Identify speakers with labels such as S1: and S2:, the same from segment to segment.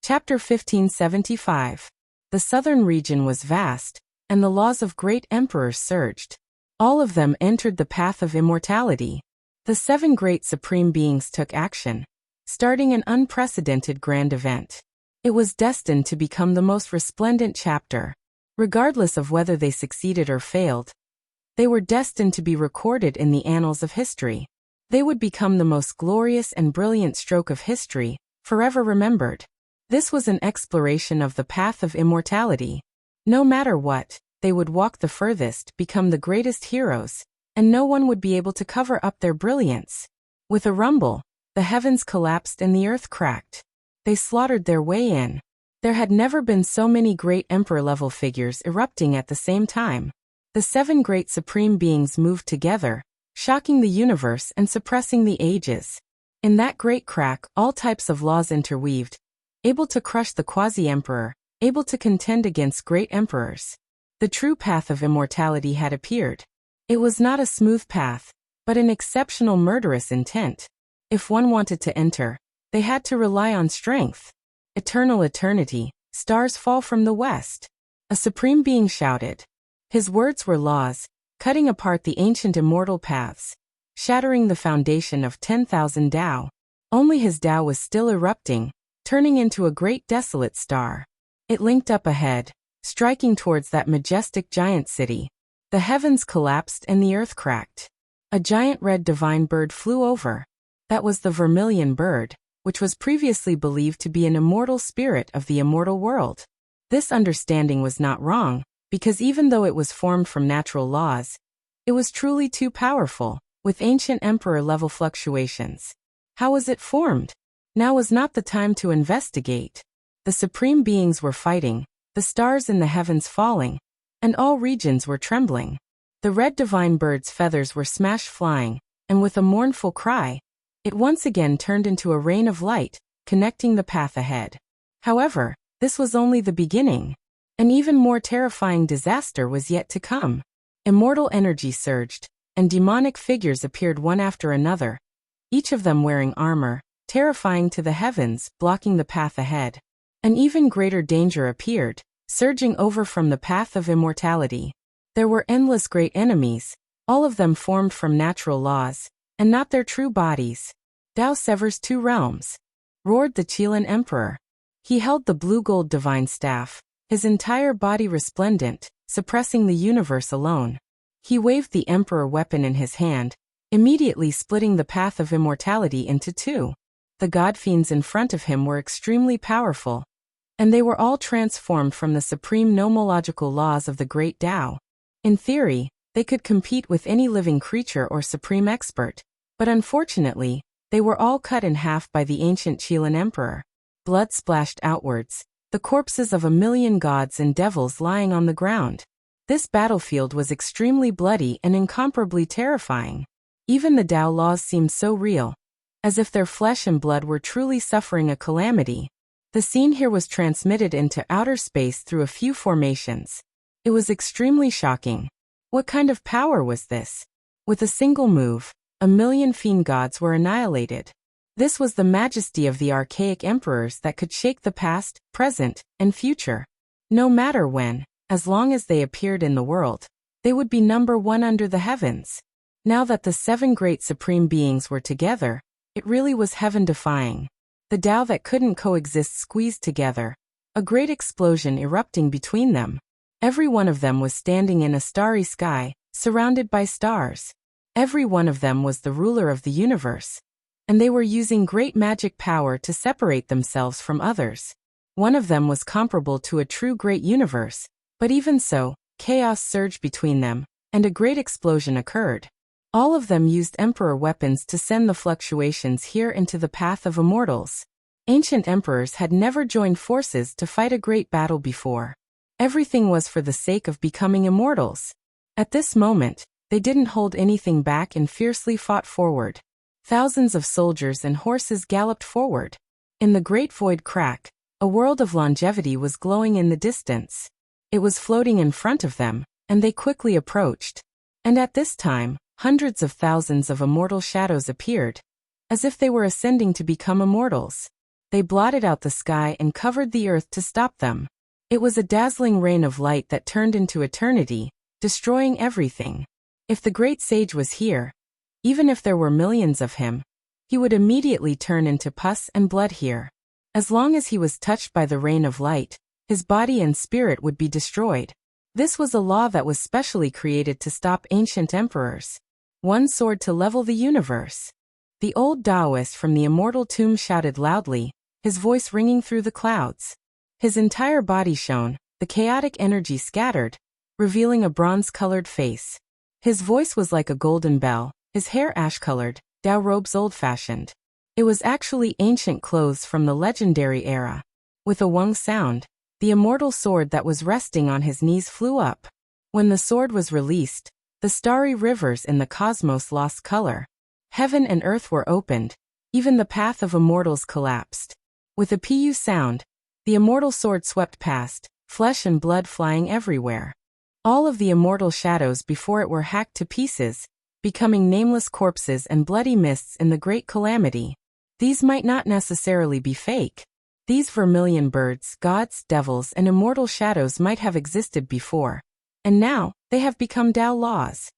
S1: Chapter 1575. The southern region was vast, and the laws of great emperors surged. All of them entered the path of immortality. The 7 great supreme beings took action, starting an unprecedented grand event. It was destined to become the most resplendent chapter. Regardless of whether they succeeded or failed, they were destined to be recorded in the annals of history. They would become the most glorious and brilliant stroke of history, forever remembered. This was an exploration of the path of immortality. No matter what, they would walk the furthest, become the greatest heroes, and no one would be able to cover up their brilliance. With a rumble, the heavens collapsed and the earth cracked. They slaughtered their way in. There had never been so many great emperor-level figures erupting at the same time. The 7 great supreme beings moved together, shocking the universe and suppressing the ages. In that great crack, all types of laws interweaved, able to crush the quasi-emperor, able to contend against great emperors. The true path of immortality had appeared. It was not a smooth path, but an exceptional murderous intent. If one wanted to enter, they had to rely on strength. Eternal eternity, stars fall from the west. A supreme being shouted. His words were laws, cutting apart the ancient immortal paths, shattering the foundation of 10,000 Tao. Only his Tao was still erupting, turning into a great desolate star. It linked up ahead, striking towards that majestic giant city. The heavens collapsed and the earth cracked. A giant red divine bird flew over. That was the vermilion bird, which was previously believed to be an immortal spirit of the immortal world. This understanding was not wrong, because even though it was formed from natural laws, it was truly too powerful, with ancient emperor-level fluctuations. How was it formed? Now was not the time to investigate. The supreme beings were fighting, the stars in the heavens falling, and all regions were trembling. The red divine bird's feathers were smashed flying, and with a mournful cry, it once again turned into a rain of light, connecting the path ahead. However, this was only the beginning. An even more terrifying disaster was yet to come. Immortal energy surged, and demonic figures appeared one after another, each of them wearing armor, terrifying to the heavens, blocking the path ahead. An even greater danger appeared, surging over from the path of immortality. There were endless great enemies, all of them formed from natural laws, and not their true bodies. Tao severs 2 realms, roared the Chilean emperor. He held the blue-gold divine staff, his entire body resplendent, suppressing the universe alone. He waved the emperor weapon in his hand, immediately splitting the path of immortality into 2. The god fiends in front of him were extremely powerful, and they were all transformed from the supreme nomological laws of the great Tao. In theory, they could compete with any living creature or supreme expert, but unfortunately, they were all cut in half by the ancient Chilean emperor. Blood splashed outwards, the corpses of 1,000,000 gods and devils lying on the ground. This battlefield was extremely bloody and incomparably terrifying. Even the Tao laws seemed so real, as if their flesh and blood were truly suffering a calamity. The scene here was transmitted into outer space through a few formations. It was extremely shocking. What kind of power was this? With a single move, 1,000,000 fiend gods were annihilated. This was the majesty of the archaic emperors that could shake the past, present, and future. No matter when, as long as they appeared in the world, they would be number 1 under the heavens. Now that the 7 great supreme beings were together, it really was heaven-defying. The Tao that couldn't coexist squeezed together, a great explosion erupting between them. Every one of them was standing in a starry sky, surrounded by stars. Every one of them was the ruler of the universe, and they were using great magic power to separate themselves from others. One of them was comparable to a true great universe, but even so, chaos surged between them, and a great explosion occurred. All of them used emperor weapons to send the fluctuations here into the path of immortals. Ancient emperors had never joined forces to fight a great battle before. Everything was for the sake of becoming immortals. At this moment, they didn't hold anything back and fiercely fought forward. Thousands of soldiers and horses galloped forward. In the great void crack, a world of longevity was glowing in the distance. It was floating in front of them, and they quickly approached. And at this time, hundreds of thousands of immortal shadows appeared, as if they were ascending to become immortals. They blotted out the sky and covered the earth to stop them. It was a dazzling rain of light that turned into eternity, destroying everything. If the great sage was here, even if there were millions of him, he would immediately turn into pus and blood here. As long as he was touched by the rain of light, his body and spirit would be destroyed. This was a law that was specially created to stop ancient emperors. One sword to level the universe. The old Taoist from the immortal tomb shouted loudly, his voice ringing through the clouds. His entire body shone, the chaotic energy scattered, revealing a bronze-colored face. His voice was like a golden bell, his hair ash-colored, Tao robes old-fashioned. It was actually ancient clothes from the legendary era. With a wung sound, the immortal sword that was resting on his knees flew up. When the sword was released, the starry rivers in the cosmos lost color. Heaven and earth were opened, even the path of immortals collapsed. With a pu sound, the immortal sword swept past, flesh and blood flying everywhere. All of the immortal shadows before it were hacked to pieces, becoming nameless corpses and bloody mists in the great calamity. These might not necessarily be fake. These vermilion birds, gods, devils, and immortal shadows might have existed before. And now, they have become Tao laws.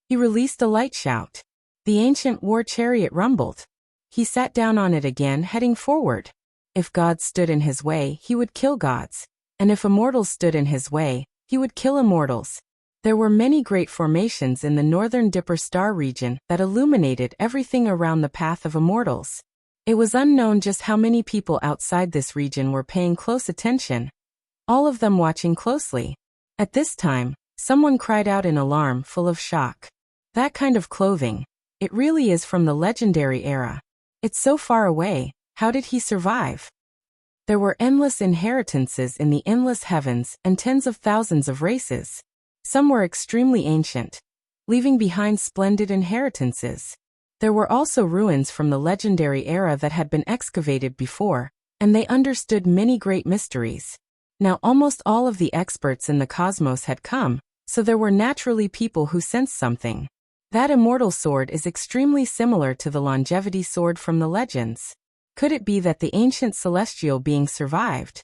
S1: He released a light shout. The ancient war chariot rumbled. He sat down on it again, heading forward. If gods stood in his way, he would kill gods. And if immortals stood in his way, he would kill immortals. There were many great formations in the northern Dipper star region that illuminated everything around the path of immortals. It was unknown just how many people outside this region were paying close attention, all of them watching closely. At this time, someone cried out in alarm, full of shock. That kind of clothing, it really is from the legendary era. It's so far away, how did he survive? There were endless inheritances in the endless heavens and tens of thousands of races. Some were extremely ancient, leaving behind splendid inheritances. There were also ruins from the legendary era that had been excavated before, and they understood many great mysteries. Now almost all of the experts in the cosmos had come, so there were naturally people who sensed something. That immortal sword is extremely similar to the longevity sword from the legends. Could it be that the ancient celestial being survived?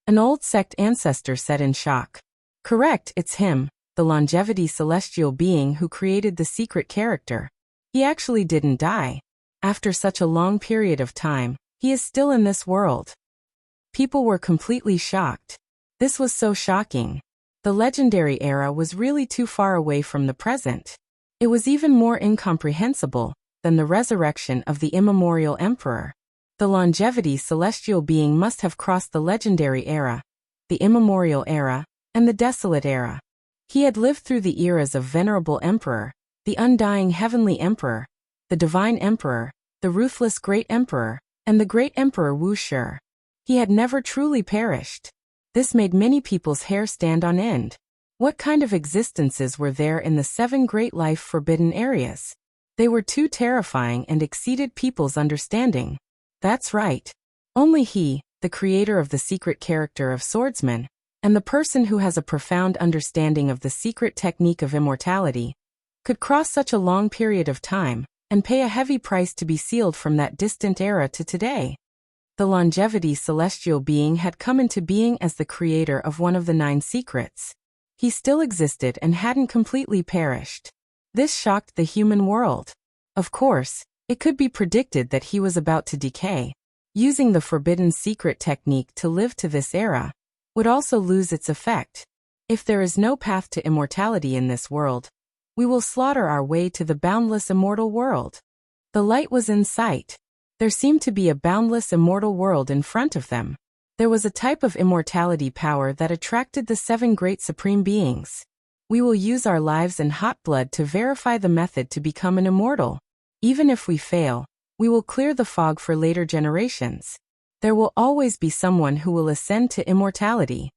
S1: An old sect ancestor said in shock. Correct, it's him, the longevity celestial being who created the secret character. He actually didn't die. After such a long period of time, he is still in this world. People were completely shocked. This was so shocking. The legendary era was really too far away from the present. It was even more incomprehensible than the resurrection of the immemorial emperor. The longevity celestial being must have crossed the legendary era, the immemorial era, and the desolate era. He had lived through the eras of venerable emperor, the undying heavenly emperor, the divine emperor, the ruthless great emperor, and the great emperor Wu Shi. He had never truly perished. This made many people's hair stand on end. What kind of existences were there in the 7 great life forbidden areas? They were too terrifying and exceeded people's understanding. That's right. Only he, the creator of the secret character of swordsman, and the person who has a profound understanding of the secret technique of immortality, could cross such a long period of time, and pay a heavy price to be sealed from that distant era to today. The longevity celestial being had come into being as the creator of one of the 9 secrets. He still existed and hadn't completely perished. This shocked the human world. Of course, it could be predicted that he was about to decay. Using the forbidden secret technique to live to this era would also lose its effect. If there is no path to immortality in this world, we will slaughter our way to the boundless immortal world. The light was in sight. There seemed to be a boundless immortal world in front of them. There was a type of immortality power that attracted the 7 great supreme beings. We will use our lives and hot blood to verify the method to become an immortal. Even if we fail, we will clear the fog for later generations. There will always be someone who will ascend to immortality.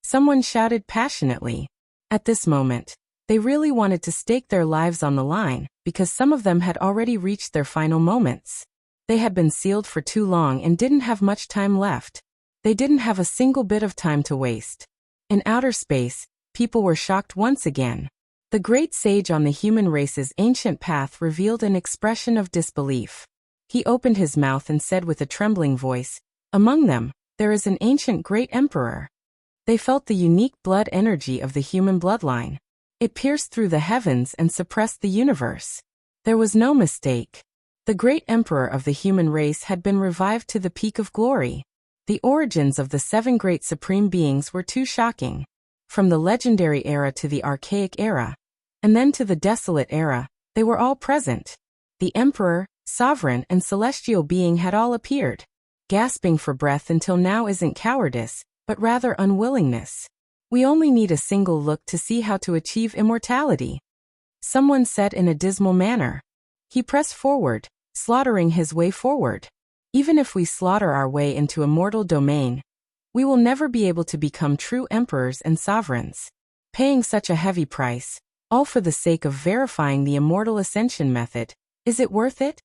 S1: Someone shouted passionately. At this moment, they really wanted to stake their lives on the line, because some of them had already reached their final moments. They had been sealed for too long and didn't have much time left. They didn't have a single bit of time to waste. In outer space, people were shocked once again. The great sage on the human race's ancient path revealed an expression of disbelief. He opened his mouth and said with a trembling voice, "Among them, there is an ancient great emperor." They felt the unique blood energy of the human bloodline. It pierced through the heavens and suppressed the universe. There was no mistake. The great emperor of the human race had been revived to the peak of glory. The origins of the 7 great supreme beings were too shocking. From the legendary era to the archaic era, and then to the desolate era, they were all present. The emperor, sovereign, and celestial being had all appeared. Gasping for breath until now isn't cowardice, but rather unwillingness. We only need a single look to see how to achieve immortality. Someone said in a dismal manner. He pressed forward, slaughtering his way forward. Even if we slaughter our way into a mortal domain, we will never be able to become true emperors and sovereigns. Paying such a heavy price, all for the sake of verifying the immortal ascension method, is it worth it?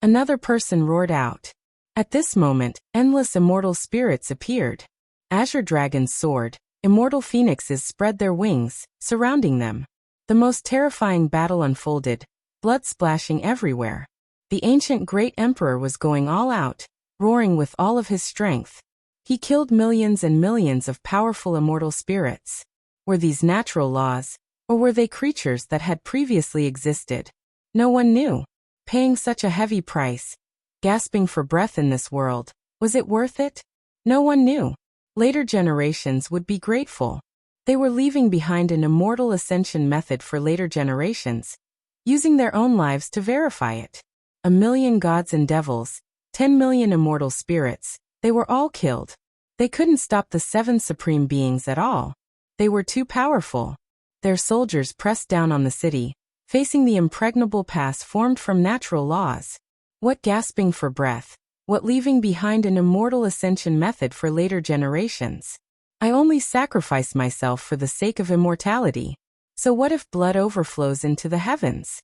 S1: Another person roared out. At this moment, endless immortal spirits appeared. Azure dragons soared, immortal phoenixes spread their wings, surrounding them. The most terrifying battle unfolded, blood splashing everywhere. The ancient great emperor was going all out, roaring with all of his strength. He killed millions and millions of powerful immortal spirits. Were these natural laws, or were they creatures that had previously existed? No one knew. Paying such a heavy price, gasping for breath in this world, was it worth it? No one knew. Later generations would be grateful. They were leaving behind an immortal ascension method for later generations, using their own lives to verify it. 1,000,000 gods and devils, 10 million immortal spirits, they were all killed. They couldn't stop the 7 supreme beings at all. They were too powerful. Their soldiers pressed down on the city, facing the impregnable pass formed from natural laws. What gasping for breath, what leaving behind an immortal ascension method for later generations. I only sacrifice myself for the sake of immortality. So what if blood overflows into the heavens?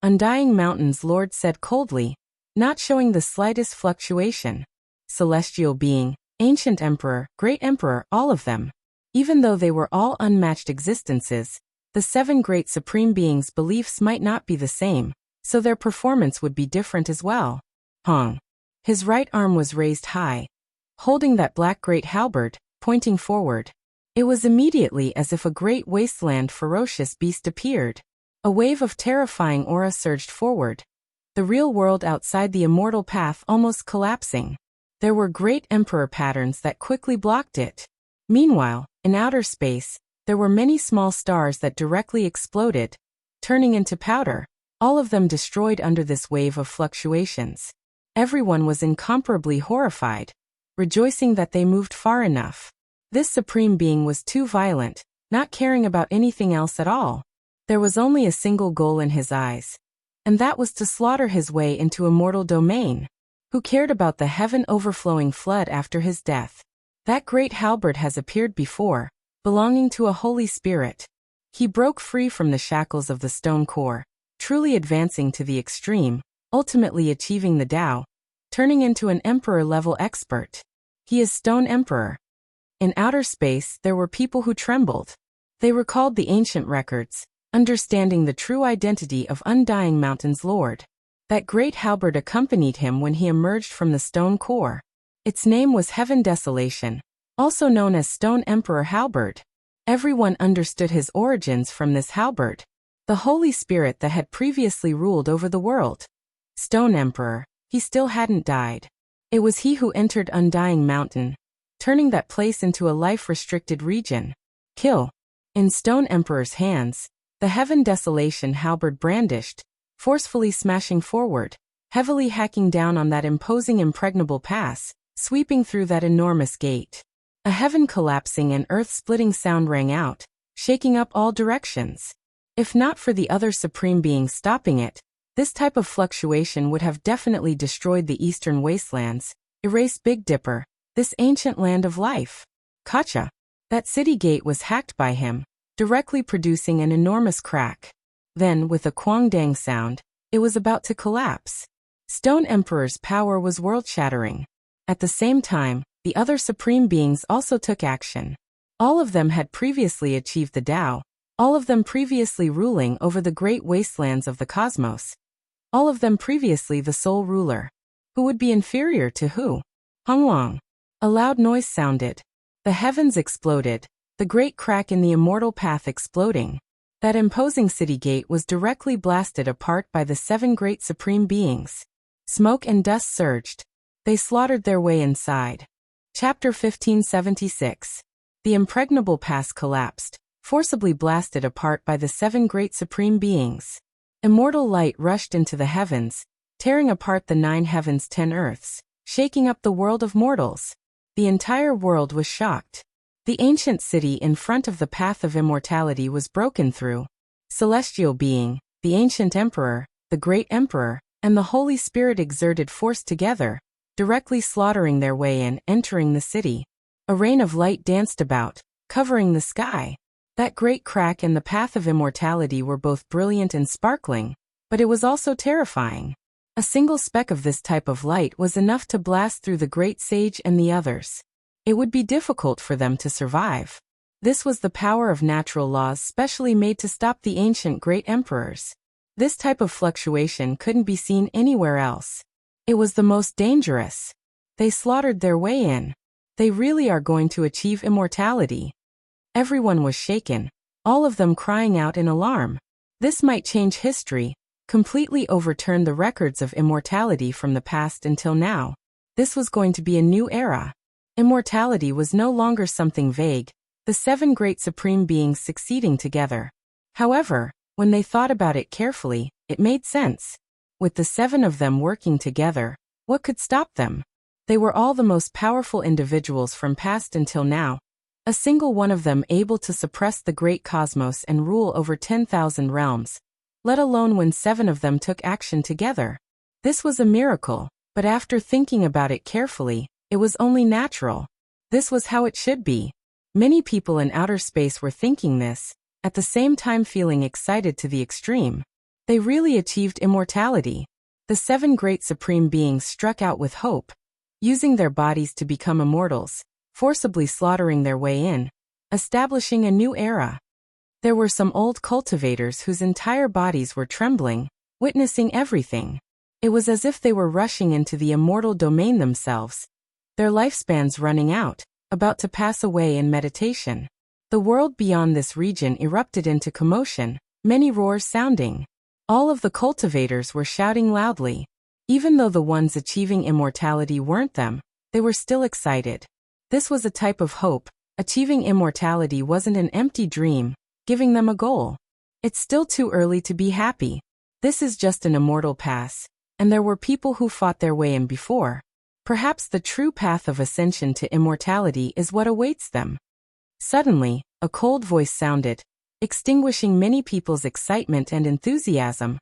S1: Undying Mountain's Lord said coldly, not showing the slightest fluctuation. Celestial being, ancient emperor, great emperor, all of them. Even though they were all unmatched existences, the 7 great supreme beings' beliefs might not be the same, so their performance would be different as well. Hong. His right arm was raised high, holding that black great halberd, pointing forward. It was immediately as if a great wasteland ferocious beast appeared. A wave of terrifying aura surged forward, the real world outside the immortal path almost collapsing. There were great emperor patterns that quickly blocked it. Meanwhile, in outer space, there were many small stars that directly exploded, turning into powder, all of them destroyed under this wave of fluctuations. Everyone was incomparably horrified, rejoicing that they moved far enough. This supreme being was too violent, not caring about anything else at all. There was only a single goal in his eyes, and that was to slaughter his way into immortal domain. Who cared about the heaven-overflowing flood after his death? That great halberd has appeared before, belonging to a holy spirit. He broke free from the shackles of the stone core, truly advancing to the extreme, ultimately achieving the Tao, turning into an emperor-level expert. He is Stone Emperor. In outer space, there were people who trembled. They recalled the ancient records, understanding the true identity of Undying Mountain's Lord. That great halberd accompanied him when he emerged from the stone core. Its name was Heaven Desolation, also known as Stone Emperor Halberd. Everyone understood his origins from this halberd, the Holy Spirit that had previously ruled over the world. Stone Emperor, he still hadn't died. It was he who entered Undying Mountain, turning that place into a life-restricted region. Kill. In Stone Emperor's hands, the Heaven Desolation halberd brandished, forcefully smashing forward, heavily hacking down on that imposing impregnable pass, sweeping through that enormous gate. A heaven collapsing and earth-splitting sound rang out, shaking up all directions. If not for the other supreme being stopping it, this type of fluctuation would have definitely destroyed the eastern wastelands, erased Big Dipper, this ancient land of life. Gotcha. That city gate was hacked by him, directly producing an enormous crack. Then, with a quang-dang sound, it was about to collapse. Stone Emperor's power was world-shattering. At the same time, the other supreme beings also took action. All of them had previously achieved the Tao, all of them previously ruling over the great wastelands of the cosmos. all of them previously the sole ruler. Who would be inferior to who? Hongwang. A loud noise sounded. The heavens exploded, the great crack in the immortal path exploding. That imposing city gate was directly blasted apart by the 7 great supreme beings. Smoke and dust surged. They slaughtered their way inside. Chapter 1576. The impregnable pass collapsed, forcibly blasted apart by the 7 great supreme beings. Immortal light rushed into the heavens, tearing apart the 9 heavens 10 earths, shaking up the world of mortals. The entire world was shocked. The ancient city in front of the path of immortality was broken through. Celestial being, the ancient emperor, the great emperor, and the Holy Spirit exerted force together, directly slaughtering their way in, entering the city. A rain of light danced about, covering the sky. That great crack and the path of immortality were both brilliant and sparkling, but it was also terrifying. A single speck of this type of light was enough to blast through the great sage and the others. It would be difficult for them to survive. This was the power of natural laws specially made to stop the ancient great emperors. This type of fluctuation couldn't be seen anywhere else. It was the most dangerous. They slaughtered their way in. They really are going to achieve immortality. Everyone was shaken, all of them crying out in alarm. This might change history, completely overturn the records of immortality from the past until now. This was going to be a new era. Immortality was no longer something vague, the 7 great supreme beings succeeding together. However, when they thought about it carefully, it made sense. With the 7 of them working together, what could stop them? They were all the most powerful individuals from past until now. A single one of them able to suppress the great cosmos and rule over 10,000 realms, let alone when 7 of them took action together. This was a miracle, but after thinking about it carefully, it was only natural. This was how it should be. Many people in outer space were thinking this, at the same time feeling excited to the extreme. They really achieved immortality. The 7 great supreme beings struck out with hope, using their bodies to become immortals, forcibly slaughtering their way in, establishing a new era. There were some old cultivators whose entire bodies were trembling, witnessing everything. It was as if they were rushing into the immortal domain themselves. Their lifespans running out, about to pass away in meditation. The world beyond this region erupted into commotion, many roars sounding. All of the cultivators were shouting loudly. Even though the ones achieving immortality weren't them, they were still excited. This was a type of hope. Achieving immortality wasn't an empty dream, giving them a goal. It's still too early to be happy. This is just an immortal pass, and there were people who fought their way in before. Perhaps the true path of ascension to immortality is what awaits them. Suddenly, a cold voice sounded, extinguishing many people's excitement and enthusiasm,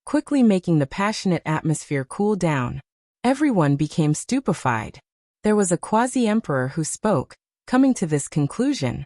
S1: quickly making the passionate atmosphere cool down. Everyone became stupefied. There was a quasi-emperor who spoke, coming to this conclusion.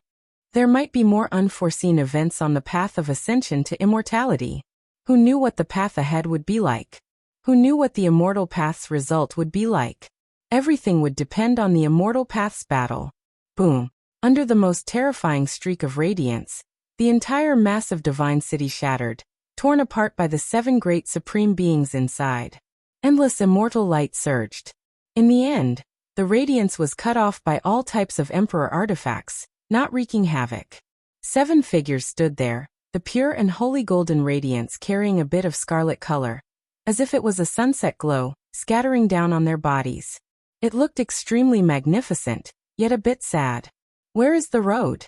S1: There might be more unforeseen events on the path of ascension to immortality. Who knew what the path ahead would be like? Who knew what the immortal path's result would be like? Everything would depend on the immortal path's battle. Boom! Under the most terrifying streak of radiance, the entire massive divine city shattered, torn apart by the 7 great supreme beings inside. Endless immortal light surged. In the end, the radiance was cut off by all types of emperor artifacts, not wreaking havoc. 7 figures stood there, the pure and holy golden radiance carrying a bit of scarlet color, as if it was a sunset glow, scattering down on their bodies. It looked extremely magnificent, yet a bit sad. Where is the road?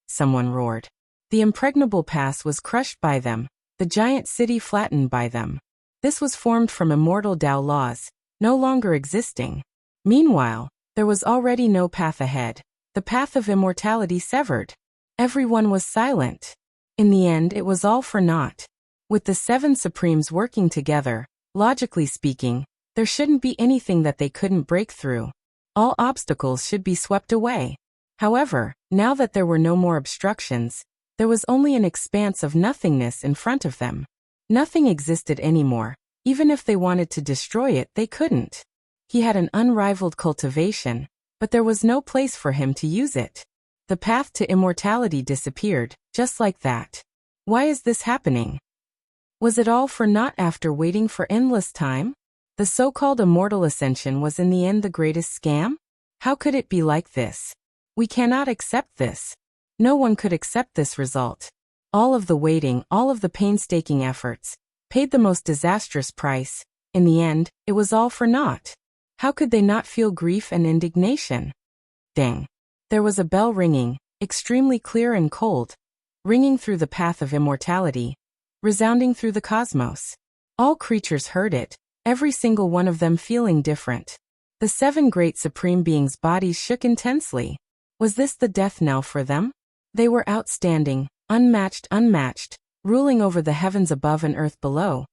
S1: Someone roared. The impregnable pass was crushed by them, the giant city flattened by them. This was formed from immortal Tao laws, no longer existing. Meanwhile, there was already no path ahead, the path of immortality severed. Everyone was silent. In the end, it was all for naught. With the 7 supremes working together, logically speaking, there shouldn't be anything that they couldn't break through. All obstacles should be swept away. However, now that there were no more obstructions, there was only an expanse of nothingness in front of them. Nothing existed anymore. Even if they wanted to destroy it, they couldn't. He had an unrivaled cultivation, but there was no place for him to use it. The path to immortality disappeared, just like that. Why is this happening? Was it all for naught after waiting for endless time? The so-called immortal ascension was in the end the greatest scam? How could it be like this? We cannot accept this. No one could accept this result. All of the waiting, all of the painstaking efforts, paid the most disastrous price. In the end, it was all for naught. How could they not feel grief and indignation? Dang. There was a bell ringing, extremely clear and cold, ringing through the path of immortality, resounding through the cosmos. All creatures heard it, every single one of them feeling different. The 7 great supreme beings' bodies shook intensely. Was this the death knell for them? They were outstanding, unmatched, ruling over the heavens above and earth below.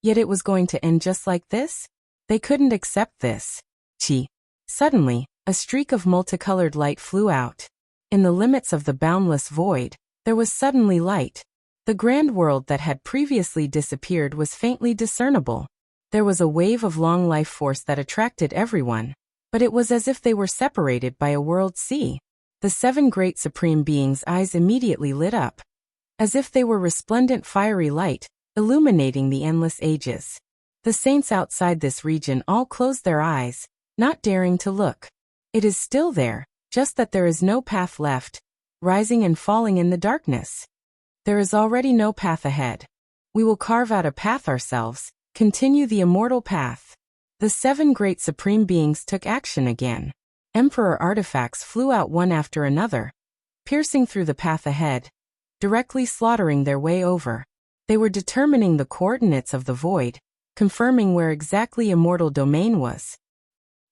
S1: Yet it was going to end just like this? They couldn't accept this. Chi. Suddenly, a streak of multicolored light flew out. In the limits of the boundless void, there was suddenly light. The grand world that had previously disappeared was faintly discernible. There was a wave of long life force that attracted everyone, but it was as if they were separated by a world sea. The 7 great supreme beings' eyes immediately lit up, as if they were resplendent fiery light, illuminating the endless ages. The saints outside this region all closed their eyes, not daring to look. It is still there, just that there is no path left, rising and falling in the darkness. There is already no path ahead. We will carve out a path ourselves, continue the immortal path. The 7 great supreme beings took action again. Emperor artifacts flew out one after another, piercing through the path ahead, directly slaughtering their way over. They were determining the coordinates of the void, confirming where exactly immortal domain was.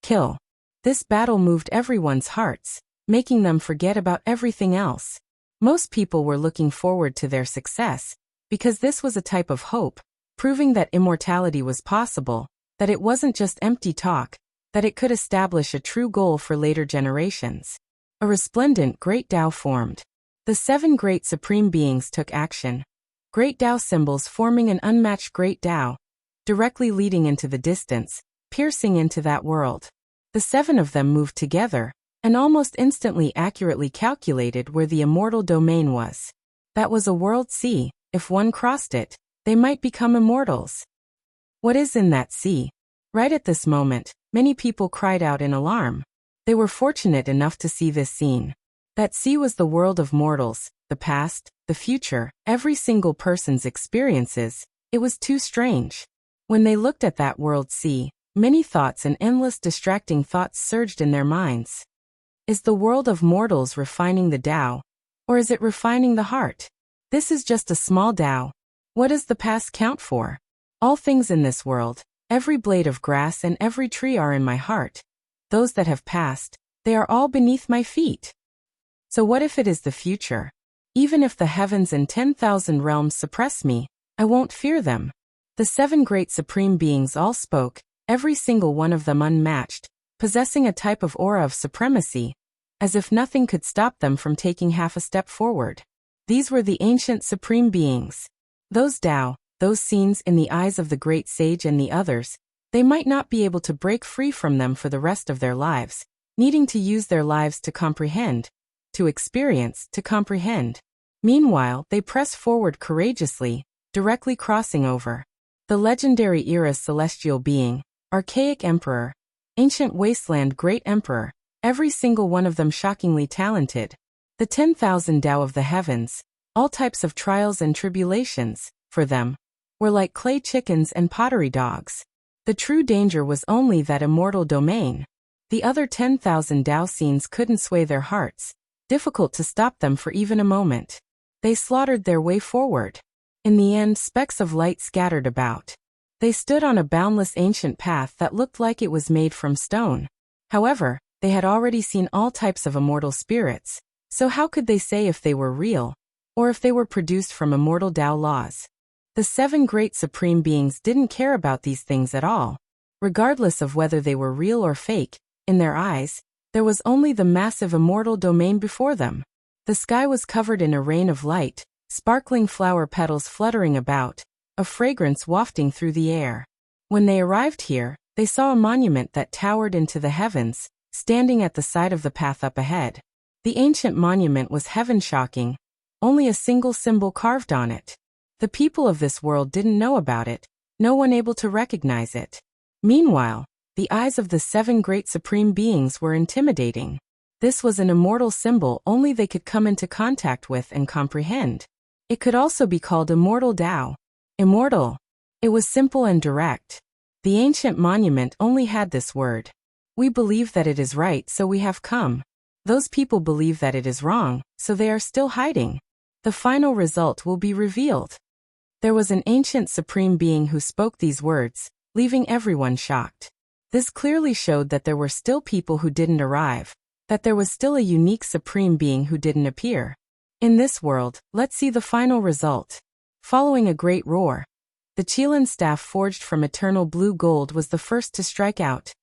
S1: Kill. This battle moved everyone's hearts, making them forget about everything else. Most people were looking forward to their success, because this was a type of hope, proving that immortality was possible, that it wasn't just empty talk, that it could establish a true goal for later generations. A resplendent great Tao formed. The 7 great supreme beings took action. Great Tao symbols forming an unmatched great Tao, directly leading into the distance, piercing into that world. The 7 of them moved together, and almost instantly accurately calculated where the immortal domain was. That was a world sea. If one crossed it, they might become immortals. What is in that sea? Right at this moment, many people cried out in alarm. They were fortunate enough to see this scene. That sea was the world of mortals, the past, the future, every single person's experiences. It was too strange. When they looked at that world sea, many thoughts and endless distracting thoughts surged in their minds. Is the world of mortals refining the Tao, or is it refining the heart? This is just a small Tao. What does the past count for? All things in this world, every blade of grass and every tree are in my heart. Those that have passed, they are all beneath my feet. So what if it is the future? Even if the heavens and 10,000 realms suppress me, I won't fear them. The 7 great supreme beings all spoke, every single one of them unmatched, possessing a type of aura of supremacy, as if nothing could stop them from taking half a step forward. These were the ancient supreme beings. Those Tao, those scenes in the eyes of the great sage and the others, they might not be able to break free from them for the rest of their lives, needing to use their lives to comprehend, to experience, to comprehend. Meanwhile, they press forward courageously, directly crossing over. The legendary era's celestial being, archaic emperor, ancient wasteland great emperor, every single one of them shockingly talented. The 10,000 Tao of the heavens, all types of trials and tribulations, for them, were like clay chickens and pottery dogs. The true danger was only that immortal domain. The other 10,000 Tao scenes couldn't sway their hearts, difficult to stop them for even a moment. They slaughtered their way forward. In the end, specks of light scattered about. They stood on a boundless ancient path that looked like it was made from stone. However, they had already seen all types of immortal spirits, so how could they say if they were real, or if they were produced from immortal Tao laws? The 7 great supreme beings didn't care about these things at all. Regardless of whether they were real or fake, in their eyes, there was only the massive immortal domain before them. The sky was covered in a rain of light, sparkling flower petals fluttering about, a fragrance wafting through the air. When they arrived here, they saw a monument that towered into the heavens, standing at the side of the path up ahead. The ancient monument was heaven-shocking, only a single symbol carved on it. The people of this world didn't know about it, no one able to recognize it. Meanwhile, the eyes of the 7 great supreme beings were intimidating. This was an immortal symbol only they could come into contact with and comprehend. It could also be called immortal Tao. Immortal. It was simple and direct. The ancient monument only had this word. We believe that it is right, so we have come. Those people believe that it is wrong, so they are still hiding. The final result will be revealed. There was an ancient supreme being who spoke these words, leaving everyone shocked. This clearly showed that there were still people who didn't arrive, that there was still a unique supreme being who didn't appear. In this world, let's see the final result. Following a great roar, the Qilin staff forged from eternal blue gold was the first to strike out,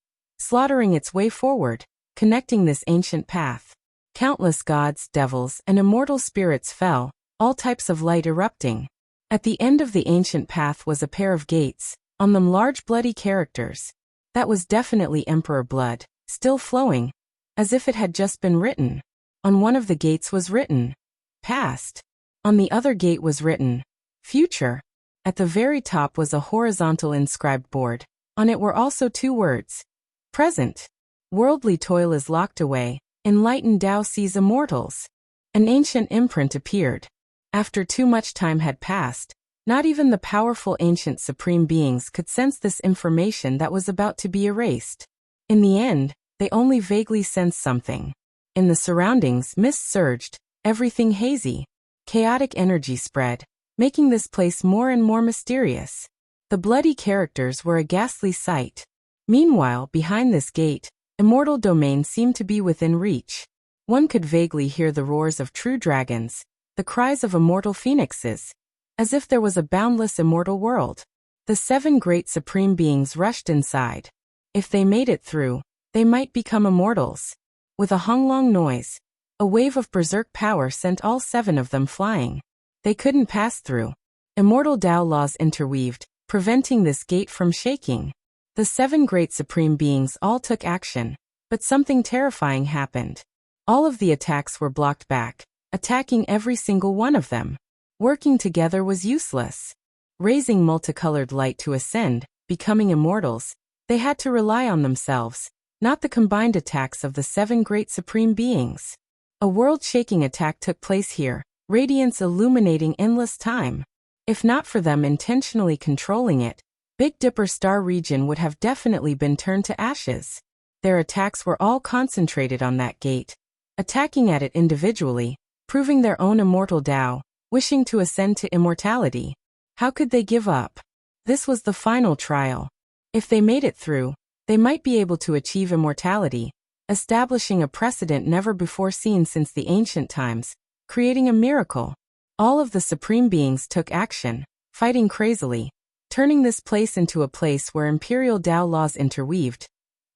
S1: slaughtering its way forward, connecting this ancient path. Countless gods, devils, and immortal spirits fell, all types of light erupting. At the end of the ancient path was a pair of gates, on them large bloody characters. That was definitely Emperor blood, still flowing, as if it had just been written. On one of the gates was written, past. On the other gate was written, future. At the very top was a horizontal inscribed board. On it were also 2 words, present. Worldly toil is locked away, enlightened Tao sees immortals. An ancient imprint appeared. After too much time had passed, not even the powerful ancient supreme beings could sense this information that was about to be erased. In the end, they only vaguely sensed something. In the surroundings, mist surged, everything hazy. Chaotic energy spread, making this place more and more mysterious. The bloody characters were a ghastly sight. Meanwhile, behind this gate, immortal domain seemed to be within reach. One could vaguely hear the roars of true dragons, the cries of immortal phoenixes, as if there was a boundless immortal world. The 7 great supreme beings rushed inside. If they made it through, they might become immortals. With a honglong noise, a wave of berserk power sent all 7 of them flying. They couldn't pass through. Immortal Tao laws interweaved, preventing this gate from shaking. The 7 great supreme beings all took action, but something terrifying happened. All of the attacks were blocked back, attacking every single one of them. Working together was useless. Raising multicolored light to ascend, becoming immortals, they had to rely on themselves, not the combined attacks of the 7 great supreme beings. A world-shaking attack took place here, radiance illuminating endless time. If not for them intentionally controlling it, Big Dipper star region would have definitely been turned to ashes. Their attacks were all concentrated on that gate, attacking at it individually, proving their own immortal Tao, wishing to ascend to immortality. How could they give up? This was the final trial. If they made it through, they might be able to achieve immortality, establishing a precedent never before seen since the ancient times, creating a miracle. All of the supreme beings took action, fighting crazily, turning this place into a place where imperial Tao laws interweaved,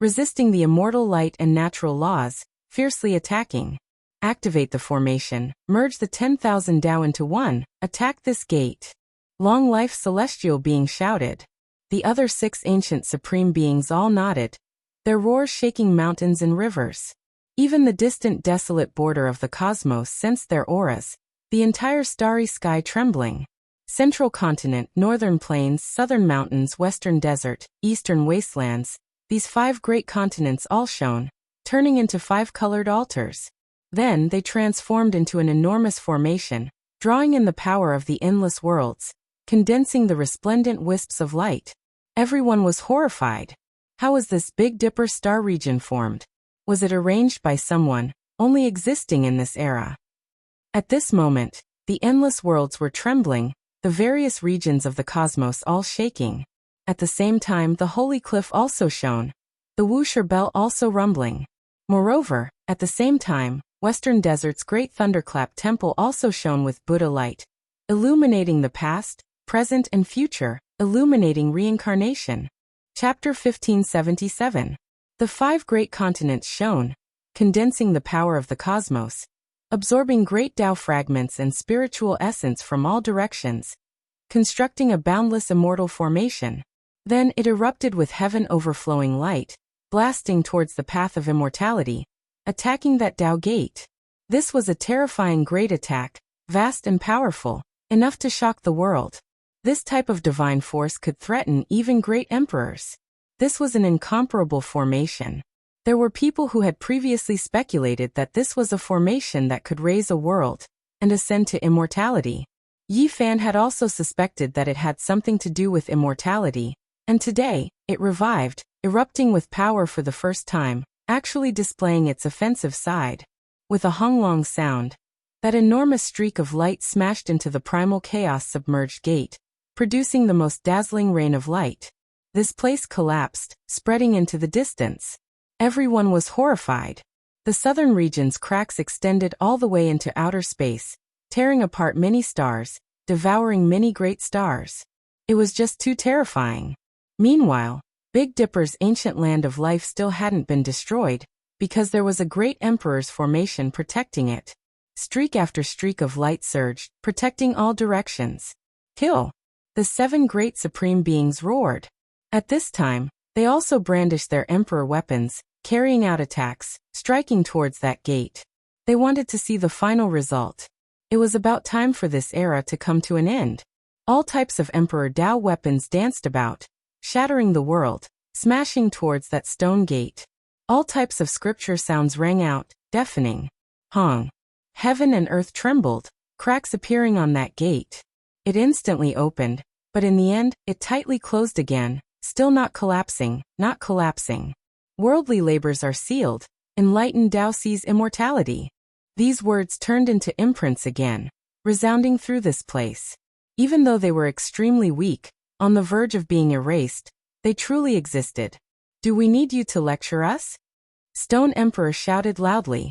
S1: resisting the immortal light and natural laws, fiercely attacking. Activate the formation, merge the 10,000 Tao into one, attack this gate. Long life celestial being shouted. The other 6 ancient supreme beings all nodded, their roars shaking mountains and rivers. Even the distant desolate border of the cosmos sensed their auras, the entire starry sky trembling. Central continent, northern plains, southern mountains, western desert, eastern wastelands, these 5 great continents all shone, turning into 5 colored altars. Then they transformed into an enormous formation, drawing in the power of the endless worlds, condensing the resplendent wisps of light. Everyone was horrified. How was this Big Dipper star region formed? Was it arranged by someone, only existing in this era? At this moment, the endless worlds were trembling, the various regions of the cosmos all shaking. At the same time, the holy cliff also shone, the Wusher bell also rumbling. Moreover, at the same time, Western Desert's great thunderclap temple also shone with Buddha light, illuminating the past, present and future, illuminating reincarnation. Chapter 1577. The 5 great continents shone, condensing the power of the cosmos, absorbing great Tao fragments and spiritual essence from all directions, constructing a boundless immortal formation. Then it erupted with heaven overflowing light, blasting towards the path of immortality, attacking that Tao gate. This was a terrifying great attack, vast and powerful. enough to shock the world. This type of divine force could threaten even great emperors. This was an incomparable formation. There were people who had previously speculated that this was a formation that could raise a world and ascend to immortality. Yi Fan had also suspected that it had something to do with immortality, and today, it revived, erupting with power for the first time, actually displaying its offensive side. With a honglong sound, that enormous streak of light smashed into the primal chaos submerged gate, producing the most dazzling rain of light. This place collapsed, spreading into the distance. Everyone was horrified. The southern region's cracks extended all the way into outer space, tearing apart many stars, devouring many great stars. It was just too terrifying. Meanwhile, Big Dipper's ancient land of life still hadn't been destroyed, because there was a great emperor's formation protecting it. Streak after streak of light surged, protecting all directions. Kill! The 7 great supreme beings roared. At this time, they also brandished their emperor weapons, carrying out attacks, striking towards that gate. They wanted to see the final result. It was about time for this era to come to an end. All types of Emperor Dao weapons danced about, shattering the world, smashing towards that stone gate. All types of scripture sounds rang out, deafening. Hong. Heaven and earth trembled, cracks appearing on that gate. It instantly opened, but in the end, it tightly closed again, still not collapsing, not collapsing. Worldly labors are sealed, enlightened Tao sees immortality. These words turned into imprints again, resounding through this place. Even though they were extremely weak, on the verge of being erased, they truly existed. Do we need you to lecture us? Stone Emperor shouted loudly.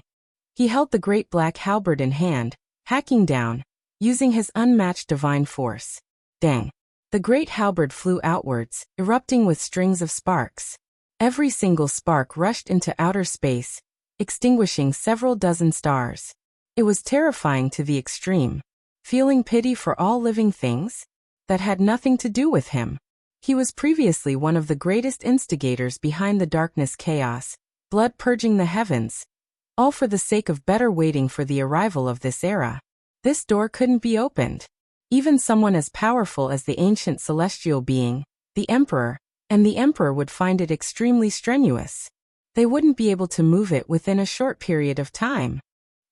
S1: He held the great black halberd in hand, hacking down, using his unmatched divine force. Dang! The great halberd flew outwards, erupting with strings of sparks. Every single spark rushed into outer space, extinguishing several dozen stars. It was terrifying to the extreme. Feeling pity for all living things? That had nothing to do with him. He was previously one of the greatest instigators behind the darkness chaos, blood purging the heavens. All for the sake of better waiting for the arrival of this era. This door couldn't be opened. Even someone as powerful as the ancient celestial being, the Emperor, and the Emperor would find it extremely strenuous. They wouldn't be able to move it within a short period of time.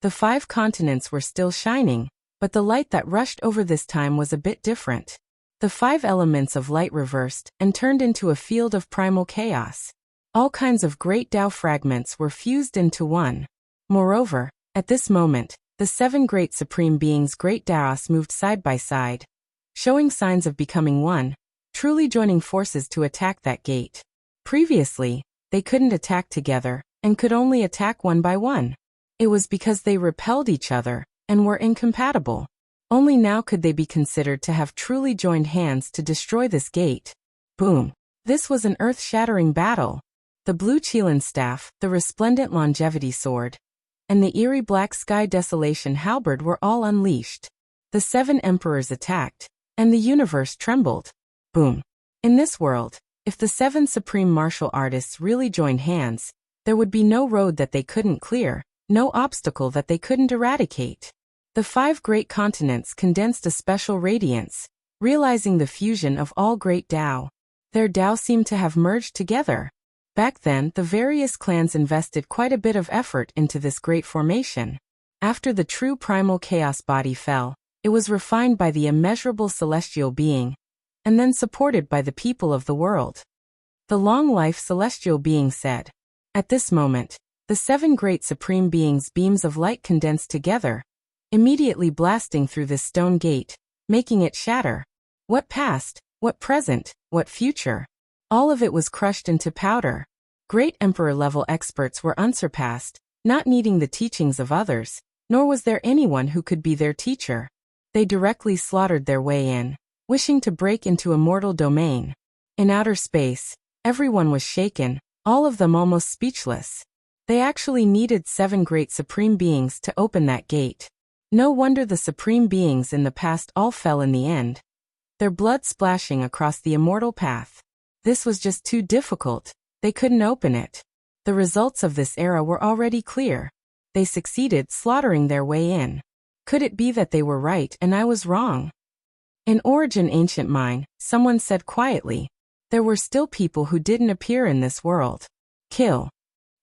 S1: The 5 continents were still shining, but the light that rushed over this time was a bit different. The 5 elements of light reversed and turned into a field of primal chaos. All kinds of great Tao fragments were fused into one. Moreover, at this moment, the 7 great supreme beings' great Taos moved side by side, showing signs of becoming one, truly joining forces to attack that gate. Previously, they couldn't attack together, and could only attack one by one. It was because they repelled each other, and were incompatible. Only now could they be considered to have truly joined hands to destroy this gate. Boom! This was an earth-shattering battle. The blue Qilin staff, the resplendent longevity sword, and the eerie black sky desolation halberd were all unleashed. The 7 emperors attacked, and the universe trembled. Boom! In this world, if the 7 supreme martial artists really joined hands, there would be no road that they couldn't clear, no obstacle that they couldn't eradicate. The 5 great continents condensed a special radiance, realizing the fusion of all great Tao. Their Tao seemed to have merged together. Back then, the various clans invested quite a bit of effort into this great formation. After the true primal chaos body fell, it was refined by the immeasurable celestial being, and then supported by the people of the world. The long-life celestial being said. At this moment, the 7 great supreme beings' beams of light condensed together, immediately blasting through this stone gate, making it shatter. What past, what present, what future? All of it was crushed into powder. Great Emperor-level experts were unsurpassed, not needing the teachings of others, nor was there anyone who could be their teacher. They directly slaughtered their way in, wishing to break into immortal domain. In outer space, everyone was shaken, all of them almost speechless. They actually needed 7 great supreme beings to open that gate. No wonder the supreme beings in the past all fell in the end, their blood splashing across the immortal path. This was just too difficult. They couldn't open it. The results of this era were already clear. They succeeded slaughtering their way in. Could it be that they were right and I was wrong? In Origin Ancient Mine, someone said quietly, there were still people who didn't appear in this world. Kill.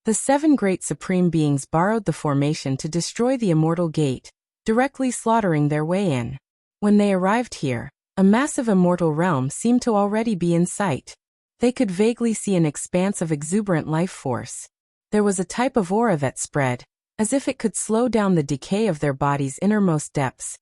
S1: The 7 great supreme beings borrowed the formation to destroy the immortal gate, directly slaughtering their way in. When they arrived here, a massive immortal realm seemed to already be in sight. They could vaguely see an expanse of exuberant life force. There was a type of aura that spread, as if it could slow down the decay of their bodies' innermost depths,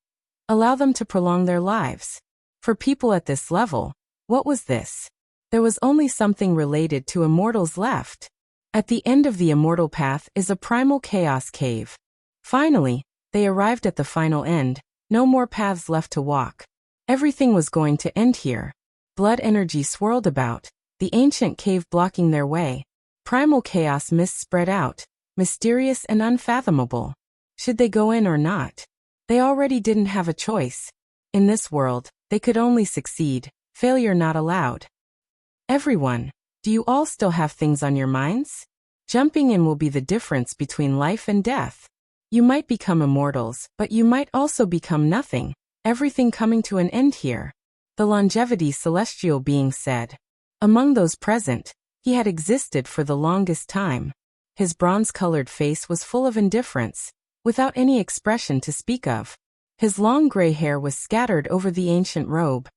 S1: allow them to prolong their lives. For people at this level, what was this? There was only something related to immortals left. At the end of the immortal path is a primal chaos cave. Finally, they arrived at the final end, no more paths left to walk. Everything was going to end here. Blood energy swirled about, the ancient cave blocking their way. Primal chaos mist spread out, mysterious and unfathomable. Should they go in or not? They already didn't have a choice. In this world, they could only succeed, failure not allowed. Everyone, do you all still have things on your minds? Jumping in will be the difference between life and death. You might become immortals, but you might also become nothing, everything coming to an end here. The longevity celestial being said. Among those present, he had existed for the longest time. His bronze-colored face was full of indifference, without any expression to speak of. His long gray hair was scattered over the ancient robe.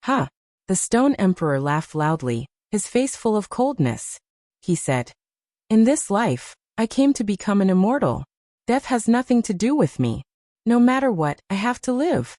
S1: Ha! The Stone Emperor laughed loudly, his face full of coldness. He said, in this life, I came to become an immortal. Death has nothing to do with me. No matter what, I have to live.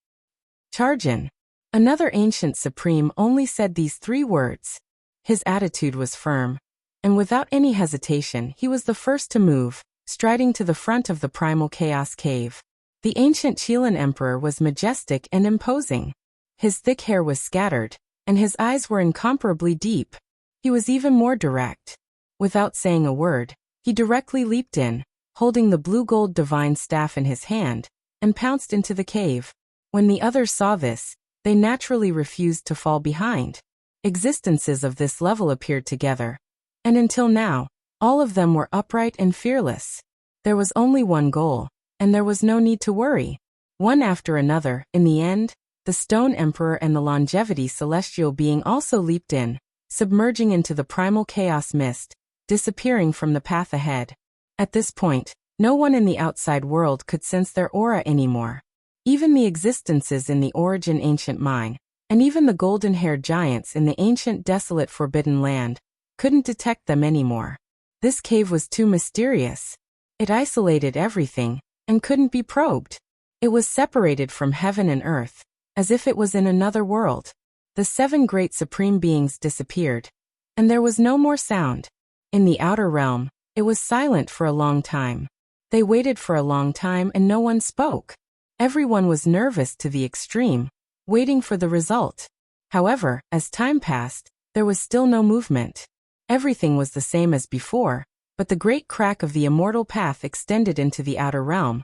S1: Chargin. Another ancient supreme only said these 3 words. His attitude was firm, and without any hesitation he was the first to move, striding to the front of the primal chaos cave. The ancient Chilan Emperor was majestic and imposing. His thick hair was scattered, and his eyes were incomparably deep. He was even more direct. Without saying a word, he directly leaped in, holding the blue-gold divine staff in his hand, and pounced into the cave. When the others saw this, they naturally refused to fall behind. Existences of this level appeared together, and until now, all of them were upright and fearless. There was only one goal, and there was no need to worry. One after another, in the end, the Stone Emperor and the Longevity Celestial Being also leaped in, submerging into the primal chaos mist, disappearing from the path ahead. At this point, no one in the outside world could sense their aura anymore. Even the existences in the Origin Ancient Mine, and even the golden-haired giants in the ancient desolate Forbidden Land, couldn't detect them anymore. This cave was too mysterious. It isolated everything, and couldn't be probed. It was separated from heaven and earth, as if it was in another world. The 7 great supreme beings disappeared, and there was no more sound. In the outer realm, it was silent for a long time. They waited for a long time and no one spoke. Everyone was nervous to the extreme, waiting for the result. However, as time passed, there was still no movement. Everything was the same as before, but the great crack of the immortal path extended into the outer realm,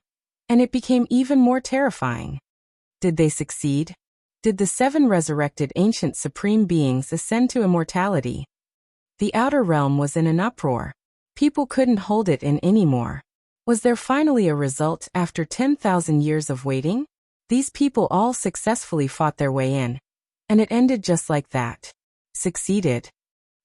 S1: and it became even more terrifying. Did they succeed? Did the 7 resurrected ancient supreme beings ascend to immortality? The outer realm was in an uproar. People couldn't hold it in anymore. Was there finally a result after 10,000 years of waiting? These people all successfully fought their way in, and it ended just like that. Succeeded.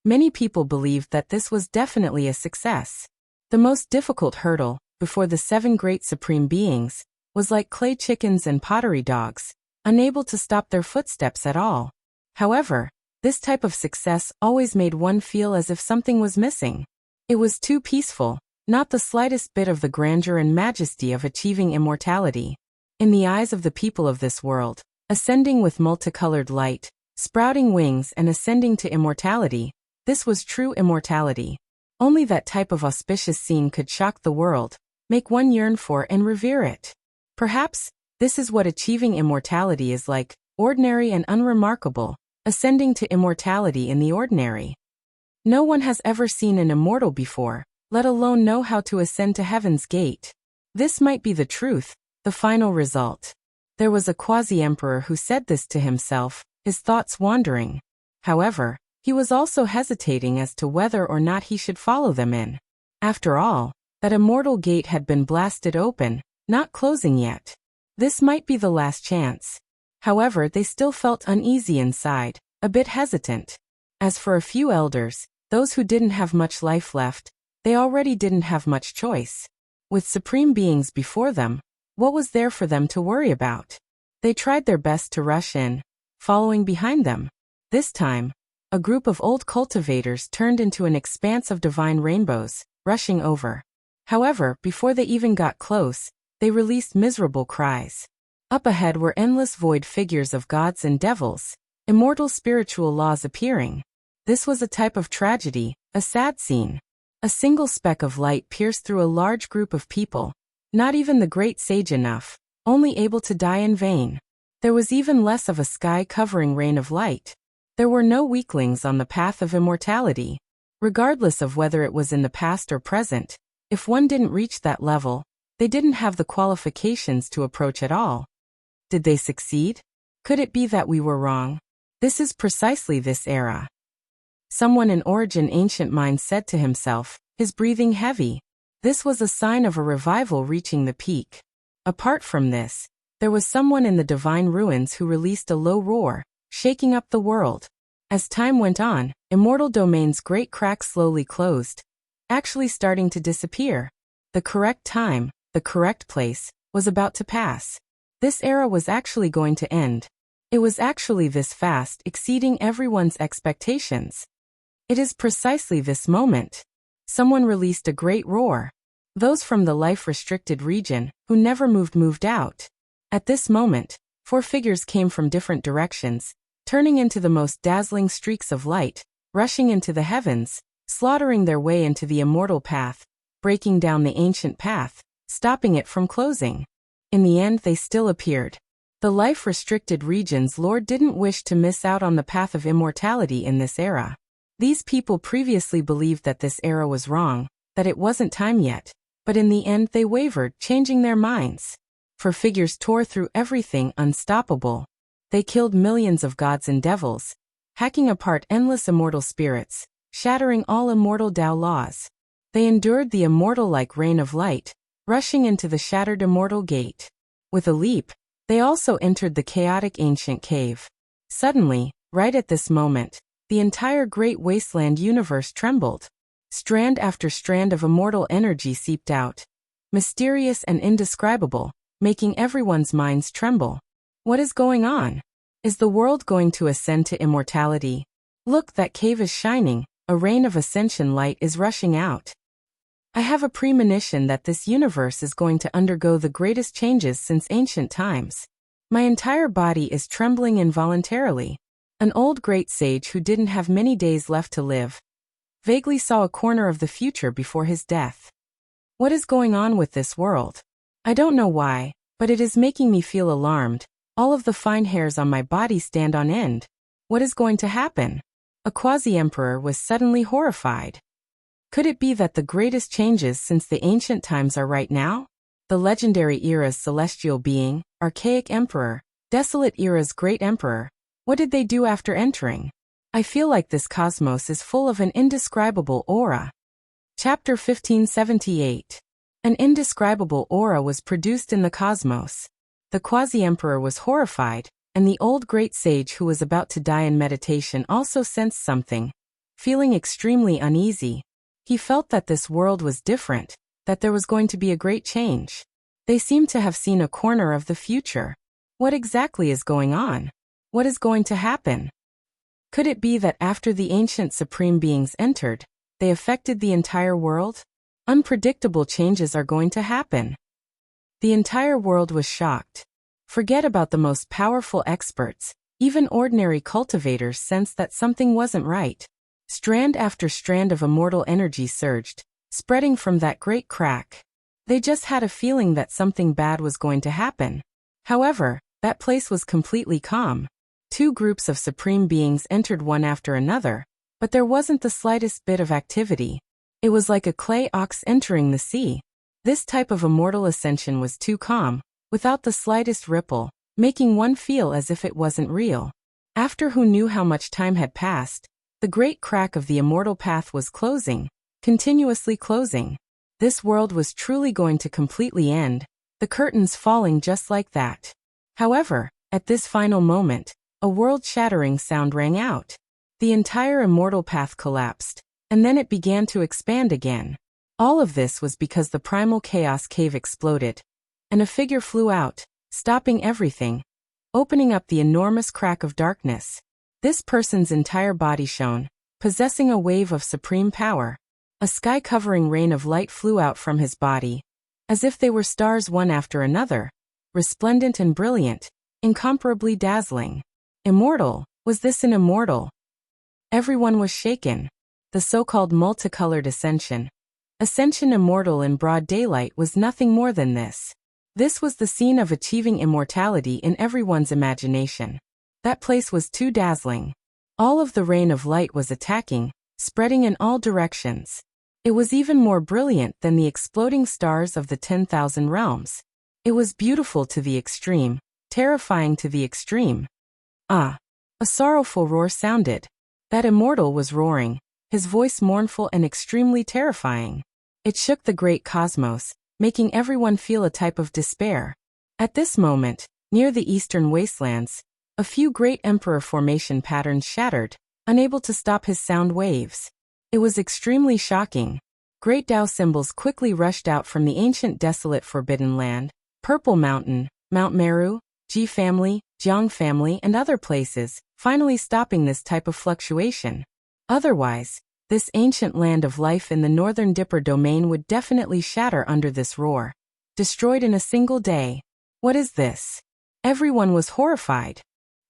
S1: Many people believed that this was definitely a success. The most difficult hurdle, before the 7 great supreme beings, was like clay chickens and pottery dogs, unable to stop their footsteps at all. However, this type of success always made one feel as if something was missing. It was too peaceful, not the slightest bit of the grandeur and majesty of achieving immortality. In the eyes of the people of this world, ascending with multicolored light, sprouting wings and ascending to immortality, this was true immortality. Only that type of auspicious scene could shock the world, make one yearn for and revere it. Perhaps, this is what achieving immortality is like, ordinary and unremarkable, ascending to immortality in the ordinary. No one has ever seen an immortal before, let alone know how to ascend to heaven's gate. This might be the truth, the final result. There was a quasi-emperor who said this to himself, his thoughts wandering. However, he was also hesitating as to whether or not he should follow them in. After all, that immortal gate had been blasted open, not closing yet. This might be the last chance. However, they still felt uneasy inside, a bit hesitant. As for a few elders, those who didn't have much life left, they already didn't have much choice. With supreme beings before them, what was there for them to worry about? They tried their best to rush in, following behind them. This time, a group of old cultivators turned into an expanse of divine rainbows, rushing over. However, before they even got close, they released miserable cries. Up ahead were endless void figures of gods and devils, immortal spiritual laws appearing. This was a type of tragedy, a sad scene. A single speck of light pierced through a large group of people, not even the great sage enough, only able to die in vain. There was even less of a sky-covering rain of light. There were no weaklings on the path of immortality. Regardless of whether it was in the past or present, if one didn't reach that level, they didn't have the qualifications to approach at all. Did they succeed? Could it be that we were wrong? This is precisely this era. Someone in Origin Ancient Mind said to himself, his breathing heavy. This was a sign of a revival reaching the peak. Apart from this, there was someone in the divine ruins who released a low roar, shaking up the world. As time went on, Immortal Domain's great crack slowly closed, actually starting to disappear. The correct time, the correct place, was about to pass. This era was actually going to end. It was actually this fast, exceeding everyone's expectations. It is precisely this moment. Someone released a great roar. Those from the life-restricted region, who never moved out. At this moment, 4 figures came from different directions, turning into the most dazzling streaks of light, rushing into the heavens, slaughtering their way into the immortal path, breaking down the ancient path, stopping it from closing. In the end, they still appeared. The life-restricted region's lord didn't wish to miss out on the path of immortality in this era. These people previously believed that this era was wrong, that it wasn't time yet, but in the end they wavered, changing their minds. 4 figures tore through everything unstoppable. They killed millions of gods and devils, hacking apart endless immortal spirits, shattering all immortal Tao laws. They endured the immortal-like rain of light, rushing into the shattered immortal gate. With a leap, they also entered the chaotic ancient cave. Suddenly, right at this moment, the entire great wasteland universe trembled. Strand after strand of immortal energy seeped out, mysterious and indescribable, making everyone's minds tremble. What is going on? Is the world going to ascend to immortality? Look, that cave is shining, a rain of ascension light is rushing out. I have a premonition that this universe is going to undergo the greatest changes since ancient times. My entire body is trembling involuntarily. An old great sage who didn't have many days left to live vaguely saw a corner of the future before his death. What is going on with this world? I don't know why, but it is making me feel alarmed. All of the fine hairs on my body stand on end. What is going to happen? A quasi-emperor was suddenly horrified. Could it be that the greatest changes since the ancient times are right now? The legendary era's celestial being, archaic emperor, desolate era's great emperor. What did they do after entering? I feel like this cosmos is full of an indescribable aura. Chapter 1578. An indescribable aura was produced in the cosmos. The quasi-emperor was horrified, and the old great sage who was about to die in meditation also sensed something. Feeling extremely uneasy, he felt that this world was different, that there was going to be a great change. They seemed to have seen a corner of the future. What exactly is going on? What is going to happen? Could it be that after the ancient supreme beings entered, they affected the entire world? Unpredictable changes are going to happen. The entire world was shocked. Forget about the most powerful experts, even ordinary cultivators sensed that something wasn't right. Strand after strand of immortal energy surged, spreading from that great crack. They just had a feeling that something bad was going to happen. However, that place was completely calm. 2 groups of supreme beings entered one after another, but there wasn't the slightest bit of activity. It was like a clay ox entering the sea. This type of immortal ascension was too calm, without the slightest ripple, making one feel as if it wasn't real. After who knew how much time had passed, the great crack of the immortal path was closing, continuously closing. This world was truly going to completely end, the curtains falling just like that. However, At this final moment, a world-shattering sound rang out. The entire immortal path collapsed, and then it began to expand again. All of this was because the primal chaos cave exploded, and a figure flew out, stopping everything, opening up the enormous crack of darkness. This person's entire body shone, possessing a wave of supreme power. A sky-covering rain of light flew out from his body, as if they were stars one after another, resplendent and brilliant, incomparably dazzling. Immortal? Was this an immortal? Everyone was shaken. The so-called multicolored ascension. Ascension immortal in broad daylight was nothing more than this. This was the scene of achieving immortality in everyone's imagination. That place was too dazzling. All of the rain of light was attacking, spreading in all directions. It was even more brilliant than the exploding stars of the 10,000 realms. It was beautiful to the extreme, terrifying to the extreme. Ah! A sorrowful roar sounded. That immortal was roaring, his voice mournful and extremely terrifying. It shook the great cosmos, making everyone feel a type of despair. At this moment, near the eastern wastelands, a few great emperor formation patterns shattered, unable to stop his sound waves. It was extremely shocking. Great Tao symbols quickly rushed out from the ancient desolate forbidden land, Purple Mountain, Mount Meru, Ji family, Jiang family and other places, finally stopping this type of fluctuation. Otherwise, this ancient land of life in the northern Dipper domain would definitely shatter under this roar. Destroyed in a single day. What is this? Everyone was horrified.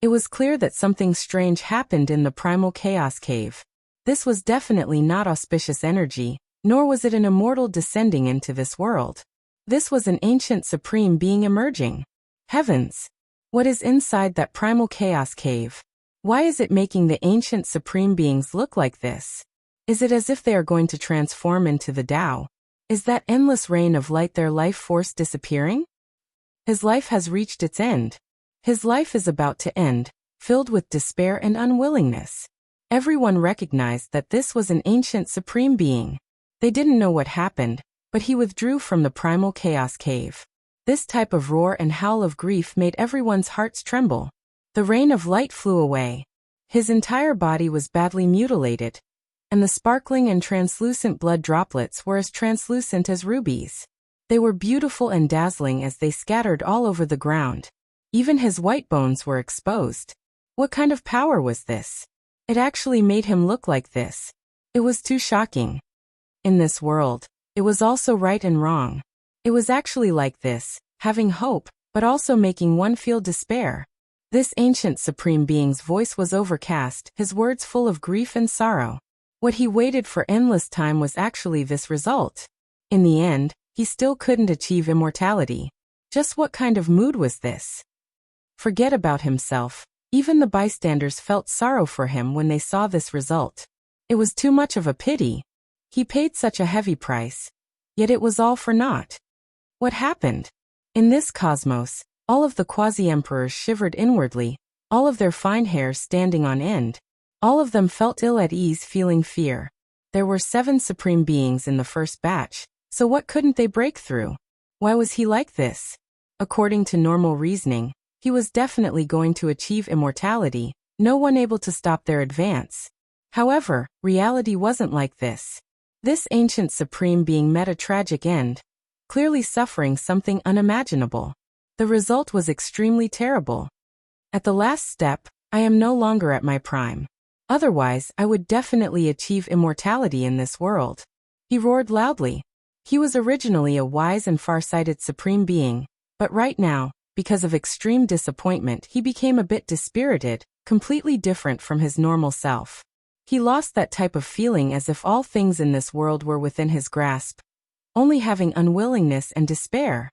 S1: It was clear that something strange happened in the primal chaos cave. This was definitely not auspicious energy, nor was it an immortal descending into this world. This was an ancient supreme being emerging. Heavens! What is inside that primal chaos cave? Why is it making the ancient supreme beings look like this? Is it as if they are going to transform into the Tao? Is that endless rain of light their life force disappearing? His life has reached its end. His life is about to end, filled with despair and unwillingness. Everyone recognized that this was an ancient supreme being. They didn't know what happened, but he withdrew from the primal chaos cave. This type of roar and howl of grief made everyone's hearts tremble. The rain of light flew away. His entire body was badly mutilated, and the sparkling and translucent blood droplets were as translucent as rubies. They were beautiful and dazzling as they scattered all over the ground. Even his white bones were exposed. What kind of power was this? It actually made him look like this. It was too shocking. In this world, it was also right and wrong. It was actually like this, having hope, but also making one feel despair. This ancient supreme being's voice was overcast, his words full of grief and sorrow. What he waited for endless time was actually this result. In the end, he still couldn't achieve immortality. Just what kind of mood was this? Forget about himself. Even the bystanders felt sorrow for him when they saw this result. It was too much of a pity. He paid such a heavy price. Yet it was all for naught. What happened? In this cosmos, all of the quasi-emperors shivered inwardly, all of their fine hairs standing on end. All of them felt ill at ease, feeling fear. There were 7 supreme beings in the first batch, so what couldn't they break through? Why was he like this? According to normal reasoning, he was definitely going to achieve immortality, no one able to stop their advance. However, reality wasn't like this. This ancient supreme being met a tragic end, clearly suffering something unimaginable. The result was extremely terrible. At the last step, I am no longer at my prime. Otherwise, I would definitely achieve immortality in this world. He roared loudly. He was originally a wise and far-sighted supreme being, but right now, because of extreme disappointment, he became a bit dispirited, completely different from his normal self. He lost that type of feeling as if all things in this world were within his grasp, only having unwillingness and despair.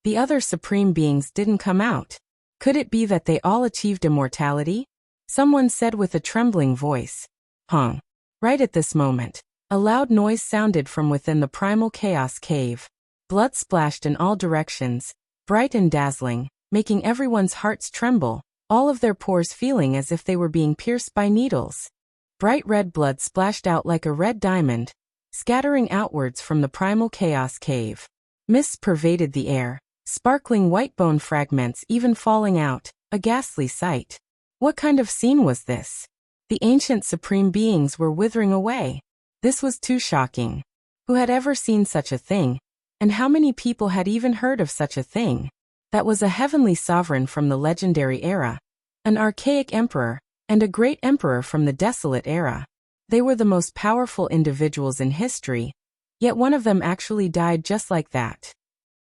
S1: The other supreme beings didn't come out. Could it be that they all achieved immortality? Someone said with a trembling voice. Hung. Right at this moment, a loud noise sounded from within the primal chaos cave. Blood splashed in all directions, bright and dazzling, making everyone's hearts tremble, all of their pores feeling as if they were being pierced by needles. Bright red blood splashed out like a red diamond, scattering outwards from the primal chaos cave. Mists pervaded the air, sparkling white bone fragments even falling out, A ghastly sight. What kind of scene was this? The ancient supreme beings were withering away. This was too shocking. Who had ever seen such a thing? And how many people had even heard of such a thing? That was a heavenly sovereign from the legendary era, an archaic emperor, and a great emperor from the desolate era. They were the most powerful individuals in history, yet one of them actually died just like that.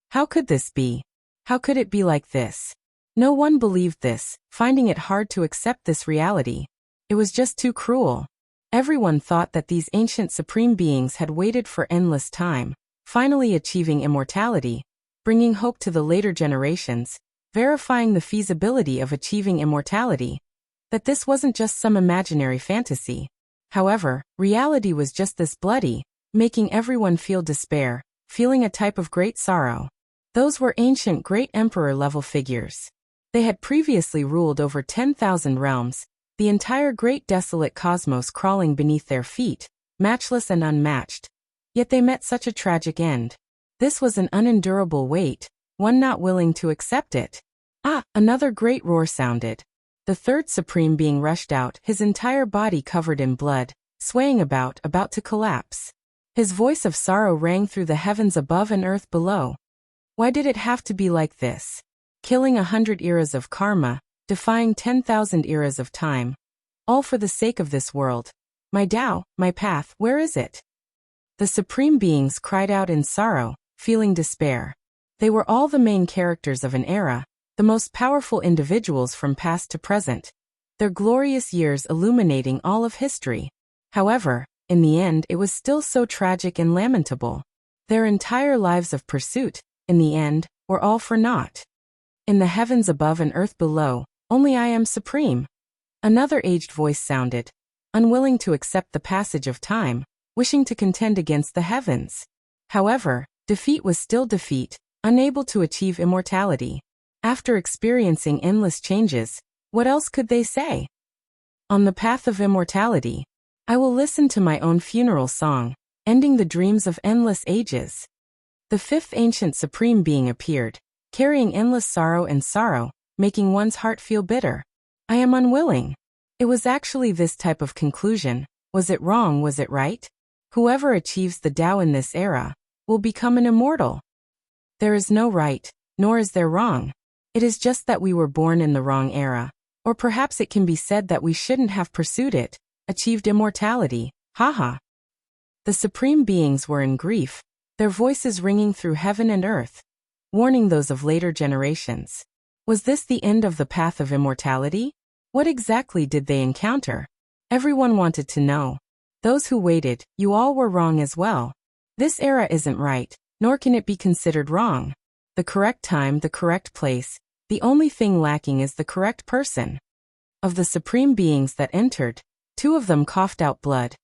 S1: How could this be? How could it be like this? No one believed this, finding it hard to accept this reality. It was just too cruel. Everyone thought that these ancient supreme beings had waited for endless time, finally achieving immortality, bringing hope to the later generations, verifying the feasibility of achieving immortality, that this wasn't just some imaginary fantasy. However, reality was just this bloody, making everyone feel despair, feeling a type of great sorrow. Those were ancient great emperor-level figures. They had previously ruled over 10,000 realms, the entire great desolate cosmos crawling beneath their feet, matchless and unmatched. Yet they met such a tragic end. This was an unendurable weight, one not willing to accept it. Another great roar sounded. The third supreme being rushed out, his entire body covered in blood, swaying about to collapse. His voice of sorrow rang through the heavens above and earth below. Why did it have to be like this? Killing 100 eras of karma, defying 10,000 eras of time. All for the sake of this world. My Tao, my path, where is it? The supreme beings cried out in sorrow, feeling despair. They were all the main characters of an era, the most powerful individuals from past to present, their glorious years illuminating all of history. However, in the end it was still so tragic and lamentable. Their entire lives of pursuit, in the end, were all for naught. In the heavens above and earth below, only I am supreme. Another aged voice sounded, unwilling to accept the passage of time, wishing to contend against the heavens. However, defeat was still defeat, unable to achieve immortality. After experiencing endless changes, what else could they say? On the path of immortality, I will listen to my own funeral song, ending the dreams of endless ages. The fifth ancient supreme being appeared, carrying endless sorrow and sorrow, making one's heart feel bitter. I am unwilling. It was actually this type of conclusion. Was it wrong? Was it right? Whoever achieves the Tao in this era will become an immortal. There is no right, nor is there wrong. It is just that we were born in the wrong era. Or perhaps it can be said that we shouldn't have pursued it, achieved immortality. Haha. The supreme beings were in grief, their voices ringing through heaven and earth, warning those of later generations. Was this the end of the path of immortality? What exactly did they encounter? Everyone wanted to know. Those who waited, you all were wrong as well. This era isn't right, nor can it be considered wrong. The correct time, the correct place, the only thing lacking is the correct person. Of the supreme beings that entered, 2 of them coughed out blood,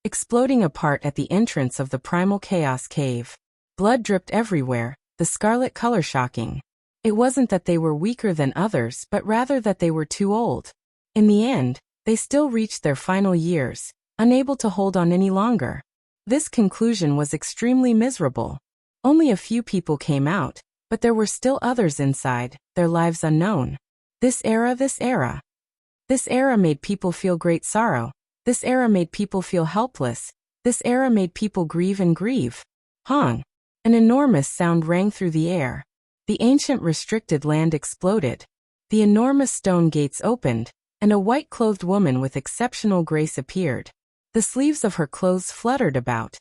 S1: exploding apart at the entrance of the primal chaos cave. Blood dripped everywhere, the scarlet color shocking. It wasn't that they were weaker than others, but rather that they were too old. In the end, they still reached their final years, unable to hold on any longer. This conclusion was extremely miserable. Only a few people came out, but there were still others inside, their lives unknown. This era made people feel great sorrow. This era made people feel helpless. This era made people grieve and grieve. Hong! An enormous sound rang through the air. The ancient restricted land exploded. The enormous stone gates opened, and a white-clothed woman with exceptional grace appeared. The sleeves of her clothes fluttered about,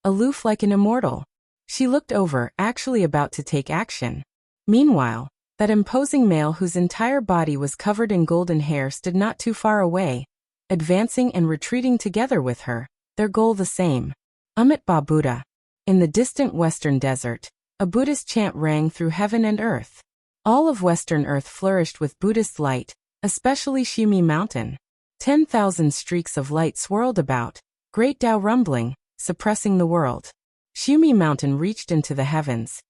S1: aloof like an immortal. She looked over, actually about to take action. Meanwhile, that imposing male whose entire body was covered in golden hair stood not too far away, advancing and retreating together with her, their goal the same. Amitabha Buddha. In the distant western desert, a Buddhist chant rang through heaven and earth. All of western earth flourished with Buddhist light, especially Shumi Mountain. 10,000 streaks of light swirled about, great Tao rumbling, suppressing the world. Shumi Mountain reached into the heavens,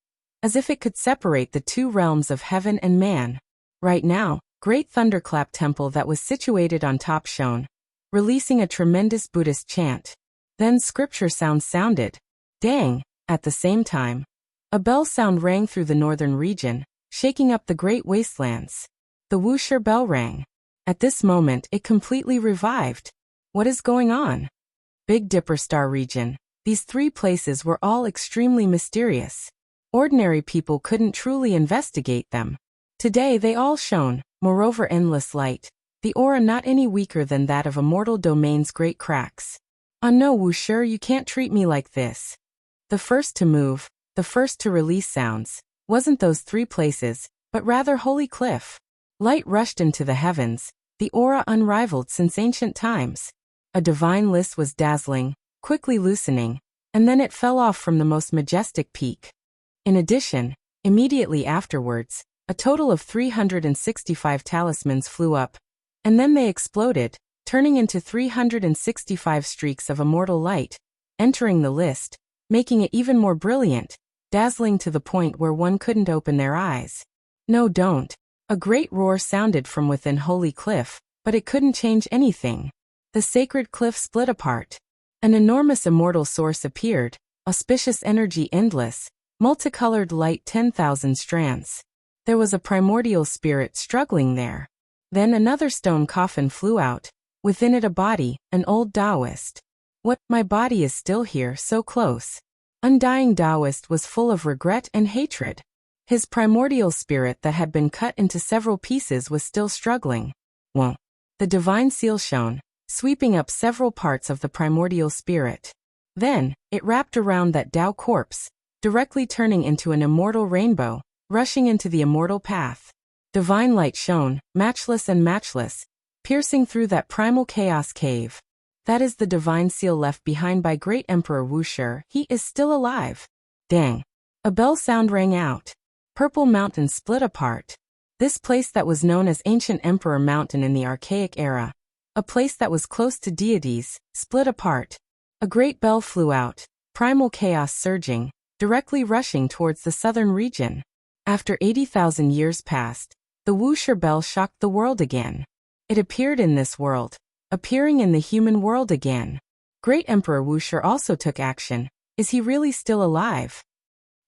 S1: as if it could separate the 2 realms of heaven and man. Right now, great thunderclap temple that was situated on top shone, releasing a tremendous Buddhist chant. Then scripture sounds sounded. Dang! At the same time, a bell sound rang through the northern region, shaking up the great wastelands. The Wuxia bell rang. At this moment it completely revived. What is going on? Big Dipper Star region. These three places were all extremely mysterious. Ordinary people couldn't truly investigate them. Today they all shone, moreover endless light, the aura not any weaker than that of immortal domain's great cracks. No, Wuxia, you can't treat me like this. The first to move, the first to release sounds, wasn't those three places, but rather Holy Cliff. Light rushed into the heavens, the aura unrivaled since ancient times. A divine list was dazzling, quickly loosening, and then it fell off from the most majestic peak. In addition, immediately afterwards, a total of 365 talismans flew up, and then they exploded, turning into 365 streaks of immortal light, entering the list, making it even more brilliant, dazzling to the point where one couldn't open their eyes. No, don't. A great roar sounded from within Holy Cliff, but it couldn't change anything. The sacred cliff split apart. An enormous immortal source appeared, auspicious energy endless, multicolored light 10,000 strands. There was a primordial spirit struggling there. Then another stone coffin flew out, within it a body, an old Taoist. What, my body is still here, so close. Undying Taoist was full of regret and hatred. His primordial spirit that had been cut into several pieces was still struggling. Whoa. The divine seal shone, sweeping up several parts of the primordial spirit. Then, it wrapped around that Tao corpse, directly turning into an immortal rainbow, rushing into the immortal path. Divine light shone, matchless and matchless, piercing through that primal chaos cave. That is the divine seal left behind by great Emperor Wuxia. He is still alive. Dang. A bell sound rang out. Purple Mountain split apart. This place that was known as Ancient Emperor Mountain in the Archaic era, a place that was close to deities, split apart. A great bell flew out, primal chaos surging, directly rushing towards the southern region. After 80,000 years passed, the Wuxia bell shocked the world again. It appeared in this world, appearing in the human world again. Great Emperor Wuxia also took action. Is he really still alive?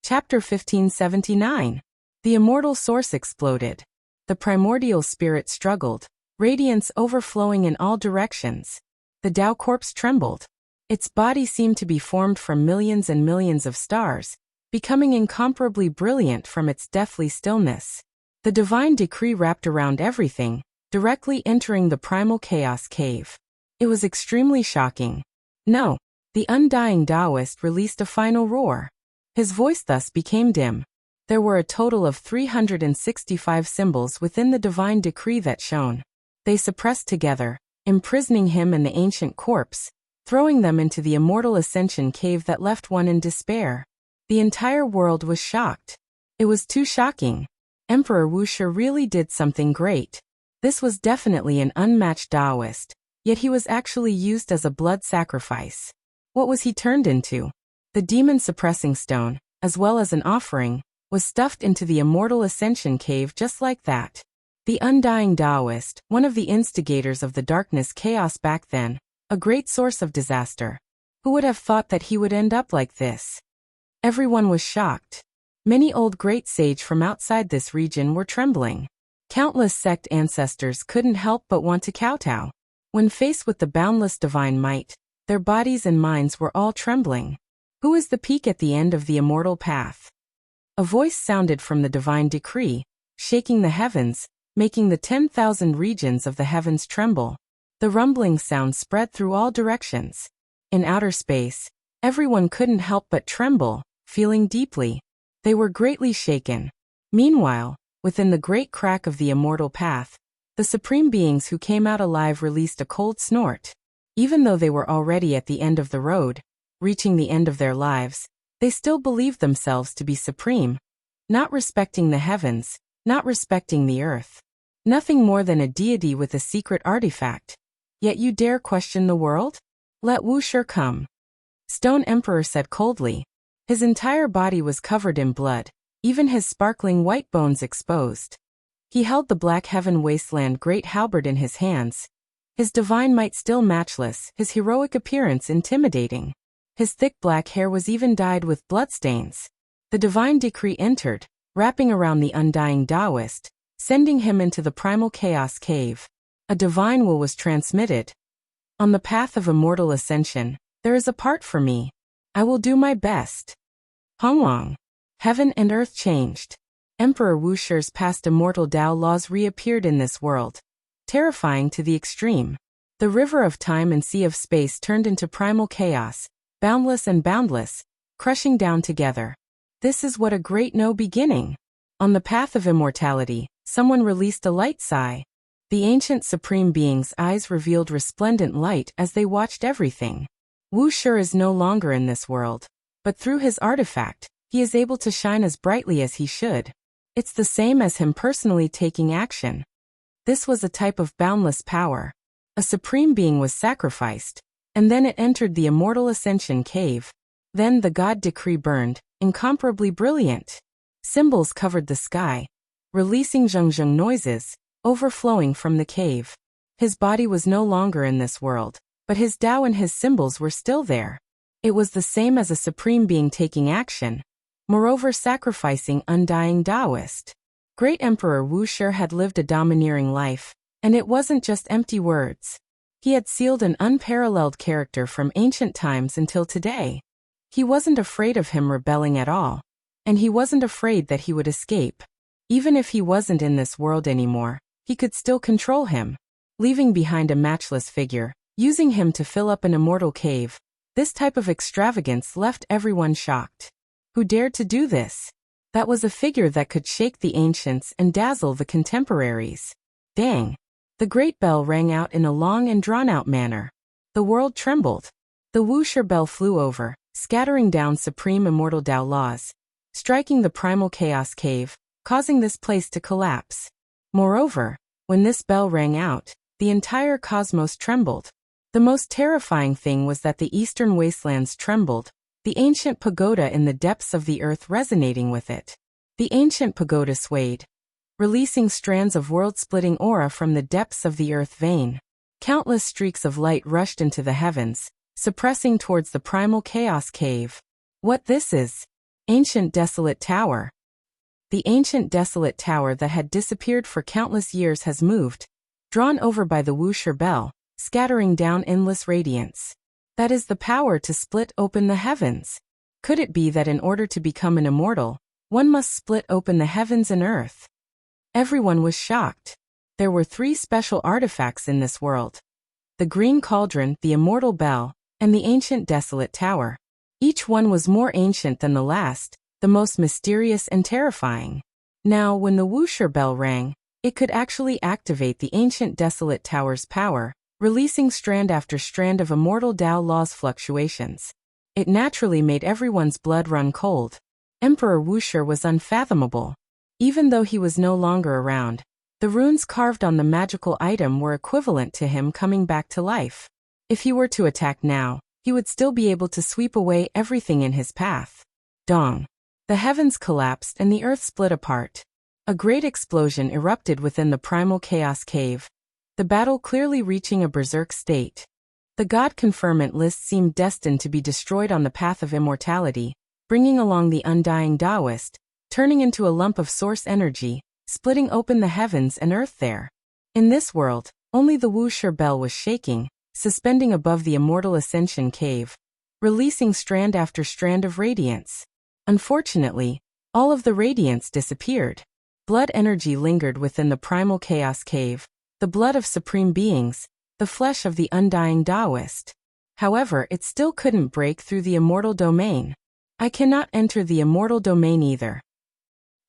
S1: Chapter 1579. The immortal source exploded. The primordial spirit struggled, radiance overflowing in all directions. The Tao corpse trembled. Its body seemed to be formed from millions and millions of stars, becoming incomparably brilliant from its deathly stillness. The divine decree wrapped around everything, directly entering the primal chaos cave. It was extremely shocking. No. The undying Taoist released a final roar. His voice thus became dim. There were a total of 365 symbols within the divine decree that shone. They suppressed together, imprisoning him and the ancient corpse, throwing them into the immortal ascension cave that left one in despair. The entire world was shocked. It was too shocking. Emperor Wuxia really did something great. This was definitely an unmatched Taoist, yet he was actually used as a blood sacrifice. What was he turned into? The demon-suppressing stone, as well as an offering, was stuffed into the immortal ascension cave just like that. The undying Taoist, one of the instigators of the darkness chaos back then, a great source of disaster. Who would have thought that he would end up like this? Everyone was shocked. Many old great sage from outside this region were trembling. Countless sect ancestors couldn't help but want to kowtow. When faced with the boundless divine might, their bodies and minds were all trembling. Who is the peak at the end of the immortal path? A voice sounded from the divine decree, shaking the heavens, making the 10,000 regions of the heavens tremble. The rumbling sound spread through all directions. In outer space, everyone couldn't help but tremble, feeling deeply. They were greatly shaken. Meanwhile, within the great crack of the immortal path, the supreme beings who came out alive released a cold snort. Even though they were already at the end of the road, reaching the end of their lives, they still believed themselves to be supreme, not respecting the heavens, not respecting the earth. Nothing more than a deity with a secret artifact. Yet you dare question the world? Let Wuxia come. Stone Emperor said coldly. His entire body was covered in blood, even his sparkling white bones exposed. He held the black heaven wasteland great halberd in his hands. His divine might still matchless, his heroic appearance intimidating. His thick black hair was even dyed with bloodstains. The divine decree entered, wrapping around the undying Taoist, sending him into the primal chaos cave. A divine will was transmitted. On the path of immortal ascension, there is a part for me. I will do my best. Hongwang. Heaven and earth changed. Emperor Wusher's past immortal Tao laws reappeared in this world, terrifying to the extreme. The river of time and sea of space turned into primal chaos, boundless and boundless, crushing down together. This is what a great no beginning. On the path of immortality, someone released a light sigh. The ancient supreme being's eyes revealed resplendent light as they watched everything. Wusher is no longer in this world, but through his artifact, he is able to shine as brightly as he should. It's the same as him personally taking action. This was a type of boundless power. A supreme being was sacrificed, and then it entered the immortal ascension cave. Then the god decree burned, incomparably brilliant. Symbols covered the sky, releasing zheng noises, overflowing from the cave. His body was no longer in this world, but his Tao and his symbols were still there. It was the same as a supreme being taking action, moreover sacrificing undying Taoist. Great Emperor Wusher had lived a domineering life, and it wasn't just empty words. He had sealed an unparalleled character from ancient times until today. He wasn't afraid of him rebelling at all, and he wasn't afraid that he would escape. Even if he wasn't in this world anymore, he could still control him, leaving behind a matchless figure, using him to fill up an immortal cave. This type of extravagance left everyone shocked. Who dared to do this? That was a figure that could shake the ancients and dazzle the contemporaries. Dang! The great bell rang out in a long and drawn-out manner. The world trembled. The Wusher bell flew over, scattering down supreme immortal Tao laws, striking the primal chaos cave, causing this place to collapse. Moreover, when this bell rang out, the entire cosmos trembled. The most terrifying thing was that the eastern wastelands trembled, the ancient pagoda in the depths of the earth resonating with it. The ancient pagoda swayed, releasing strands of world-splitting aura from the depths of the earth vein. Countless streaks of light rushed into the heavens, suppressing towards the primal chaos cave. What this is? Ancient desolate tower. The ancient desolate tower that had disappeared for countless years has moved, drawn over by the Wusher bell, scattering down endless radiance. That is the power to split open the heavens. Could it be that in order to become an immortal, one must split open the heavens and earth? Everyone was shocked. There were 3 special artifacts in this world: the green cauldron, the immortal bell, and the ancient desolate tower. Each one was more ancient than the last, the most mysterious and terrifying. Now, when the Wusher bell rang, it could actually activate the ancient desolate tower's power, releasing strand after strand of immortal Tao laws fluctuations. It naturally made everyone's blood run cold. Emperor Wusher was unfathomable. Even though he was no longer around, the runes carved on the magical item were equivalent to him coming back to life. If he were to attack now, he would still be able to sweep away everything in his path. Dong! The heavens collapsed and the earth split apart. A great explosion erupted within the primal chaos cave, the battle clearly reaching a berserk state. The god conferment list seemed destined to be destroyed on the path of immortality, bringing along the undying Taoist, turning into a lump of source energy, splitting open the heavens and earth there. In this world, only the Wusher bell was shaking, suspending above the immortal ascension cave, releasing strand after strand of radiance. Unfortunately, all of the radiance disappeared. Blood energy lingered within the primal chaos cave, the blood of supreme beings, the flesh of the undying Taoist. However, it still couldn't break through the immortal domain. I cannot enter the immortal domain either.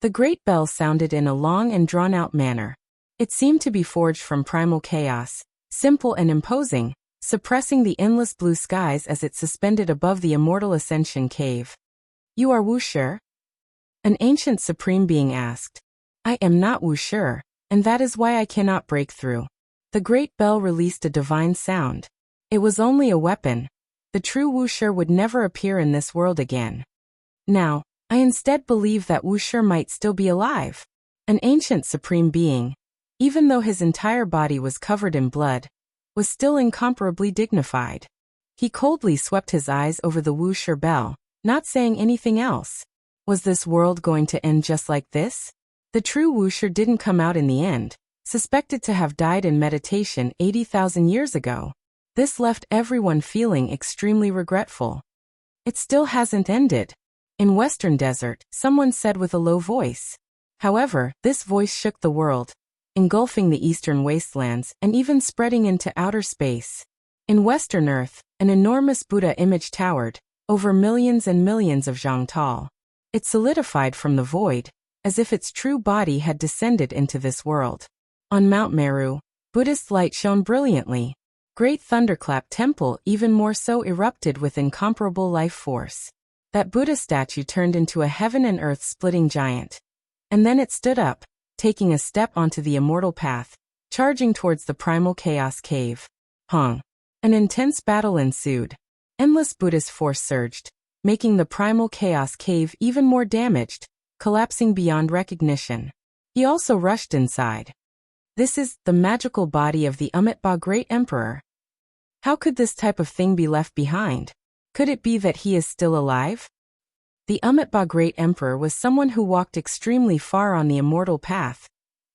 S1: The great bell sounded in a long and drawn-out manner. It seemed to be forged from primal chaos, simple and imposing, suppressing the endless blue skies as it suspended above the immortal ascension cave. You are Wusher? An ancient supreme being asked. I am not Wusher, and that is why I cannot break through. The great bell released a divine sound. It was only a weapon. The true Wusher would never appear in this world again. Now, I instead believe that Wusher might still be alive. An ancient supreme being, even though his entire body was covered in blood, was still incomparably dignified. He coldly swept his eyes over the Wusher bell, not saying anything else. Was this world going to end just like this? The true Wuxia didn't come out in the end, suspected to have died in meditation 80,000 years ago. This left everyone feeling extremely regretful. It still hasn't ended. In Western Desert, someone said with a low voice. However, this voice shook the world, engulfing the eastern wastelands and even spreading into outer space. In Western Earth, an enormous Buddha image towered, over millions and millions of zhang tall. It solidified from the void, as if its true body had descended into this world. On Mount Meru, Buddhist light shone brilliantly. Great Thunderclap Temple even more so erupted with incomparable life force. That Buddha statue turned into a heaven and earth splitting giant. And then it stood up, taking a step onto the immortal path, charging towards the primal chaos cave. An intense battle ensued. Endless Buddhist force surged, making the primal chaos cave even more damaged, collapsing beyond recognition. He also rushed inside. This is the magical body of the Amitabha Great Emperor. How could this type of thing be left behind? Could it be that he is still alive? The Amitabha Great Emperor was someone who walked extremely far on the immortal path.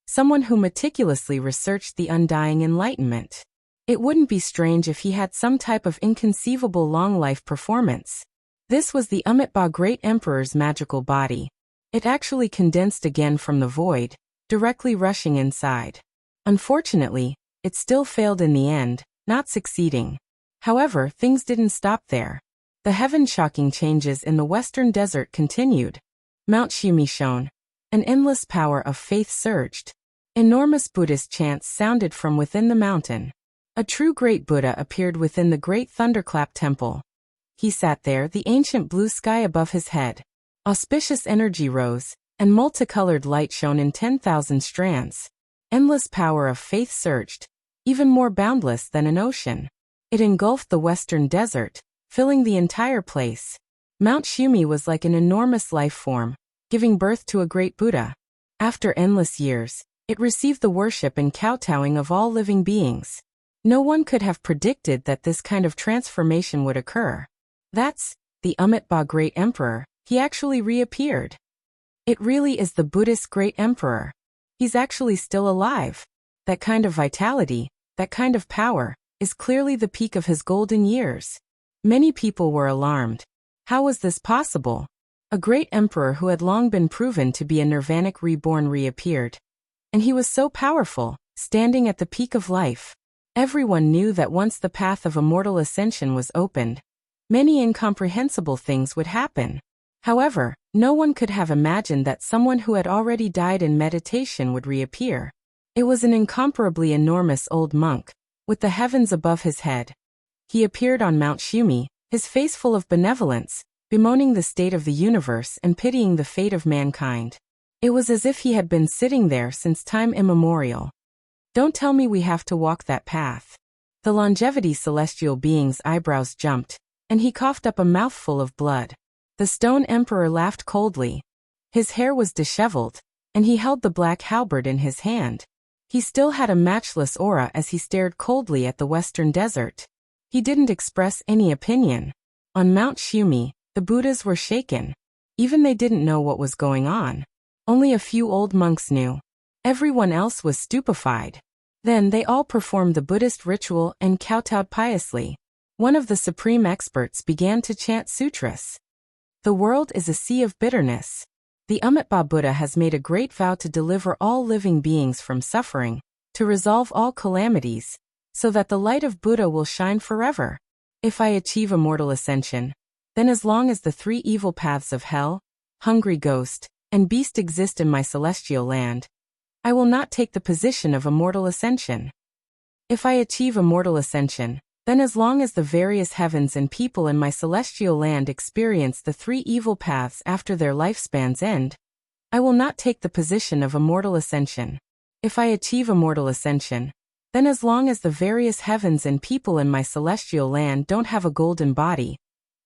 S1: Someone who meticulously researched the undying enlightenment. It wouldn't be strange if he had some type of inconceivable long-life performance. This was the Amitabha Great Emperor's magical body. It actually condensed again from the void, directly rushing inside. Unfortunately, it still failed in the end, not succeeding. However, things didn't stop there. The heaven-shocking changes in the Western Desert continued. Mount Shumi shone. An endless power of faith surged. Enormous Buddhist chants sounded from within the mountain. A true great Buddha appeared within the great Thunderclap Temple. He sat there, the ancient blue sky above his head. Auspicious energy rose, and multicolored light shone in 10,000 strands. Endless power of faith surged, even more boundless than an ocean. It engulfed the Western Desert, filling the entire place. Mount Shumi was like an enormous life form, giving birth to a great Buddha. After endless years, it received the worship and kowtowing of all living beings. No one could have predicted that this kind of transformation would occur. That's the Amitabha Great Emperor. He actually reappeared. It really is the Buddhist Great Emperor. He's actually still alive. That kind of vitality, that kind of power, is clearly the peak of his golden years. Many people were alarmed. How was this possible? A great emperor who had long been proven to be a nirvanic reborn reappeared. And he was so powerful, standing at the peak of life. Everyone knew that once the path of immortal ascension was opened, many incomprehensible things would happen. However, no one could have imagined that someone who had already died in meditation would reappear. It was an incomparably enormous old monk, with the heavens above his head. He appeared on Mount Shumi, his face full of benevolence, bemoaning the state of the universe and pitying the fate of mankind. It was as if he had been sitting there since time immemorial. Don't tell me we have to walk that path. The longevity celestial being's eyebrows jumped, and he coughed up a mouthful of blood. The stone emperor laughed coldly. His hair was disheveled, and he held the black halberd in his hand. He still had a matchless aura as he stared coldly at the Western Desert. He didn't express any opinion. On Mount Shumi, the Buddhas were shaken. Even they didn't know what was going on. Only a few old monks knew. Everyone else was stupefied. Then they all performed the Buddhist ritual and kowtowed piously. One of the supreme experts began to chant sutras. The world is a sea of bitterness. The Amitabha Buddha has made a great vow to deliver all living beings from suffering, to resolve all calamities, so that the light of Buddha will shine forever. If I achieve immortal ascension, then as long as the three evil paths of hell, hungry ghost, and beast exist in my celestial land, I will not take the position of immortal ascension. If I achieve immortal ascension, then as long as the various heavens and people in my celestial land experience the three evil paths after their lifespans end, I will not take the position of immortal ascension. If I achieve immortal ascension, then as long as the various heavens and people in my celestial land don't have a golden body,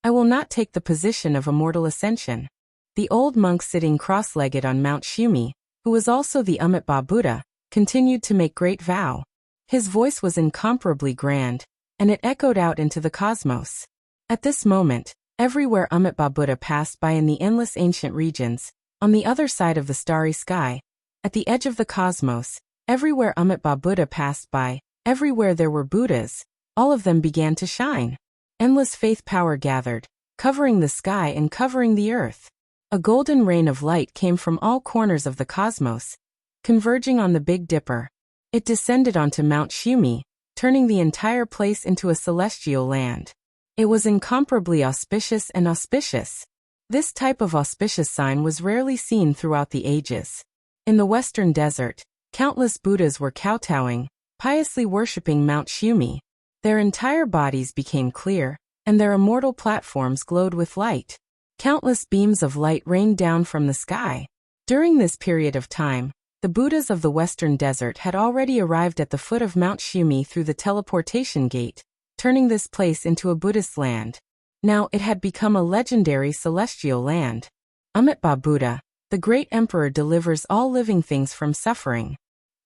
S1: I will not take the position of immortal ascension. The old monk sitting cross-legged on Mount Shumi, who was also the Amitabha Buddha, continued to make great vow. His voice was incomparably grand, and it echoed out into the cosmos. At this moment, everywhere Amitabha Buddha passed by in the endless ancient regions, on the other side of the starry sky, At the edge of the cosmos, everywhere Amitabha Buddha passed by, everywhere there were Buddhas, all of them began to shine. Endless faith power gathered, covering the sky and covering the earth. A golden rain of light came from all corners of the cosmos, converging on the Big Dipper. It descended onto Mount Shumi, turning the entire place into a celestial land. It was incomparably auspicious and auspicious. This type of auspicious sign was rarely seen throughout the ages. In the western desert, countless Buddhas were kowtowing, piously worshipping Mount Shumi. Their entire bodies became clear, and their immortal platforms glowed with light. Countless beams of light rained down from the sky. During this period of time, the Buddhas of the western desert had already arrived at the foot of Mount Shumi through the teleportation gate, turning this place into a Buddhist land. Now it had become a legendary celestial land. Amitabha Buddha, the great emperor, delivers all living things from suffering.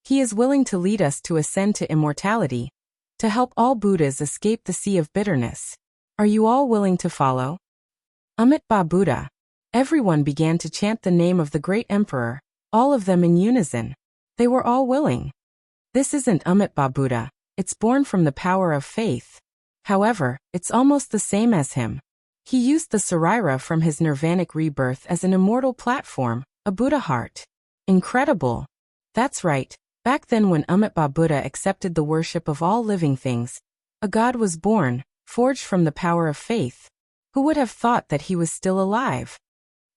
S1: He is willing to lead us to ascend to immortality, to help all Buddhas escape the sea of bitterness. Are you all willing to follow? Amitabha Buddha. Everyone began to chant the name of the great emperor, all of them in unison. They were all willing. This isn't Amitabha Buddha, it's born from the power of faith. However, it's almost the same as him. He used the Sarira from his nirvanic rebirth as an immortal platform, a Buddha heart. Incredible. That's right, back then when Amitabha Buddha accepted the worship of all living things, a god was born, forged from the power of faith. Who would have thought that he was still alive?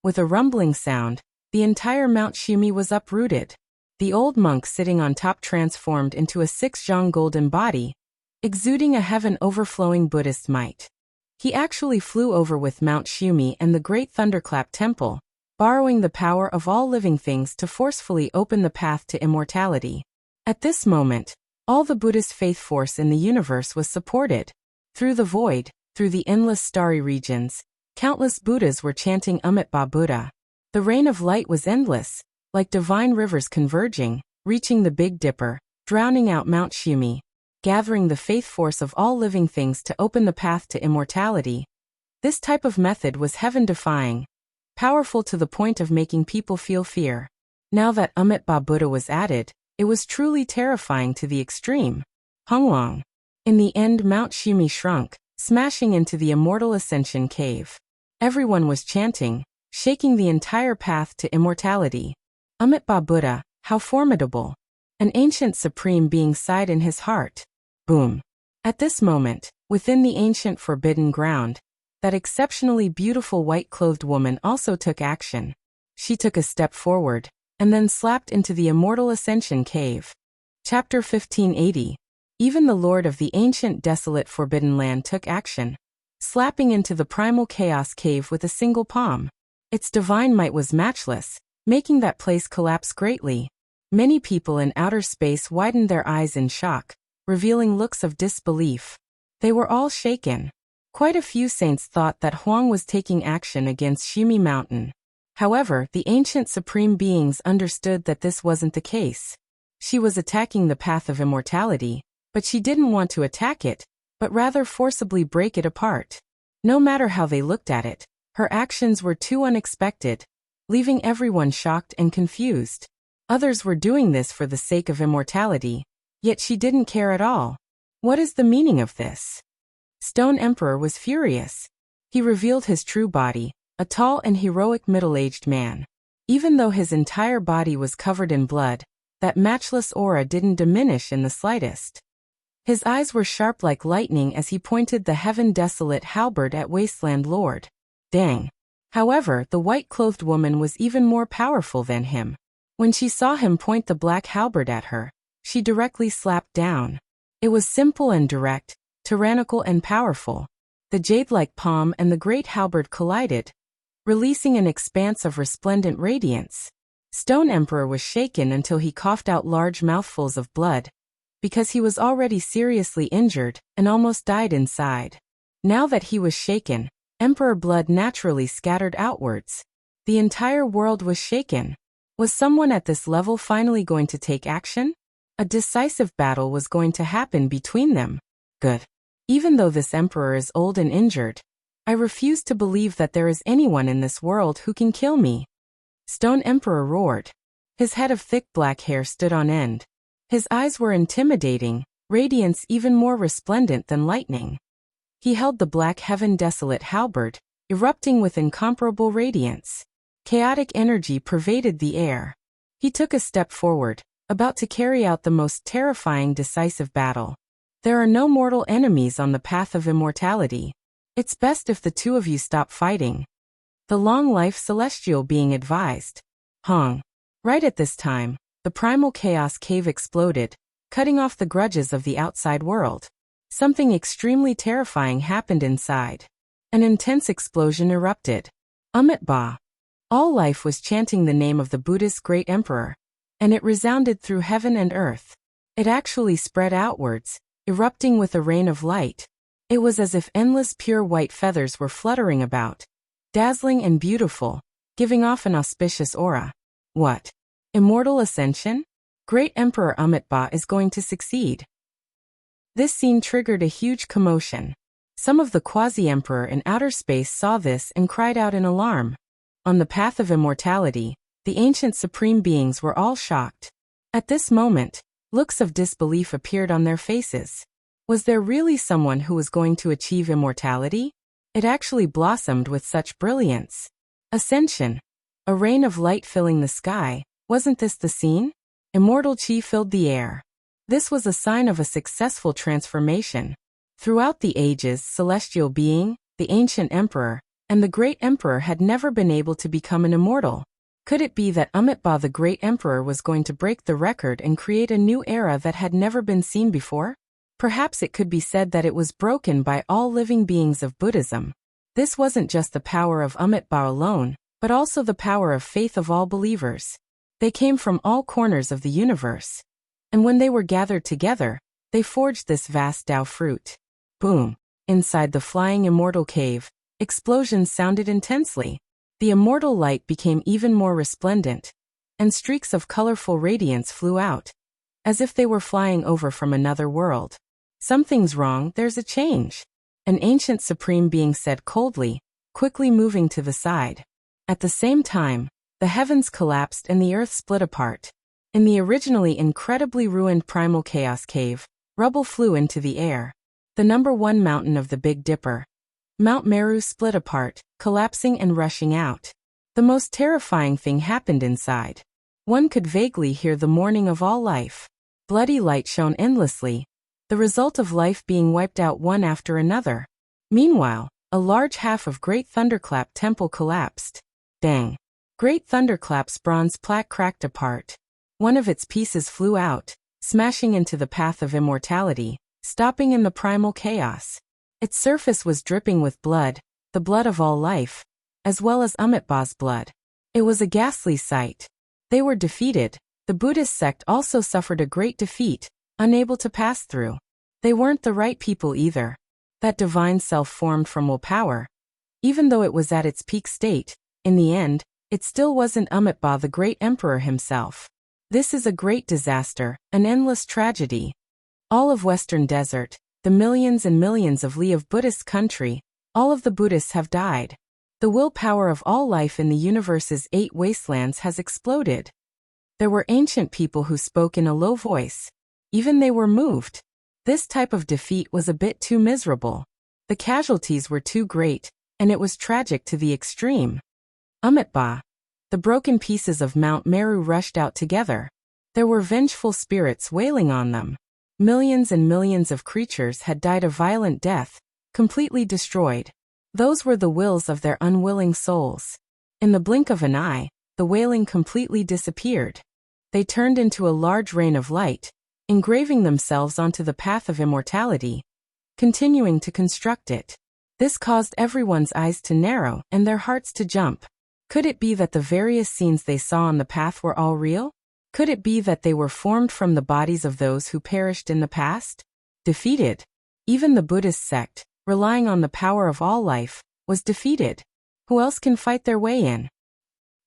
S1: With a rumbling sound, the entire Mount Shumi was uprooted. The old monk sitting on top transformed into a 6-zhang golden body, exuding a heaven-overflowing Buddhist might. He actually flew over with Mount Shumi and the great thunderclap temple, borrowing the power of all living things to forcefully open the path to immortality. At this moment, all the Buddhist faith force in the universe was supported. Through the void, through the endless starry regions, countless Buddhas were chanting Amitabha Buddha. The rain of light was endless, like divine rivers converging, reaching the Big Dipper, drowning out Mount Shumi, gathering the faith force of all living things to open the path to immortality. This type of method was heaven-defying, powerful to the point of making people feel fear. Now that Amitabha Buddha was added, it was truly terrifying to the extreme. Hongwang. In the end, Mount Shumi shrunk, smashing into the immortal ascension cave. Everyone was chanting, shaking the entire path to immortality. Amitabha Buddha, how formidable! An ancient supreme being sighed in his heart. Boom! At this moment, within the ancient forbidden ground, that exceptionally beautiful white-clothed woman also took action. She took a step forward, and then slapped into the immortal ascension cave. Chapter 1580. Even the lord of the ancient desolate forbidden land took action, slapping into the primal chaos cave with a single palm. Its divine might was matchless, making that place collapse greatly. Many people in outer space widened their eyes in shock, revealing looks of disbelief. They were all shaken. Quite a few saints thought that Huang was taking action against Shumi Mountain. However, the ancient supreme beings understood that this wasn't the case. She was attacking the path of immortality, but she didn't want to attack it, but rather forcibly break it apart. No matter how they looked at it, her actions were too unexpected, leaving everyone shocked and confused. Others were doing this for the sake of immortality, yet she didn't care at all. What is the meaning of this? Stone Emperor was furious. He revealed his true body, a tall and heroic middle-aged man. Even though his entire body was covered in blood, that matchless aura didn't diminish in the slightest. His eyes were sharp like lightning as he pointed the heaven-desolate halberd at Wasteland Lord. Dang. However, the white-clothed woman was even more powerful than him. When she saw him point the black halberd at her, she directly slapped down. It was simple and direct, tyrannical and powerful. The jade-like palm and the great halberd collided, releasing an expanse of resplendent radiance. Stone Emperor was shaken until he coughed out large mouthfuls of blood, because he was already seriously injured and almost died inside. Now that he was shaken, Emperor blood naturally scattered outwards. The entire world was shaken. Was someone at this level finally going to take action? A decisive battle was going to happen between them. Good. Even though this emperor is old and injured, I refuse to believe that there is anyone in this world who can kill me. Stone Emperor roared. His head of thick black hair stood on end. His eyes were intimidating, radiance even more resplendent than lightning. He held the black heaven desolate halberd, erupting with incomparable radiance. Chaotic energy pervaded the air. He took a step forward, about to carry out the most terrifying decisive battle. There are no mortal enemies on the path of immortality. It's best if the two of you stop fighting. The long-life celestial being advised. Hong. Right at this time, the primal chaos cave exploded, cutting off the grudges of the outside world. Something extremely terrifying happened inside. An intense explosion erupted. Amitabha. All life was chanting the name of the Buddhist great emperor, and it resounded through heaven and earth. It actually spread outwards, erupting with a rain of light. It was as if endless pure white feathers were fluttering about, dazzling and beautiful, giving off an auspicious aura. What? Immortal ascension? Great Emperor Amitabha is going to succeed. This scene triggered a huge commotion. Some of the quasi-emperor in outer space saw this and cried out in alarm. On the path of immortality, the ancient supreme beings were all shocked. At this moment, looks of disbelief appeared on their faces. Was there really someone who was going to achieve immortality? It actually blossomed with such brilliance. Ascension. A rain of light filling the sky. Wasn't this the scene? Immortal chi filled the air. This was a sign of a successful transformation. Throughout the ages, celestial being, the ancient emperor, and the great emperor had never been able to become an immortal. Could it be that Amitabha the great emperor was going to break the record and create a new era that had never been seen before? Perhaps it could be said that it was broken by all living beings of Buddhism. This wasn't just the power of Amitabha alone, but also the power of faith of all believers. They came from all corners of the universe. And when they were gathered together, they forged this vast Tao fruit. Boom! Inside the flying immortal cave, explosions sounded intensely. The immortal light became even more resplendent, and streaks of colorful radiance flew out, as if they were flying over from another world. Something's wrong, there's a change. An ancient supreme being said coldly, quickly moving to the side. At the same time, the heavens collapsed and the earth split apart. In the originally incredibly ruined primal chaos cave, rubble flew into the air. The #1 mountain of the Big Dipper, Mount Meru, split apart, collapsing and rushing out. The most terrifying thing happened inside. One could vaguely hear the mourning of all life. Bloody light shone endlessly, the result of life being wiped out one after another. Meanwhile, a large half of Great Thunderclap Temple collapsed. Dang! Great Thunderclap's bronze plaque cracked apart. One of its pieces flew out, smashing into the path of immortality, stopping in the primal chaos. Its surface was dripping with blood, the blood of all life, as well as Amitabha's blood. It was a ghastly sight. They were defeated. The Buddhist sect also suffered a great defeat, unable to pass through. They weren't the right people either. That divine self formed from willpower. Even though it was at its peak state, in the end, it still wasn't Amitabha the great emperor himself. This is a great disaster, an endless tragedy. All of Western Desert, the millions and millions of li of Buddhist country, all of the Buddhists have died. The willpower of all life in the universe's 8 wastelands has exploded. There were ancient people who spoke in a low voice. Even they were moved. This type of defeat was a bit too miserable. The casualties were too great, and it was tragic to the extreme. Amitabha. The broken pieces of Mount Meru rushed out together. There were vengeful spirits wailing on them. Millions and millions of creatures had died a violent death, completely destroyed. Those were the wills of their unwilling souls. In the blink of an eye, the wailing completely disappeared. They turned into a large rain of light, engraving themselves onto the path of immortality, continuing to construct it. This caused everyone's eyes to narrow and their hearts to jump. Could it be that the various scenes they saw on the path were all real? Could it be that they were formed from the bodies of those who perished in the past? Defeated. Even the Buddhist sect, relying on the power of all life, was defeated. Who else can fight their way in?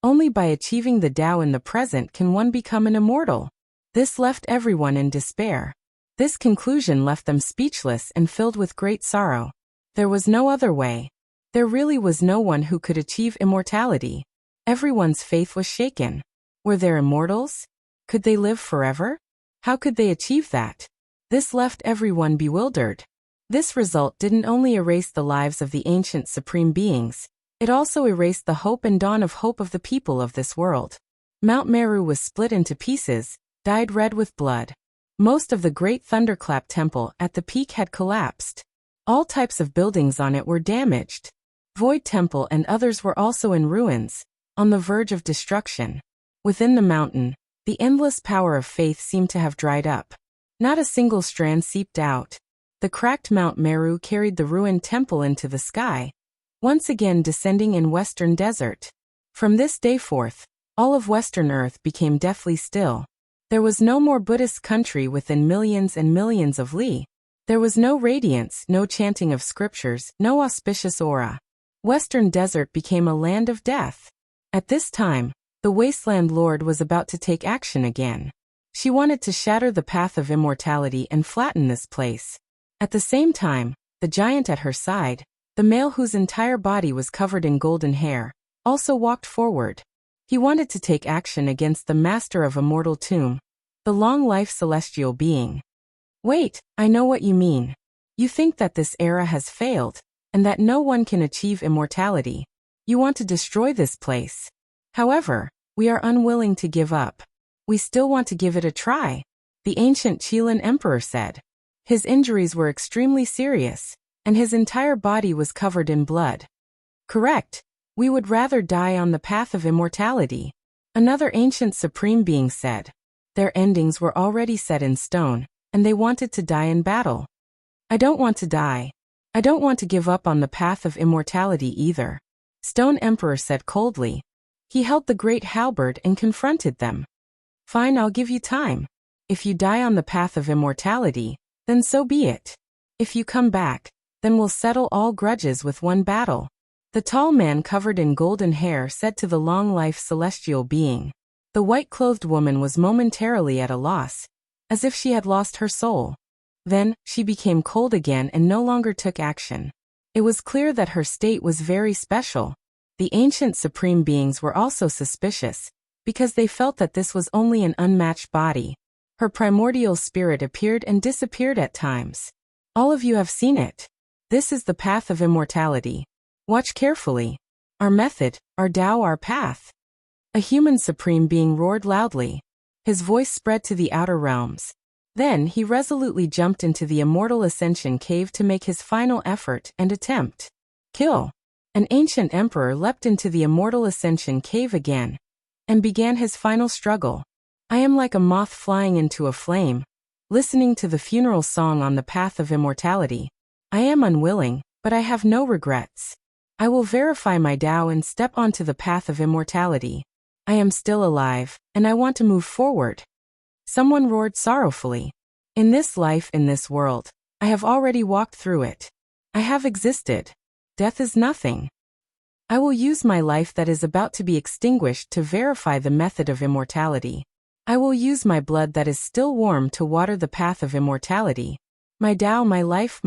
S1: Only by achieving the Tao in the present can one become an immortal. This left everyone in despair. This conclusion left them speechless and filled with great sorrow. There was no other way. There really was no one who could achieve immortality. Everyone's faith was shaken. Were there immortals? Could they live forever? How could they achieve that? This left everyone bewildered. This result didn't only erase the lives of the ancient supreme beings, it also erased the hope and dawn of hope of the people of this world. Mount Meru was split into pieces, dyed red with blood. Most of the great thunderclap temple at the peak had collapsed. All types of buildings on it were damaged. Void Temple and others were also in ruins, on the verge of destruction. Within the mountain, the endless power of faith seemed to have dried up. Not a single strand seeped out. The cracked Mount Meru carried the ruined temple into the sky, once again descending in western desert. From this day forth, all of Western Earth became deathly still. There was no more Buddhist country within millions and millions of li. There was no radiance, no chanting of scriptures, no auspicious aura. Western desert became a land of death. At this time, the Wasteland Lord was about to take action again. She wanted to shatter the path of immortality and flatten this place. At the same time, the giant at her side, the male whose entire body was covered in golden hair, also walked forward. He wanted to take action against the master of Immortal Tomb, the long-life celestial being. Wait, I know what you mean. You think that this era has failed, and that no one can achieve immortality. You want to destroy this place. However, we are unwilling to give up. We still want to give it a try, the ancient Qilin emperor said. His injuries were extremely serious, and his entire body was covered in blood. Correct. We would rather die on the path of immortality, another ancient supreme being said. Their endings were already set in stone, and they wanted to die in battle. I don't want to die. I don't want to give up on the path of immortality either, Stone Emperor said coldly. He held the great halberd and confronted them. Fine, I'll give you time. If you die on the path of immortality, then so be it. If you come back, then we'll settle all grudges with one battle. The tall man covered in golden hair said to the long-life celestial being. The white-clothed woman was momentarily at a loss, as if she had lost her soul. Then, she became cold again and no longer took action. It was clear that her state was very special. The ancient supreme beings were also suspicious, because they felt that this was only an unmatched body. Her primordial spirit appeared and disappeared at times. All of you have seen it. This is the path of immortality. Watch carefully. Our method, our Tao, our path. A human supreme being roared loudly. His voice spread to the outer realms. Then he resolutely jumped into the immortal ascension cave to make his final effort and attempt. Kill. An ancient emperor leapt into the immortal ascension cave again, and began his final struggle. I am like a moth flying into a flame, listening to the funeral song on the path of immortality. I am unwilling, but I have no regrets. I will verify my Tao and step onto the path of immortality. I am still alive, and I want to move forward. Someone roared sorrowfully. In this life, in this world, I have already walked through it. I have existed. Death is nothing. I will use my life that is about to be extinguished to verify the method of immortality. I will use my blood that is still warm to water the path of immortality. My Tao, my life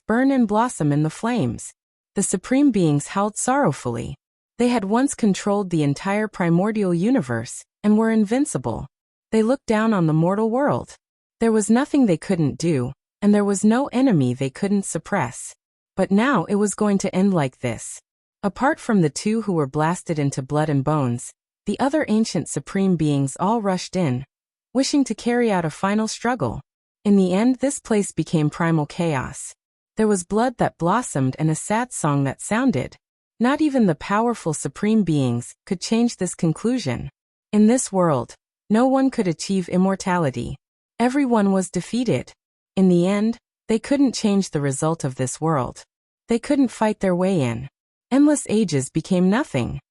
S1: burn and blossom in the flames. The supreme beings howled sorrowfully. They had once controlled the entire primordial universe, and were invincible. They looked down on the mortal world. There was nothing they couldn't do, and there was no enemy they couldn't suppress. But now it was going to end like this. Apart from the two who were blasted into blood and bones, the other ancient supreme beings all rushed in, wishing to carry out a final struggle. In the end, this place became primal chaos. There was blood that blossomed and a sad song that sounded. Not even the powerful supreme beings could change this conclusion. In this world, no one could achieve immortality. Everyone was defeated. In the end, they couldn't change the result of this world. They couldn't fight their way in. Endless ages became nothing.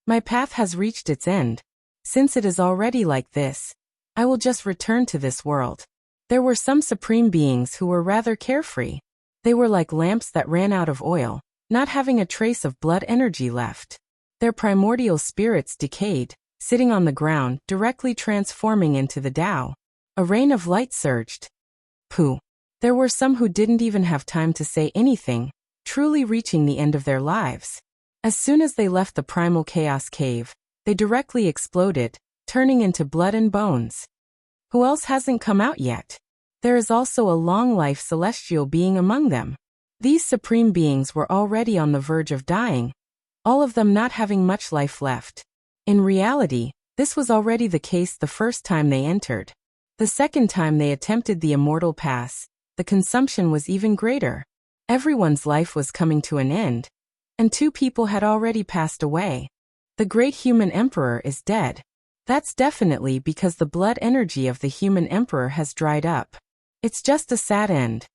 S1: My path has reached its end. Since it is already like this, I will just return to this world. There were some supreme beings who were rather carefree. They were like lamps that ran out of oil, not having a trace of blood energy left. Their primordial spirits decayed, sitting on the ground, directly transforming into the Tao. A rain of light surged. Pooh. There were some who didn't even have time to say anything, truly reaching the end of their lives. As soon as they left the primal chaos cave, they directly exploded, turning into blood and bones. Who else hasn't come out yet? There is also a long-life celestial being among them. These supreme beings were already on the verge of dying, all of them not having much life left. In reality, this was already the case the first time they entered. The second time they attempted the immortal pass, the consumption was even greater. Everyone's life was coming to an end, and 2 people had already passed away. The great human emperor is dead. That's definitely because the blood energy of the human emperor has dried up. It's just a sad end.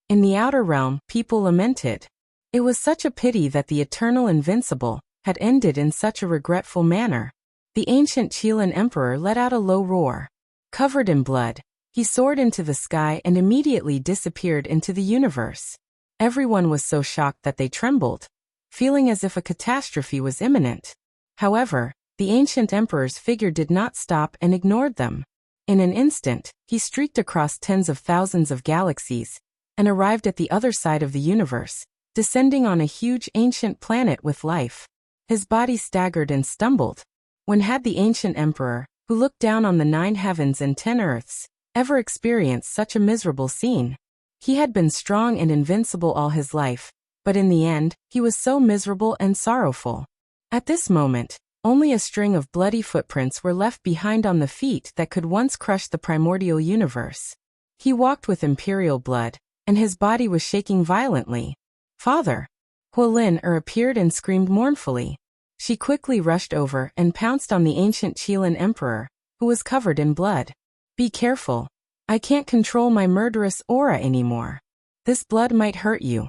S1: In the outer realm, people lamented. It was such a pity that the eternal invincible had ended in such a regretful manner. The ancient Chilean emperor let out a low roar. Covered in blood, he soared into the sky and immediately disappeared into the universe. Everyone was so shocked that they trembled, feeling as if a catastrophe was imminent. However, the ancient emperor's figure did not stop and ignored them. In an instant, he streaked across tens of thousands of galaxies and arrived at the other side of the universe, descending on a huge ancient planet with life. His body staggered and stumbled. When had the ancient emperor, who looked down on the 9 heavens and 10 earths, ever experienced such a miserable scene? He had been strong and invincible all his life, but in the end, he was so miserable and sorrowful. At this moment, only a string of bloody footprints were left behind on the feet that could once crush the primordial universe. He walked with imperial blood, and his body was shaking violently. "Father!" Hualin appeared and screamed mournfully. She quickly rushed over and pounced on the ancient Chilean emperor, who was covered in blood. "Be careful. I can't control my murderous aura anymore. This blood might hurt you."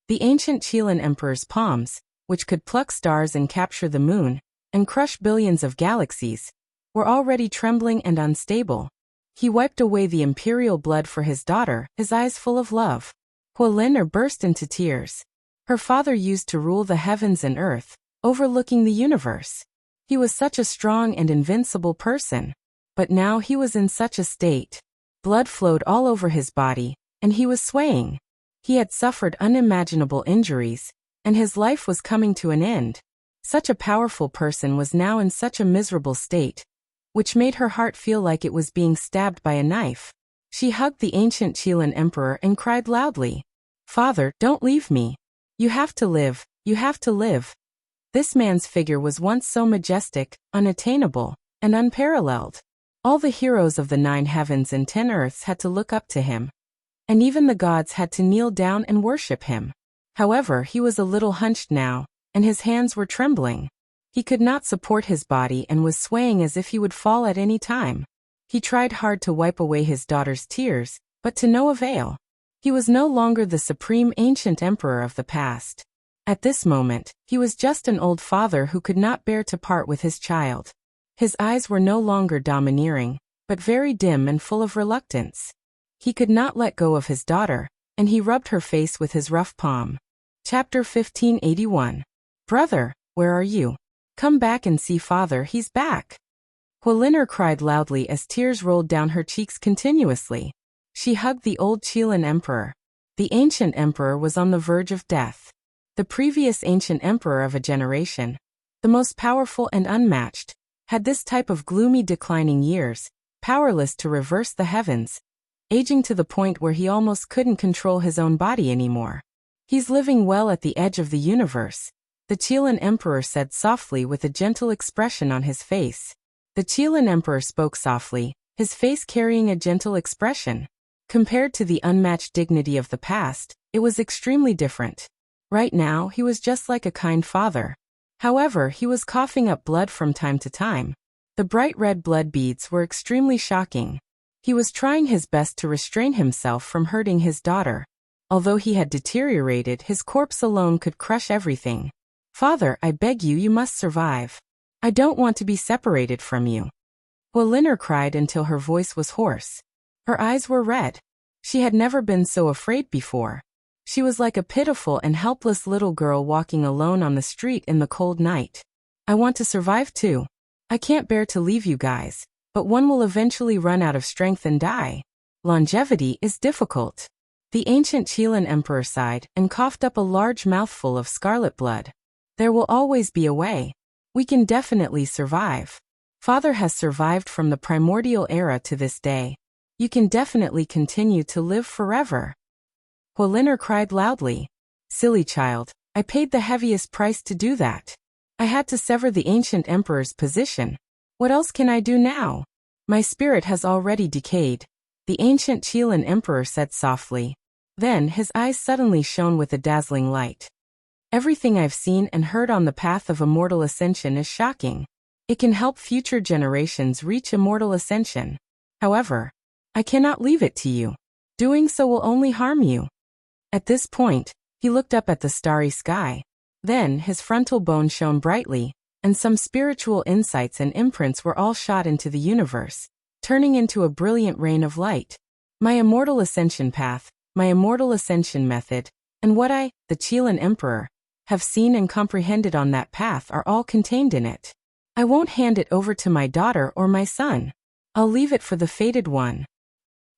S1: The ancient Chilean emperor's palms, which could pluck stars and capture the moon, and crush billions of galaxies, were already trembling and unstable. He wiped away the imperial blood for his daughter, his eyes full of love. Hualin burst into tears. Her father used to rule the heavens and earth, overlooking the universe. He was such a strong and invincible person. But now he was in such a state. Blood flowed all over his body, and he was swaying. He had suffered unimaginable injuries, and his life was coming to an end. Such a powerful person was now in such a miserable state, which made her heart feel like it was being stabbed by a knife. She hugged the ancient Chilean emperor and cried loudly, "Father, don't leave me. You have to live, you have to live." This man's figure was once so majestic, unattainable, and unparalleled. All the heroes of the 9 heavens and 10 earths had to look up to him, and even the gods had to kneel down and worship him. However, he was a little hunched now, and his hands were trembling. He could not support his body and was swaying as if he would fall at any time. He tried hard to wipe away his daughter's tears, but to no avail. He was no longer the supreme ancient emperor of the past. At this moment, he was just an old father who could not bear to part with his child. His eyes were no longer domineering, but very dim and full of reluctance. He could not let go of his daughter, and he rubbed her face with his rough palm. Chapter 1581. "Brother, where are you? Come back and see father, he's back." Hualin cried loudly as tears rolled down her cheeks continuously. She hugged the old Chilean emperor. The ancient emperor was on the verge of death. The previous ancient emperor of a generation, the most powerful and unmatched, had this type of gloomy declining years, powerless to reverse the heavens, aging to the point where he almost couldn't control his own body anymore. "He's living well at the edge of the universe," the Chilean emperor said softly with a gentle expression on his face. The Chilean emperor spoke softly, his face carrying a gentle expression. Compared to the unmatched dignity of the past, it was extremely different. Right now, he was just like a kind father. However, he was coughing up blood from time to time. The bright red blood beads were extremely shocking. He was trying his best to restrain himself from hurting his daughter. Although he had deteriorated, his corpse alone could crush everything. "Father, I beg you, you must survive. I don't want to be separated from you." Hualin cried until her voice was hoarse. Her eyes were red. She had never been so afraid before. She was like a pitiful and helpless little girl walking alone on the street in the cold night. "I want to survive too. I can't bear to leave you guys, but one will eventually run out of strength and die. Longevity is difficult." The ancient Chilean emperor sighed and coughed up a large mouthful of scarlet blood. "There will always be a way. We can definitely survive." Father has survived from the primordial era to this day. You can definitely continue to live forever. Huoliner cried loudly. Silly child, I paid the heaviest price to do that. I had to sever the ancient emperor's position. What else can I do now? My spirit has already decayed, the ancient Qilin emperor said softly. Then his eyes suddenly shone with a dazzling light. Everything I've seen and heard on the path of immortal ascension is shocking. It can help future generations reach immortal ascension. However, I cannot leave it to you. Doing so will only harm you. At this point, he looked up at the starry sky. Then his frontal bone shone brightly, and some spiritual insights and imprints were all shot into the universe, turning into a brilliant rain of light. My immortal ascension path, my immortal ascension method, and what I, the Qilin Emperor, have seen and comprehended on that path are all contained in it. I won't hand it over to my daughter or my son. I'll leave it for the fated one.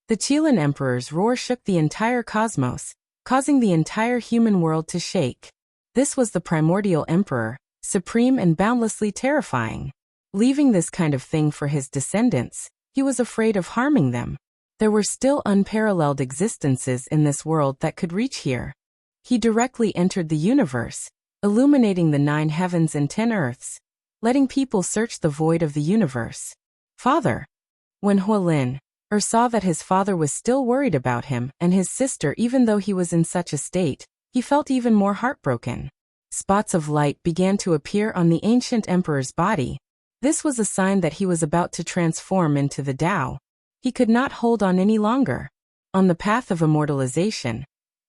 S1: The Qilin Emperor's roar shook the entire cosmos, causing the entire human world to shake. This was the primordial emperor, supreme and boundlessly terrifying. Leaving this kind of thing for his descendants, he was afraid of harming them. There were still unparalleled existences in this world that could reach here. He directly entered the universe, illuminating the 9 heavens and 10 earths, letting people search the void of the universe. Father. When Huoliner saw that his father was still worried about him and his sister even though he was in such a state, he felt even more heartbroken. Spots of light began to appear on the ancient emperor's body. This was a sign that he was about to transform into the Tao. He could not hold on any longer. On the path of immortalization,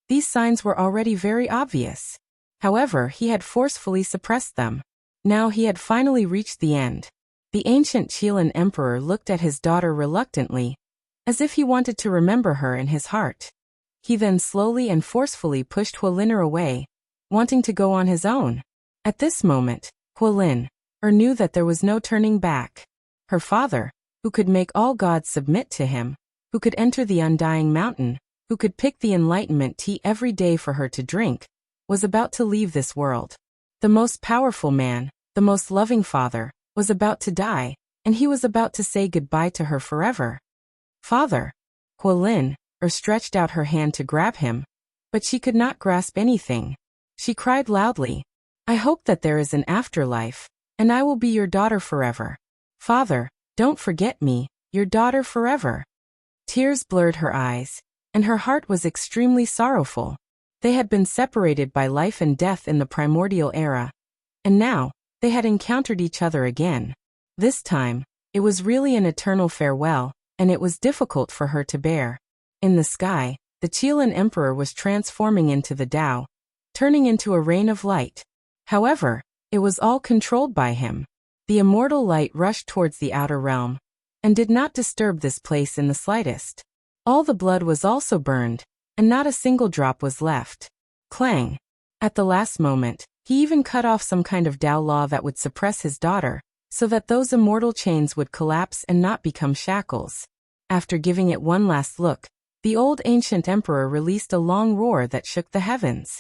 S1: these signs were already very obvious. However, he had forcefully suppressed them. Now he had finally reached the end. The ancient Qilin emperor looked at his daughter reluctantly, as if he wanted to remember her in his heart. He then slowly and forcefully pushed Huoliner away, wanting to go on his own. At this moment, Huoliner knew that there was no turning back. Her father, who could make all gods submit to him, who could enter the undying mountain, who could pick the enlightenment tea every day for her to drink, was about to leave this world. The most powerful man, the most loving father, was about to die, and he was about to say goodbye to her forever. Father. Huoliner stretched out her hand to grab him, but she could not grasp anything. She cried loudly, I hope that there is an afterlife, and I will be your daughter forever. Father, don't forget me, your daughter forever. Tears blurred her eyes, and her heart was extremely sorrowful. They had been separated by life and death in the primordial era, and now, they had encountered each other again. This time, it was really an eternal farewell, and it was difficult for her to bear. In the sky, the Qilin Emperor was transforming into the Tao, turning into a rain of light. However, it was all controlled by him. The immortal light rushed towards the outer realm, and did not disturb this place in the slightest. All the blood was also burned, and not a single drop was left. Clang! At the last moment, he even cut off some kind of Tao law that would suppress his daughter, so that those immortal chains would collapse and not become shackles. After giving it one last look, the old ancient emperor released a long roar that shook the heavens.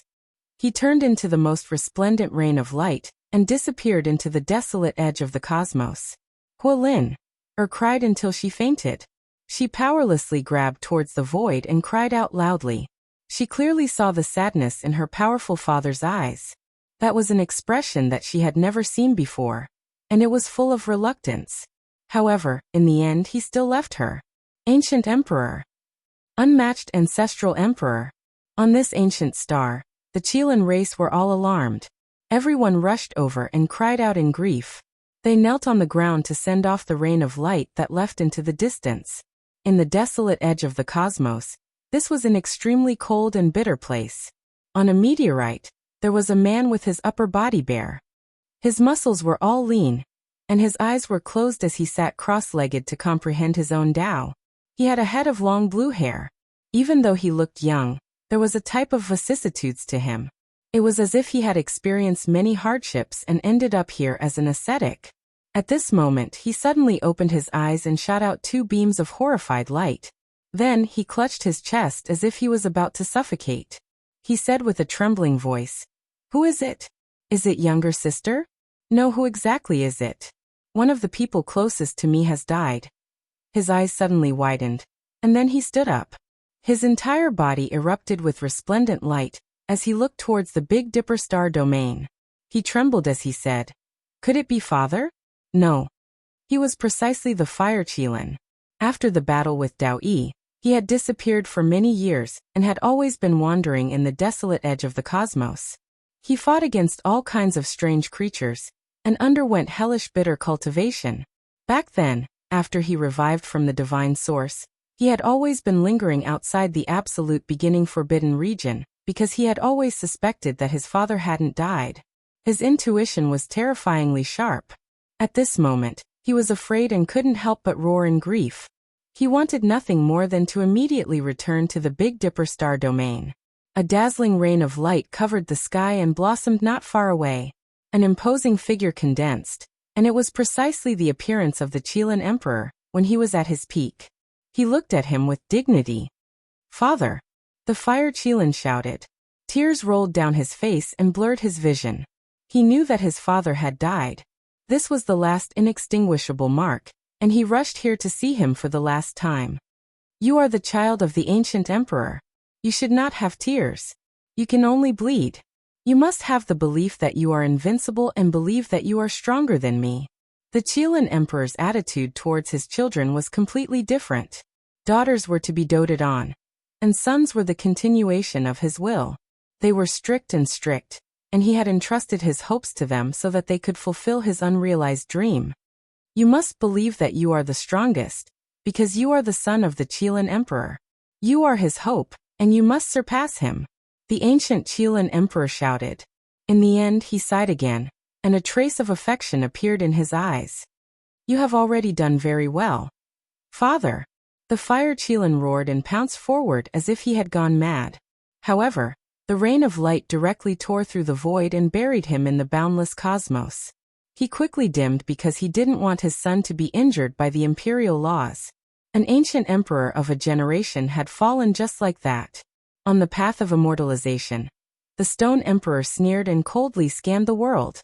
S1: He turned into the most resplendent rain of light, and disappeared into the desolate edge of the cosmos. Huoliner cried until she fainted. She powerlessly grabbed towards the void and cried out loudly. She clearly saw the sadness in her powerful father's eyes. That was an expression that she had never seen before, and it was full of reluctance. However, in the end he still left her. Ancient Emperor. Unmatched ancestral emperor. On this ancient star, the Qilin race were all alarmed. Everyone rushed over and cried out in grief. They knelt on the ground to send off the rain of light that left into the distance. In the desolate edge of the cosmos, this was an extremely cold and bitter place. On a meteorite, there was a man with his upper body bare. His muscles were all lean, and his eyes were closed as he sat cross-legged to comprehend his own Tao. He had a head of long blue hair. Even though he looked young, there was a type of vicissitudes to him. It was as if he had experienced many hardships and ended up here as an ascetic. At this moment he suddenly opened his eyes and shot out 2 beams of horrified light. Then he clutched his chest as if he was about to suffocate. He said with a trembling voice, "Who is it? Is it younger sister? No, who exactly is it?" One of the people closest to me has died. His eyes suddenly widened, and then he stood up. His entire body erupted with resplendent light as he looked towards the Big Dipper star domain. He trembled as he said, "Could it be Father?" No. He was precisely the Fire Qilin. After the battle with Dao Yi, he had disappeared for many years and had always been wandering in the desolate edge of the cosmos. He fought against all kinds of strange creatures and underwent hellish bitter cultivation. Back then, after he revived from the divine source, he had always been lingering outside the absolute beginning forbidden region because he had always suspected that his father hadn't died. His intuition was terrifyingly sharp. At this moment, he was afraid and couldn't help but roar in grief. He wanted nothing more than to immediately return to the Big Dipper star domain. A dazzling rain of light covered the sky and blossomed not far away. An imposing figure condensed, and it was precisely the appearance of the Qilin Emperor when he was at his peak. He looked at him with dignity. "Father!" The Fire Qilin shouted. Tears rolled down his face and blurred his vision. He knew that his father had died. This was the last inextinguishable mark, and he rushed here to see him for the last time. "You are the child of the ancient emperor. You should not have tears. You can only bleed. You must have the belief that you are invincible and believe that you are stronger than me." The Qilin Emperor's attitude towards his children was completely different. Daughters were to be doted on, and sons were the continuation of his will. They were strict, and he had entrusted his hopes to them so that they could fulfill his unrealized dream. "You must believe that you are the strongest, because you are the son of the Qilin Emperor. You are his hope, and you must surpass him." The ancient Qilin Emperor shouted. In the end he sighed again, and a trace of affection appeared in his eyes. "You have already done very well, Father." The Fire Qilin roared and pounced forward as if he had gone mad. However, the rain of light directly tore through the void and buried him in the boundless cosmos. He quickly dimmed because he didn't want his son to be injured by the imperial laws. An ancient emperor of a generation had fallen just like that. On the path of immortalization, the Stone Emperor sneered and coldly scanned the world.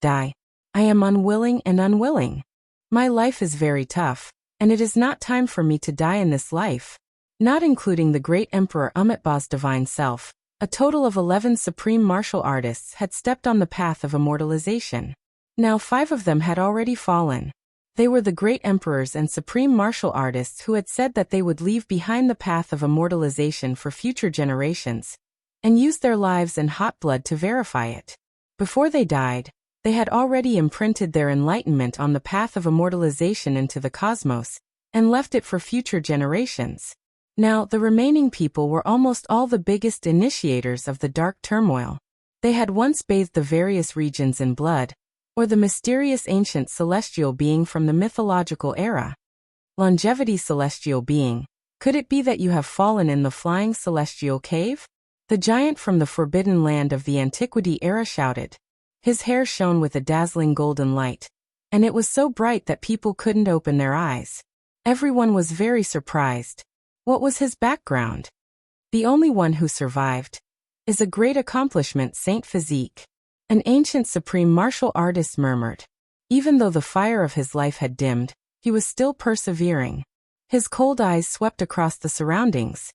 S1: "Die. I am unwilling and unwilling. My life is very tough, and it is not time for me to die in this life." Not including the great Emperor Amitabha's divine self, a total of 11 supreme martial artists had stepped on the path of immortalization. Now 5 of them had already fallen. They were the great emperors and supreme martial artists who had said that they would leave behind the path of immortalization for future generations, and use their lives and hot blood to verify it. Before they died, they had already imprinted their enlightenment on the path of immortalization into the cosmos, and left it for future generations. Now the remaining people were almost all the biggest initiators of the dark turmoil. They had once bathed the various regions in blood, or the mysterious ancient celestial being from the mythological era. Longevity celestial being, could it be that you have fallen in the flying celestial cave? The giant from the forbidden land of the antiquity era shouted. His hair shone with a dazzling golden light, and it was so bright that people couldn't open their eyes. Everyone was very surprised. What was his background? "The only one who survived is a great accomplishment, Saint Physique." An ancient supreme martial artist murmured. Even though the fire of his life had dimmed, he was still persevering. His cold eyes swept across the surroundings.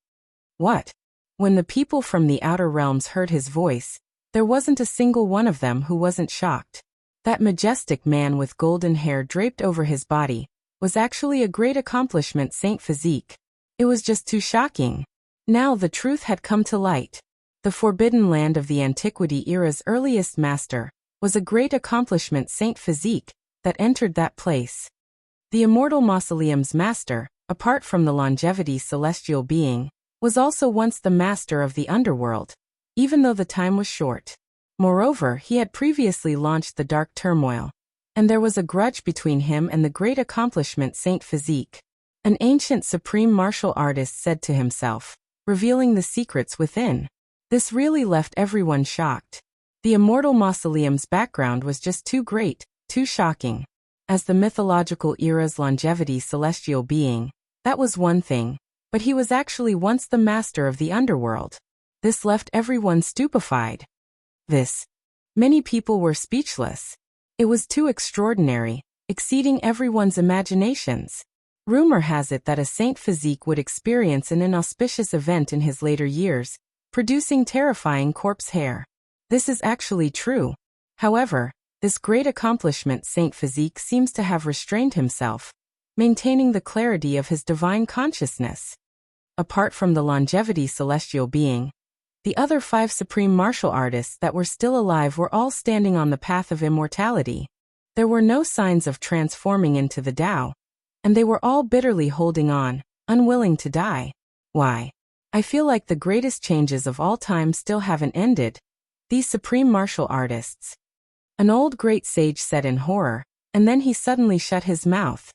S1: What? When the people from the outer realms heard his voice, there wasn't a single one of them who wasn't shocked. That majestic man with golden hair draped over his body was actually a great accomplishment, Saint Physique. It was just too shocking. Now the truth had come to light. The forbidden land of the antiquity era's earliest master was a great accomplishment, Saint Physique, that entered that place. The immortal mausoleum's master, apart from the longevity celestial being, was also once the master of the underworld, even though the time was short. Moreover, he had previously launched the dark turmoil, and there was a grudge between him and the great accomplishment, Saint Physique. An ancient supreme martial artist said to himself, revealing the secrets within. This really left everyone shocked. The immortal mausoleum's background was just too great, too shocking. As the mythological era's longevity celestial being, that was one thing, but he was actually once the master of the underworld. This left everyone stupefied. Many people were speechless. It was too extraordinary, exceeding everyone's imaginations. Rumor has it that a Saint Physique would experience an inauspicious event in his later years, producing terrifying corpse hair. This is actually true. However, this great accomplishment Saint Physique seems to have restrained himself, maintaining the clarity of his divine consciousness. Apart from the longevity celestial being, the other 5 supreme martial artists that were still alive were all standing on the path of immortality. There were no signs of transforming into the Tao, and they were all bitterly holding on, unwilling to die. Why? I feel like the greatest changes of all time still haven't ended. These supreme martial artists. An old great sage said in horror, and then he suddenly shut his mouth.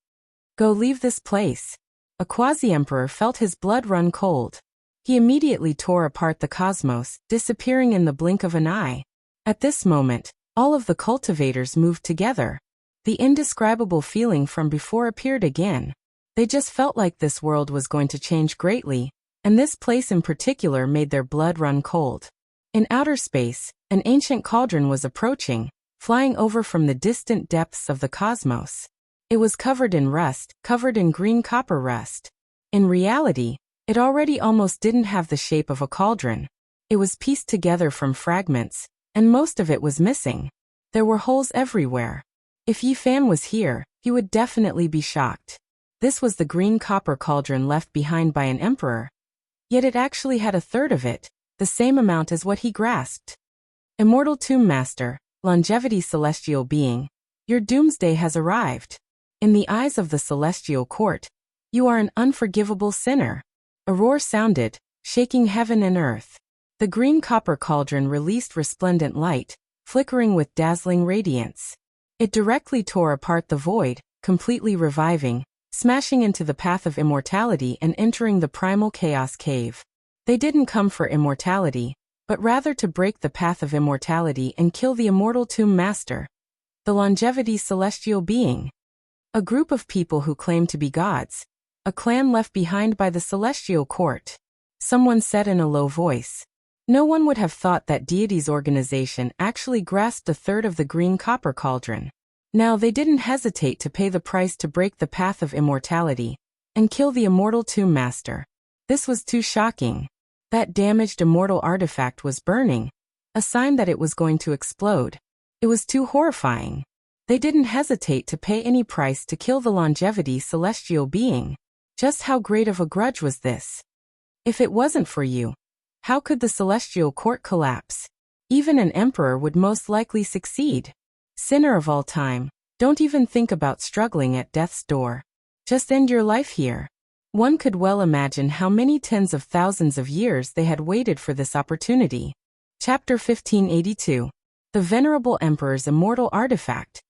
S1: Go leave this place. A quasi-emperor felt his blood run cold. He immediately tore apart the cosmos, disappearing in the blink of an eye. At this moment, all of the cultivators moved together. The indescribable feeling from before appeared again. They just felt like this world was going to change greatly, and this place in particular made their blood run cold. In outer space, an ancient cauldron was approaching, flying over from the distant depths of the cosmos. It was covered in rust, covered in green copper rust. In reality, it already almost didn't have the shape of a cauldron. It was pieced together from fragments, and most of it was missing. There were holes everywhere. If Yi Fan was here, he would definitely be shocked. This was the green copper cauldron left behind by an emperor. Yet it actually had a third of it, the same amount as what he grasped. Immortal Tomb Master, longevity celestial being, your doomsday has arrived. In the eyes of the celestial court, you are an unforgivable sinner. A roar sounded, shaking heaven and earth. The green copper cauldron released resplendent light, flickering with dazzling radiance. It directly tore apart the void, completely reviving, smashing into the path of immortality and entering the primal chaos cave. They didn't come for immortality, but rather to break the path of immortality and kill the immortal tomb master, the longevity celestial being. A group of people who claim to be gods, a clan left behind by the celestial court. Someone said in a low voice. No one would have thought that deity's organization actually grasped a third of the green copper cauldron. Now they didn't hesitate to pay the price to break the path of immortality and kill the immortal tomb master. This was too shocking. That damaged immortal artifact was burning, a sign that it was going to explode. It was too horrifying. They didn't hesitate to pay any price to kill the longevity celestial being. Just how great of a grudge was this? If it wasn't for you, how could the celestial court collapse? Even an emperor would most likely succeed. Sinner of all time, don't even think about struggling at death's door. Just end your life here. One could well imagine how many tens of thousands of years they had waited for this opportunity. Chapter 1582. The Venerable Emperor's Immortal Artifact.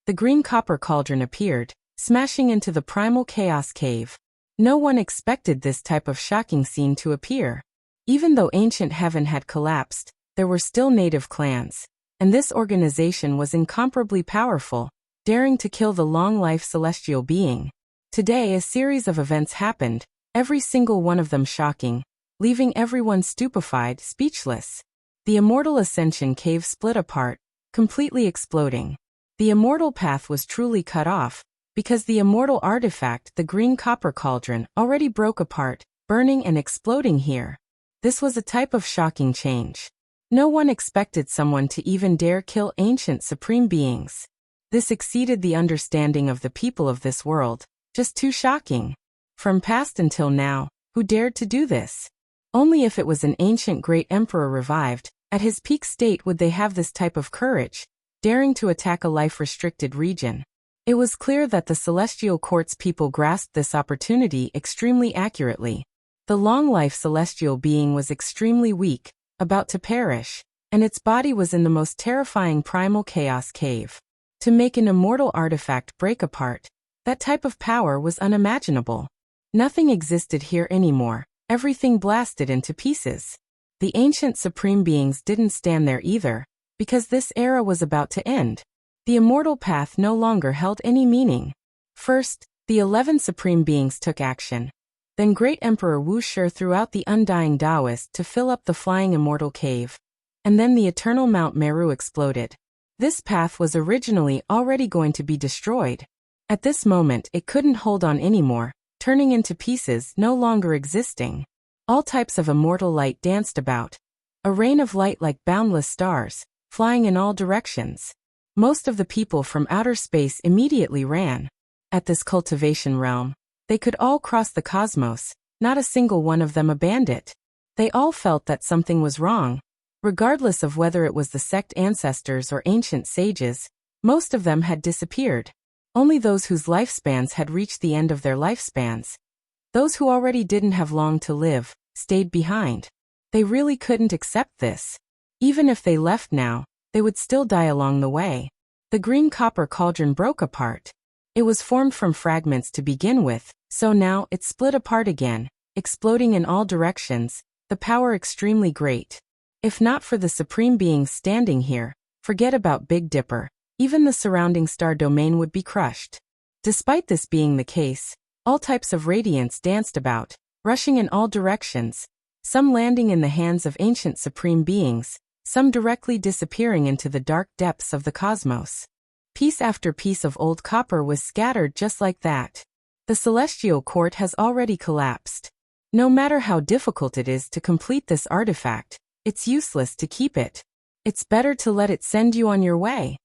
S1: The green copper cauldron appeared, smashing into the primal chaos cave. No one expected this type of shocking scene to appear. Even though ancient heaven had collapsed, there were still native clans, and this organization was incomparably powerful, daring to kill the long-life celestial being. Today a series of events happened, every single one of them shocking, leaving everyone stupefied, speechless. The Immortal Ascension cave split apart, completely exploding. The immortal path was truly cut off, because the immortal artifact, the green copper cauldron, already broke apart, burning and exploding here. This was a type of shocking change. No one expected someone to even dare kill ancient supreme beings. This exceeded the understanding of the people of this world, just too shocking. From past until now, who dared to do this? Only if it was an ancient great emperor revived, at his peak state would they have this type of courage, daring to attack a life-restricted region. It was clear that the celestial court's people grasped this opportunity extremely accurately. The long-life celestial being was extremely weak, about to perish, and its body was in the most terrifying primal chaos cave. To make an immortal artifact break apart, that type of power was unimaginable. Nothing existed here anymore, everything blasted into pieces. The ancient supreme beings didn't stand there either, because this era was about to end. The immortal path no longer held any meaning. First, the 11 supreme beings took action. Then Great Emperor Wu Shi threw out the undying Taoist to fill up the flying immortal cave. And then the eternal Mount Meru exploded. This path was originally already going to be destroyed. At this moment it couldn't hold on anymore, turning into pieces, no longer existing. All types of immortal light danced about. A rain of light like boundless stars, flying in all directions. Most of the people from outer space immediately ran. At this cultivation realm, they could all cross the cosmos, not a single one of them abandoned it. They all felt that something was wrong. Regardless of whether it was the sect ancestors or ancient sages, most of them had disappeared. Only those whose lifespans had reached the end of their lifespans, those who already didn't have long to live, stayed behind. They really couldn't accept this. Even if they left now, they would still die along the way. The green copper cauldron broke apart. It was formed from fragments to begin with, so now it split apart again, exploding in all directions, the power extremely great. If not for the supreme beings standing here, forget about Big Dipper, even the surrounding star domain would be crushed. Despite this being the case, all types of radiance danced about, rushing in all directions, some landing in the hands of ancient supreme beings, some directly disappearing into the dark depths of the cosmos. Piece after piece of old copper was scattered just like that. The celestial court has already collapsed. No matter how difficult it is to complete this artifact, it's useless to keep it. It's better to let it send you on your way.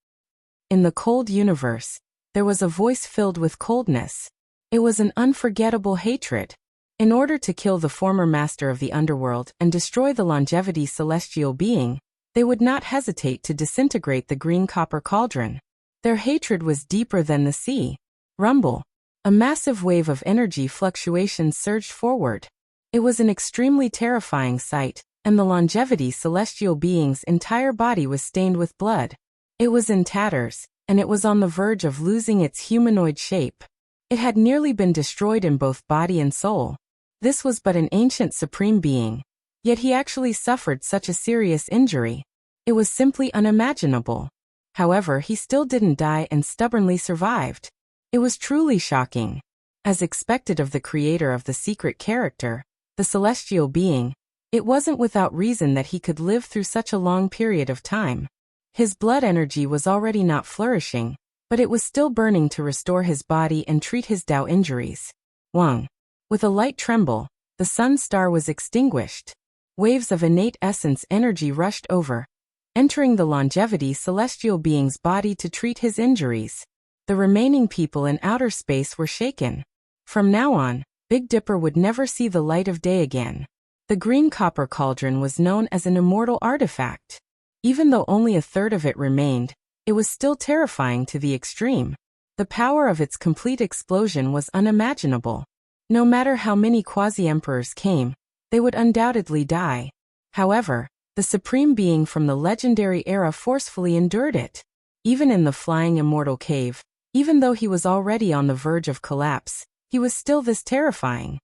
S1: In the cold universe, there was a voice filled with coldness. It was an unforgettable hatred. In order to kill the former master of the underworld and destroy the longevity celestial being, they would not hesitate to disintegrate the green copper cauldron. Their hatred was deeper than the sea. Rumble. A massive wave of energy fluctuations surged forward. It was an extremely terrifying sight, and the longevity celestial being's entire body was stained with blood. It was in tatters, and it was on the verge of losing its humanoid shape. It had nearly been destroyed in both body and soul. This was but an ancient supreme being, yet he actually suffered such a serious injury. It was simply unimaginable. However, he still didn't die and stubbornly survived. It was truly shocking. As expected of the creator of the secret character, the celestial being, it wasn't without reason that he could live through such a long period of time. His blood energy was already not flourishing, but it was still burning to restore his body and treat his Tao injuries. Wang. With a light tremble, the sun star was extinguished. Waves of innate essence energy rushed over, entering the longevity celestial being's body to treat his injuries. The remaining people in outer space were shaken. From now on, Big Dipper would never see the light of day again. The green copper cauldron was known as an immortal artifact. Even though only a third of it remained, it was still terrifying to the extreme. The power of its complete explosion was unimaginable. No matter how many quasi-emperors came, they would undoubtedly die. However, the supreme being from the legendary era forcefully endured it. Even in the flying immortal cave, even though he was already on the verge of collapse, he was still this terrifying.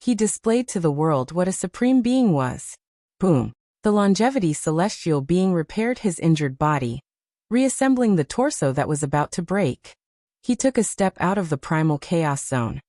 S1: He displayed to the world what a supreme being was. Boom. The longevity celestial being repaired his injured body, reassembling the torso that was about to break. He took a step out of the primal chaos zone,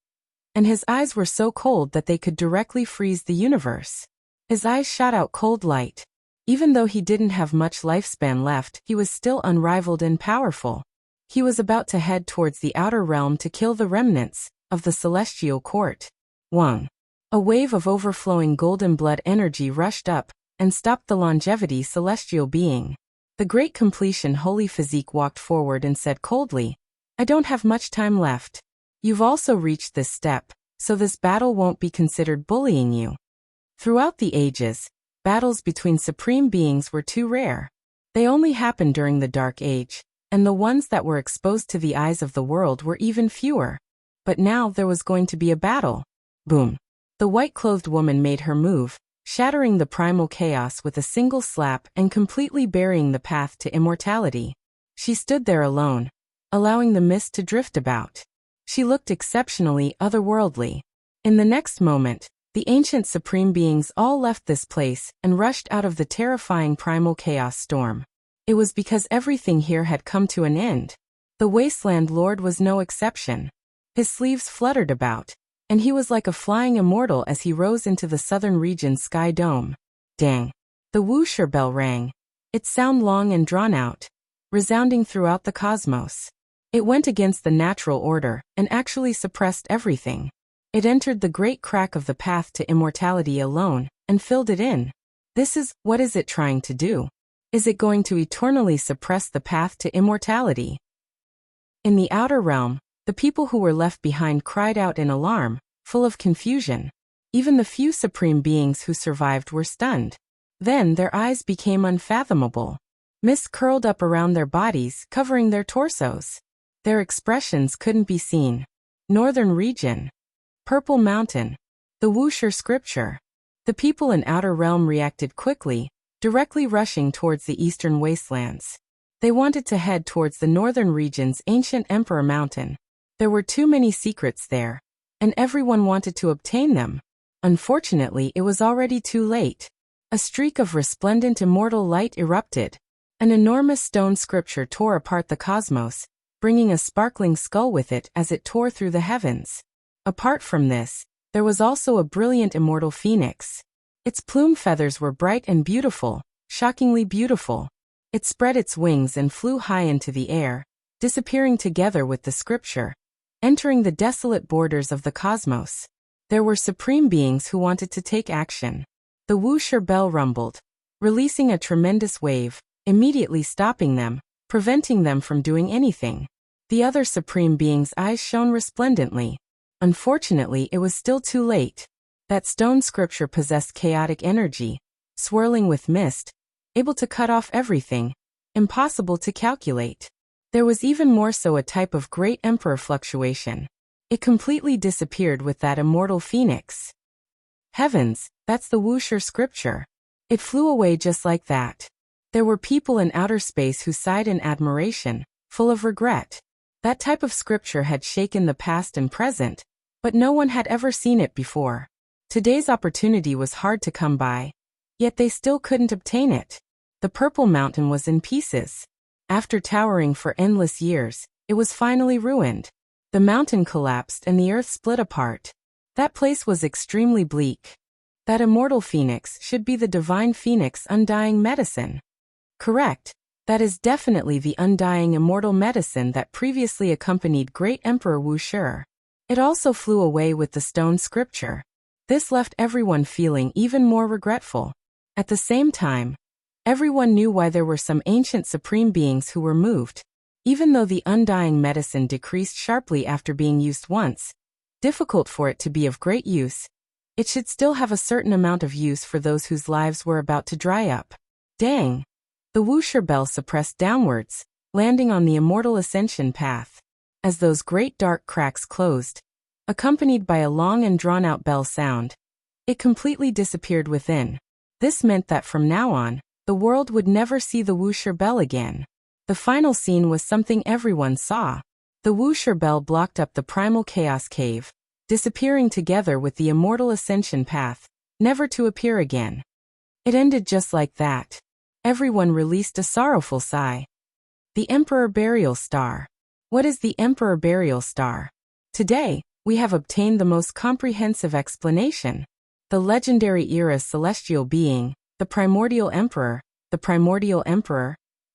S1: and his eyes were so cold that they could directly freeze the universe. His eyes shot out cold light. Even though he didn't have much lifespan left, he was still unrivaled and powerful. He was about to head towards the outer realm to kill the remnants of the celestial court. Wang. A wave of overflowing golden blood energy rushed up and stopped the longevity celestial being. The great completion holy physique walked forward and said coldly, "I don't have much time left. You've also reached this step, so this battle won't be considered bullying you." Throughout the ages, battles between supreme beings were too rare. They only happened during the Dark Age, and the ones that were exposed to the eyes of the world were even fewer. But now there was going to be a battle. Boom. The white-clothed woman made her move, shattering the primal chaos with a single slap and completely burying the path to immortality. She stood there alone, allowing the mist to drift about. She looked exceptionally otherworldly. In the next moment, the ancient supreme beings all left this place and rushed out of the terrifying primal chaos storm. It was because everything here had come to an end. The Wasteland Lord was no exception. His sleeves fluttered about, and he was like a flying immortal as he rose into the southern region's sky dome. Dang. The whoosher bell rang, its sound long and drawn out, resounding throughout the cosmos. It went against the natural order and actually suppressed everything. It entered the great crack of the path to immortality alone and filled it in. What is it trying to do? Is it going to eternally suppress the path to immortality? In the outer realm, the people who were left behind cried out in alarm, full of confusion. Even the few supreme beings who survived were stunned. Then their eyes became unfathomable. Mist curled up around their bodies, covering their torsos. Their expressions couldn't be seen. Northern region. Purple mountain. The Wuxia scripture. The people in outer realm reacted quickly, directly rushing towards the eastern wastelands. They wanted to head towards the northern region's ancient Emperor Mountain. There were too many secrets there, and everyone wanted to obtain them. Unfortunately, it was already too late. A streak of resplendent immortal light erupted. An enormous stone scripture tore apart the cosmos, bringing a sparkling skull with it as it tore through the heavens. Apart from this, there was also a brilliant immortal phoenix. Its plume feathers were bright and beautiful, shockingly beautiful. It spread its wings and flew high into the air, disappearing together with the scripture, entering the desolate borders of the cosmos. There were supreme beings who wanted to take action. The Wuxia bell rumbled, releasing a tremendous wave, immediately stopping them, preventing them from doing anything. The other supreme beings' eyes shone resplendently. Unfortunately, it was still too late. That stone scripture possessed chaotic energy, swirling with mist, able to cut off everything, impossible to calculate. There was even more so a type of great emperor fluctuation. It completely disappeared with that immortal phoenix. Heavens, that's the Wuxia scripture. It flew away just like that. There were people in outer space who sighed in admiration, full of regret. That type of scripture had shaken the past and present, but no one had ever seen it before. Today's opportunity was hard to come by, yet they still couldn't obtain it. The Purple Mountain was in pieces. After towering for endless years, it was finally ruined. The mountain collapsed and the earth split apart. That place was extremely bleak. That immortal phoenix should be the divine phoenix undying medicine. Correct. That is definitely the undying immortal medicine that previously accompanied great Emperor Wuxia. It also flew away with the stone scripture. This left everyone feeling even more regretful. At the same time, everyone knew why there were some ancient supreme beings who were moved. Even though the undying medicine decreased sharply after being used once, difficult for it to be of great use, it should still have a certain amount of use for those whose lives were about to dry up. Dang! The Wuxia bell suppressed downwards, landing on the immortal ascension path. As those great dark cracks closed, accompanied by a long and drawn-out bell sound, it completely disappeared within. This meant that from now on, the world would never see the Wuxia bell again. The final scene was something everyone saw. The Wuxia bell blocked up the primal chaos cave, disappearing together with the immortal ascension path, never to appear again. It ended just like that. Everyone released a sorrowful sigh. The Emperor Burial Star. What is the Emperor Burial Star? Today, we have obtained the most comprehensive explanation. The legendary era's celestial being, the primordial emperor,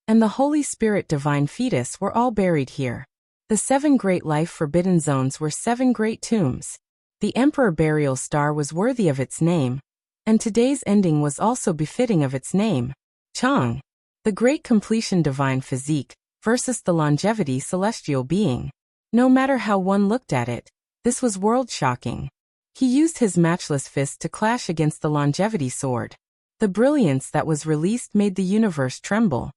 S1: and the Holy Spirit divine fetus were all buried here. The 7 great life forbidden zones were 7 great tombs. The Emperor Burial Star was worthy of its name, and today's ending was also befitting of its name. Chang. The great completion divine physique versus the longevity celestial being. No matter how one looked at it, this was world-shocking. He used his matchless fist to clash against the longevity sword. The brilliance that was released made the universe tremble.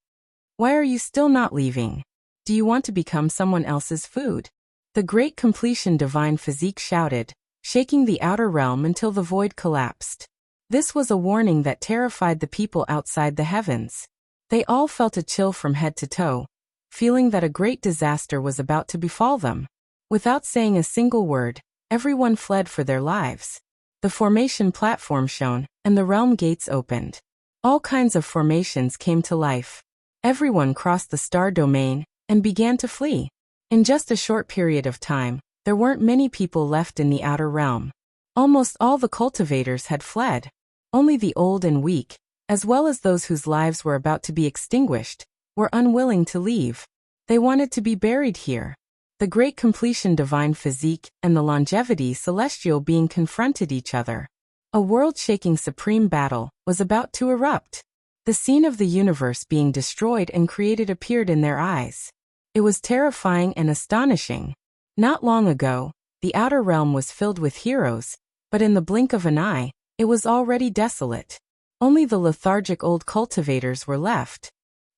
S1: Why are you still not leaving? Do you want to become someone else's food? The great completion divine physique shouted, shaking the outer realm until the void collapsed. This was a warning that terrified the people outside the heavens. They all felt a chill from head to toe, feeling that a great disaster was about to befall them. Without saying a single word, everyone fled for their lives. The formation platform shone, and the realm gates opened. All kinds of formations came to life. Everyone crossed the star domain and began to flee. In just a short period of time, there weren't many people left in the outer realm. Almost all the cultivators had fled. Only the old and weak, as well as those whose lives were about to be extinguished, were unwilling to leave. They wanted to be buried here. The great completion divine physique and the longevity celestial being confronted each other. A world-shaking supreme battle was about to erupt. The scene of the universe being destroyed and created appeared in their eyes. It was terrifying and astonishing. Not long ago, the outer realm was filled with heroes, but in the blink of an eye, it was already desolate. Only the lethargic old cultivators were left.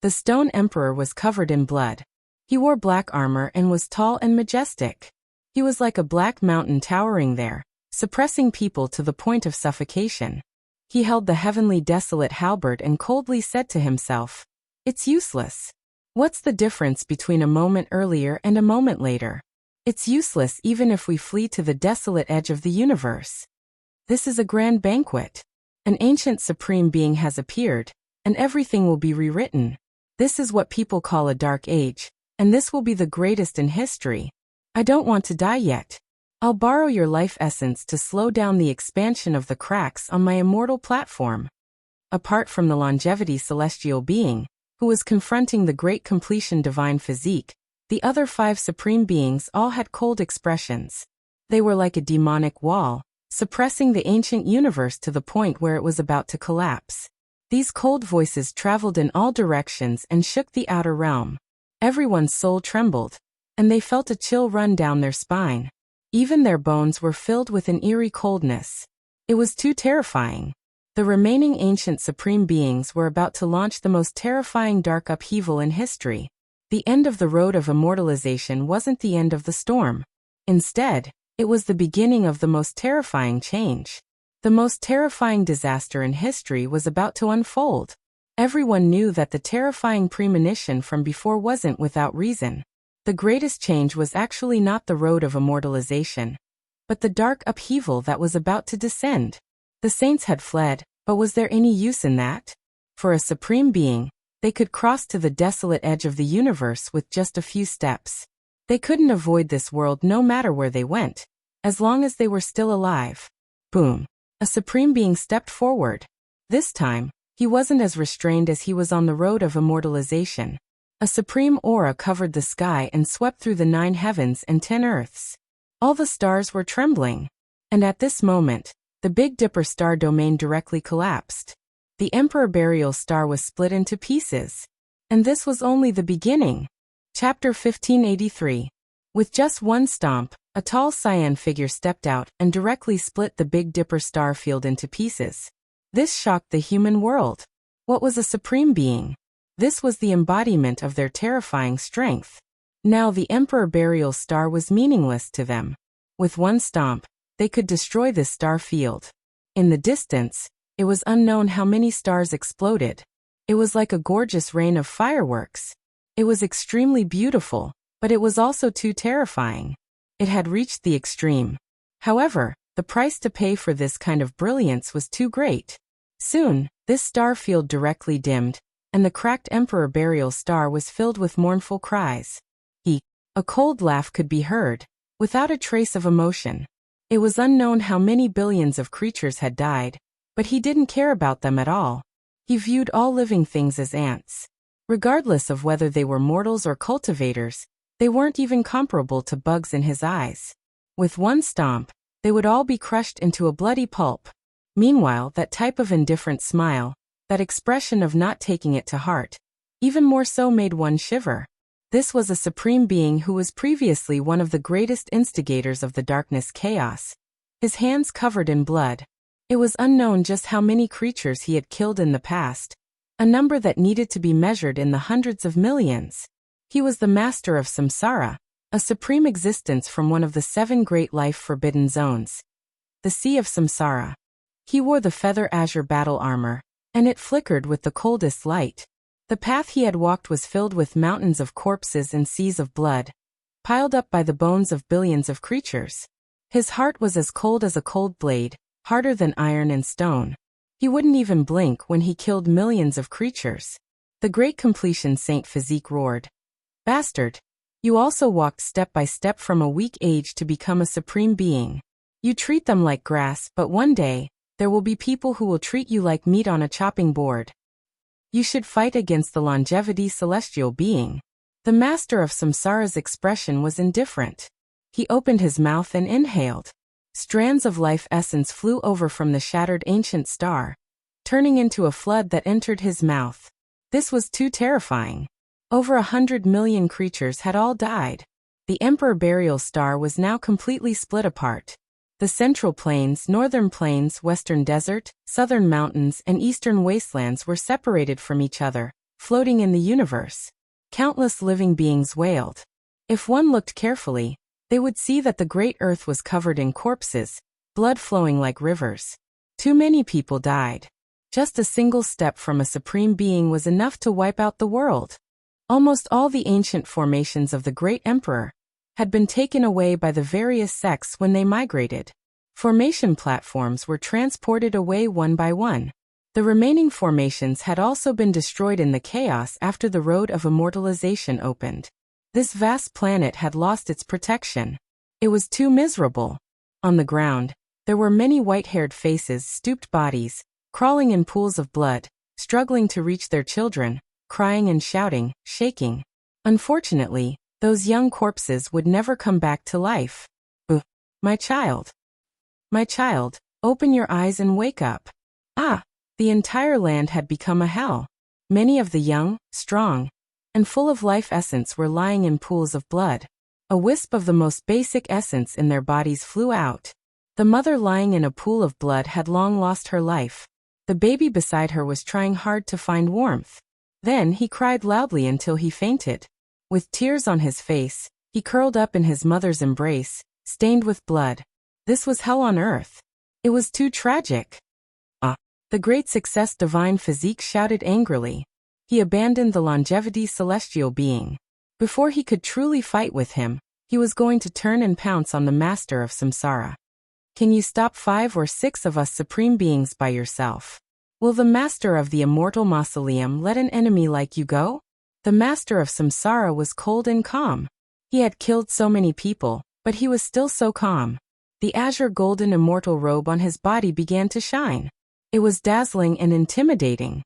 S1: The stone emperor was covered in blood. He wore black armor and was tall and majestic. He was like a black mountain towering there, suppressing people to the point of suffocation. He held the heavenly desolate halberd and coldly said to himself, "It's useless. What's the difference between a moment earlier and a moment later? It's useless even if we flee to the desolate edge of the universe. This is a grand banquet. An ancient supreme being has appeared, and everything will be rewritten. This is what people call a dark age, and this will be the greatest in history. I don't want to die yet. I'll borrow your life essence to slow down the expansion of the cracks on my immortal platform." Apart from the longevity celestial being, who was confronting the great completion divine physique, the other 5 supreme beings all had cold expressions. They were like a demonic wall, suppressing the ancient universe to the point where it was about to collapse. These cold voices traveled in all directions and shook the outer realm. Everyone's soul trembled, and they felt a chill run down their spine. Even their bones were filled with an eerie coldness. It was too terrifying. The remaining ancient supreme beings were about to launch the most terrifying dark upheaval in history. The end of the road of immortalization wasn't the end of the storm. Instead, it was the beginning of the most terrifying change. The most terrifying disaster in history was about to unfold. Everyone knew that the terrifying premonition from before wasn't without reason. The greatest change was actually not the road of immortalization, but the dark upheaval that was about to descend. The saints had fled, but was there any use in that? For a supreme being, they could cross to the desolate edge of the universe with just a few steps. They couldn't avoid this world no matter where they went, as long as they were still alive. Boom! A supreme being stepped forward. This time, he wasn't as restrained as he was on the road of immortalization. A supreme aura covered the sky and swept through the 9 heavens and 10 earths. All the stars were trembling. And at this moment, the Big Dipper star domain directly collapsed. The Emperor Burial Star was split into pieces. And this was only the beginning. Chapter 1583. With just one stomp, a tall cyan figure stepped out and directly split the Big Dipper star field into pieces. This shocked the human world. What was a supreme being? This was the embodiment of their terrifying strength. Now the Emperor Burial Star was meaningless to them. With one stomp, they could destroy this star field. In the distance, it was unknown how many stars exploded. It was like a gorgeous rain of fireworks. It was extremely beautiful, but it was also too terrifying. It had reached the extreme. However, the price to pay for this kind of brilliance was too great. Soon, this star field directly dimmed, and the cracked Emperor Burial Star was filled with mournful cries. A cold laugh could be heard, without a trace of emotion. It was unknown how many billions of creatures had died, but he didn't care about them at all. He viewed all living things as ants. Regardless of whether they were mortals or cultivators, they weren't even comparable to bugs in his eyes. With one stomp, they would all be crushed into a bloody pulp. Meanwhile, that type of indifferent smile, that expression of not taking it to heart, even more so made one shiver. This was a supreme being who was previously one of the greatest instigators of the darkness chaos. His hands covered in blood. It was unknown just how many creatures he had killed in the past, a number that needed to be measured in the hundreds of millions. He was the master of samsara, a supreme existence from one of the 7 great life-forbidden zones. The Sea of Samsara. He wore the feather azure battle armor, and it flickered with the coldest light. The path he had walked was filled with mountains of corpses and seas of blood, piled up by the bones of billions of creatures. His heart was as cold as a cold blade, harder than iron and stone. He wouldn't even blink when he killed millions of creatures. The great completion Saint Physique roared. "Bastard! You also walked step by step from a weak age to become a supreme being. You treat them like grass, but one day, there will be people who will treat you like meat on a chopping board. You should fight against the longevity celestial being. The master of samsara's expression was indifferent. He opened his mouth and inhaled. Strands of life essence flew over from the shattered ancient star, turning into a flood that entered his mouth. This was too terrifying. Over 100 million creatures had all died. The Emperor Burial Star was now completely split apart. The Central Plains, Northern Plains, Western Desert, Southern Mountains, and Eastern Wastelands were separated from each other, floating in the universe. Countless living beings wailed. If one looked carefully, they would see that the great earth was covered in corpses, blood flowing like rivers. Too many people died. Just a single step from a supreme being was enough to wipe out the world. Almost all the ancient formations of the great emperor had been taken away by the various sects when they migrated. Formation platforms were transported away one by one. The remaining formations had also been destroyed in the chaos after the road of immortalization opened. This vast planet had lost its protection. It was too miserable. On the ground, there were many white-haired faces, stooped bodies, crawling in pools of blood, struggling to reach their children, crying and shouting, shaking. Unfortunately, those young corpses would never come back to life. My child. My child, open your eyes and wake up. The entire land had become a hell. Many of the young, strong, and full of life essence were lying in pools of blood. A wisp of the most basic essence in their bodies flew out. The mother lying in a pool of blood had long lost her life. The baby beside her was trying hard to find warmth. Then he cried loudly until he fainted. With tears on his face, he curled up in his mother's embrace, stained with blood. This was hell on earth. It was too tragic. The great success divine physique shouted angrily. He abandoned the longevity celestial being. Before he could truly fight with him, he was going to turn and pounce on the master of samsara. Can you stop 5 or 6 of us supreme beings by yourself? Will the master of the immortal mausoleum let an enemy like you go? The master of samsara was cold and calm. He had killed so many people, but he was still so calm. The azure golden immortal robe on his body began to shine. It was dazzling and intimidating.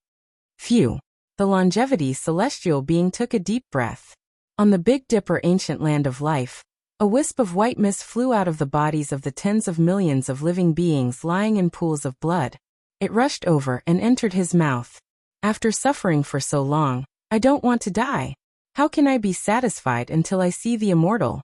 S1: Phew! The longevity celestial being took a deep breath. On the Big Dipper ancient land of life, a wisp of white mist flew out of the bodies of the tens of millions of living beings lying in pools of blood. It rushed over and entered his mouth. After suffering for so long, I don't want to die. How can I be satisfied until I see the immortal?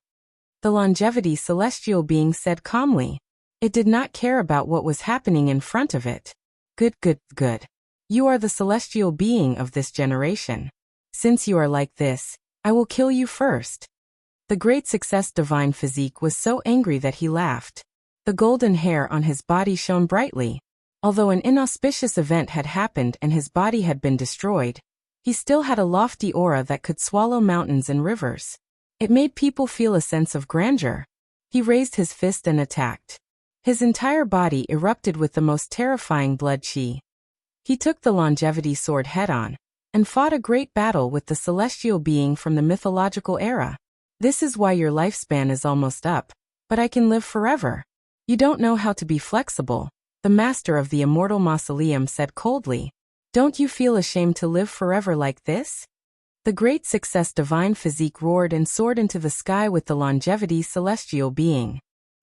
S1: The longevity celestial being said calmly. It did not care about what was happening in front of it. Good. You are the celestial being of this generation. Since you are like this, I will kill you first. The great success divine physique was so angry that he laughed. The golden hair on his body shone brightly. Although an inauspicious event had happened and his body had been destroyed, he still had a lofty aura that could swallow mountains and rivers. It made people feel a sense of grandeur. He raised his fist and attacked. His entire body erupted with the most terrifying blood chi. He took the longevity sword head-on, and fought a great battle with the celestial being from the mythological era. This is why your lifespan is almost up, but I can live forever. You don't know how to be flexible, the master of the immortal mausoleum said coldly. Don't you feel ashamed to live forever like this? The great success divine physique roared and soared into the sky with the longevity celestial being.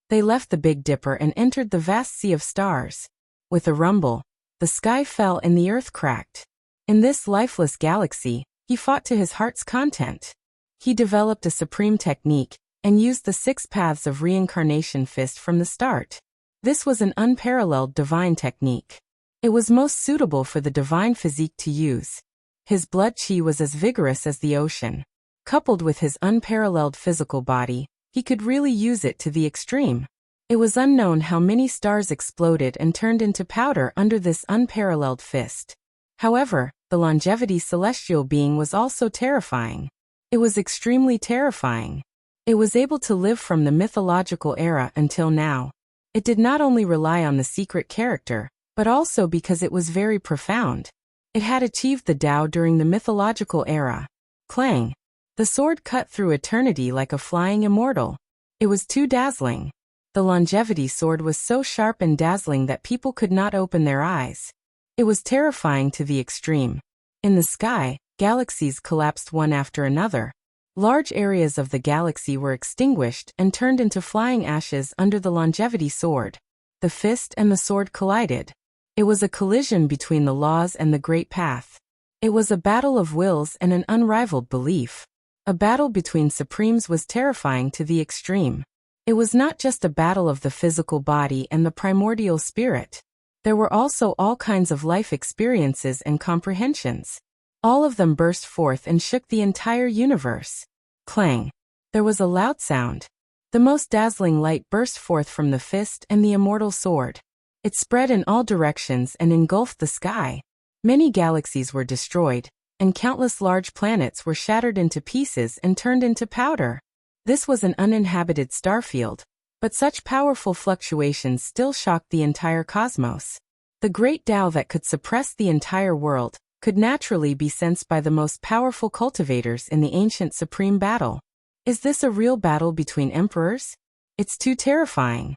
S1: They left the Big Dipper and entered the vast sea of stars. With a rumble, the sky fell and the earth cracked. In this lifeless galaxy, he fought to his heart's content. He developed a supreme technique, and used the 6 paths of reincarnation fist from the start. This was an unparalleled divine technique. It was most suitable for the divine physique to use. His blood chi was as vigorous as the ocean. Coupled with his unparalleled physical body, he could really use it to the extreme. It was unknown how many stars exploded and turned into powder under this unparalleled fist. However, the longevity celestial being was also terrifying. It was extremely terrifying. It was able to live from the mythological era until now. It did not only rely on the secret character, but also because it was very profound. It had achieved the Tao during the mythological era. Clang! The sword cut through eternity like a flying immortal. It was too dazzling. The longevity sword was so sharp and dazzling that people could not open their eyes. It was terrifying to the extreme. In the sky, galaxies collapsed one after another. Large areas of the galaxy were extinguished and turned into flying ashes under the longevity sword. The fist and the sword collided. It was a collision between the laws and the great path. It was a battle of wills and an unrivaled belief. A battle between supremes was terrifying to the extreme. It was not just a battle of the physical body and the primordial spirit. There were also all kinds of life experiences and comprehensions. All of them burst forth and shook the entire universe. Clang. There was a loud sound. The most dazzling light burst forth from the fist and the immortal sword. It spread in all directions and engulfed the sky. Many galaxies were destroyed, and countless large planets were shattered into pieces and turned into powder. This was an uninhabited starfield, but such powerful fluctuations still shocked the entire cosmos. The great Tao that could suppress the entire world could naturally be sensed by the most powerful cultivators in the ancient supreme battle. Is this a real battle between emperors? It's too terrifying.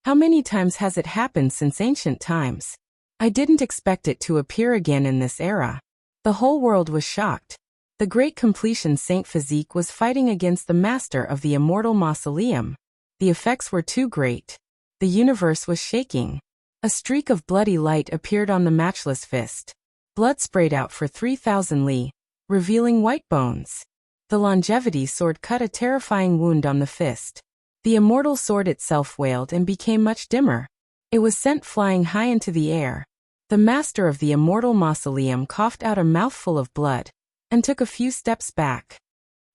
S1: How many times has it happened since ancient times? I didn't expect it to appear again in this era. The whole world was shocked. The great completion Saint Physique was fighting against the master of the immortal mausoleum. The effects were too great. The universe was shaking. A streak of bloody light appeared on the matchless fist. Blood sprayed out for 3,000 li, revealing white bones. The longevity sword cut a terrifying wound on the fist. The immortal sword itself wailed and became much dimmer. It was sent flying high into the air. The master of the immortal mausoleum coughed out a mouthful of blood and took a few steps back.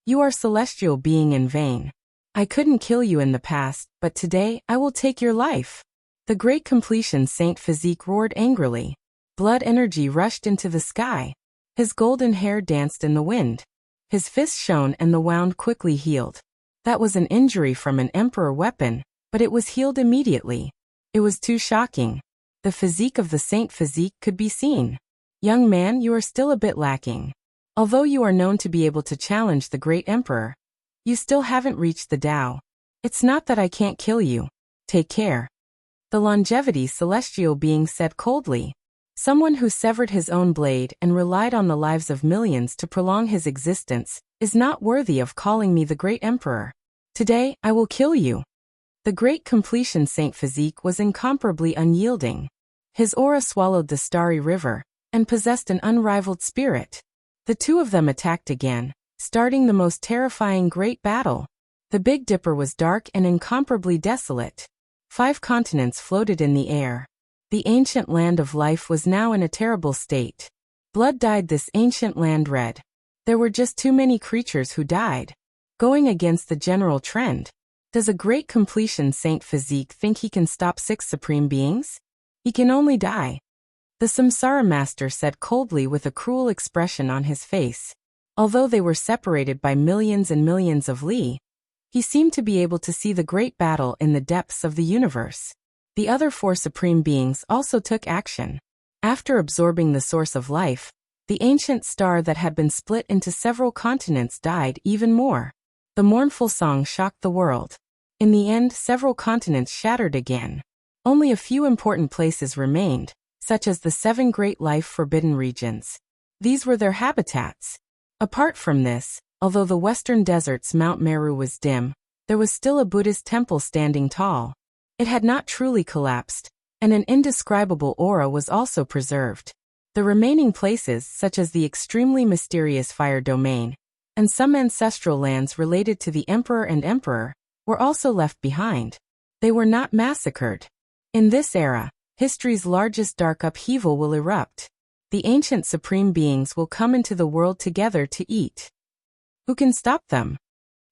S1: You are celestial being in vain. I couldn't kill you in the past, but today I will take your life. The great completion Saint Physique roared angrily. Blood energy rushed into the sky. His golden hair danced in the wind. His fist shone and the wound quickly healed. That was an injury from an emperor weapon, but it was healed immediately. It was too shocking. The physique of the Saint Physique could be seen. Young man, you are still a bit lacking. Although you are known to be able to challenge the great emperor, you still haven't reached the Tao. It's not that I can't kill you. Take care. The longevity celestial being said coldly. Someone who severed his own blade and relied on the lives of millions to prolong his existence is not worthy of calling me the great emperor. Today, I will kill you. The great completion Saint Physique was incomparably unyielding. His aura swallowed the starry river and possessed an unrivaled spirit. The two of them attacked again, starting the most terrifying great battle. The Big Dipper was dark and incomparably desolate. 5 continents floated in the air. The ancient land of life was now in a terrible state. Blood dyed this ancient land red. There were just too many creatures who died. Going against the general trend. Does a great completion Saint Physique think he can stop 6 supreme beings? He can only die. The Samsara Master said coldly with a cruel expression on his face. Although they were separated by millions and millions of li, he seemed to be able to see the great battle in the depths of the universe. The other 4 supreme beings also took action. After absorbing the source of life, the ancient star that had been split into several continents died even more. The mournful song shocked the world. In the end, several continents shattered again. Only a few important places remained, such as the 7 great life-forbidden regions. These were their habitats. Apart from this, although the western desert's Mount Meru was dim, there was still a Buddhist temple standing tall. It had not truly collapsed, and an indescribable aura was also preserved. The remaining places, such as the extremely mysterious Fire Domain, and some ancestral lands related to the Emperor and Emperor, were also left behind. They were not massacred. In this era, history's largest dark upheaval will erupt. The ancient supreme beings will come into the world together to eat. Who can stop them?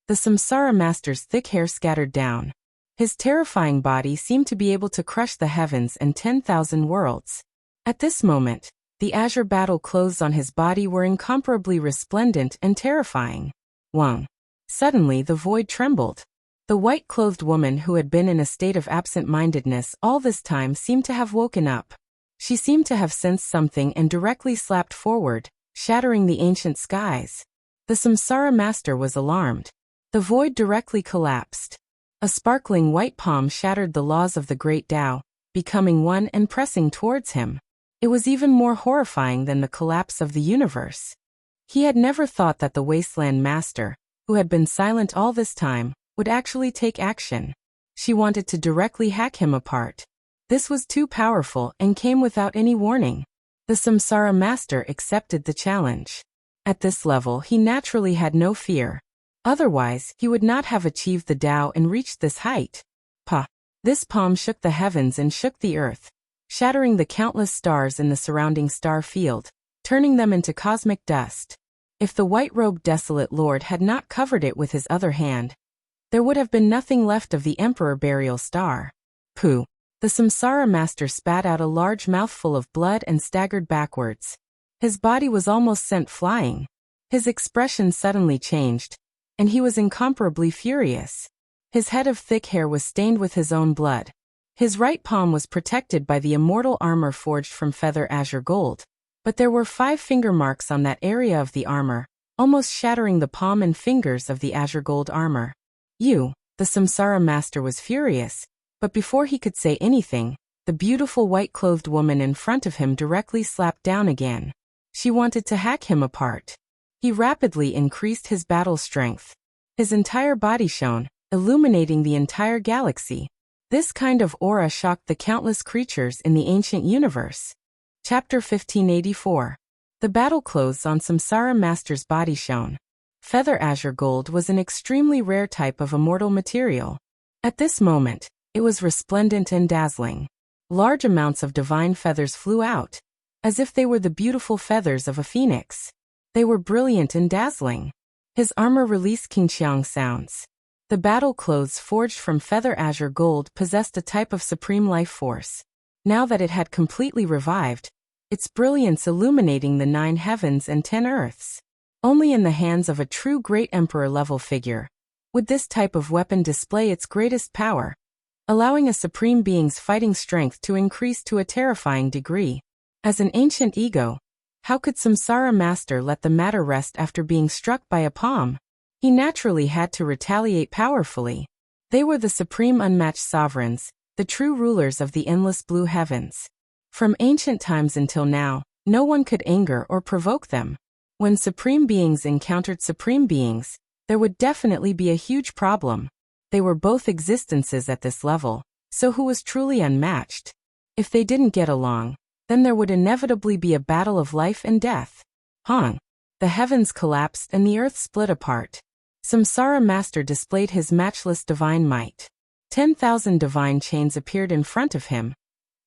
S1: The Samsara Master's thick hair scattered down. His terrifying body seemed to be able to crush the heavens and 10,000 worlds. At this moment, the azure battle clothes on his body were incomparably resplendent and terrifying. Wang. Suddenly the void trembled. The white-clothed woman who had been in a state of absent-mindedness all this time seemed to have woken up. She seemed to have sensed something and directly slapped forward, shattering the ancient skies. The Samsara Master was alarmed. The void directly collapsed. A sparkling white palm shattered the laws of the great Tao, becoming one and pressing towards him. It was even more horrifying than the collapse of the universe. He had never thought that the Wasteland Master, who had been silent all this time, would actually take action. She wanted to directly hack him apart. This was too powerful and came without any warning. The Samsara master accepted the challenge. At this level, he naturally had no fear. Otherwise, he would not have achieved the Tao and reached this height. Pa! This palm shook the heavens and shook the earth, shattering the countless stars in the surrounding star field, turning them into cosmic dust. If the white-robed desolate lord had not covered it with his other hand, there would have been nothing left of the emperor burial star. Pooh! The Samsara master spat out a large mouthful of blood and staggered backwards. His body was almost sent flying. His expression suddenly changed, and he was incomparably furious. His head of thick hair was stained with his own blood. His right palm was protected by the immortal armor forged from feather azure gold, but there were 5 finger marks on that area of the armor, almost shattering the palm and fingers of the azure gold armor. The Samsara master was furious, but before he could say anything, the beautiful white-clothed woman in front of him directly slapped down again. She wanted to hack him apart. He rapidly increased his battle strength. His entire body shone, illuminating the entire galaxy. This kind of aura shocked the countless creatures in the ancient universe. Chapter 1584. The battle clothes on Samsara master's body shone. Feather azure gold was an extremely rare type of immortal material. At this moment, it was resplendent and dazzling. Large amounts of divine feathers flew out, as if they were the beautiful feathers of a phoenix. They were brilliant and dazzling. His armor released Qingqiang sounds. The battle clothes forged from feather azure gold possessed a type of supreme life force. Now that it had completely revived, its brilliance illuminating the 9 heavens and 10 earths. Only in the hands of a true great emperor-level figure would this type of weapon display its greatest power, allowing a supreme being's fighting strength to increase to a terrifying degree. As an ancient ego, how could Samsara master let the matter rest after being struck by a palm? He naturally had to retaliate powerfully. They were the supreme unmatched sovereigns, the true rulers of the endless blue heavens. From ancient times until now, no one could anger or provoke them. When supreme beings encountered supreme beings, there would definitely be a huge problem. They were both existences at this level, so who was truly unmatched? If they didn't get along, then there would inevitably be a battle of life and death. Hong! The heavens collapsed and the earth split apart. Samsara master displayed his matchless divine might. 10,000 divine chains appeared in front of him,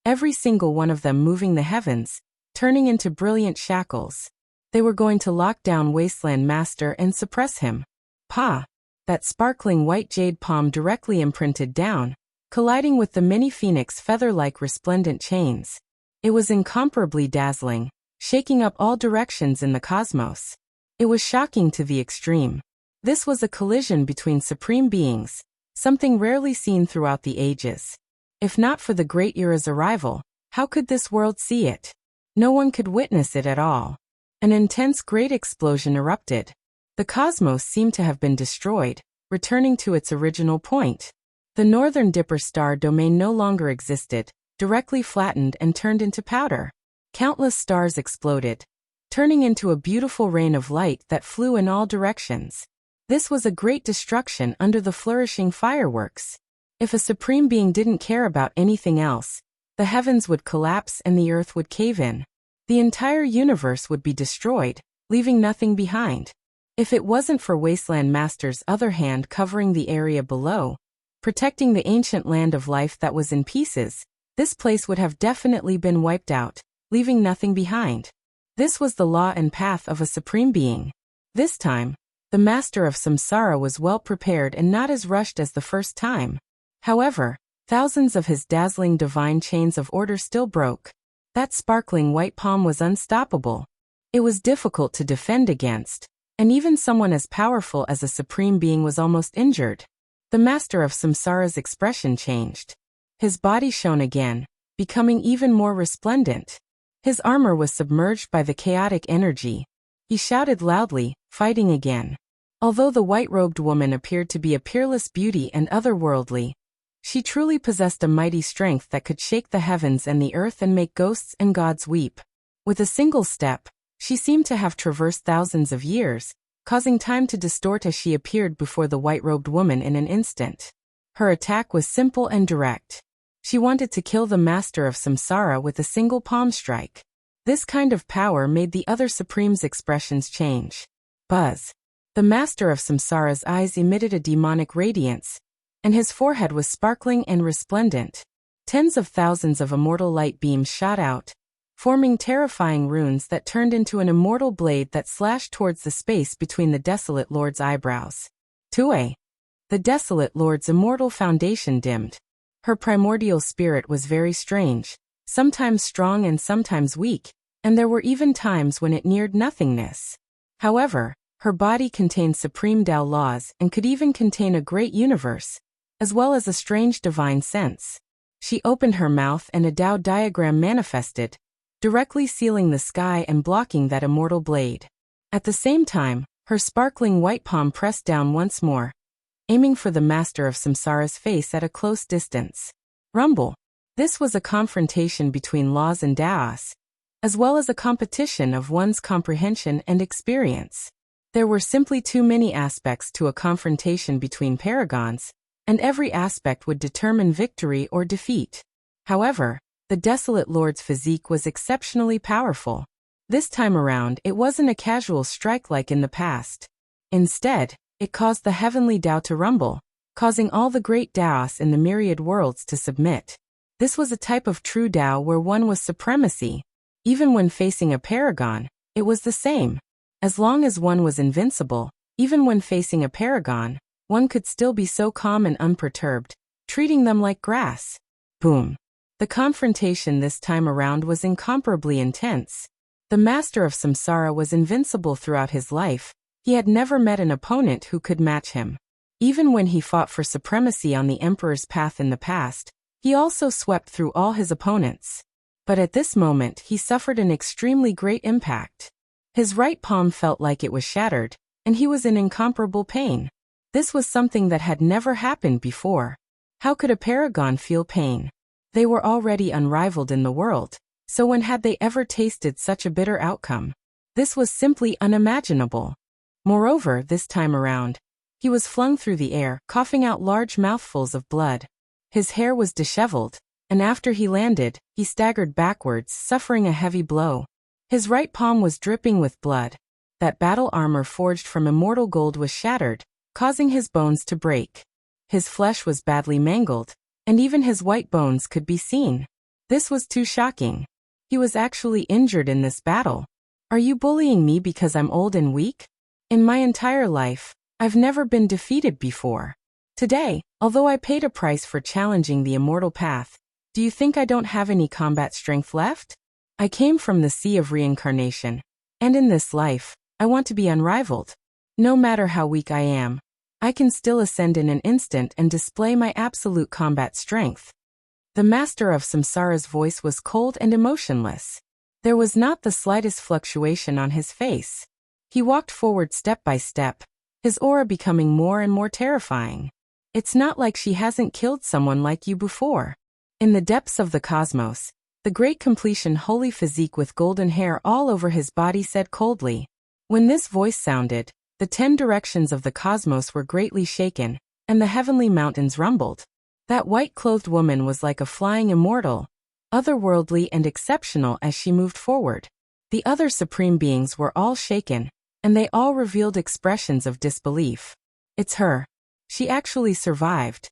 S1: every single one of them moving the heavens, turning into brilliant shackles. They were going to lock down Wasteland Master and suppress him. Pa! That sparkling white jade palm directly imprinted down, colliding with the mini phoenix feather-like resplendent chains. It was incomparably dazzling, shaking up all directions in the cosmos. It was shocking to the extreme. This was a collision between supreme beings, something rarely seen throughout the ages. If not for the Great Era's arrival, how could this world see it? No one could witness it at all. An intense great explosion erupted. The cosmos seemed to have been destroyed, returning to its original point. The Northern Dipper star domain no longer existed, directly flattened and turned into powder. Countless stars exploded, turning into a beautiful rain of light that flew in all directions. This was a great destruction under the flourishing fireworks. If a supreme being didn't care about anything else, the heavens would collapse and the earth would cave in. The entire universe would be destroyed, leaving nothing behind. If it wasn't for Wasteland Master's other hand covering the area below, protecting the ancient land of life that was in pieces, this place would have definitely been wiped out, leaving nothing behind. This was the law and path of a supreme being. This time, the master of Samsara was well prepared and not as rushed as the first time. However, thousands of his dazzling divine chains of order still broke. That sparkling white palm was unstoppable. It was difficult to defend against, and even someone as powerful as a supreme being was almost injured. The master of Samsara's expression changed. His body shone again, becoming even more resplendent. His armor was submerged by the chaotic energy. He shouted loudly, fighting again. Although the white-robed woman appeared to be a peerless beauty and otherworldly, she truly possessed a mighty strength that could shake the heavens and the earth and make ghosts and gods weep. With a single step, she seemed to have traversed thousands of years, causing time to distort as she appeared before the white-robed woman in an instant. Her attack was simple and direct. She wanted to kill the master of samsara with a single palm strike. This kind of power made the other Supreme's expressions change. Buzz. The master of samsara's eyes emitted a demonic radiance, and his forehead was sparkling and resplendent. Tens of thousands of immortal light beams shot out, forming terrifying runes that turned into an immortal blade that slashed towards the space between the desolate lord's eyebrows. Tue. The desolate lord's immortal foundation dimmed. Her primordial spirit was very strange, sometimes strong and sometimes weak, and there were even times when it neared nothingness. However, her body contained supreme Tao laws and could even contain a great universe, as well as a strange divine sense. She opened her mouth and a Tao diagram manifested, directly sealing the sky and blocking that immortal blade. At the same time, her sparkling white palm pressed down once more, aiming for the master of samsara's face at a close distance. Rumble. This was a confrontation between laws and Taos, as well as a competition of one's comprehension and experience. There were simply too many aspects to a confrontation between paragons, and every aspect would determine victory or defeat. However, the desolate lord's physique was exceptionally powerful. This time around, it wasn't a casual strike like in the past. Instead, it caused the heavenly Tao to rumble, causing all the great Taos in the myriad worlds to submit. This was a type of true Tao where one was supremacy. Even when facing a paragon, it was the same. As long as one was invincible, even when facing a paragon, one could still be so calm and unperturbed, treating them like grass. Boom. The confrontation this time around was incomparably intense. The master of samsara was invincible throughout his life. He had never met an opponent who could match him. Even when he fought for supremacy on the emperor's path in the past, he also swept through all his opponents. But at this moment he suffered an extremely great impact. His right palm felt like it was shattered, and he was in incomparable pain. This was something that had never happened before. How could a paragon feel pain? They were already unrivaled in the world, so when had they ever tasted such a bitter outcome? This was simply unimaginable. Moreover, this time around, he was flung through the air, coughing out large mouthfuls of blood. His hair was disheveled, and after he landed, he staggered backwards, suffering a heavy blow. His right palm was dripping with blood. That battle armor forged from immortal gold was shattered, causing his bones to break. His flesh was badly mangled, and even his white bones could be seen. This was too shocking. He was actually injured in this battle. Are you bullying me because I'm old and weak? In my entire life, I've never been defeated before. Today, although I paid a price for challenging the immortal path, do you think I don't have any combat strength left? I came from the sea of reincarnation, and in this life, I want to be unrivaled. No matter how weak I am, I can still ascend in an instant and display my absolute combat strength. The master of samsara's voice was cold and emotionless. There was not the slightest fluctuation on his face. He walked forward step by step, his aura becoming more and more terrifying. It's not like she hasn't killed someone like you before. In the depths of the cosmos, the great completion holy physique with golden hair all over his body said coldly. When this voice sounded, the 10 directions of the cosmos were greatly shaken, and the heavenly mountains rumbled. That white-clothed woman was like a flying immortal, otherworldly and exceptional as she moved forward. The other supreme beings were all shaken, and they all revealed expressions of disbelief. It's her. She actually survived.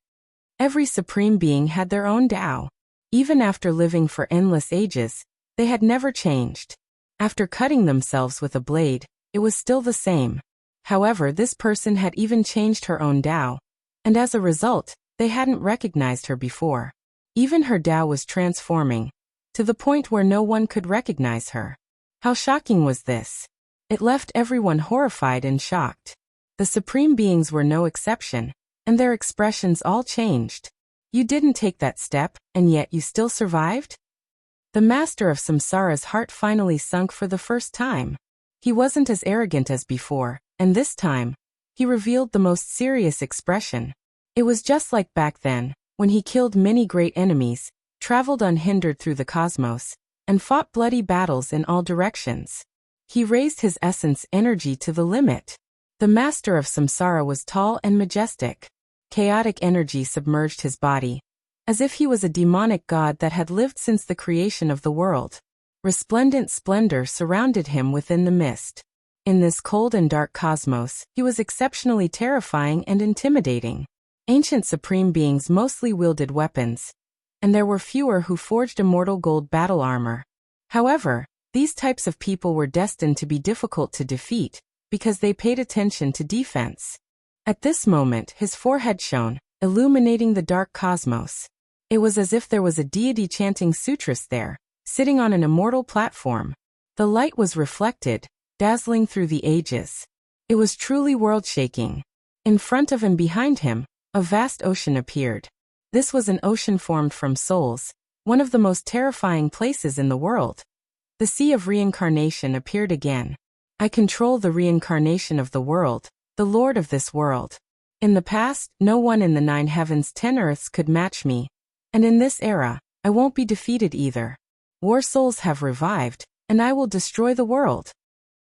S1: Every supreme being had their own Tao. Even after living for endless ages, they had never changed. After cutting themselves with a blade, it was still the same. However, this person had even changed her own Tao, and as a result, they hadn't recognized her before. Even her Tao was transforming, to the point where no one could recognize her. How shocking was this? It left everyone horrified and shocked. The supreme beings were no exception, and their expressions all changed. You didn't take that step, and yet you still survived? The master of samsara's heart finally sunk for the first time. He wasn't as arrogant as before, and this time, he revealed the most serious expression. It was just like back then, when he killed many great enemies, traveled unhindered through the cosmos, and fought bloody battles in all directions. He raised his essence energy to the limit. The master of samsara was tall and majestic. Chaotic energy submerged his body, as if he was a demonic god that had lived since the creation of the world. Resplendent splendor surrounded him within the mist. In this cold and dark cosmos, he was exceptionally terrifying and intimidating. Ancient supreme beings mostly wielded weapons, and there were fewer who forged immortal gold battle armor. However, these types of people were destined to be difficult to defeat, because they paid attention to defense. At this moment his forehead shone, illuminating the dark cosmos. It was as if there was a deity chanting sutras there, sitting on an immortal platform. The light was reflected, dazzling through the ages. It was truly world-shaking. In front of and behind him, a vast ocean appeared. This was an ocean formed from souls, one of the most terrifying places in the world. The sea of reincarnation appeared again. I control the reincarnation of the world, the lord of this world. In the past, no one in the 9 heavens 10 earths could match me. And in this era, I won't be defeated either. War souls have revived, and I will destroy the world.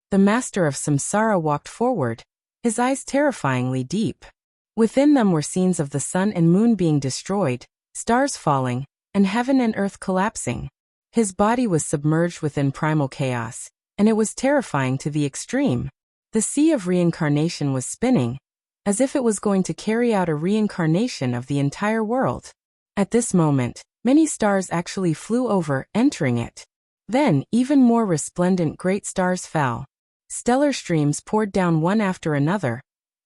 S1: The master of samsara walked forward, his eyes terrifyingly deep. Within them were scenes of the sun and moon being destroyed, stars falling, and heaven and earth collapsing. His body was submerged within primal chaos, and it was terrifying to the extreme. The sea of reincarnation was spinning, as if it was going to carry out a reincarnation of the entire world. At this moment, many stars actually flew over, entering it. Then, even more resplendent great stars fell. Stellar streams poured down one after another,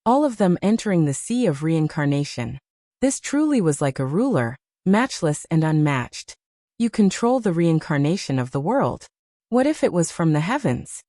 S1: all of them entering the sea of reincarnation. This truly was like a ruler, matchless and unmatched. You control the reincarnation of the world. What if it was from the heavens?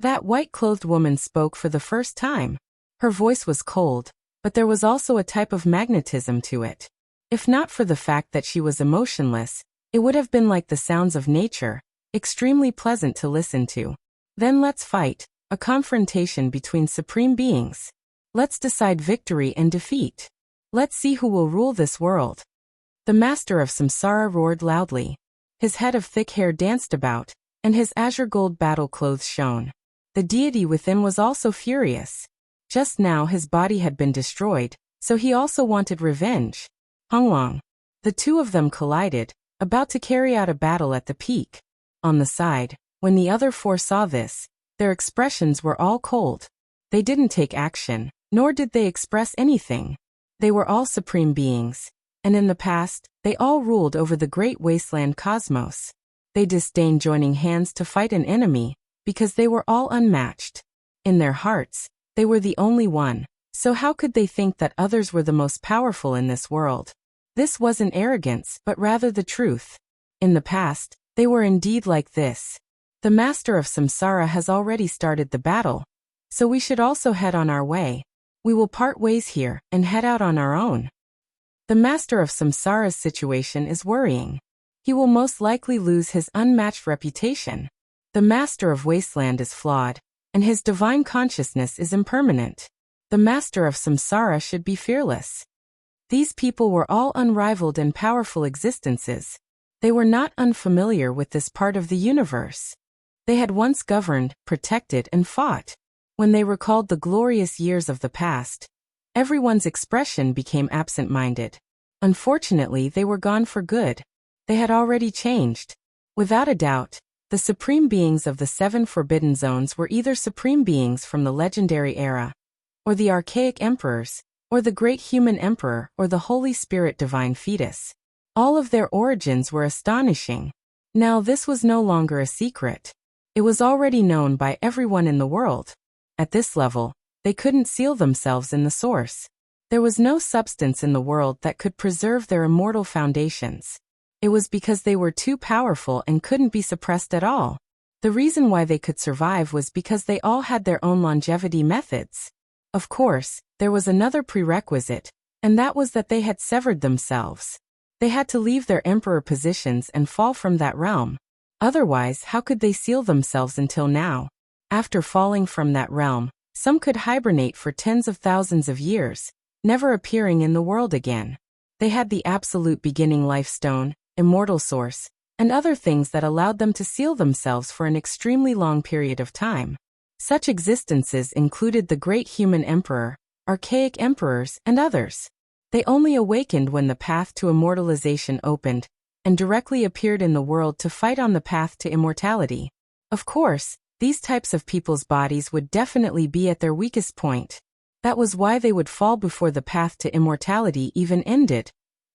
S1: That white-clothed woman spoke for the first time. Her voice was cold, but there was also a type of magnetism to it. If not for the fact that she was emotionless, it would have been like the sounds of nature, extremely pleasant to listen to. Then let's fight, a confrontation between supreme beings. Let's decide victory and defeat. Let's see who will rule this world. The master of samsara roared loudly. His head of thick hair danced about, and his azure gold battle clothes shone. The deity within was also furious. Just now his body had been destroyed, so he also wanted revenge. Hongwang. The two of them collided, about to carry out a battle at the peak. On the side, when the other 4 saw this, their expressions were all cold. They didn't take action, nor did they express anything. They were all supreme beings, and in the past, they all ruled over the great wasteland cosmos. They disdained joining hands to fight an enemy, because they were all unmatched. In their hearts, they were the only one, so how could they think that others were the most powerful in this world? This wasn't arrogance, but rather the truth. In the past, they were indeed like this. The master of samsara has already started the battle, so we should also head on our way. We will part ways here and head out on our own. The master of samsara's situation is worrying. He will most likely lose his unmatched reputation. The master of wasteland is flawed, and his divine consciousness is impermanent. The master of samsara should be fearless. These people were all unrivaled and powerful existences. They were not unfamiliar with this part of the universe. They had once governed, protected, and fought. When they recalled the glorious years of the past, everyone's expression became absent-minded. Unfortunately, they were gone for good. They had already changed. Without a doubt, the supreme beings of the 7 forbidden zones were either supreme beings from the legendary era, or the archaic emperors, or the great human emperor, or the Holy Spirit divine fetus. All of their origins were astonishing. Now this was no longer a secret. It was already known by everyone in the world. At this level, they couldn't seal themselves in the source. There was no substance in the world that could preserve their immortal foundations. It was because they were too powerful and couldn't be suppressed at all. The reason why they could survive was because they all had their own longevity methods. Of course, there was another prerequisite, and that was that they had severed themselves. They had to leave their emperor positions and fall from that realm. Otherwise, how could they seal themselves until now? After falling from that realm, some could hibernate for tens of thousands of years, never appearing in the world again. They had the absolute beginning life stone, immortal source, and other things that allowed them to seal themselves for an extremely long period of time. Such existences included the great human emperor, archaic emperors, and others. They only awakened when the path to immortalization opened, and directly appeared in the world to fight on the path to immortality. Of course, these types of people's bodies would definitely be at their weakest point. That was why they would fall before the path to immortality even ended.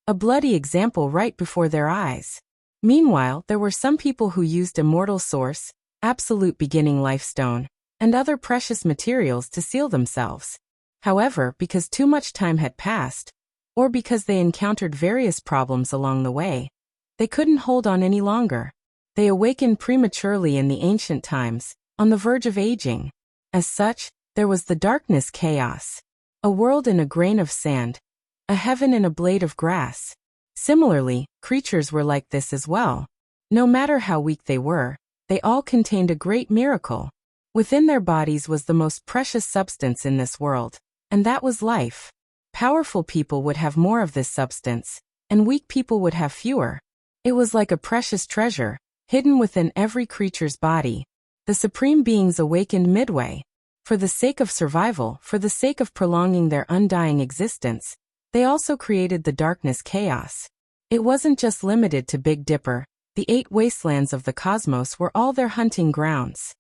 S1: A bloody example right before their eyes. Meanwhile, there were some people who used immortal source, absolute beginning life stone, and other precious materials to seal themselves. However, because too much time had passed, or because they encountered various problems along the way, they couldn't hold on any longer. They awakened prematurely in the ancient times, on the verge of aging. As such, there was the darkness chaos. A world in a grain of sand, a heaven in a blade of grass. Similarly, creatures were like this as well. No matter how weak they were, they all contained a great miracle. Within their bodies was the most precious substance in this world, and that was life. Powerful people would have more of this substance, and weak people would have fewer. It was like a precious treasure, hidden within every creature's body. The supreme beings awakened midway. For the sake of survival, for the sake of prolonging their undying existence, they also created the darkness chaos. It wasn't just limited to Big Dipper. The 8 wastelands of the cosmos were all their hunting grounds.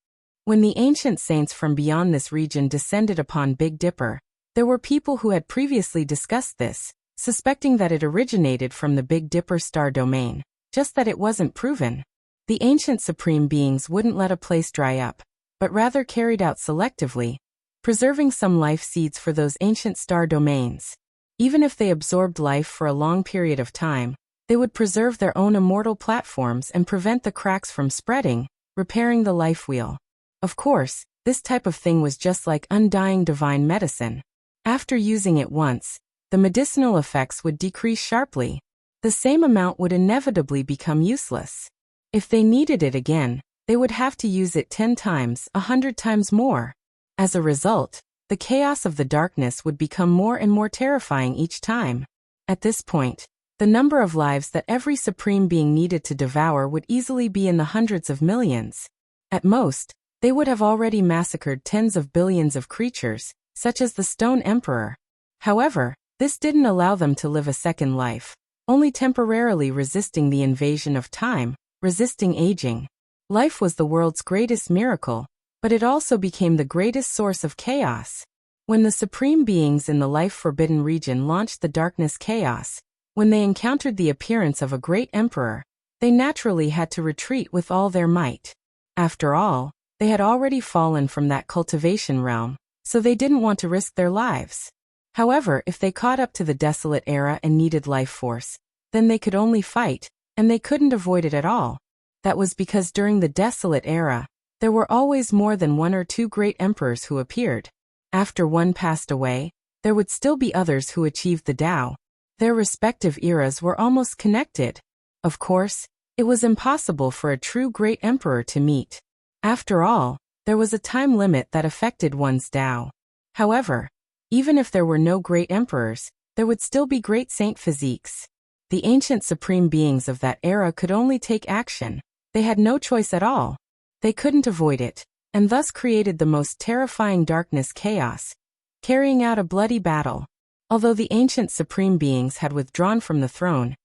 S1: When the ancient saints from beyond this region descended upon Big Dipper, there were people who had previously discussed this, suspecting that it originated from the Big Dipper star domain, just that it wasn't proven. The ancient supreme beings wouldn't let a place dry up, but rather carried out selectively, preserving some life seeds for those ancient star domains. Even if they absorbed life for a long period of time, they would preserve their own immortal platforms and prevent the cracks from spreading, repairing the life wheel. Of course, this type of thing was just like undying divine medicine. After using it once, the medicinal effects would decrease sharply. The same amount would inevitably become useless. If they needed it again, they would have to use it 10 times, 100 times more. As a result, the chaos of the darkness would become more and more terrifying each time. At this point, the number of lives that every supreme being needed to devour would easily be in the hundreds of millions. At most, they would have already massacred tens of billions of creatures, such as the Stone Emperor. However, this didn't allow them to live a second life, only temporarily resisting the invasion of time, resisting aging. Life was the world's greatest miracle, but it also became the greatest source of chaos. When the supreme beings in the life-forbidden region launched the darkness chaos, when they encountered the appearance of a great emperor, they naturally had to retreat with all their might. After all, they had already fallen from that cultivation realm, so they didn't want to risk their lives. However, if they caught up to the desolate era and needed life force, then they could only fight, and they couldn't avoid it at all. That was because during the desolate era, there were always more than 1 or 2 great emperors who appeared. After one passed away, there would still be others who achieved the Tao. Their respective eras were almost connected. Of course, it was impossible for a true great emperor to meet. After all, there was a time limit that affected one's Tao. However, even if there were no great emperors, there would still be great saint physiques. The ancient supreme beings of that era could only take action. They had no choice at all. They couldn't avoid it, and thus created the most terrifying darkness chaos, carrying out a bloody battle. Although the ancient supreme beings had withdrawn from the throne,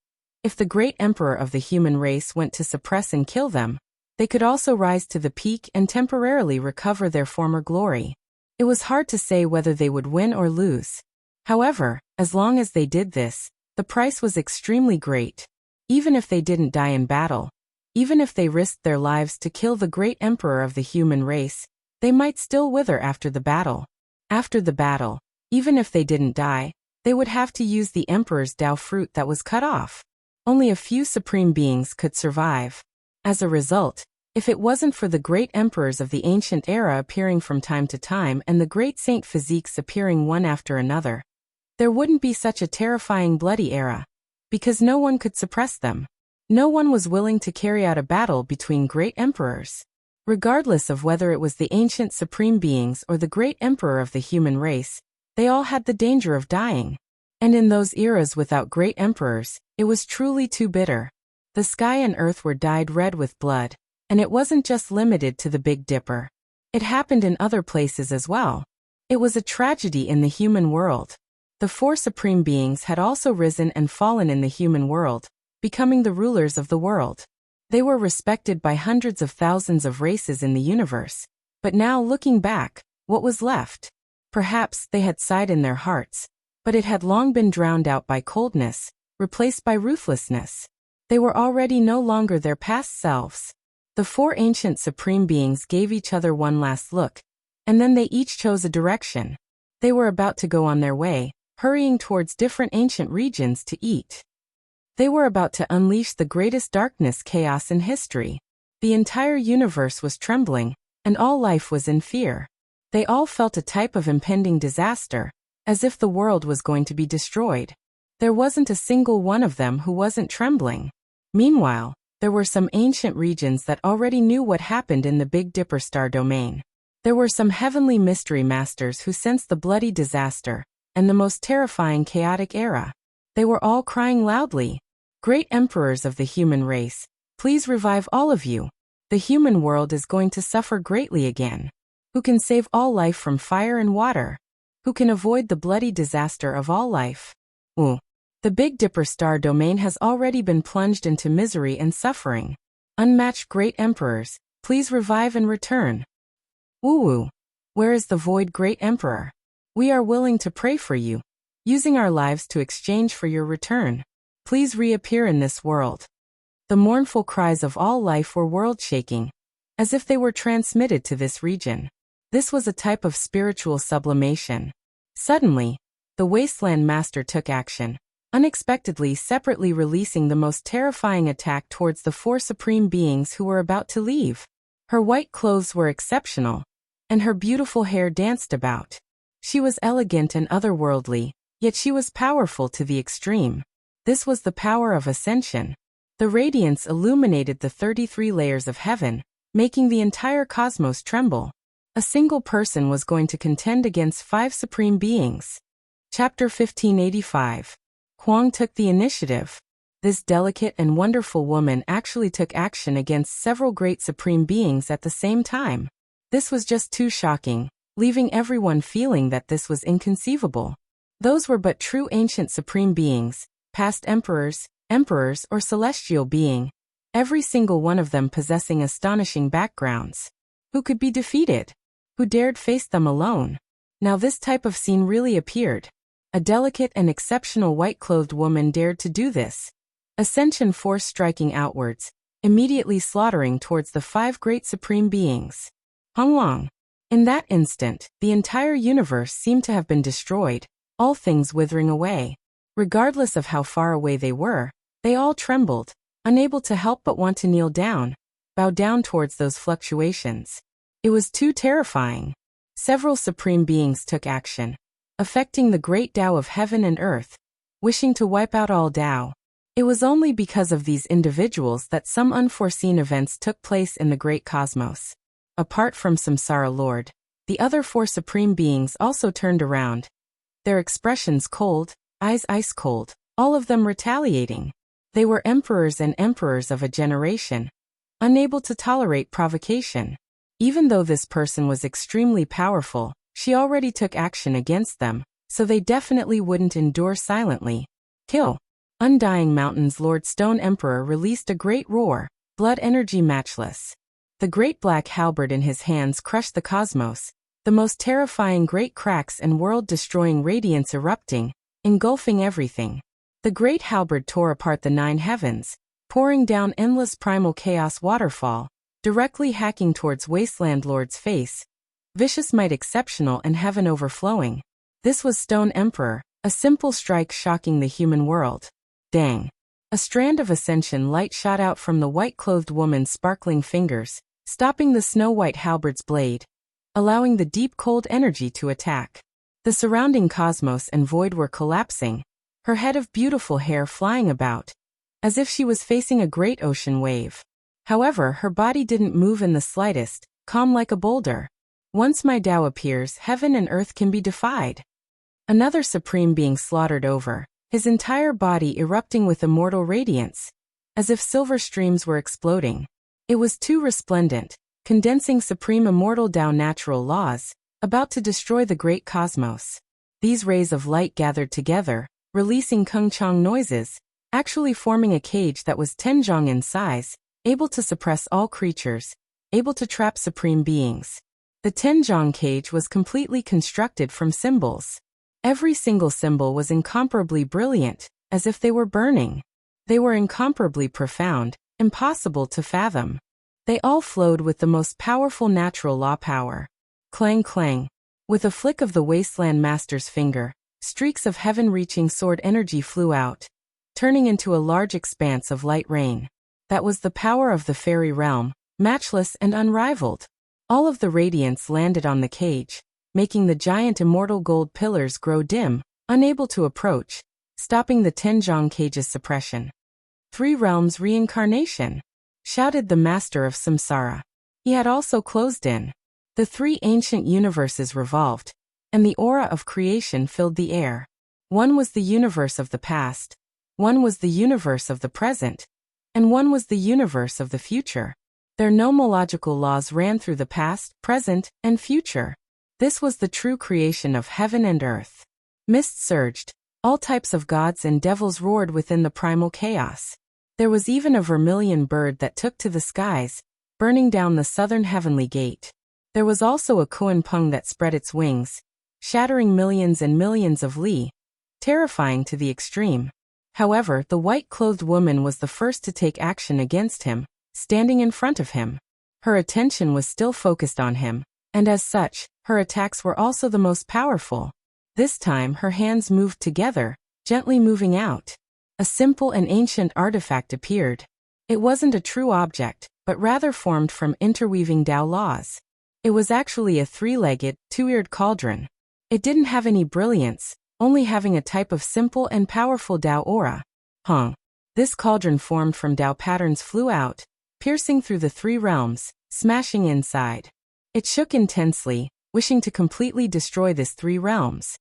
S1: if the great emperor of the human race went to suppress and kill them, they could also rise to the peak and temporarily recover their former glory. It was hard to say whether they would win or lose. However, as long as they did this, the price was extremely great. Even if they didn't die in battle, even if they risked their lives to kill the great emperor of the human race, they might still wither after the battle. After the battle, even if they didn't die, they would have to use the emperor's Tao fruit that was cut off. Only a few supreme beings could survive. As a result, if it wasn't for the great emperors of the ancient era appearing from time to time and the great saint physiques appearing one after another, there wouldn't be such a terrifying bloody era. Because no one could suppress them. No one was willing to carry out a battle between great emperors. Regardless of whether it was the ancient supreme beings or the great emperor of the human race, they all had the danger of dying. And in those eras without great emperors, it was truly too bitter. The sky and earth were dyed red with blood, and it wasn't just limited to the Big Dipper. It happened in other places as well. It was a tragedy in the human world. The four supreme beings had also risen and fallen in the human world, becoming the rulers of the world. They were respected by hundreds of thousands of races in the universe. But now looking back, what was left? Perhaps they had sighed in their hearts, but it had long been drowned out by coldness, replaced by ruthlessness. They were already no longer their past selves. The four ancient supreme beings gave each other one last look, and then they each chose a direction. They were about to go on their way, hurrying towards different ancient regions to eat. They were about to unleash the greatest darkness chaos in history. The entire universe was trembling, and all life was in fear. They all felt a type of impending disaster, as if the world was going to be destroyed. There wasn't a single one of them who wasn't trembling. Meanwhile, there were some ancient regions that already knew what happened in the Big Dipper star domain. There were some heavenly mystery masters who sensed the bloody disaster and the most terrifying chaotic era. They were all crying loudly, "Great emperors of the human race, please revive all of you. The human world is going to suffer greatly again. Who can save all life from fire and water? Who can avoid the bloody disaster of all life? Ooh. The Big Dipper star domain has already been plunged into misery and suffering. Unmatched great emperors, please revive and return. Woo-woo. Where is the void great emperor? We are willing to pray for you, using our lives to exchange for your return. Please reappear in this world." The mournful cries of all life were world-shaking, as if they were transmitted to this region. This was a type of spiritual sublimation. Suddenly, the Wasteland Master took action, unexpectedly separately releasing the most terrifying attack towards the four supreme beings who were about to leave. Her white clothes were exceptional, and her beautiful hair danced about. She was elegant and otherworldly, yet she was powerful to the extreme. This was the power of ascension. The radiance illuminated the 33 layers of heaven, making the entire cosmos tremble. A single person was going to contend against 5 supreme beings. Chapter 1585. Huang took the initiative. This delicate and wonderful woman actually took action against several great supreme beings at the same time. This was just too shocking, leaving everyone feeling that this was inconceivable. Those were but true ancient supreme beings, past emperors, or celestial being, every single one of them possessing astonishing backgrounds. Who could be defeated? Who dared face them alone? Now this type of scene really appeared. A delicate and exceptional white-clothed woman dared to do this. Ascension force striking outwards, immediately slaughtering towards the 5 great supreme beings. Huang. In that instant, the entire universe seemed to have been destroyed, all things withering away. Regardless of how far away they were, they all trembled, unable to help but want to kneel down, bow down towards those fluctuations. It was too terrifying. Several supreme beings took action, affecting the great Tao of heaven and earth, wishing to wipe out all Tao. It was only because of these individuals that some unforeseen events took place in the great cosmos. Apart from Samsara Lord, the other 4 supreme beings also turned around, their expressions cold, eyes ice cold, all of them retaliating. They were emperors and emperors of a generation, unable to tolerate provocation. Even though this person was extremely powerful, she already took action against them, so they definitely wouldn't endure silently. Kill. Undying Mountain's Lord Stone Emperor released a great roar, blood energy matchless. The great black halberd in his hands crushed the cosmos, the most terrifying great cracks and world-destroying radiance erupting, engulfing everything. The great halberd tore apart the 9 heavens, pouring down endless primal chaos waterfall, directly hacking towards Wasteland Lord's face. Vicious might exceptional and heaven overflowing. This was Stone Emperor, a simple strike shocking the human world. Dang. A strand of ascension light shot out from the white-clothed woman's sparkling fingers, stopping the snow-white halberd's blade, allowing the deep cold energy to attack. The surrounding cosmos and void were collapsing, her head of beautiful hair flying about, as if she was facing a great ocean wave. However, her body didn't move in the slightest, calm like a boulder. Once my Tao appears, heaven and earth can be defied. Another supreme being slaughtered over, his entire body erupting with immortal radiance, as if silver streams were exploding. It was too resplendent, condensing supreme immortal Tao natural laws, about to destroy the great cosmos. These rays of light gathered together, releasing kung-chong noises, actually forming a cage that was 10 zhong in size, able to suppress all creatures, able to trap supreme beings. The 10 zhong cage was completely constructed from symbols. Every single symbol was incomparably brilliant, as if they were burning. They were incomparably profound, impossible to fathom. They all flowed with the most powerful natural law power. Clang clang. With a flick of the Wasteland Master's finger, streaks of heaven-reaching sword energy flew out, turning into a large expanse of light rain. That was the power of the fairy realm, matchless and unrivaled. All of the radiance landed on the cage, making the giant immortal gold pillars grow dim, unable to approach, stopping the 10 zhong cage's suppression. 3 realms reincarnation, shouted the master of samsara. He had also closed in. The 3 ancient universes revolved, and the aura of creation filled the air. One was the universe of the past, one was the universe of the present, and one was the universe of the future. Their nomological laws ran through the past, present, and future. This was the true creation of heaven and earth. Mist surged. All types of gods and devils roared within the primal chaos. There was even a vermilion bird that took to the skies, burning down the southern heavenly gate. There was also a Kuan Pung that spread its wings, shattering millions and millions of li, terrifying to the extreme. However, the white-clothed woman was the first to take action against him, standing in front of him. Her attention was still focused on him, and as such, her attacks were also the most powerful. This time her hands moved together, gently moving out. A simple and ancient artifact appeared. It wasn't a true object, but rather formed from interweaving Tao laws. It was actually a 3-legged, 2-eared cauldron. It didn't have any brilliance, only having a type of simple and powerful Tao aura. This cauldron formed from Tao patterns flew out, piercing through the 3 realms, smashing inside. It shook intensely, wishing to completely destroy this 3 realms.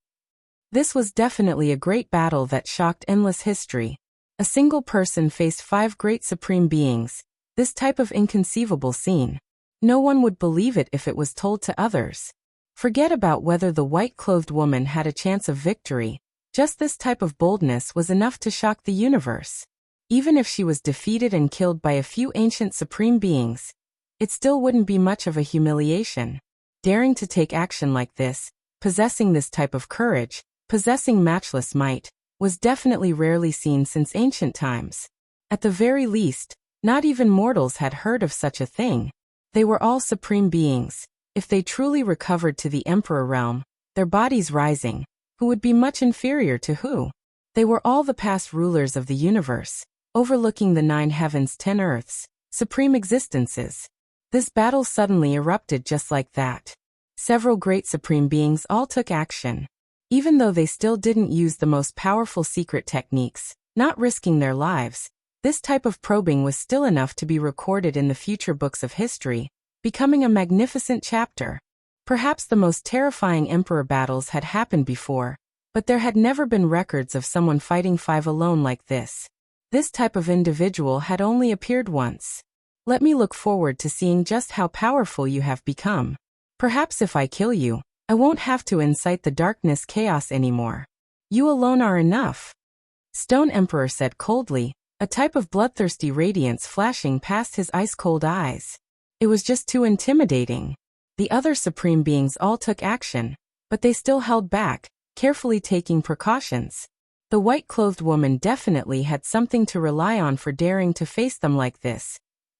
S1: This was definitely a great battle that shocked endless history. A single person faced 5 great supreme beings. This type of inconceivable scene. No one would believe it if it was told to others. Forget about whether the white-clothed woman had a chance of victory. Just this type of boldness was enough to shock the universe. Even if she was defeated and killed by a few ancient supreme beings, it still wouldn't be much of a humiliation. Daring to take action like this, possessing this type of courage, possessing matchless might, was definitely rarely seen since ancient times. At the very least, not even mortals had heard of such a thing. They were all supreme beings. If they truly recovered to the Emperor realm, their bodies rising, who would be much inferior to who? They were all the past rulers of the universe, overlooking the 9 heavens 10 earths, supreme existences. This battle suddenly erupted just like that. Several great supreme beings all took action. Even though they still didn't use the most powerful secret techniques, not risking their lives, this type of probing was still enough to be recorded in the future books of history, becoming a magnificent chapter. Perhaps the most terrifying emperor battles had happened before, but there had never been records of someone fighting 5 alone like this. This type of individual had only appeared once. Let me look forward to seeing just how powerful you have become. Perhaps if I kill you, I won't have to incite the darkness chaos anymore. You alone are enough. Stone Emperor said coldly, a type of bloodthirsty radiance flashing past his ice-cold eyes. It was just too intimidating. The other supreme beings all took action, but they still held back, carefully taking precautions. The white-clothed woman definitely had something to rely on for daring to face them like this,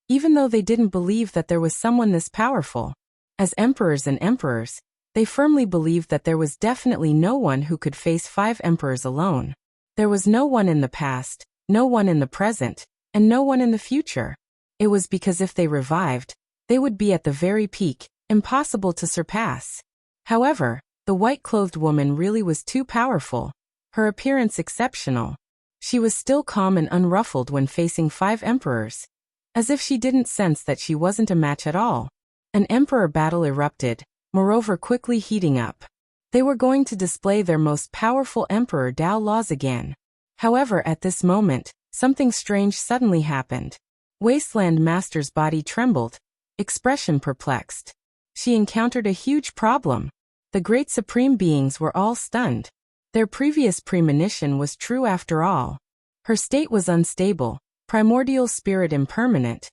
S1: even though they didn't believe that there was someone this powerful. As emperors and emperors, they firmly believed that there was definitely no one who could face 5 emperors alone. There was no one in the past, no one in the present, and no one in the future. It was because if they revived, they would be at the very peak, impossible to surpass. However, the white-clothed woman really was too powerful. Her appearance exceptional. She was still calm and unruffled when facing 5 emperors, as if she didn't sense that she wasn't a match at all. An emperor battle erupted, moreover quickly heating up. They were going to display their most powerful emperor Tao laws again. However, at this moment, something strange suddenly happened. Wasteland Master's body trembled. expression perplexed. She encountered a huge problem. The great supreme beings were all stunned. Their previous premonition was true after all. Her state was unstable, primordial spirit impermanent,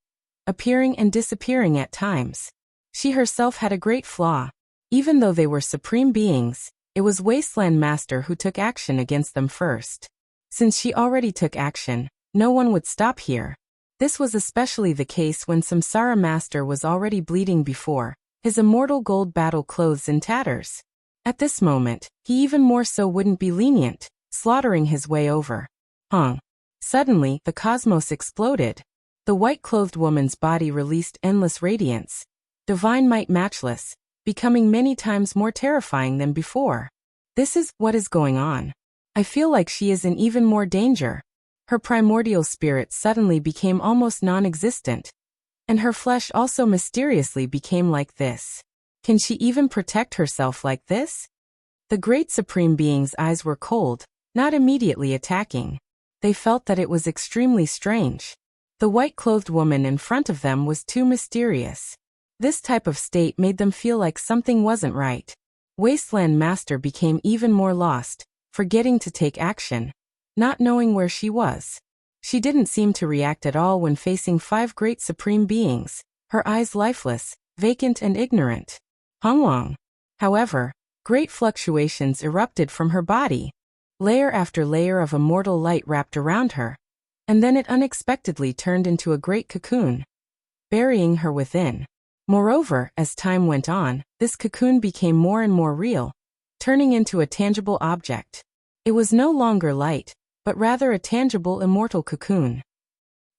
S1: appearing and disappearing at times. She herself had a great flaw. Even though they were supreme beings, it was Wasteland Master who took action against them first. Since she already took action, no one would stop here. This was especially the case when Samsara Master was already bleeding before, his immortal gold battle clothes in tatters. At this moment, he even more so wouldn't be lenient, slaughtering his way over. Suddenly, the cosmos exploded. The white-clothed woman's body released endless radiance, divine might matchless, becoming many times more terrifying than before. This is what is going on. I feel like she is in even more danger. Her primordial spirit suddenly became almost non-existent, and her flesh also mysteriously became like this. Can she even protect herself like this? The great supreme being's eyes were cold, not immediately attacking. They felt that it was extremely strange. The white-clothed woman in front of them was too mysterious. This type of state made them feel like something wasn't right. Wasteland Master became even more lost, forgetting to take action, not knowing where she was. She didn't seem to react at all when facing 5 great supreme beings, her eyes lifeless, vacant and ignorant. Honglong. However, great fluctuations erupted from her body. Layer after layer of immortal light wrapped around her, and then it unexpectedly turned into a great cocoon, burying her within. Moreover, as time went on, this cocoon became more and more real, turning into a tangible object. It was no longer light, but rather a tangible immortal cocoon.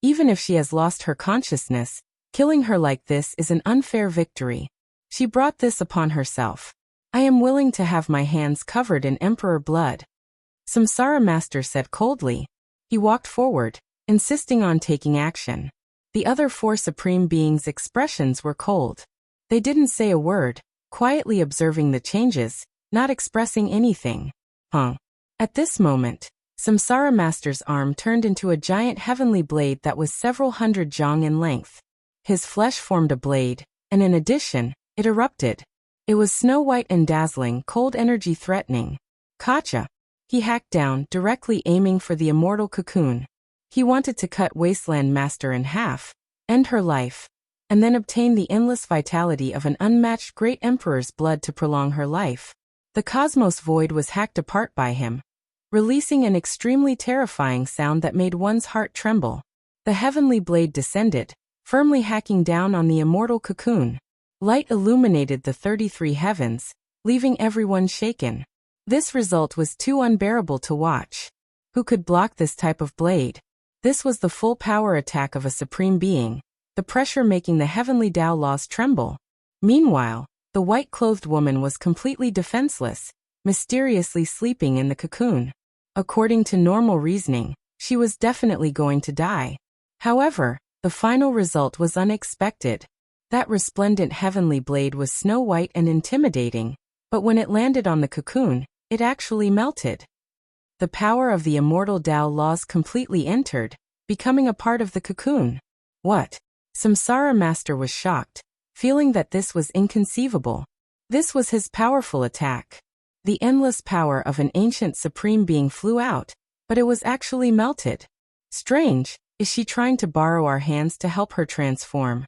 S1: Even if she has lost her consciousness, killing her like this is an unfair victory. She brought this upon herself. I am willing to have my hands covered in Emperor blood. Samsara Master said coldly. He walked forward, insisting on taking action. The other 4 supreme beings' expressions were cold. They didn't say a word, quietly observing the changes, not expressing anything. At this moment, Samsara Master's arm turned into a giant heavenly blade that was several hundred jong in length. His flesh formed a blade, and in addition, it erupted. It was snow-white and dazzling, cold energy threatening. Kacha. He hacked down, directly aiming for the immortal cocoon. He wanted to cut Wasteland Master in half, end her life, and then obtain the endless vitality of an unmatched great emperor's blood to prolong her life. The cosmos void was hacked apart by him, releasing an extremely terrifying sound that made one's heart tremble. The heavenly blade descended, firmly hacking down on the immortal cocoon. Light illuminated the 33 heavens, leaving everyone shaken. This result was too unbearable to watch. Who could block this type of blade? This was the full power attack of a supreme being, the pressure making the heavenly Tao laws tremble. Meanwhile, the white-clothed woman was completely defenseless, mysteriously sleeping in the cocoon. According to normal reasoning, she was definitely going to die. However, the final result was unexpected. That resplendent heavenly blade was snow-white and intimidating, but when it landed on the cocoon, it actually melted. The power of the immortal Tao laws completely entered, becoming a part of the cocoon. What? Samsara Master was shocked, feeling that this was inconceivable. This was his powerful attack. The endless power of an ancient supreme being flew out, but it was actually melted. Strange, is she trying to borrow our hands to help her transform?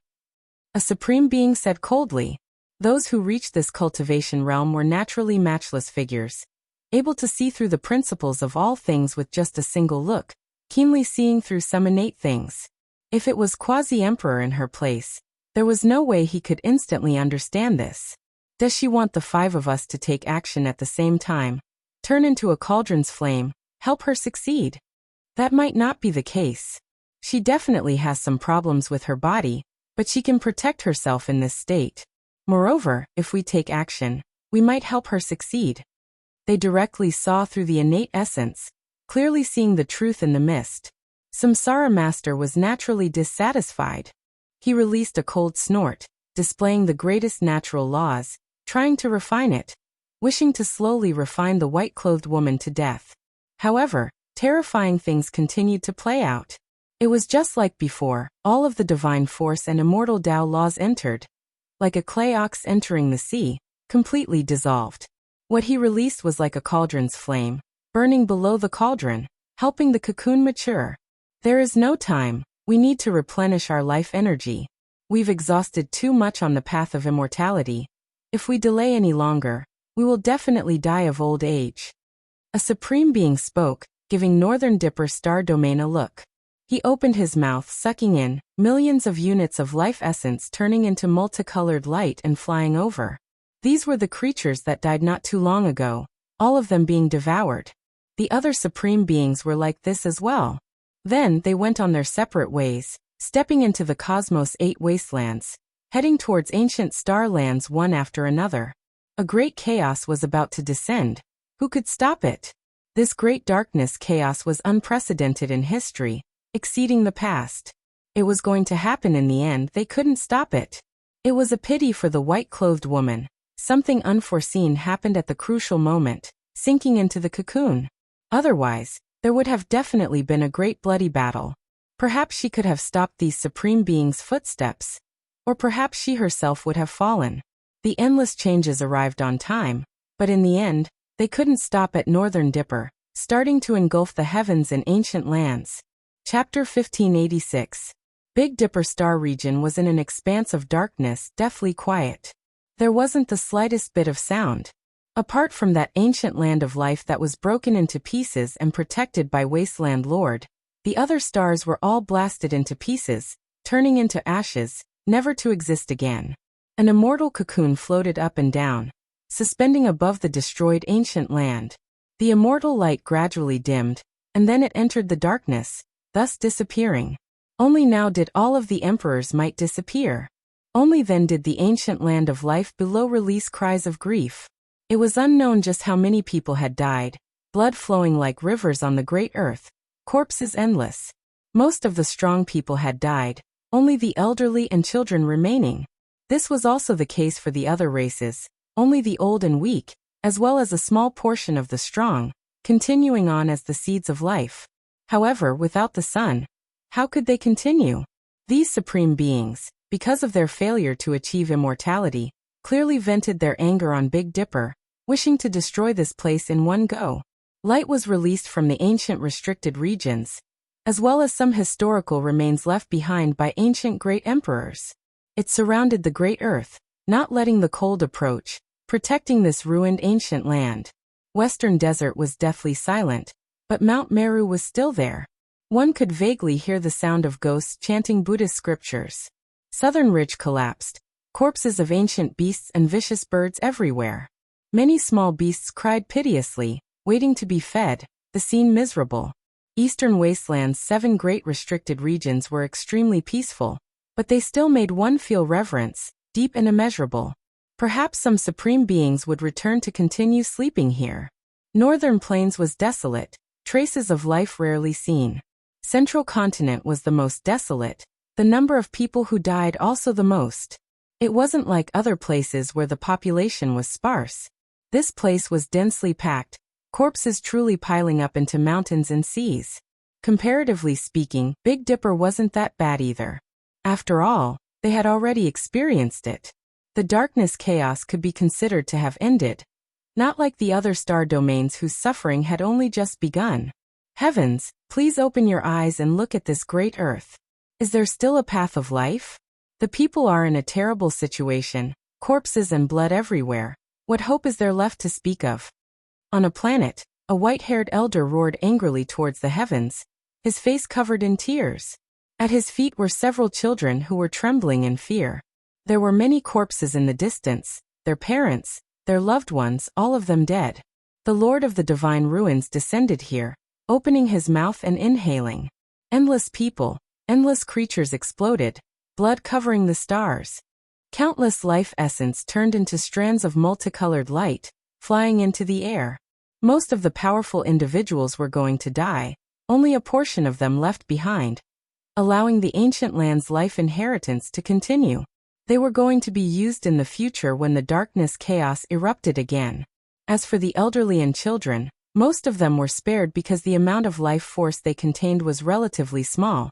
S1: A supreme being said coldly. Those who reached this cultivation realm were naturally matchless figures, able to see through the principles of all things with just a single look, keenly seeing through some innate things. If it was Quasi-Emperor in her place, there was no way he could instantly understand this. Does she want the 5 of us to take action at the same time, turn into a cauldron's flame, help her succeed? That might not be the case. She definitely has some problems with her body, but she can protect herself in this state. Moreover, if we take action, we might help her succeed. They directly saw through the innate essence, clearly seeing the truth in the mist. Samsara Master was naturally dissatisfied. He released a cold snort, displaying the greatest natural laws, trying to refine it, wishing to slowly refine the white-clothed woman to death. However, terrifying things continued to play out. It was just like before, all of the divine force and immortal Tao laws entered, like a clay ox entering the sea, completely dissolved. What he released was like a cauldron's flame, burning below the cauldron, helping the cocoon mature. There is no time, we need to replenish our life energy. We've exhausted too much on the path of immortality. If we delay any longer, we will definitely die of old age. A supreme being spoke, giving Northern Dipper Star Domain a look. He opened his mouth, sucking in millions of units of life essence, turning into multicolored light and flying over. These were the creatures that died not too long ago, all of them being devoured. The other supreme beings were like this as well. Then they went on their separate ways, stepping into the cosmos' 8 wastelands, heading towards ancient star lands one after another. A great chaos was about to descend. Who could stop it? This great darkness chaos was unprecedented in history, exceeding the past. It was going to happen in the end, they couldn't stop it. It was a pity for the white-clothed woman. Something unforeseen happened at the crucial moment, sinking into the cocoon. Otherwise, there would have definitely been a great bloody battle. Perhaps she could have stopped these supreme beings' footsteps. Or perhaps she herself would have fallen. The endless changes arrived on time, but in the end, they couldn't stop at Northern Dipper, starting to engulf the heavens and ancient lands. Chapter 1586. Big Dipper Star Region was in an expanse of darkness, deathly quiet. There wasn't the slightest bit of sound. Apart from that ancient land of life that was broken into pieces and protected by Wasteland Lord, the other stars were all blasted into pieces, turning into ashes, never to exist again. An immortal cocoon floated up and down, suspending above the destroyed ancient land. The immortal light gradually dimmed, and then it entered the darkness, thus disappearing. Only now did all of the emperors might disappear. Only then did the ancient land of life below release cries of grief. It was unknown just how many people had died, blood flowing like rivers on the great earth, corpses endless. Most of the strong people had died, only the elderly and children remaining. This was also the case for the other races, only the old and weak, as well as a small portion of the strong, continuing on as the seeds of life. However, without the sun, how could they continue? These supreme beings, because of their failure to achieve immortality, clearly vented their anger on Big Dipper, wishing to destroy this place in one go. Light was released from the ancient restricted regions, as well as some historical remains left behind by ancient great emperors. It surrounded the great earth, not letting the cold approach, protecting this ruined ancient land. Western Desert was deathly silent, but Mount Meru was still there. One could vaguely hear the sound of ghosts chanting Buddhist scriptures. Southern Ridge collapsed, corpses of ancient beasts and vicious birds everywhere. Many small beasts cried piteously, waiting to be fed, the scene miserable. Eastern Wasteland's 7 great restricted regions were extremely peaceful, but they still made one feel reverence, deep and immeasurable. Perhaps some supreme beings would return to continue sleeping here. Northern Plains was desolate, traces of life rarely seen. Central Continent was the most desolate, the number of people who died also the most. It wasn't like other places where the population was sparse. This place was densely packed, corpses truly piling up into mountains and seas. Comparatively speaking, Big Dipper wasn't that bad either. After all, they had already experienced it. The darkness chaos could be considered to have ended. Not like the other star domains whose suffering had only just begun. Heavens, please open your eyes and look at this great earth. Is there still a path of life? The people are in a terrible situation, corpses and blood everywhere. What hope is there left to speak of? On a planet, a white-haired elder roared angrily towards the heavens, his face covered in tears. At his feet were several children who were trembling in fear. There were many corpses in the distance, their parents, their loved ones, all of them dead. The Lord of the Divine Ruins descended here, opening his mouth and inhaling. Endless people, endless creatures exploded, blood covering the stars. Countless life essence turned into strands of multicolored light, flying into the air. Most of the powerful individuals were going to die, only a portion of them left behind, allowing the ancient land's life inheritance to continue. They were going to be used in the future when the darkness chaos erupted again. As for the elderly and children, most of them were spared because the amount of life force they contained was relatively small,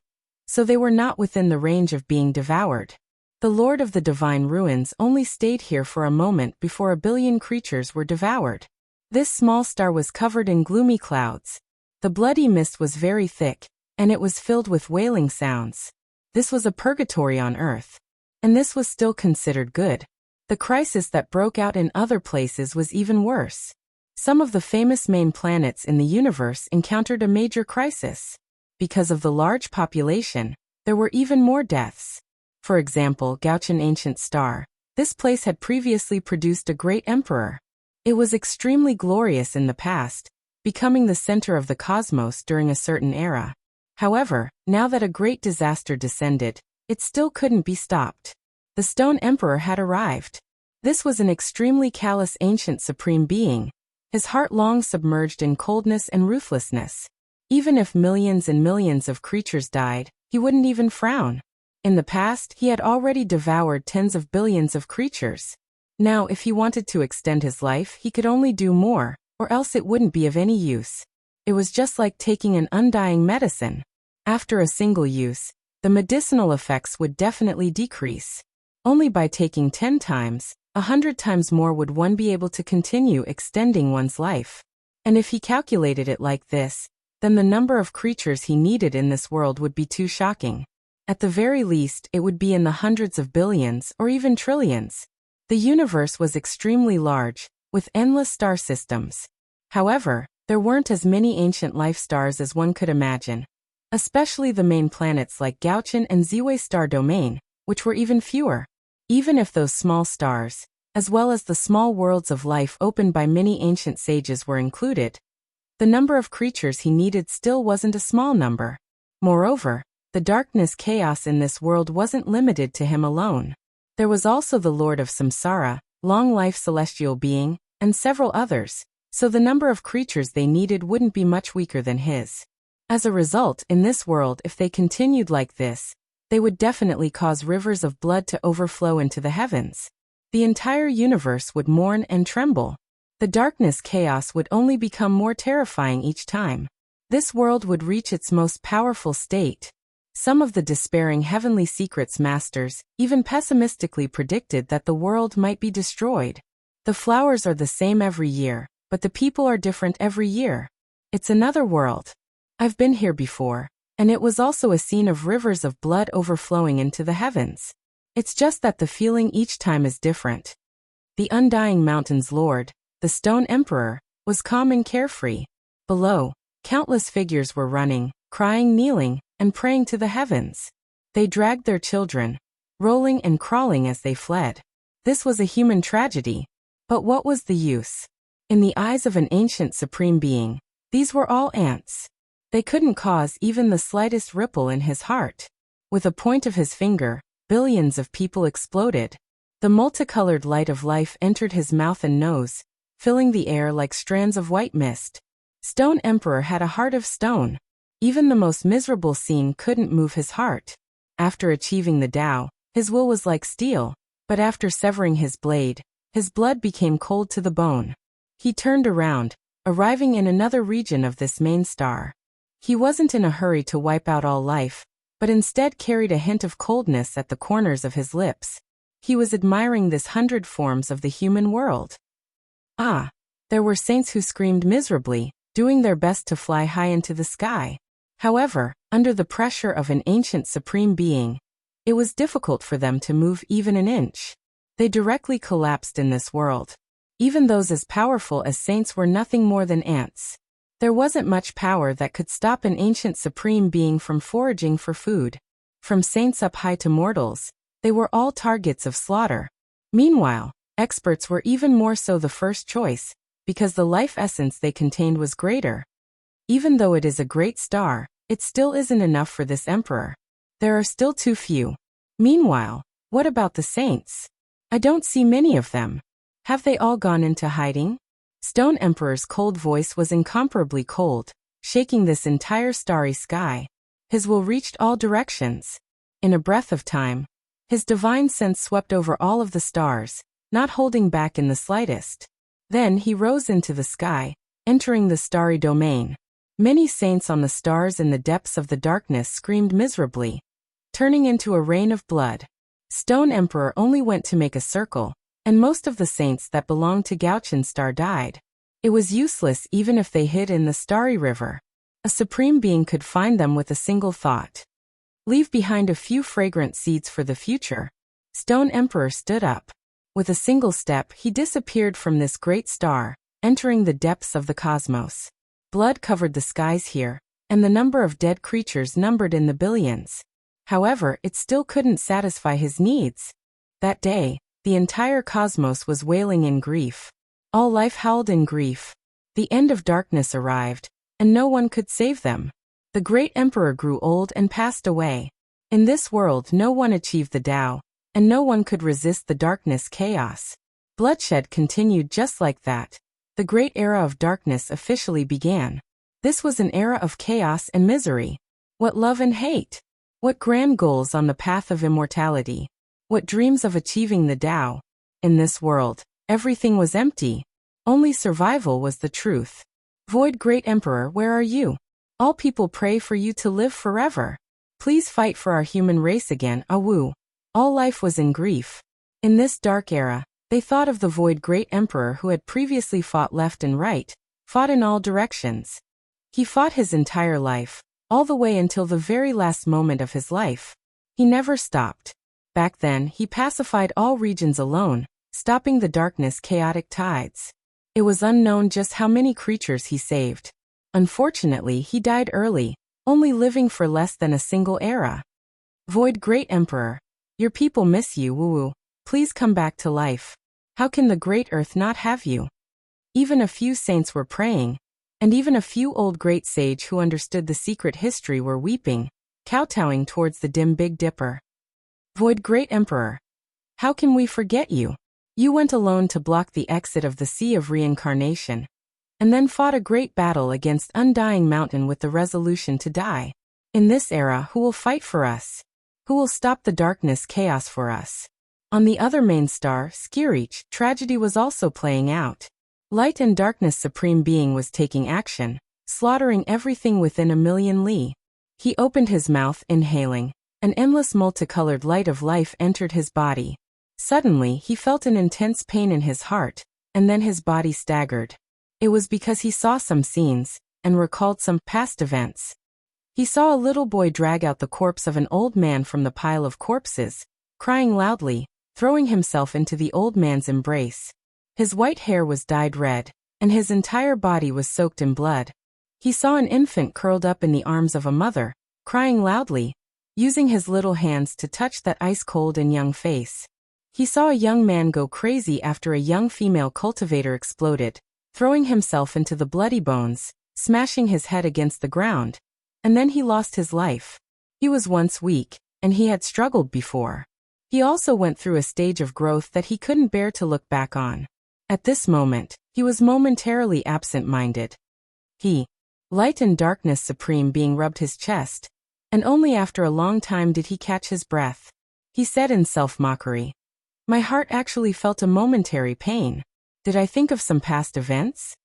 S1: so they were not within the range of being devoured. The Lord of the Divine Ruins only stayed here for a moment before 1 billion creatures were devoured. This small star was covered in gloomy clouds. The bloody mist was very thick, and it was filled with wailing sounds. This was a purgatory on Earth. And this was still considered good. The crisis that broke out in other places was even worse. Some of the famous main planets in the universe encountered a major crisis. Because of the large population, there were even more deaths. For example, Gauchan Ancient Star. This place had previously produced a great emperor. It was extremely glorious in the past, becoming the center of the cosmos during a certain era. However, now that a great disaster descended, it still couldn't be stopped. The Stone Emperor had arrived. This was an extremely callous ancient supreme being, his heart long submerged in coldness and ruthlessness. Even if millions and millions of creatures died, he wouldn't even frown. In the past, he had already devoured tens of billions of creatures. Now, if he wanted to extend his life, he could only do more, or else it wouldn't be of any use. It was just like taking an undying medicine. After a single use, the medicinal effects would definitely decrease. Only by taking 10 times, 100 times more would one be able to continue extending one's life. And if he calculated it like this, then the number of creatures he needed in this world would be too shocking. At the very least, it would be in the hundreds of billions or even trillions. The universe was extremely large, with endless star systems. However, there weren't as many ancient life stars as one could imagine, especially the main planets like Gauchan and Ziwe star domain, which were even fewer. Even if those small stars, as well as the small worlds of life opened by many ancient sages were included, the number of creatures he needed still wasn't a small number. Moreover, the darkness chaos in this world wasn't limited to him alone. There was also the Lord of Samsara, long-life celestial being, and several others, so the number of creatures they needed wouldn't be much weaker than his. As a result, in this world, if they continued like this, they would definitely cause rivers of blood to overflow into the heavens. The entire universe would mourn and tremble. The darkness chaos would only become more terrifying each time. This world would reach its most powerful state. Some of the despairing heavenly secrets masters even pessimistically predicted that the world might be destroyed. The flowers are the same every year, but the people are different every year. It's another world. I've been here before, and it was also a scene of rivers of blood overflowing into the heavens. It's just that the feeling each time is different. The Undying Mountain's Lord, the Stone Emperor, was calm and carefree. Below, countless figures were running, crying, kneeling, and praying to the heavens. They dragged their children, rolling and crawling as they fled. This was a human tragedy. But what was the use? In the eyes of an ancient supreme being, these were all ants. They couldn't cause even the slightest ripple in his heart. With a point of his finger, billions of people exploded. The multicolored light of life entered his mouth and nose, filling the air like strands of white mist. Stone Emperor had a heart of stone. Even the most miserable scene couldn't move his heart. After achieving the Tao, his will was like steel, but after severing his blade, his blood became cold to the bone. He turned around, arriving in another region of this main star. He wasn't in a hurry to wipe out all life, but instead carried a hint of coldness at the corners of his lips. He was admiring this 100 forms of the human world. Ah, there were saints who screamed miserably, doing their best to fly high into the sky. However, under the pressure of an ancient supreme being, it was difficult for them to move even an inch. They directly collapsed in this world. Even those as powerful as saints were nothing more than ants. There wasn't much power that could stop an ancient supreme being from foraging for food. From saints up high to mortals, they were all targets of slaughter. Meanwhile, experts were even more so the first choice, because the life essence they contained was greater. Even though it is a great star, it still isn't enough for this emperor. There are still too few. Meanwhile, what about the saints? I don't see many of them. Have they all gone into hiding? Stone Emperor's cold voice was incomparably cold, shaking this entire starry sky. His will reached all directions. In a breath of time, his divine sense swept over all of the stars, not holding back in the slightest. Then he rose into the sky, entering the starry domain. Many saints on the stars in the depths of the darkness screamed miserably, turning into a rain of blood. Stone Emperor only went to make a circle, and most of the saints that belonged to Gauchin Star died. It was useless even if they hid in the starry river. A supreme being could find them with a single thought. Leave behind a few fragrant seeds for the future. Stone Emperor stood up. With a single step, he disappeared from this great star, entering the depths of the cosmos. Blood covered the skies here, and the number of dead creatures numbered in the billions. However, it still couldn't satisfy his needs. That day, the entire cosmos was wailing in grief. All life howled in grief. The end of darkness arrived, and no one could save them. The great emperor grew old and passed away. In this world no one achieved the Tao, and no one could resist the darkness chaos. Bloodshed continued just like that. The great era of darkness officially began. This was an era of chaos and misery. What love and hate! What grand goals on the path of immortality! What dreams of achieving the Tao! In this world, everything was empty. Only survival was the truth. Void Great Emperor, where are you? All people pray for you to live forever. Please fight for our human race again, Awu. All life was in grief. In this dark era, they thought of the Void Great Emperor who had previously fought left and right, fought in all directions. He fought his entire life, all the way until the very last moment of his life. He never stopped. Back then, he pacified all regions alone, stopping the darkness' chaotic tides. It was unknown just how many creatures he saved. Unfortunately, he died early, only living for less than a single era. Void Great Emperor, your people miss you, woo-woo. Please come back to life. How can the great earth not have you? Even a few saints were praying, and even a few old great sage who understood the secret history were weeping, kowtowing towards the dim Big Dipper. Void Great Emperor, how can we forget you? You went alone to block the exit of the Sea of Reincarnation, and then fought a great battle against Undying Mountain with the resolution to die. In this era, who will fight for us? Who will stop the darkness chaos for us? On the other main star, Skirich, tragedy was also playing out. Light and darkness supreme being was taking action, slaughtering everything within a million li. He opened his mouth, inhaling. An endless multicolored light of life entered his body. Suddenly, he felt an intense pain in his heart, and then his body staggered. It was because he saw some scenes, and recalled some past events. He saw a little boy drag out the corpse of an old man from the pile of corpses, crying loudly, throwing himself into the old man's embrace. His white hair was dyed red, and his entire body was soaked in blood. He saw an infant curled up in the arms of a mother, crying loudly, using his little hands to touch that ice-cold and young face. He saw a young man go crazy after a young female cultivator exploded, throwing himself into the bloody bones, smashing his head against the ground, and then he lost his life. He was once weak, and he had struggled before. He also went through a stage of growth that he couldn't bear to look back on. At this moment, he was momentarily absent-minded. He, light and darkness supreme being, rubbed his chest, and only after a long time did he catch his breath. He said in self-mockery, "My heart actually felt a momentary pain. Did I think of some past events?"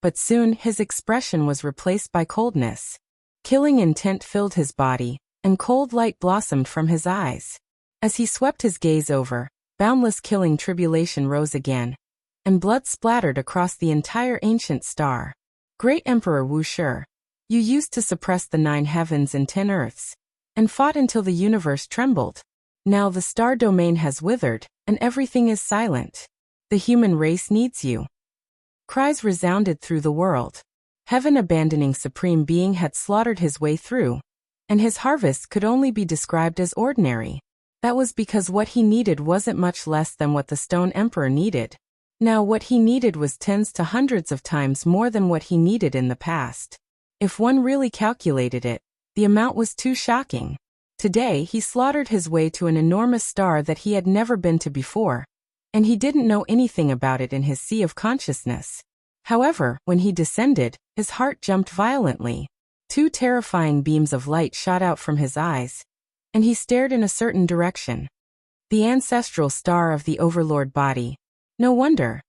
S1: But soon his expression was replaced by coldness. Killing intent filled his body, and cold light blossomed from his eyes. As he swept his gaze over, boundless killing tribulation rose again, and blood splattered across the entire ancient star. Great Emperor Wu Shi, you used to suppress the 9 heavens and 10 earths, and fought until the universe trembled. Now the star domain has withered, and everything is silent. The human race needs you. Cries resounded through the world. Heaven-abandoning Supreme Being had slaughtered his way through, and his harvest could only be described as ordinary. That was because what he needed wasn't much less than what the Stone Emperor needed. Now what he needed was tens to hundreds of times more than what he needed in the past. If one really calculated it, the amount was too shocking. Today he slaughtered his way to an enormous star that he had never been to before, and he didn't know anything about it in his sea of consciousness. However, when he descended, his heart jumped violently. 2 terrifying beams of light shot out from his eyes, and he stared in a certain direction. The ancestral star of the Overlord body. No wonder.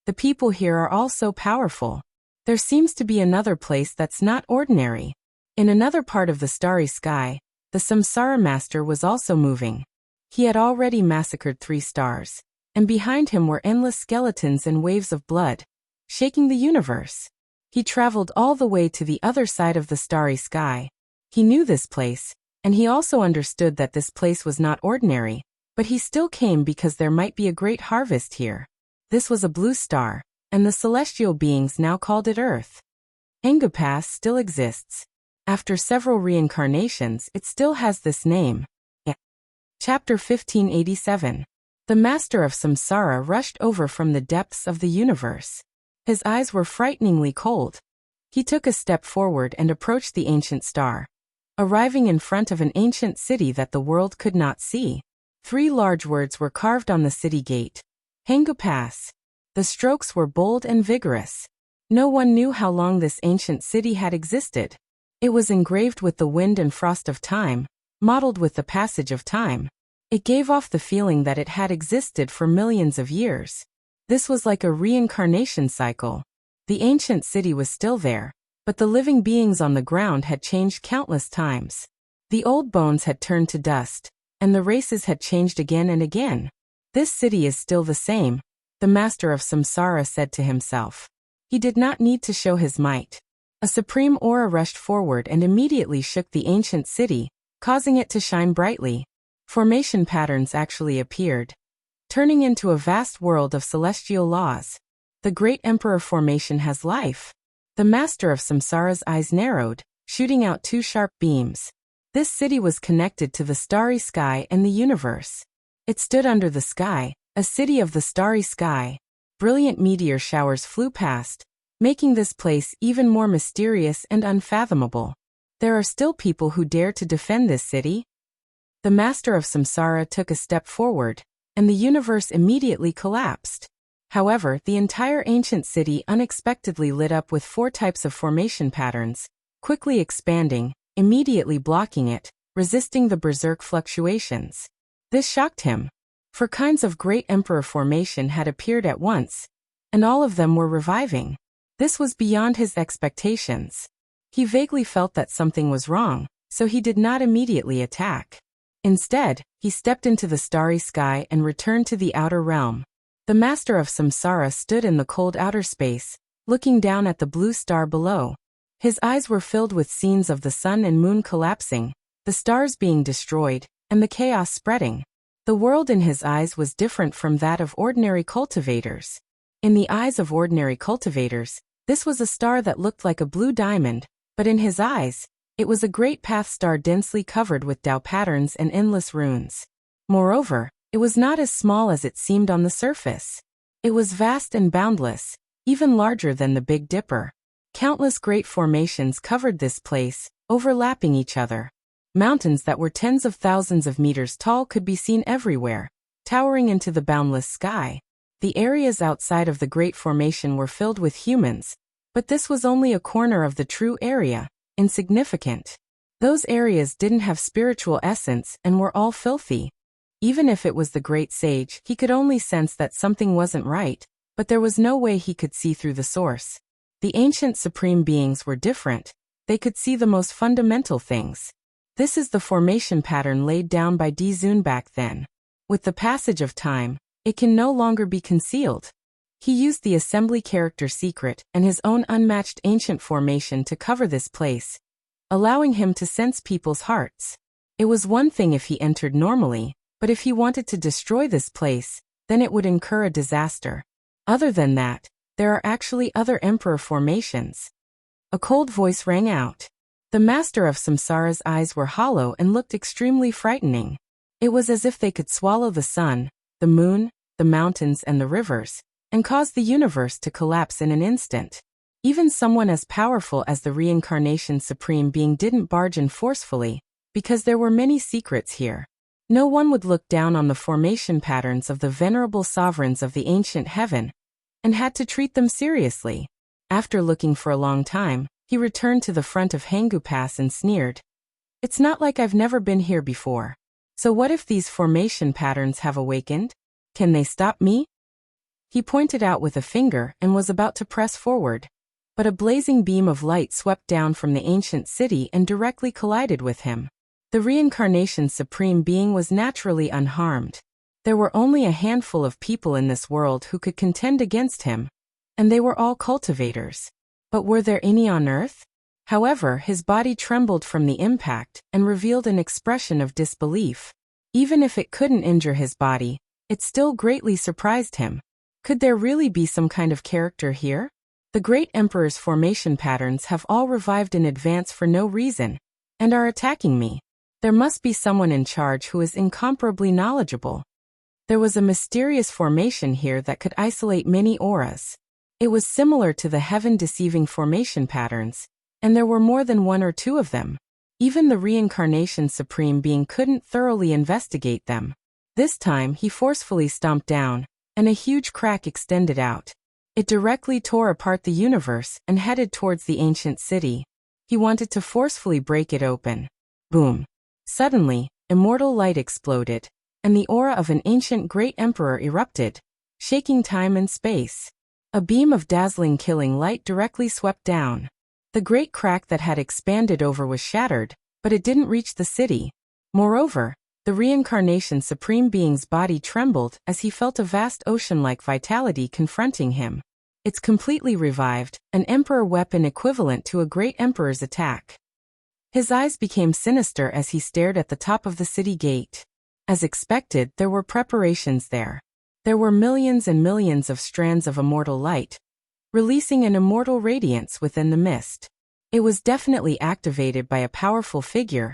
S1: The people here are all so powerful. There seems to be another place that's not ordinary. In another part of the starry sky, the Samsara master was also moving. He had already massacred 3 stars, and behind him were endless skeletons and waves of blood, shaking the universe. He traveled all the way to the other side of the starry sky. He knew this place, and he also understood that this place was not ordinary, but he still came because there might be a great harvest here. This was a blue star, and the celestial beings now called it Earth. Engupas still exists. After several reincarnations, it still has this name. Chapter 1587. The master of Samsara rushed over from the depths of the universe. His eyes were frighteningly cold. He took a step forward and approached the ancient star, arriving in front of an ancient city that the world could not see. 3 large words were carved on the city gate. Hengupas. The strokes were bold and vigorous. No one knew how long this ancient city had existed. It was engraved with the wind and frost of time, modeled with the passage of time. It gave off the feeling that it had existed for millions of years. This was like a reincarnation cycle. The ancient city was still there, but the living beings on the ground had changed countless times. The old bones had turned to dust, and the races had changed again and again. This city is still the same, the master of Samsara said to himself. He did not need to show his might. A supreme aura rushed forward and immediately shook the ancient city, causing it to shine brightly. Formation patterns actually appeared, turning into a vast world of celestial laws. The great emperor formation has life. The master of Samsara's eyes narrowed, shooting out 2 sharp beams. This city was connected to the starry sky and the universe. It stood under the sky, a city of the starry sky. Brilliant meteor showers flew past, making this place even more mysterious and unfathomable. There are still people who dare to defend this city? The master of Samsara took a step forward, and the universe immediately collapsed. However, the entire ancient city unexpectedly lit up with 4 types of formation patterns, quickly expanding, immediately blocking it, resisting the berserk fluctuations. This shocked him. 4 kinds of great emperor formation had appeared at once, and all of them were reviving. This was beyond his expectations. He vaguely felt that something was wrong, so he did not immediately attack. Instead, he stepped into the starry sky and returned to the outer realm. The master of Samsara stood in the cold outer space, looking down at the blue star below. His eyes were filled with scenes of the sun and moon collapsing, the stars being destroyed, and the chaos spreading. The world in his eyes was different from that of ordinary cultivators. In the eyes of ordinary cultivators, this was a star that looked like a blue diamond, but in his eyes, it was a great path star densely covered with Tao patterns and endless runes. Moreover, it was not as small as it seemed on the surface. It was vast and boundless, even larger than the Big Dipper. Countless great formations covered this place, overlapping each other. Mountains that were tens of thousands of meters tall could be seen everywhere, towering into the boundless sky. The areas outside of the Great Formation were filled with humans, but this was only a corner of the true area, insignificant. Those areas didn't have spiritual essence and were all filthy. Even if it was the great sage, he could only sense that something wasn't right, but there was no way he could see through the source. The ancient supreme beings were different. They could see the most fundamental things. This is the formation pattern laid down by Dizun back then. With the passage of time, it can no longer be concealed. He used the assembly character secret and his own unmatched ancient formation to cover this place, allowing him to sense people's hearts. It was one thing if he entered normally, but if he wanted to destroy this place, then it would incur a disaster. Other than that, there are actually other emperor formations. A cold voice rang out. The master of Samsara's eyes were hollow and looked extremely frightening. It was as if they could swallow the sun, the moon, the mountains and the rivers, and cause the universe to collapse in an instant. Even someone as powerful as the reincarnation supreme being didn't barge in forcefully, because there were many secrets here. No one would look down on the formation patterns of the venerable sovereigns of the ancient heaven, and had to treat them seriously. After looking for a long time, he returned to the front of Hangu Pass and sneered. It's not like I've never been here before. So what if these formation patterns have awakened? Can they stop me? He pointed out with a finger and was about to press forward. but a blazing beam of light swept down from the ancient city and directly collided with him. The reincarnation supreme being was naturally unharmed. There were only a handful of people in this world who could contend against him, and they were all cultivators. But were there any on Earth? However, his body trembled from the impact and revealed an expression of disbelief. Even if it couldn't injure his body, it still greatly surprised him. Could there really be some kind of character here? The great emperor's formation patterns have all revived in advance for no reason, and are attacking me. There must be someone in charge who is incomparably knowledgeable. There was a mysterious formation here that could isolate many auras. It was similar to the heaven-deceiving formation patterns, and there were more than one or two of them. Even the reincarnation supreme being couldn't thoroughly investigate them. This time he forcefully stomped down, and a huge crack extended out. It directly tore apart the universe and headed towards the ancient city. He wanted to forcefully break it open. Boom! Suddenly, immortal light exploded, and the aura of an ancient great emperor erupted, shaking time and space. A beam of dazzling killing light directly swept down. The great crack that had expanded over was shattered, but it didn't reach the city. Moreover, the reincarnation supreme being's body trembled as he felt a vast ocean-like vitality confronting him. It's completely revived, an emperor weapon equivalent to a great emperor's attack. His eyes became sinister as he stared at the top of the city gate. As expected, there were preparations there. There were millions and millions of strands of immortal light, releasing an immortal radiance within the mist. It was definitely activated by a powerful figure,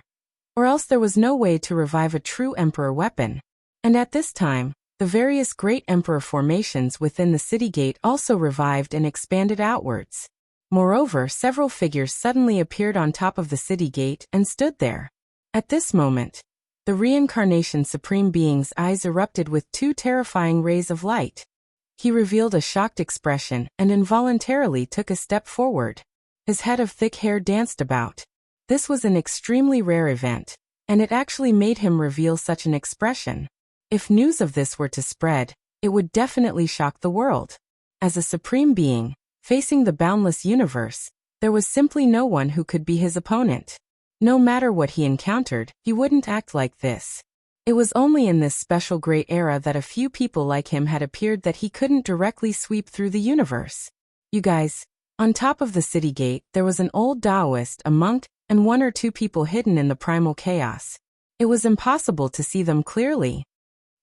S1: or else there was no way to revive a true emperor weapon. And at this time, the various great emperor formations within the city gate also revived and expanded outwards. Moreover, several figures suddenly appeared on top of the city gate and stood there. At this moment, the reincarnation supreme being's eyes erupted with two terrifying rays of light. He revealed a shocked expression and involuntarily took a step forward. His head of thick hair danced about. This was an extremely rare event, and it actually made him reveal such an expression. If news of this were to spread, it would definitely shock the world. As a supreme being, facing the boundless universe, there was simply no one who could be his opponent. No matter what he encountered, he wouldn't act like this. It was only in this special great era that a few people like him had appeared that he couldn't directly sweep through the universe. You guys, on top of the city gate, there was an old Taoist, a monk, and one or two people hidden in the primal chaos. It was impossible to see them clearly.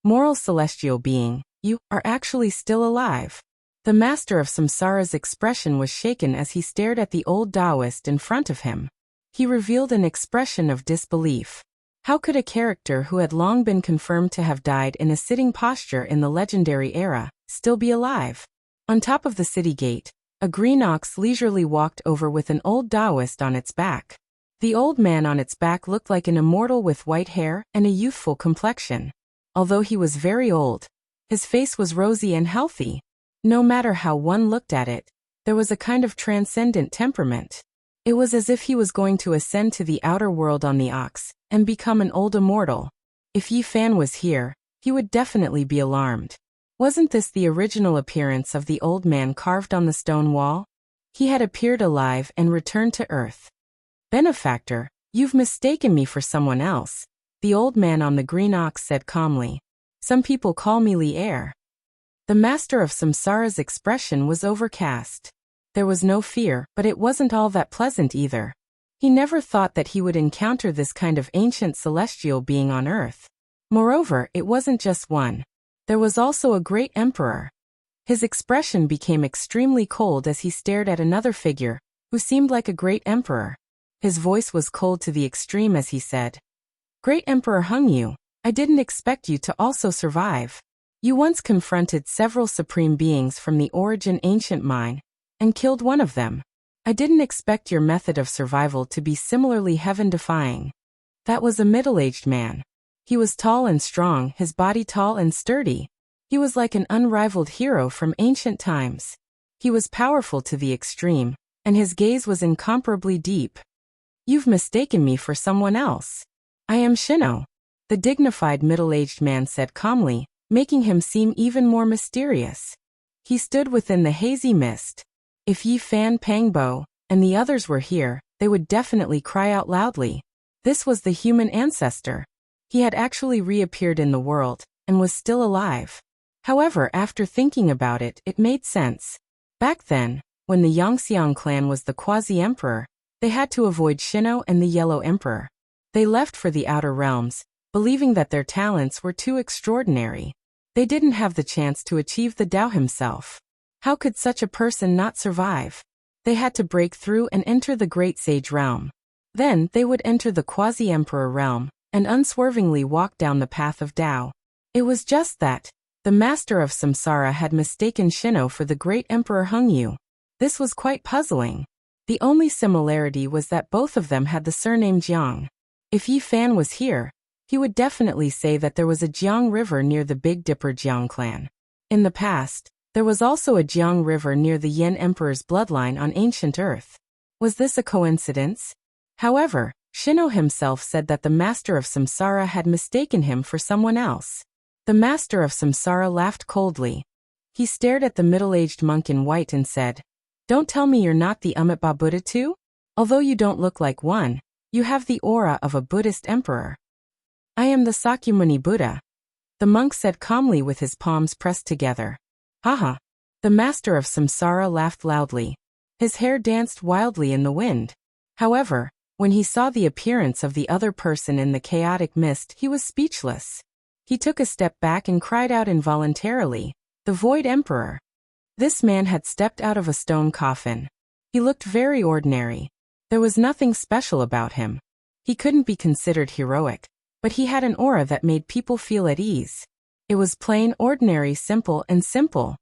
S1: Moral celestial being, you are actually still alive. The master of samsara's expression was shaken as he stared at the old Taoist in front of him. He revealed an expression of disbelief. How could a character who had long been confirmed to have died in a sitting posture in the legendary era still be alive? On top of the city gate, a green ox leisurely walked over with an old Taoist on its back. The old man on its back looked like an immortal with white hair and a youthful complexion. Although he was very old, his face was rosy and healthy. No matter how one looked at it, there was a kind of transcendent temperament. It was as if he was going to ascend to the outer world on the ox and become an old immortal. If Yi Fan was here, he would definitely be alarmed. Wasn't this the original appearance of the old man carved on the stone wall? He had appeared alive and returned to Earth. Benefactor, you've mistaken me for someone else, the old man on the green ox said calmly. Some people call me Li Air. The master of samsara's expression was overcast. There was no fear, but it wasn't all that pleasant either. He never thought that he would encounter this kind of ancient celestial being on Earth. Moreover, it wasn't just one. There was also a great emperor. His expression became extremely cold as he stared at another figure, who seemed like a great emperor. His voice was cold to the extreme as he said, "Great Emperor Hung Yu, I didn't expect you to also survive. You once confronted several supreme beings from the origin ancient mine, and killed one of them. I didn't expect your method of survival to be similarly heaven-defying." That was a middle-aged man. He was tall and strong, his body tall and sturdy. He was like an unrivaled hero from ancient times. He was powerful to the extreme, and his gaze was incomparably deep. "You've mistaken me for someone else. I am Shino," the dignified middle-aged man said calmly, making him seem even more mysterious. He stood within the hazy mist. If Yi Fan Pangbo and the others were here, they would definitely cry out loudly. This was the human ancestor. He had actually reappeared in the world, and was still alive. However, after thinking about it, it made sense. Back then, when the Yangxiang clan was the quasi-emperor, they had to avoid Shino and the Yellow Emperor. They left for the outer realms, believing that their talents were too extraordinary. They didn't have the chance to achieve the Tao himself. How could such a person not survive? They had to break through and enter the Great Sage realm. Then they would enter the quasi-emperor realm, and unswervingly walk down the path of Tao. It was just that the master of samsara had mistaken Shino for the great emperor Hengyu. This was quite puzzling. The only similarity was that both of them had the surname Jiang. If Yi Fan was here, he would definitely say that there was a Jiang River near the Big Dipper Jiang clan. In the past, there was also a Jiang River near the Yin Emperor's bloodline on ancient Earth. Was this a coincidence? However, Shino himself said that the master of samsara had mistaken him for someone else. The master of samsara laughed coldly. He stared at the middle-aged monk in white and said, "Don't tell me you're not the Amitabha Buddha too? Although you don't look like one, you have the aura of a Buddhist emperor." "I am the Sakyamuni Buddha," the monk said calmly with his palms pressed together. "Haha." The master of samsara laughed loudly. His hair danced wildly in the wind. However, when he saw the appearance of the other person in the chaotic mist, he was speechless. He took a step back and cried out involuntarily, "The Void Emperor." This man had stepped out of a stone coffin. He looked very ordinary. There was nothing special about him. He couldn't be considered heroic, but he had an aura that made people feel at ease. It was plain, ordinary, simple, and simple.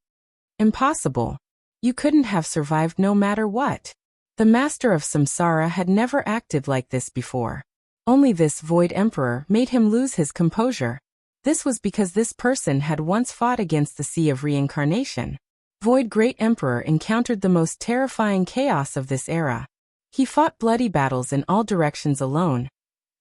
S1: Impossible. You couldn't have survived no matter what. The master of samsara had never acted like this before. Only this Void Emperor made him lose his composure. This was because this person had once fought against the Sea of Reincarnation. Void Great Emperor encountered the most terrifying chaos of this era. He fought bloody battles in all directions alone,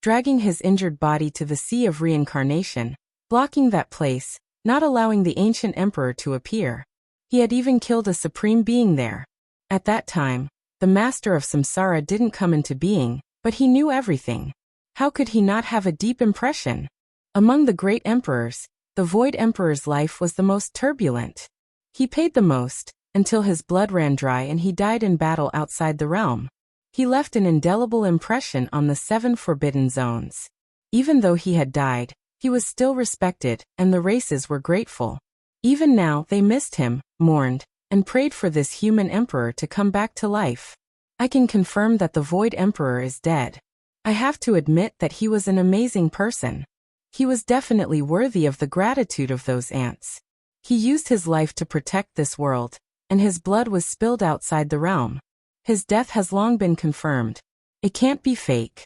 S1: dragging his injured body to the Sea of Reincarnation, blocking that place, not allowing the ancient emperor to appear. He had even killed a supreme being there. At that time, the master of samsara didn't come into being, but he knew everything. How could he not have a deep impression? Among the great emperors, the Void Emperor's life was the most turbulent. He paid the most, until his blood ran dry and he died in battle outside the realm. He left an indelible impression on the 7 forbidden zones. Even though he had died, he was still respected, and the races were grateful. Even now, they missed him, mourned, and prayed for this human emperor to come back to life. I can confirm that the Void Emperor is dead. I have to admit that he was an amazing person. He was definitely worthy of the gratitude of those ants. He used his life to protect this world, and his blood was spilled outside the realm. His death has long been confirmed. It can't be fake.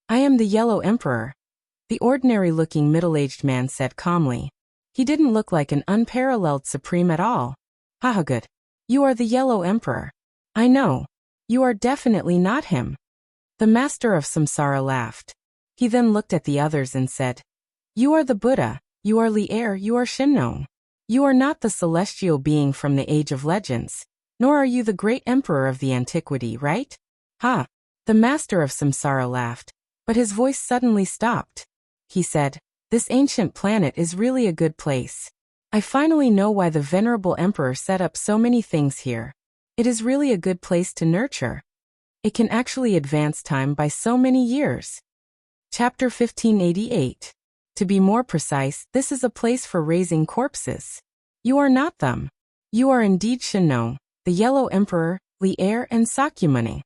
S1: "I am the Yellow Emperor," the ordinary-looking middle-aged man said calmly. He didn't look like an unparalleled supreme at all. "Haha, good. You are the Yellow Emperor." "I know. You are definitely not him." The master of samsara laughed. He then looked at the others and said, "You are the Buddha, you are Li-Er, you are Shinnon. You are not the celestial being from the Age of Legends, nor are you the great emperor of the antiquity, right?" "Ha!" The master of samsara laughed, but his voice suddenly stopped. He said, "This ancient planet is really a good place. I finally know why the venerable emperor set up so many things here. It is really a good place to nurture. It can actually advance time by so many years." Chapter 1588. To be more precise, this is a place for raising corpses. You are not them. You are indeed Shinnon, the Yellow Emperor, Li-Er, and Sakyamuni.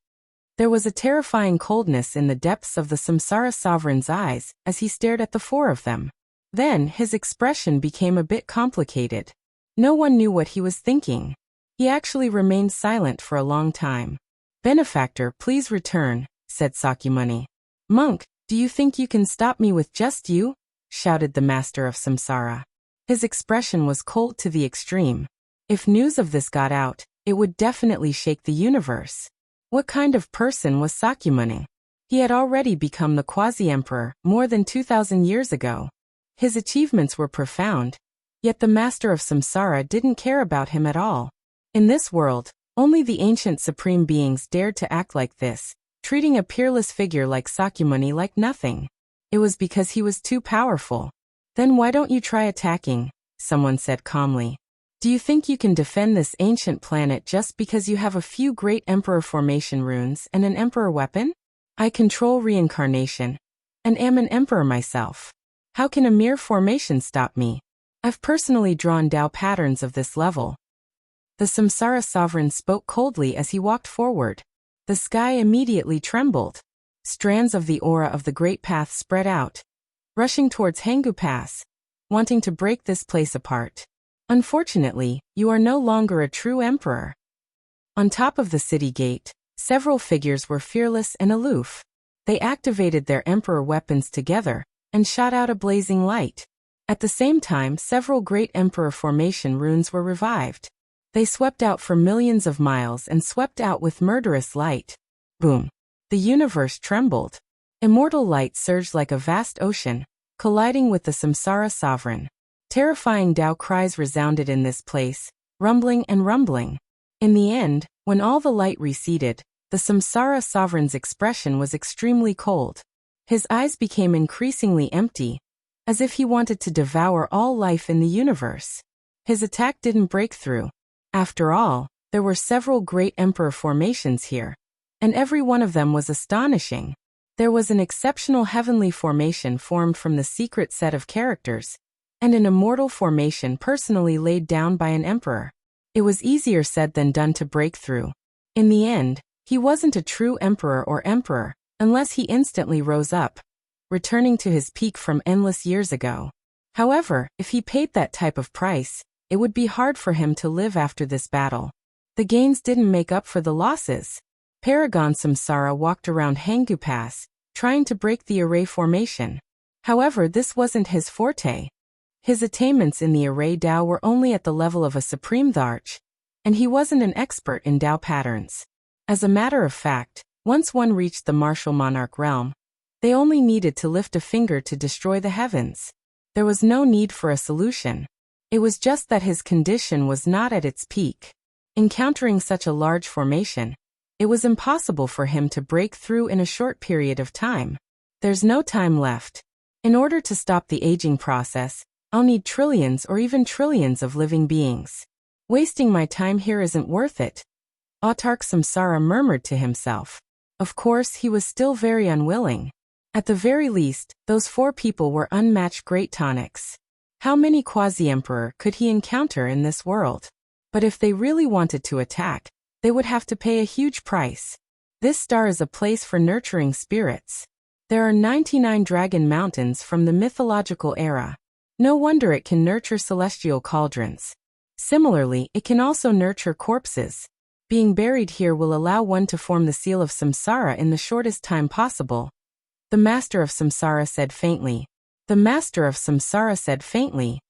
S1: There was a terrifying coldness in the depths of the samsara sovereign's eyes as he stared at the 4 of them. Then his expression became a bit complicated. No one knew what he was thinking. He actually remained silent for a long time. "Benefactor, please return," said Sakyamuni. "Monk, do you think you can stop me with just you?" shouted the master of samsara. His expression was cold to the extreme. If news of this got out, it would definitely shake the universe. What kind of person was Sakyamuni? He had already become the quasi-emperor more than 2,000 years ago. His achievements were profound, yet the master of samsara didn't care about him at all. In this world, Only the ancient supreme beings dared to act like this, treating a peerless figure like Sakyamuni like nothing. It was because he was too powerful. Then why don't you try attacking? Someone said calmly. Do you think you can defend this ancient planet just because you have a few great emperor formation runes and an emperor weapon? I control reincarnation, and am an emperor myself. How can a mere formation stop me? I've personally drawn Tao patterns of this level. The Samsara sovereign spoke coldly as he walked forward. The sky immediately trembled. Strands of the aura of the great path spread out, rushing towards Hangu Pass, wanting to break this place apart. Unfortunately, you are no longer a true emperor. On top of the city gate, several figures were fearless and aloof. They activated their emperor weapons together and shot out a blazing light. At the same time, several great emperor formation runes were revived. They swept out for millions of miles and swept out with murderous light. Boom! The universe trembled. Immortal light surged like a vast ocean, colliding with the Samsara sovereign. Terrifying Tao cries resounded in this place, rumbling and rumbling. In the end, when all the light receded, the Samsara sovereign's expression was extremely cold. His eyes became increasingly empty, as if he wanted to devour all life in the universe. His attack didn't break through. After all, there were several great emperor formations here, and every one of them was astonishing. There was an exceptional heavenly formation formed from the secret set of characters, and an immortal formation personally laid down by an emperor. It was easier said than done to break through. In the end, he wasn't a true emperor unless he instantly rose up, returning to his peak from endless years ago. However, if he paid that type of price, it would be hard for him to live after this battle. The gains didn't make up for the losses. Paragon Samsara walked around Hangu Pass, trying to break the array formation. However, this wasn't his forte. His attainments in the array Tao were only at the level of a supreme Dharch, and he wasn't an expert in Tao patterns. As a matter of fact, once one reached the martial monarch realm, they only needed to lift a finger to destroy the heavens. There was no need for a solution. It was just that his condition was not at its peak. Encountering such a large formation, it was impossible for him to break through in a short period of time. There's no time left. In order to stop the aging process, I'll need trillions or even trillions of living beings. Wasting my time here isn't worth it. Autark Samsara murmured to himself. Of course, he was still very unwilling. At the very least, those 4 people were unmatched great tonics. How many quasi-emperor could he encounter in this world? But if they really wanted to attack, they would have to pay a huge price. This star is a place for nurturing spirits. There are 99 dragon mountains from the mythological era. No wonder it can nurture celestial cauldrons. Similarly, it can also nurture corpses. Being buried here will allow one to form the seal of Samsara in the shortest time possible. The Master of Samsara said faintly. The Master of Samsara said faintly.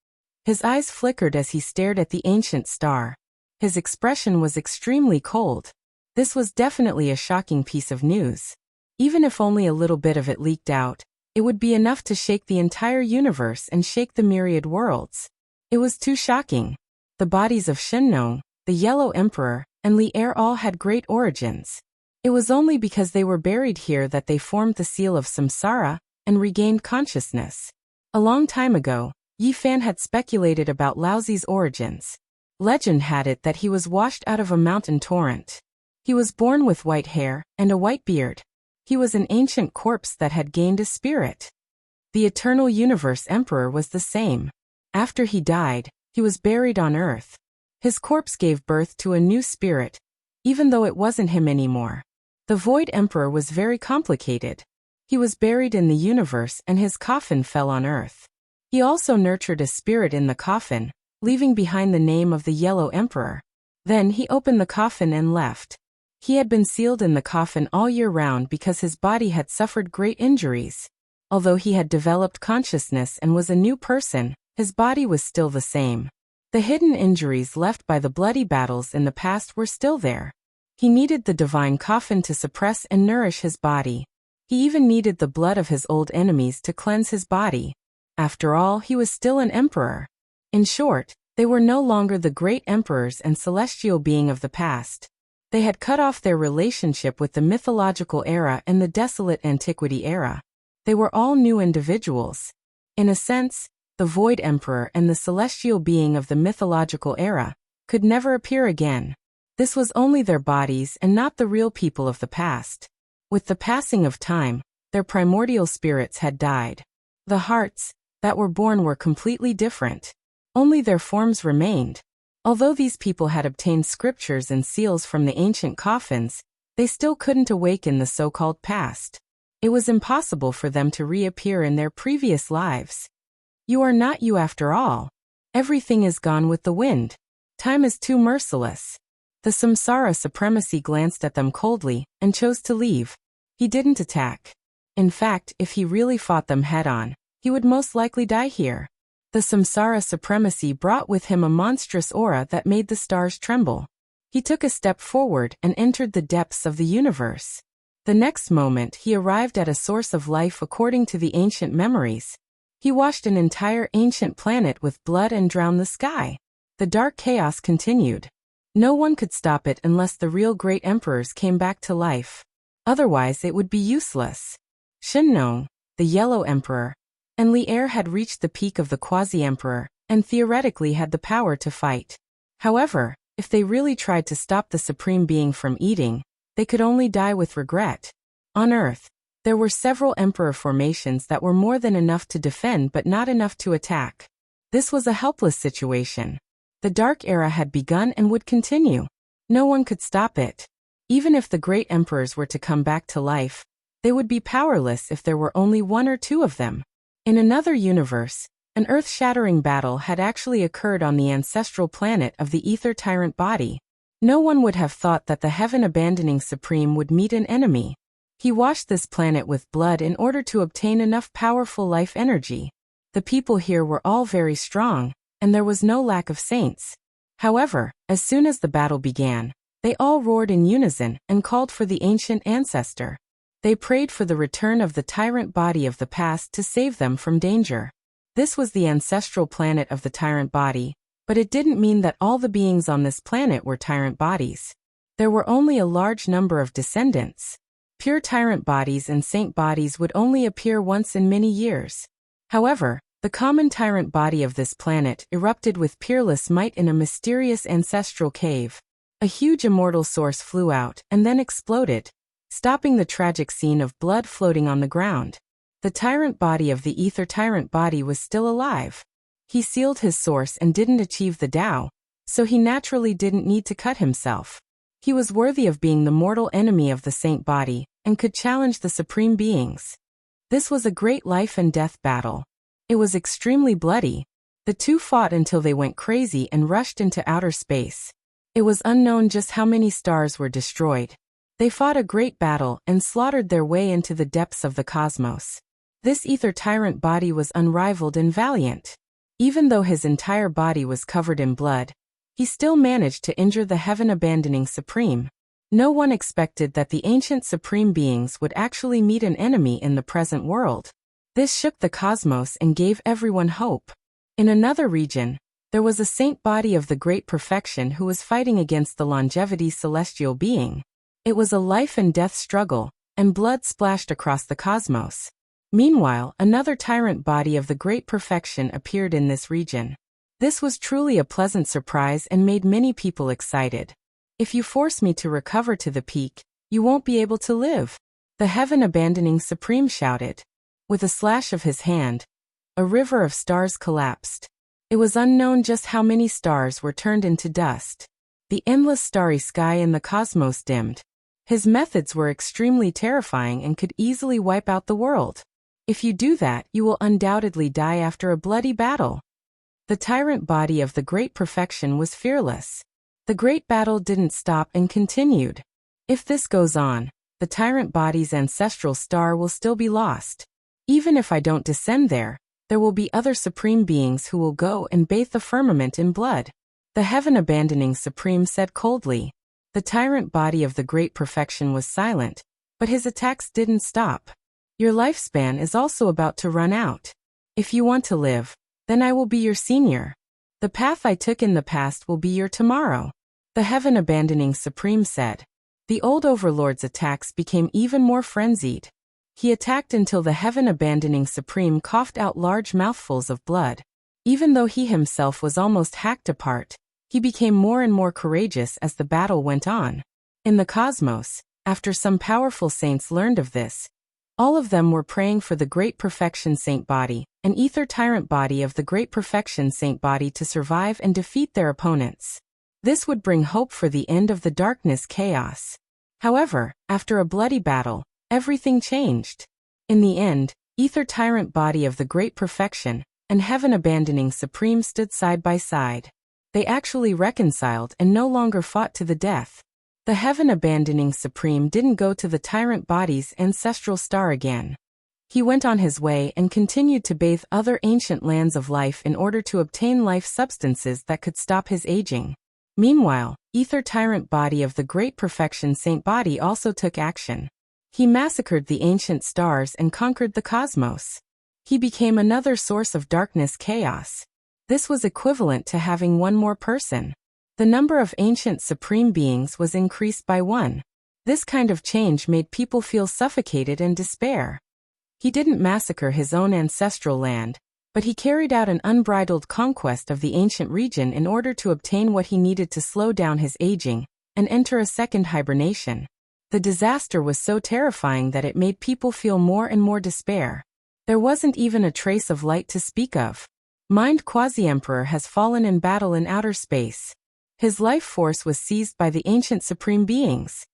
S1: His eyes flickered as he stared at the ancient star. His expression was extremely cold. This was definitely a shocking piece of news. Even if only a little bit of it leaked out, it would be enough to shake the entire universe and shake the myriad worlds. It was too shocking. The bodies of Shengnong, the Yellow Emperor, and Li Er all had great origins. It was only because they were buried here that they formed the seal of Samsara and regained consciousness. A long time ago, Yi Fan had speculated about Laozi's origins. Legend had it that he was washed out of a mountain torrent. He was born with white hair and a white beard. He was an ancient corpse that had gained a spirit. The Eternal Universe Emperor was the same. After he died, he was buried on Earth. His corpse gave birth to a new spirit, even though it wasn't him anymore. The Void Emperor was very complicated. He was buried in the universe and his coffin fell on Earth. He also nurtured a spirit in the coffin, leaving behind the name of the Yellow Emperor. Then he opened the coffin and left. He had been sealed in the coffin all year round because his body had suffered great injuries. Although he had developed consciousness and was a new person, his body was still the same. The hidden injuries left by the bloody battles in the past were still there. He needed the divine coffin to suppress and nourish his body. He even needed the blood of his old enemies to cleanse his body. After all, he was still an emperor. In short, They were no longer the great emperors and celestial being of the past. They had cut off their relationship with the mythological era and the desolate antiquity era. They were all new individuals. In a sense, the Void Emperor and the celestial being of the mythological era could never appear again. This was only their bodies and not the real people of the past. With the passing of time, their primordial spirits had died. The hearts that were born were completely different. Only their forms remained. Although these people had obtained scriptures and seals from the ancient coffins, they still couldn't awaken the so-called past. It was impossible for them to reappear in their previous lives. You are not you after all. Everything is gone with the wind. Time is too merciless. The samsara supremacy glanced at them coldly and chose to leave. He didn't attack. In fact, if he really fought them head-on, he would most likely die here. The samsara supremacy brought with him a monstrous aura that made the stars tremble. He took a step forward and entered the depths of the universe. The next moment he arrived at a source of life according to the ancient memories. He washed an entire ancient planet with blood and drowned the sky. The dark chaos continued. No one could stop it unless the real great emperors came back to life. Otherwise it would be useless. Shengnong, the Yellow Emperor, and Li-Er had reached the peak of the Quasi-Emperor, and theoretically had the power to fight. However, if they really tried to stop the Supreme Being from eating, they could only die with regret. On Earth, there were several Emperor formations that were more than enough to defend but not enough to attack. This was a helpless situation. The Dark Era had begun and would continue. No one could stop it. Even if the great emperors were to come back to life, they would be powerless if there were only one or two of them. In another universe, an earth-shattering battle had actually occurred on the ancestral planet of the Ether Tyrant body. No one would have thought that the heaven-abandoning Supreme would meet an enemy. He washed this planet with blood in order to obtain enough powerful life energy. The people here were all very strong, and there was no lack of saints. However, as soon as the battle began, they all roared in unison and called for the ancient ancestor. They prayed for the return of the tyrant body of the past to save them from danger. This was the ancestral planet of the tyrant body, but it didn't mean that all the beings on this planet were tyrant bodies. There were only a large number of descendants. Pure tyrant bodies and saint bodies would only appear once in many years. However, the common tyrant body of this planet erupted with peerless might in a mysterious ancestral cave. A huge immortal source flew out and then exploded, stopping the tragic scene of blood floating on the ground. The tyrant body of the Ether Tyrant body was still alive. He sealed his source and didn't achieve the Tao, so he naturally didn't need to cut himself. He was worthy of being the mortal enemy of the saint body, and could challenge the supreme beings. This was a great life and death battle. It was extremely bloody. The two fought until they went crazy and rushed into outer space. It was unknown just how many stars were destroyed. They fought a great battle and slaughtered their way into the depths of the cosmos. This Ether Tyrant body was unrivaled and valiant. Even though his entire body was covered in blood, he still managed to injure the heaven-abandoning Supreme. No one expected that the ancient Supreme Beings would actually meet an enemy in the present world. This shook the cosmos and gave everyone hope. In another region, there was a saint body of the Great Perfection who was fighting against the longevity celestial being. It was a life and death struggle, and blood splashed across the cosmos. Meanwhile, another tyrant body of the Great Perfection appeared in this region. This was truly a pleasant surprise and made many people excited. If you force me to recover to the peak, you won't be able to live, the heaven-abandoning Supreme shouted. With a slash of his hand, a river of stars collapsed. It was unknown just how many stars were turned into dust. The endless starry sky in the cosmos dimmed. His methods were extremely terrifying and could easily wipe out the world. If you do that, you will undoubtedly die after a bloody battle. The tyrant body of the Great Perfection was fearless. The great battle didn't stop and continued. If this goes on, the tyrant body's ancestral star will still be lost. Even if I don't descend there, there will be other supreme beings who will go and bathe the firmament in blood. The heaven-abandoning Supreme said coldly. The tyrant body of the Great Perfection was silent, but his attacks didn't stop. Your lifespan is also about to run out. If you want to live, then I will be your senior. The path I took in the past will be your tomorrow. The heaven-abandoning Supreme said. The old overlord's attacks became even more frenzied. He attacked until the heaven-abandoning Supreme coughed out large mouthfuls of blood. Even though he himself was almost hacked apart, he became more and more courageous as the battle went on. In the cosmos, after some powerful saints learned of this, all of them were praying for the Great Perfection Saint Body, an ether tyrant body of the Great Perfection Saint Body, to survive and defeat their opponents. This would bring hope for the end of the darkness chaos. However, after a bloody battle, everything changed. In the end, ether tyrant body of the Great Perfection and heaven-abandoning Supreme stood side by side. They actually reconciled and no longer fought to the death. The heaven-abandoning Supreme didn't go to the tyrant body's ancestral star again. He went on his way and continued to bathe other ancient lands of life in order to obtain life substances that could stop his aging. Meanwhile, ether tyrant body of the Great Perfection Saint Body also took action. He massacred the ancient stars and conquered the cosmos. He became another source of darkness chaos. This was equivalent to having one more person. The number of ancient supreme beings was increased by one. This kind of change made people feel suffocated and despair. He didn't massacre his own ancestral land, but he carried out an unbridled conquest of the ancient region in order to obtain what he needed to slow down his aging and enter a second hibernation. The disaster was so terrifying that it made people feel more and more despair. There wasn't even a trace of light to speak of. Mind Quasi-Emperor has fallen in battle in outer space. His life force was seized by the ancient supreme beings.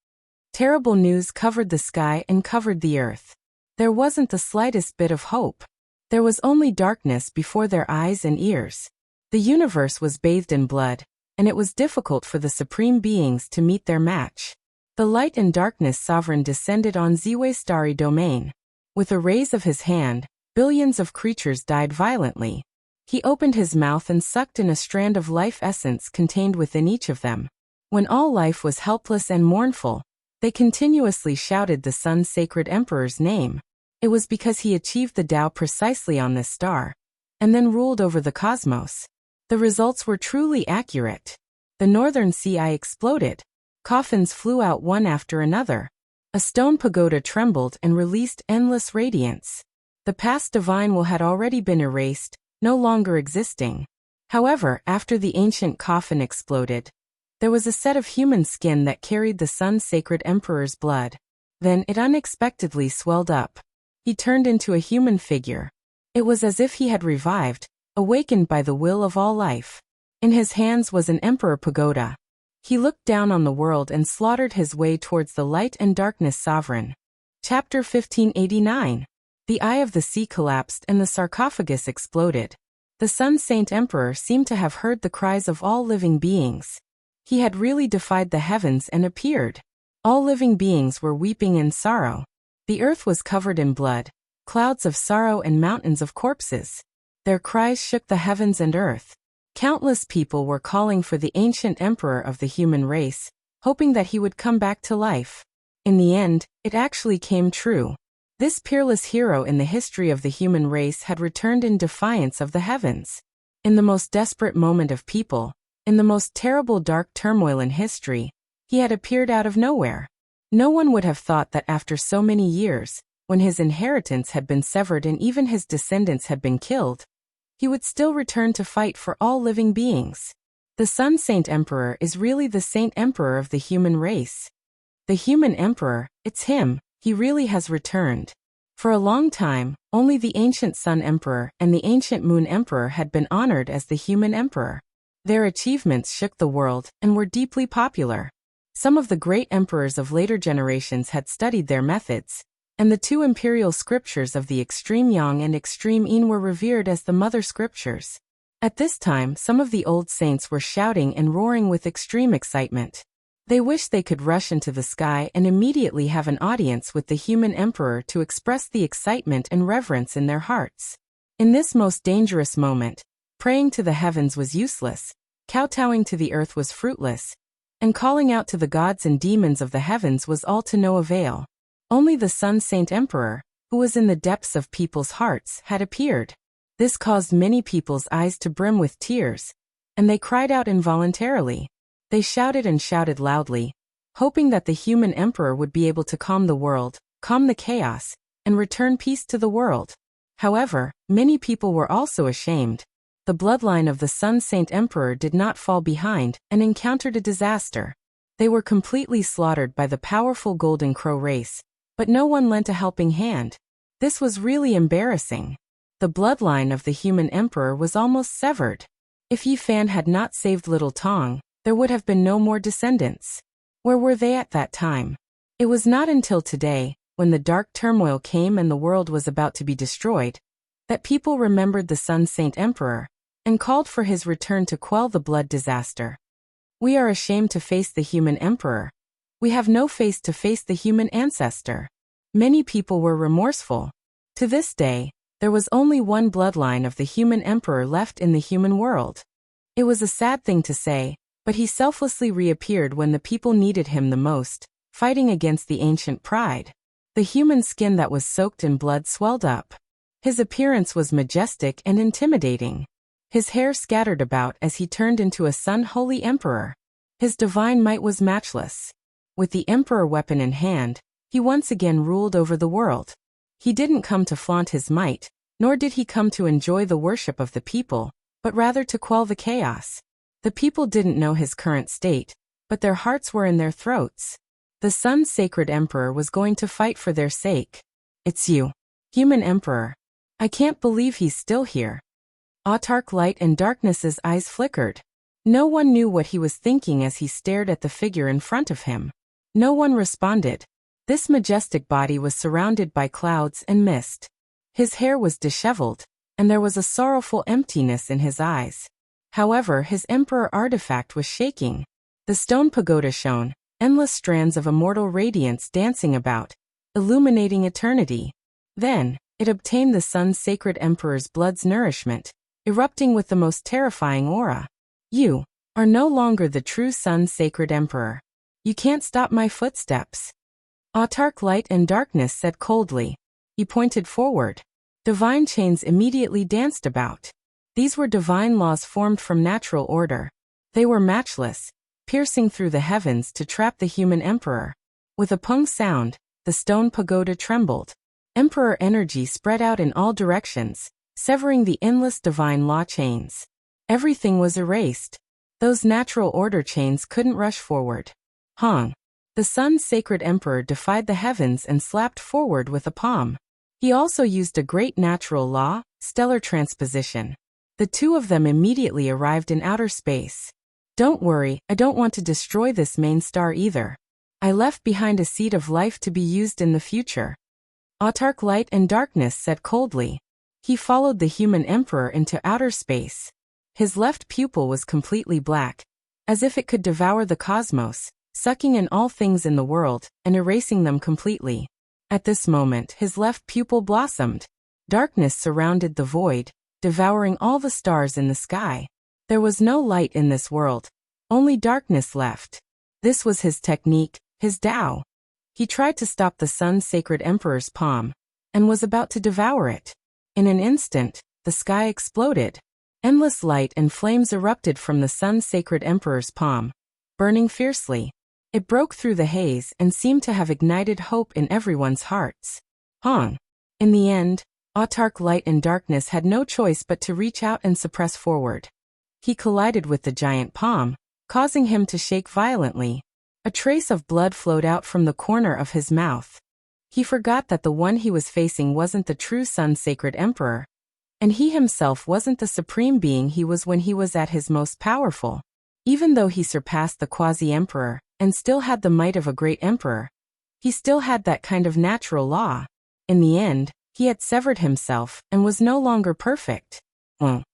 S1: Terrible news covered the sky and covered the earth. There wasn't the slightest bit of hope. There was only darkness before their eyes and ears. The universe was bathed in blood, and it was difficult for the supreme beings to meet their match. The light and darkness sovereign descended on Ziwei's starry domain. With a raise of his hand, billions of creatures died violently. He opened his mouth and sucked in a strand of life essence contained within each of them. When all life was helpless and mournful, they continuously shouted the Sun's sacred emperor's name. It was because he achieved the Tao precisely on this star, and then ruled over the cosmos. The results were truly accurate. The northern sea exploded. Coffins flew out one after another. A stone pagoda trembled and released endless radiance. The past divine will had already been erased, no longer existing. However, after the ancient coffin exploded, there was a set of human skin that carried the Sun's sacred emperor's blood. Then it unexpectedly swelled up. He turned into a human figure. It was as if he had revived, awakened by the will of all life. In his hands was an emperor pagoda. He looked down on the world and slaughtered his way towards the light and darkness sovereign. Chapter 1589. The eye of the sea collapsed and the sarcophagus exploded. The Sun Saint Emperor seemed to have heard the cries of all living beings. He had really defied the heavens and appeared. All living beings were weeping in sorrow. The earth was covered in blood, clouds of sorrow and mountains of corpses. Their cries shook the heavens and earth. Countless people were calling for the ancient emperor of the human race, hoping that he would come back to life. In the end, it actually came true. This peerless hero in the history of the human race had returned in defiance of the heavens. In the most desperate moment of people, in the most terrible dark turmoil in history, he had appeared out of nowhere. No one would have thought that after so many years, when his inheritance had been severed and even his descendants had been killed, he would still return to fight for all living beings. The Sun Saint Emperor is really the Saint Emperor of the human race. The human emperor, it's him, he really has returned. For a long time, only the ancient Sun Emperor and the ancient Moon Emperor had been honored as the human emperor. Their achievements shook the world and were deeply popular. Some of the great emperors of later generations had studied their methods, and the two imperial scriptures of the extreme Yang and extreme Yin were revered as the mother scriptures. At this time, some of the old saints were shouting and roaring with extreme excitement. They wished they could rush into the sky and immediately have an audience with the human emperor to express the excitement and reverence in their hearts. In this most dangerous moment, praying to the heavens was useless, kowtowing to the earth was fruitless, and calling out to the gods and demons of the heavens was all to no avail. Only the Sun Saint Emperor, who was in the depths of people's hearts, had appeared. This caused many people's eyes to brim with tears, and they cried out involuntarily. They shouted and shouted loudly, hoping that the human emperor would be able to calm the world, calm the chaos, and return peace to the world. However, many people were also ashamed. The bloodline of the Sun Saint Emperor did not fall behind and encountered a disaster. They were completely slaughtered by the powerful Golden Crow race, but no one lent a helping hand. This was really embarrassing. The bloodline of the human emperor was almost severed. If Yi Fan had not saved Little Tong, there would have been no more descendants. Where were they at that time? It was not until today, when the dark turmoil came and the world was about to be destroyed, that people remembered the Sun Saint Emperor and called for his return to quell the blood disaster. We are ashamed to face the human emperor. We have no face to face the human ancestor. Many people were remorseful. To this day, there was only one bloodline of the human emperor left in the human world. It was a sad thing to say, but he selflessly reappeared when the people needed him the most, fighting against the ancient pride. The human skin that was soaked in blood swelled up. His appearance was majestic and intimidating. His hair scattered about as he turned into a sun-holy emperor. His divine might was matchless. With the emperor weapon in hand, he once again ruled over the world. He didn't come to flaunt his might, nor did he come to enjoy the worship of the people, but rather to quell the chaos. The people didn't know his current state, but their hearts were in their throats. The Sun's sacred emperor was going to fight for their sake. It's you, human emperor. I can't believe he's still here. Autark Light and Darkness's eyes flickered. No one knew what he was thinking as he stared at the figure in front of him. No one responded. This majestic body was surrounded by clouds and mist. His hair was disheveled, and there was a sorrowful emptiness in his eyes. However, his emperor artifact was shaking. The stone pagoda shone, endless strands of immortal radiance dancing about, illuminating eternity. Then, it obtained the Sun's sacred emperor's blood's nourishment, erupting with the most terrifying aura. You are no longer the true Sun's sacred emperor. You can't stop my footsteps. Autark Light and Darkness said coldly. He pointed forward. Divine chains immediately danced about. These were divine laws formed from natural order. They were matchless, piercing through the heavens to trap the human emperor. With a pung sound, the stone pagoda trembled. Emperor energy spread out in all directions, severing the endless divine law chains. Everything was erased. Those natural order chains couldn't rush forward. Hong. The Sun's sacred emperor defied the heavens and slapped forward with a palm. He also used a great natural law, stellar transposition. The two of them immediately arrived in outer space. Don't worry, I don't want to destroy this main star either. I left behind a seed of life to be used in the future. Autark Light and Darkness said coldly. He followed the human emperor into outer space. His left pupil was completely black, as if it could devour the cosmos, sucking in all things in the world and erasing them completely. At this moment, his left pupil blossomed. Darkness surrounded the void, devouring all the stars in the sky. There was no light in this world, only darkness left. This was his technique, his Tao. He tried to stop the Sun's sacred emperor's palm, and was about to devour it. In an instant, the sky exploded. Endless light and flames erupted from the Sun's sacred emperor's palm, burning fiercely. It broke through the haze and seemed to have ignited hope in everyone's hearts. Hong. In the end, Autark Light and Darkness had no choice but to reach out and suppress forward. He collided with the giant palm, causing him to shake violently. A trace of blood flowed out from the corner of his mouth. He forgot that the one he was facing wasn't the true Sun's sacred emperor, and he himself wasn't the supreme being he was when he was at his most powerful. Even though he surpassed the quasi-emperor, and still had the might of a great emperor, he still had that kind of natural law. In the end, he had severed himself and was no longer perfect. The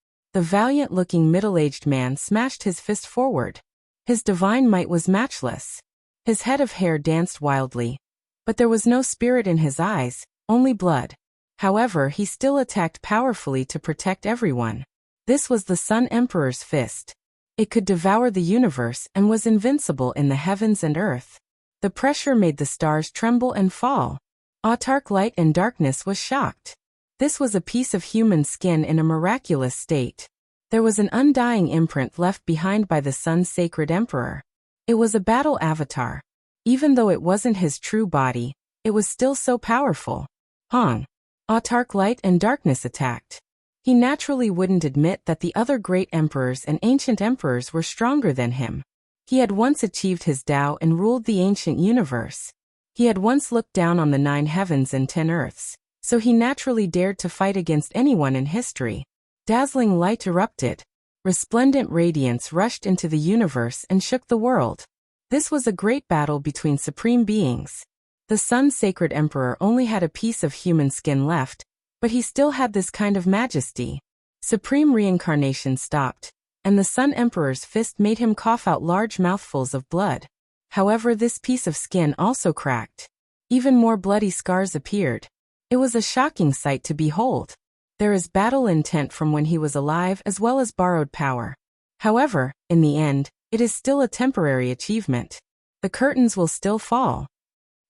S1: valiant-looking middle-aged man smashed his fist forward. His divine might was matchless. His head of hair danced wildly, but there was no spirit in his eyes, only blood. However, he still attacked powerfully to protect everyone. This was the Sun Emperor's fist. It could devour the universe and was invincible in the heavens and earth. The pressure made the stars tremble and fall. Autark Light and Darkness was shocked. This was a piece of human skin in a miraculous state. There was an undying imprint left behind by the Sun's sacred emperor. It was a battle avatar. Even though it wasn't his true body, it was still so powerful. Hong. Autark light and darkness attacked. He naturally wouldn't admit that the other great emperors and ancient emperors were stronger than him. He had once achieved his Tao and ruled the ancient universe. He had once looked down on the 9 heavens and 10 earths, so he naturally dared to fight against anyone in history. Dazzling light erupted. Resplendent radiance rushed into the universe and shook the world. This was a great battle between supreme beings. The Sun's sacred emperor only had a piece of human skin left, but he still had this kind of majesty. Supreme reincarnation stopped, and the Sun Emperor's fist made him cough out large mouthfuls of blood. However, this piece of skin also cracked. Even more bloody scars appeared. It was a shocking sight to behold. There is battle intent from when he was alive as well as borrowed power. However, in the end, it is still a temporary achievement. The curtains will still fall.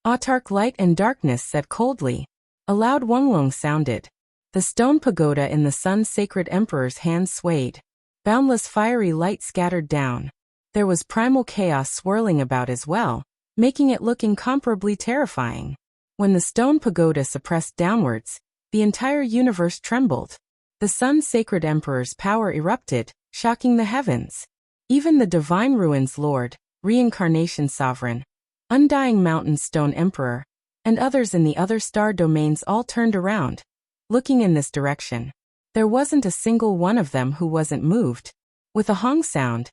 S1: Autark light and darkness said coldly. A loud wonglong sounded. The stone pagoda in the Sun's sacred emperor's hands swayed. Boundless fiery light scattered down. There was primal chaos swirling about as well, making it look incomparably terrifying. When the stone pagoda suppressed downwards, the entire universe trembled. The Sun's sacred emperor's power erupted, shocking the heavens. Even the divine ruins lord, reincarnation sovereign, undying mountain stone emperor, and others in the other star domains all turned around, looking in this direction. There wasn't a single one of them who wasn't moved. With a hong sound,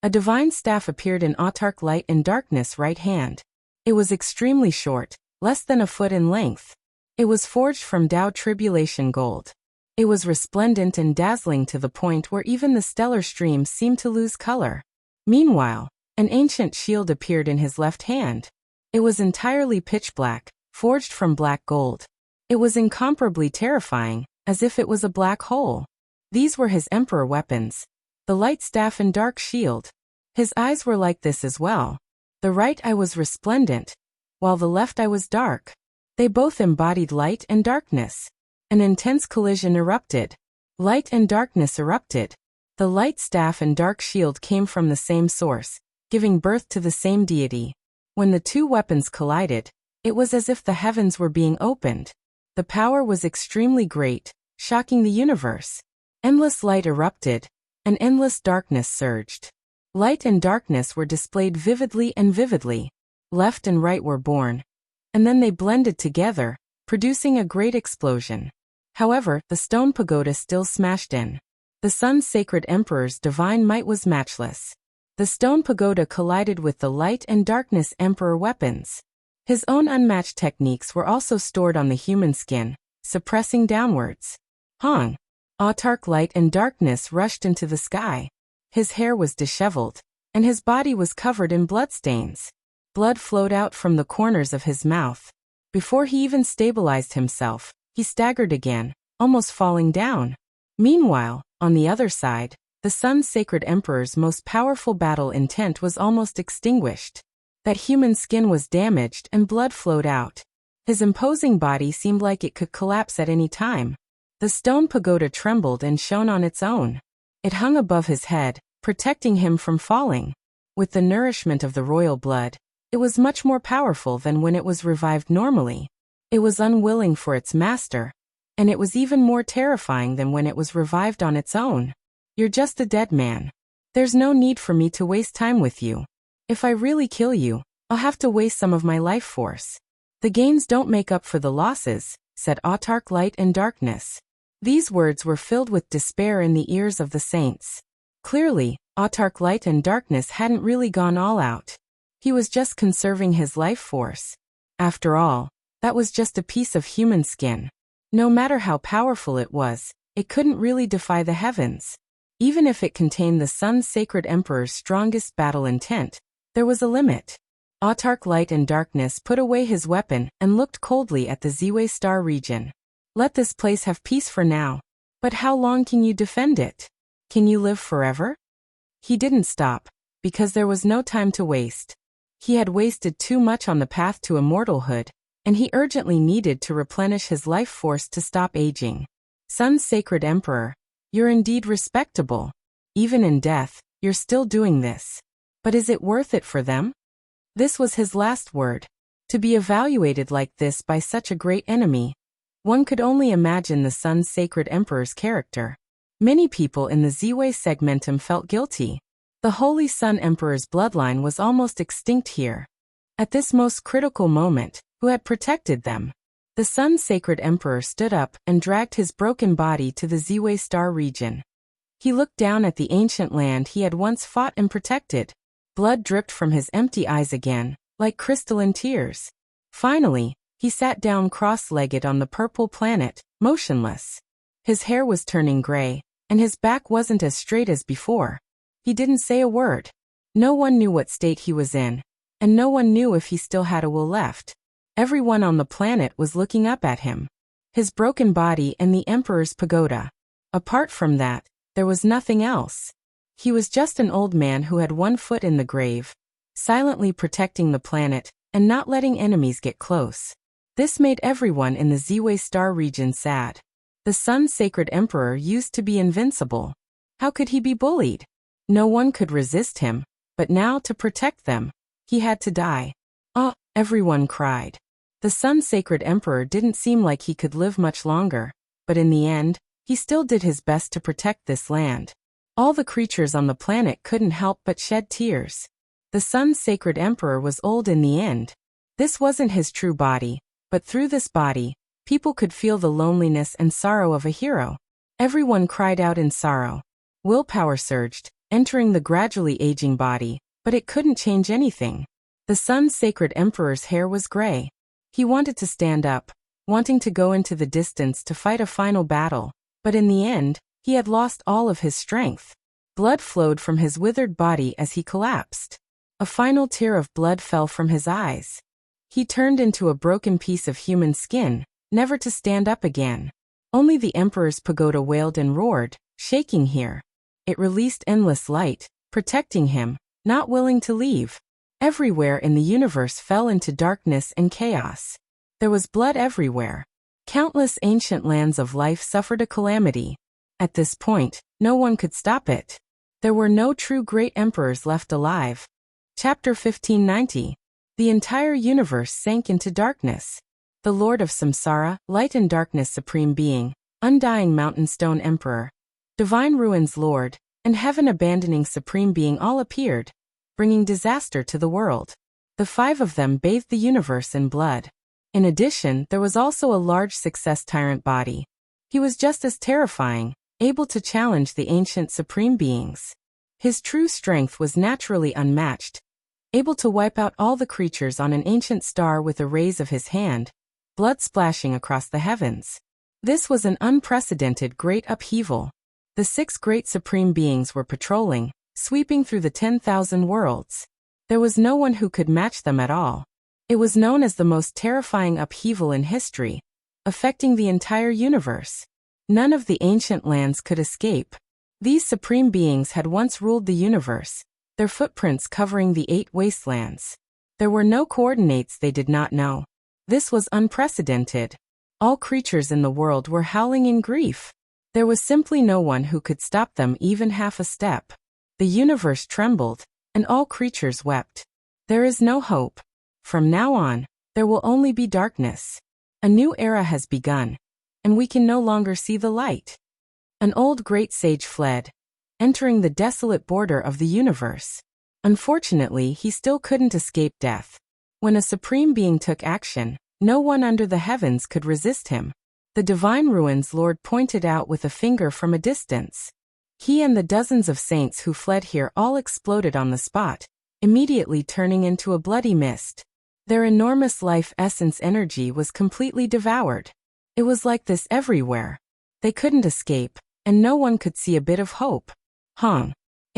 S1: a divine staff appeared in Autark light and darkness' right hand. It was extremely short, less than a foot in length. It was forged from Tao tribulation gold. It was resplendent and dazzling to the point where even the stellar streams seemed to lose color. Meanwhile, an ancient shield appeared in his left hand. It was entirely pitch black, forged from black gold. It was incomparably terrifying, as if it was a black hole. These were his emperor weapons. The light staff and dark shield. His eyes were like this as well. The right eye was resplendent, while the left eye was dark. They both embodied light and darkness. An intense collision erupted. Light and darkness erupted. The light staff and dark shield came from the same source, giving birth to the same deity. When the two weapons collided, it was as if the heavens were being opened. The power was extremely great, shocking the universe. Endless light erupted, and endless darkness surged. Light and darkness were displayed vividly and vividly. Left and right were born, and then they blended together, producing a great explosion. However, the stone pagoda still smashed in. The Sun's sacred emperor's divine might was matchless. The stone pagoda collided with the light and darkness emperor weapons. His own unmatched techniques were also stored on the human skin, suppressing downwards. Hong. Autark light and darkness rushed into the sky. His hair was disheveled, and his body was covered in bloodstains. Blood flowed out from the corners of his mouth. Before he even stabilized himself, he staggered again, almost falling down. Meanwhile, on the other side, the Sun's sacred emperor's most powerful battle intent was almost extinguished. That human skin was damaged and blood flowed out. His imposing body seemed like it could collapse at any time. The stone pagoda trembled and shone on its own. It hung above his head, protecting him from falling. With the nourishment of the royal blood, it was much more powerful than when it was revived normally. It was unwilling for its master, and it was even more terrifying than when it was revived on its own. You're just a dead man. There's no need for me to waste time with you. If I really kill you, I'll have to waste some of my life force. The gains don't make up for the losses, said Autark light and darkness. These words were filled with despair in the ears of the saints. Clearly, Autark light and darkness hadn't really gone all out. He was just conserving his life force. After all, that was just a piece of human skin. No matter how powerful it was, it couldn't really defy the heavens. Even if it contained the Sun's sacred emperor's strongest battle intent, there was a limit. Autark light and darkness put away his weapon and looked coldly at the Ziwei star region. Let this place have peace for now. But how long can you defend it? Can you live forever? He didn't stop, because there was no time to waste. He had wasted too much on the path to immortalhood, and he urgently needed to replenish his life force to stop aging. Sun's sacred emperor, You're indeed respectable. Even in death, you're still doing this. But is it worth it for them? This was his last word. To be evaluated like this by such a great enemy. One could only imagine the Sun's sacred emperor's character. Many people in the Ziwei segmentum felt guilty. The Holy Sun Emperor's bloodline was almost extinct here. At this most critical moment, who had protected them? The Sun's sacred emperor stood up and dragged his broken body to the Ziwei star region. He looked down at the ancient land he had once fought and protected. Blood dripped from his empty eyes again, like crystalline tears. Finally, he sat down cross-legged on the purple planet, motionless. His hair was turning gray, and his back wasn't as straight as before. He didn't say a word. No one knew what state he was in, and no one knew if he still had a will left. Everyone on the planet was looking up at him. His broken body and the Emperor's pagoda. Apart from that, there was nothing else. He was just an old man who had one foot in the grave, silently protecting the planet and not letting enemies get close. This made everyone in the Ziwei star region sad. The Sun's sacred emperor used to be invincible. How could he be bullied? No one could resist him, but now to protect them, he had to die. Oh, everyone cried. The Sun's sacred emperor didn't seem like he could live much longer, but in the end, he still did his best to protect this land. All the creatures on the planet couldn't help but shed tears. The Sun's sacred emperor was old in the end. This wasn't his true body, but through this body, people could feel the loneliness and sorrow of a hero. Everyone cried out in sorrow. Willpower surged, entering the gradually aging body, but it couldn't change anything. The Sun's sacred emperor's hair was gray. He wanted to stand up, wanting to go into the distance to fight a final battle, but in the end, he had lost all of his strength. Blood flowed from his withered body as he collapsed. A final tear of blood fell from his eyes. He turned into a broken piece of human skin, never to stand up again. Only the Emperor's pagoda wailed and roared, shaking here. It released endless light, protecting him, not willing to leave. Everywhere in the universe fell into darkness and chaos. There was blood everywhere. Countless ancient lands of life suffered a calamity. At this point, no one could stop it. There were no true great emperors left alive. Chapter 1590. The entire universe sank into darkness. The Lord of Samsara, Light and Darkness Supreme Being, Undying Mountain Stone Emperor, Divine Ruins Lord, and Heaven Abandoning Supreme Being all appeared, bringing disaster to the world. The five of them bathed the universe in blood. In addition, there was also a large success tyrant body. He was just as terrifying, able to challenge the ancient supreme beings. His true strength was naturally unmatched, able to wipe out all the creatures on an ancient star with a raise of his hand, blood splashing across the heavens. This was an unprecedented great upheaval. The six great supreme beings were patrolling, sweeping through the 10,000 worlds. There was no one who could match them at all. It was known as the most terrifying upheaval in history, affecting the entire universe. None of the ancient lands could escape. These supreme beings had once ruled the universe, their footprints covering the 8 wastelands. There were no coordinates they did not know. This was unprecedented. All creatures in the world were howling in grief. There was simply no one who could stop them even half a step. The universe trembled, and all creatures wept. There is no hope. From now on, there will only be darkness. A new era has begun, and we can no longer see the light. An old great sage fled, entering the desolate border of the universe. Unfortunately, he still couldn't escape death. When a supreme being took action, no one under the heavens could resist him. The Divine Ruins Lord pointed out with a finger from a distance. He and the dozens of saints who fled here all exploded on the spot, immediately turning into a bloody mist. Their enormous life essence energy was completely devoured. It was like this everywhere. They couldn't escape, and no one could see a bit of hope. In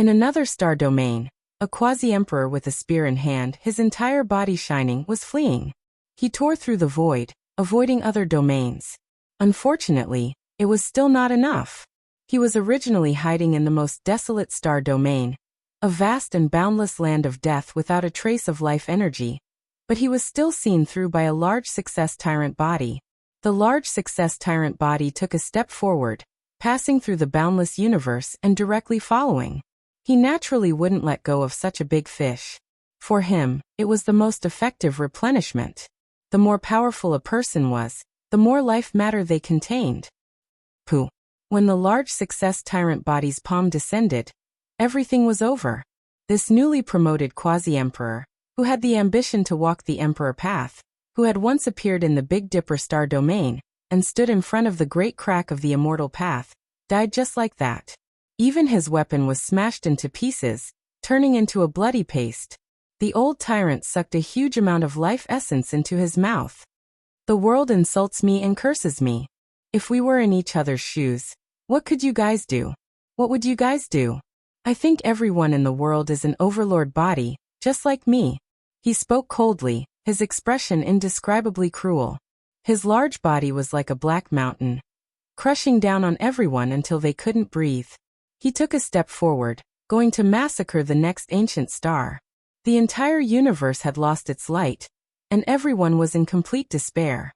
S1: another star domain, a quasi-emperor with a spear in hand, his entire body shining, was fleeing. He tore through the void, avoiding other domains. Unfortunately, it was still not enough. He was originally hiding in the most desolate star domain, a vast and boundless land of death without a trace of life energy. But he was still seen through by a large success tyrant body. The large success tyrant body took a step forward, passing through the boundless universe and directly following. He naturally wouldn't let go of such a big fish. For him, it was the most effective replenishment. The more powerful a person was, the more life matter they contained. Pooh. When the large success tyrant body's palm descended, everything was over. This newly promoted quasi-emperor, who had the ambition to walk the emperor path, who had once appeared in the Big Dipper star domain, and stood in front of the great crack of the immortal path, died just like that. Even his weapon was smashed into pieces, turning into a bloody paste. The old tyrant sucked a huge amount of life essence into his mouth. The world insults me and curses me. If we were in each other's shoes, what could you guys do? What would you guys do? I think everyone in the world is an overlord body, just like me. He spoke coldly, his expression indescribably cruel. His large body was like a black mountain, crushing down on everyone until they couldn't breathe. He took a step forward, going to massacre the next ancient star. The entire universe had lost its light, and everyone was in complete despair.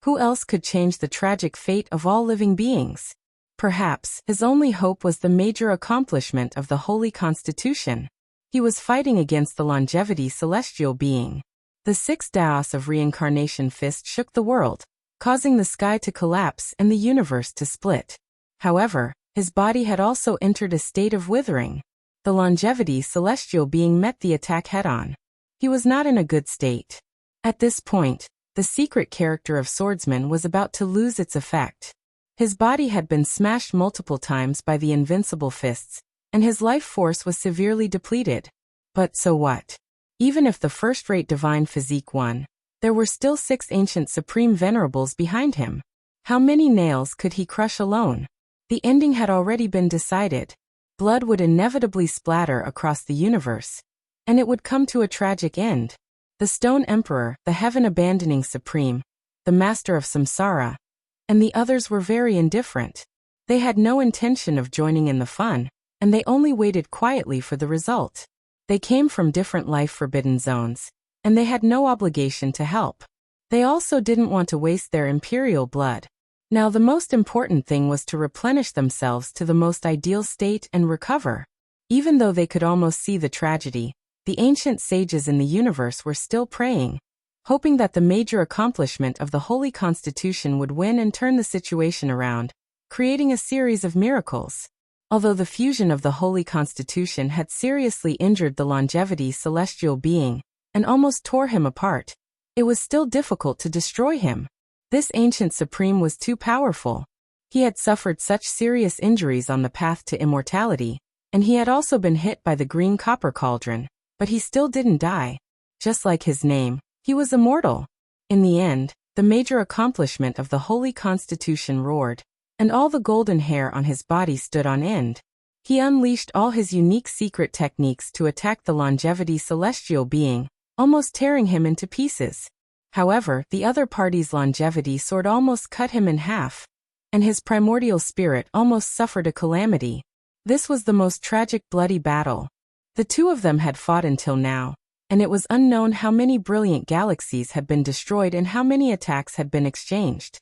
S1: Who else could change the tragic fate of all living beings? Perhaps his only hope was the major accomplishment of the Holy Constitution. He was fighting against the longevity celestial being. The 6 Daos of reincarnation fist shook the world, causing the sky to collapse and the universe to split. However, his body had also entered a state of withering. The longevity celestial being met the attack head-on. He was not in a good state. At this point, the secret character of swordsman was about to lose its effect. His body had been smashed multiple times by the invincible fists, and his life force was severely depleted. But so what? Even if the first-rate divine physique won, there were still 6 ancient supreme venerables behind him. How many nails could he crush alone? The ending had already been decided. Blood would inevitably splatter across the universe, and it would come to a tragic end. The Stone Emperor, the heaven-abandoning supreme, the master of samsara, and the others were very indifferent. They had no intention of joining in the fun, and they only waited quietly for the result. They came from different life-forbidden zones, and they had no obligation to help. They also didn't want to waste their imperial blood. Now the most important thing was to replenish themselves to the most ideal state and recover. Even though they could almost see the tragedy, the ancient sages in the universe were still praying, hoping that the major accomplishment of the Holy Constitution would win and turn the situation around, creating a series of miracles. Although the fusion of the Holy Constitution had seriously injured the longevity celestial being, and almost tore him apart, it was still difficult to destroy him. This ancient supreme was too powerful. He had suffered such serious injuries on the path to immortality, and he had also been hit by the green copper cauldron, but he still didn't die. Just like his name, he was immortal. In the end, the major accomplishment of the Holy Constitution roared, and all the golden hair on his body stood on end. He unleashed all his unique secret techniques to attack the longevity celestial being, almost tearing him into pieces. However, the other party's longevity sword almost cut him in half, and his primordial spirit almost suffered a calamity. This was the most tragic bloody battle. The two of them had fought until now, and it was unknown how many brilliant galaxies had been destroyed and how many attacks had been exchanged.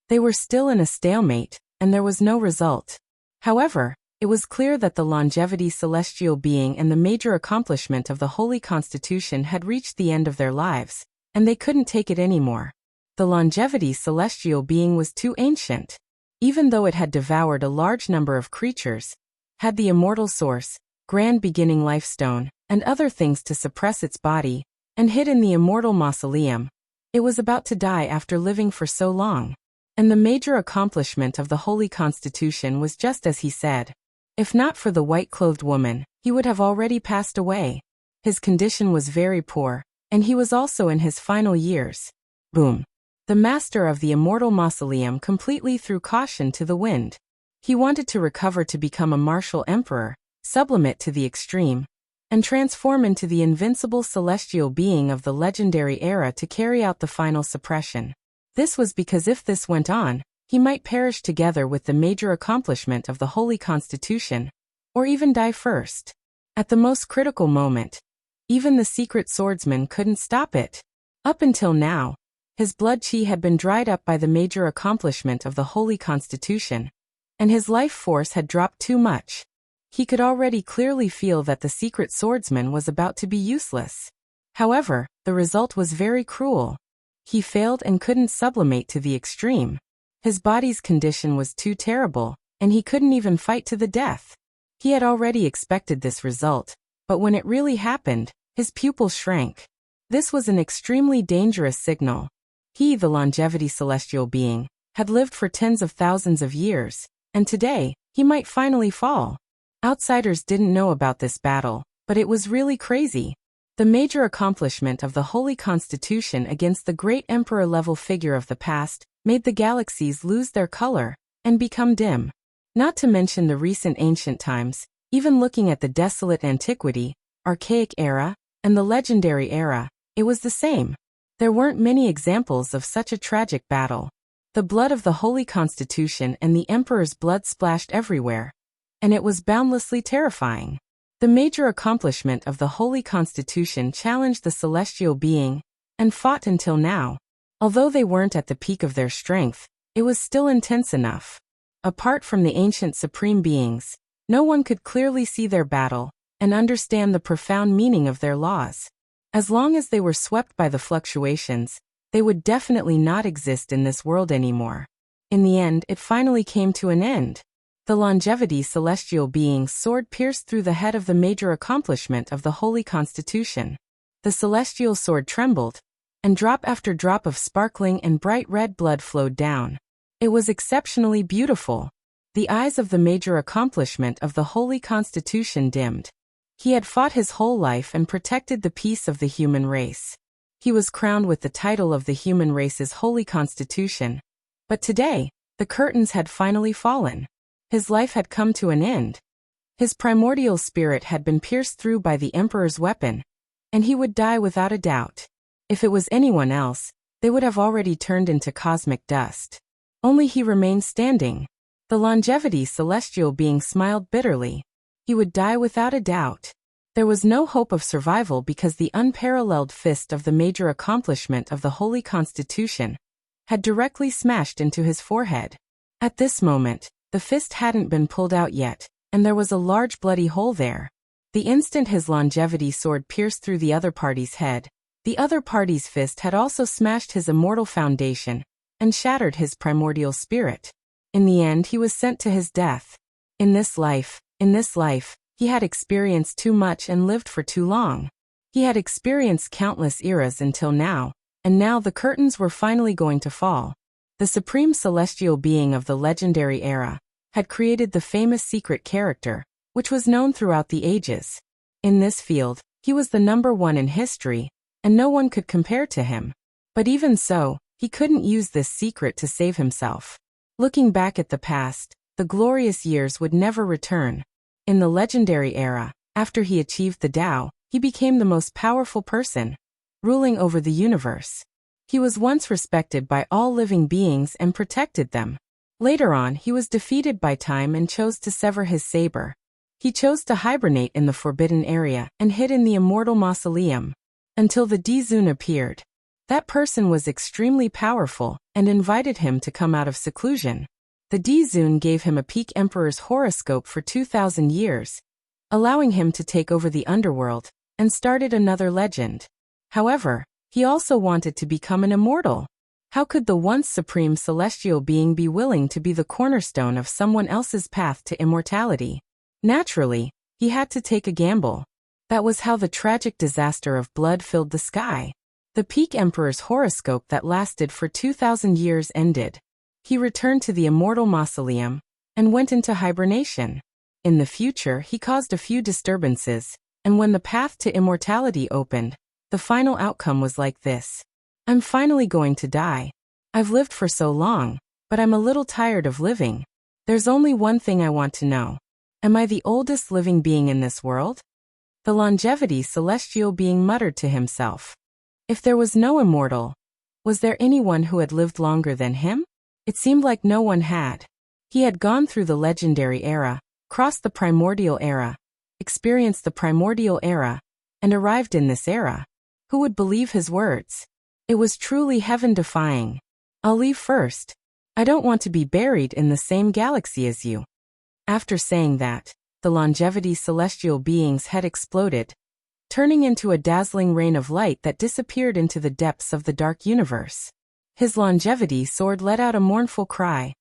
S1: They were still in a stalemate, and there was no result. However, it was clear that the longevity celestial being and the major accomplishment of the Holy Constitution had reached the end of their lives, and they couldn't take it anymore. The longevity celestial being was too ancient. Even though it had devoured a large number of creatures, had the immortal source, grand beginning life stone, and other things to suppress its body, and hid in the immortal mausoleum, it was about to die after living for so long. And the major accomplishment of the Holy Constitution was just as he said. If not for the white-clothed woman, he would have already passed away. His condition was very poor, and he was also in his final years. Boom. The master of the immortal mausoleum completely threw caution to the wind. He wanted to recover to become a martial emperor, sublimate to the extreme, and transform into the invincible celestial being of the legendary era to carry out the final suppression. This was because if this went on, he might perish together with the major accomplishment of the Holy Constitution, or even die first. At the most critical moment, even the secret swordsman couldn't stop it. Up until now, his blood chi had been dried up by the major accomplishment of the Holy Constitution, and his life force had dropped too much. He could already clearly feel that the secret swordsman was about to be useless. However, the result was very cruel. He failed and couldn't sublimate to the extreme. His body's condition was too terrible, and he couldn't even fight to the death. He had already expected this result, but when it really happened, his pupil shrank. This was an extremely dangerous signal. He, the longevity celestial being, had lived for tens of thousands of years, and today, he might finally fall. Outsiders didn't know about this battle, but it was really crazy. The major accomplishment of the Holy Constitution against the great emperor-level figure of the past made the galaxies lose their color and become dim. Not to mention the recent ancient times, even looking at the desolate antiquity, archaic era, and the legendary era, it was the same. There weren't many examples of such a tragic battle. The blood of the Holy Constitution and the Emperor's blood splashed everywhere, and it was boundlessly terrifying. The major accomplishment of the Holy Constitution challenged the celestial being, and fought until now. Although they weren't at the peak of their strength, it was still intense enough. Apart from the ancient supreme beings, no one could clearly see their battle and understand the profound meaning of their laws. As long as they were swept by the fluctuations, they would definitely not exist in this world anymore. In the end, it finally came to an end. The longevity celestial being's sword pierced through the head of the major accomplishment of the Holy Constitution. The celestial sword trembled, and drop after drop of sparkling and bright red blood flowed down. It was exceptionally beautiful. The eyes of the major accomplishment of the Holy Constitution dimmed. He had fought his whole life and protected the peace of the human race. He was crowned with the title of the human race's Holy Constitution. But today, the curtains had finally fallen. His life had come to an end. His primordial spirit had been pierced through by the Emperor's weapon, and he would die without a doubt. If it was anyone else, they would have already turned into cosmic dust. Only he remained standing. The longevity celestial being smiled bitterly. He would die without a doubt. There was no hope of survival because the unparalleled fist of the major accomplishment of the Holy Constitution had directly smashed into his forehead. At this moment, the fist hadn't been pulled out yet, and there was a large bloody hole there. The instant his longevity sword pierced through the other party's head, the other party's fist had also smashed his immortal foundation and shattered his primordial spirit. In the end, he was sent to his death. In this life, he had experienced too much and lived for too long. He had experienced countless eras until now, and now the curtains were finally going to fall. The supreme celestial being of the legendary era had created the famous secret character, which was known throughout the ages. In this field, he was the number one in history, and no one could compare to him. But even so, he couldn't use this secret to save himself. Looking back at the past, the glorious years would never return. In the legendary era, after he achieved the Tao, he became the most powerful person, ruling over the universe. He was once respected by all living beings and protected them. Later on, he was defeated by time and chose to sever his saber. He chose to hibernate in the forbidden area and hid in the immortal mausoleum until the Dizun appeared. That person was extremely powerful and invited him to come out of seclusion. The Dizun gave him a peak emperor's horoscope for 2,000 years, allowing him to take over the underworld, and started another legend. However, he also wanted to become an immortal. How could the once supreme celestial being be willing to be the cornerstone of someone else's path to immortality? Naturally, he had to take a gamble. That was how the tragic disaster of blood filled the sky. The peak emperor's horoscope that lasted for 2,000 years ended. He returned to the immortal mausoleum and went into hibernation. In the future, he caused a few disturbances, and when the path to immortality opened, the final outcome was like this. I'm finally going to die. I've lived for so long, but I'm a little tired of living. There's only one thing I want to know. Am I the oldest living being in this world? The longevity celestial being muttered to himself. If there was no immortal, was there anyone who had lived longer than him? It seemed like no one had. He had gone through the legendary era, crossed the primordial era, experienced the primordial era, and arrived in this era. Who would believe his words? It was truly heaven-defying. I'll leave first. I don't want to be buried in the same galaxy as you." After saying that, the longevity celestial being's head exploded, turning into a dazzling rain of light that disappeared into the depths of the dark universe. His longevity sword let out a mournful cry.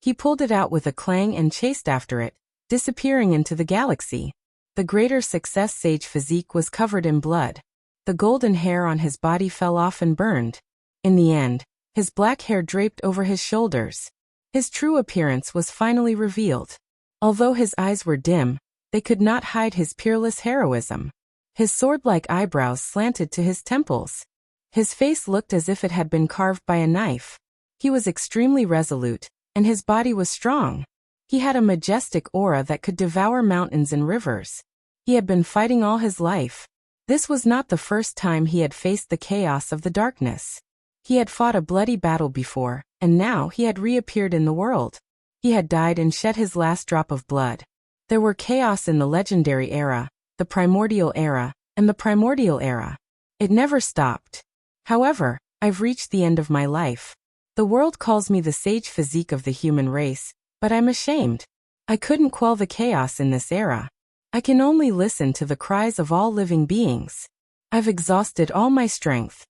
S1: He pulled it out with a clang and chased after it, disappearing into the galaxy. The greater success sage physique was covered in blood. The golden hair on his body fell off and burned. In the end, his black hair draped over his shoulders. His true appearance was finally revealed. Although his eyes were dim, they could not hide his peerless heroism. His sword-like eyebrows slanted to his temples. His face looked as if it had been carved by a knife. He was extremely resolute, and his body was strong. He had a majestic aura that could devour mountains and rivers. He had been fighting all his life. This was not the first time he had faced the chaos of the darkness. He had fought a bloody battle before, and now he had reappeared in the world. He had died and shed his last drop of blood. There were chaos in the legendary era, the primordial era, and the primordial era. It never stopped. However, I've reached the end of my life. The world calls me the sage physique of the human race, but I'm ashamed. I couldn't quell the chaos in this era. I can only listen to the cries of all living beings. I've exhausted all my strength.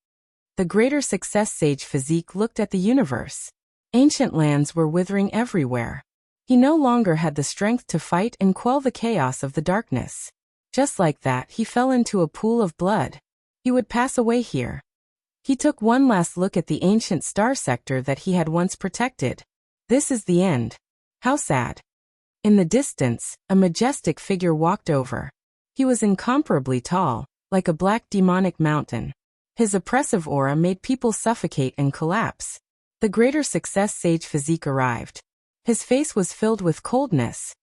S1: The greater success sage physique looked at the universe. Ancient lands were withering everywhere. He no longer had the strength to fight and quell the chaos of the darkness. Just like that, he fell into a pool of blood. He would pass away here. He took one last look at the ancient star sector that he had once protected. This is the end. How sad. In the distance, a majestic figure walked over. He was incomparably tall, like a black demonic mountain. His oppressive aura made people suffocate and collapse. The greater success sage physique arrived. His face was filled with coldness.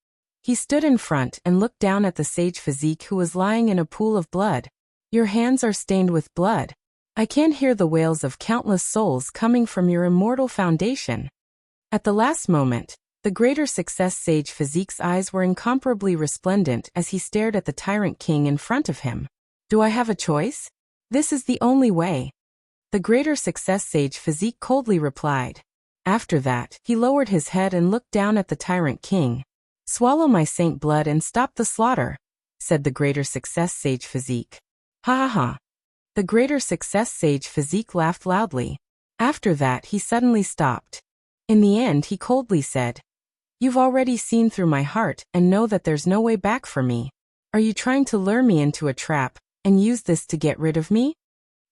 S1: He stood in front and looked down at the sage physique who was lying in a pool of blood. "Your hands are stained with blood. I can hear the wails of countless souls coming from your immortal foundation." At the last moment, the greater success sage physique's eyes were incomparably resplendent as he stared at the tyrant king in front of him. "Do I have a choice? This is the only way," the greater success sage physique coldly replied. After that, he lowered his head and looked down at the tyrant king. "Swallow my saint blood and stop the slaughter," said the greater success sage physique. "Ha ha ha." The greater success sage physique laughed loudly. After that, he suddenly stopped. In the end, he coldly said, "You've already seen through my heart and know that there's no way back for me. Are you trying to lure me into a trap and use this to get rid of me?"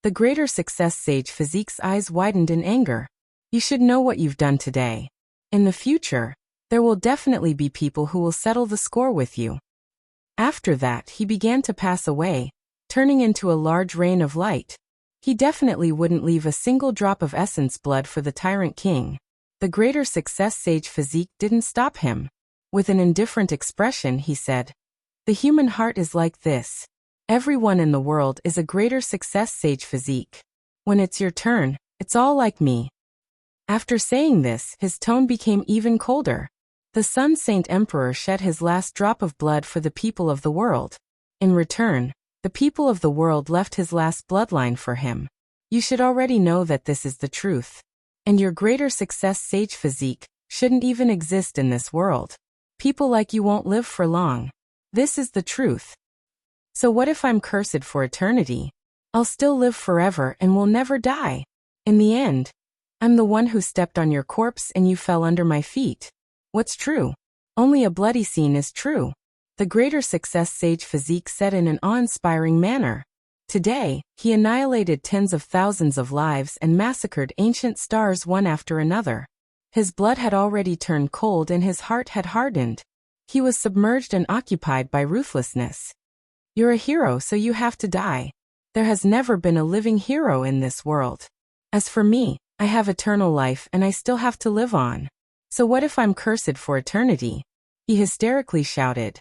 S1: The greater success sage physique's eyes widened in anger. "You should know what you've done today. In the future, there will definitely be people who will settle the score with you." After that, he began to pass away, turning into a large rain of light. He definitely wouldn't leave a single drop of essence blood for the tyrant king. The greater success sage physique didn't stop him. With an indifferent expression, he said, "The human heart is like this. Everyone in the world is a greater success sage physique. When it's your turn, it's all like me." After saying this, his tone became even colder. The Sun Saint Emperor shed his last drop of blood for the people of the world. In return, the people of the world left his last bloodline for him. You should already know that this is the truth. And your greater success sage physique shouldn't even exist in this world. People like you won't live for long. This is the truth. So what if I'm cursed for eternity? I'll still live forever and will never die. In the end, I'm the one who stepped on your corpse and you fell under my feet. What's true? Only a bloody scene is true. The greater success sage physique said in an awe-inspiring manner. Today, he annihilated tens of thousands of lives and massacred ancient stars one after another. His blood had already turned cold and his heart had hardened. He was submerged and occupied by ruthlessness. You're a hero, so you have to die. There has never been a living hero in this world. As for me, I have eternal life and I still have to live on. So what if I'm cursed for eternity? He hysterically shouted.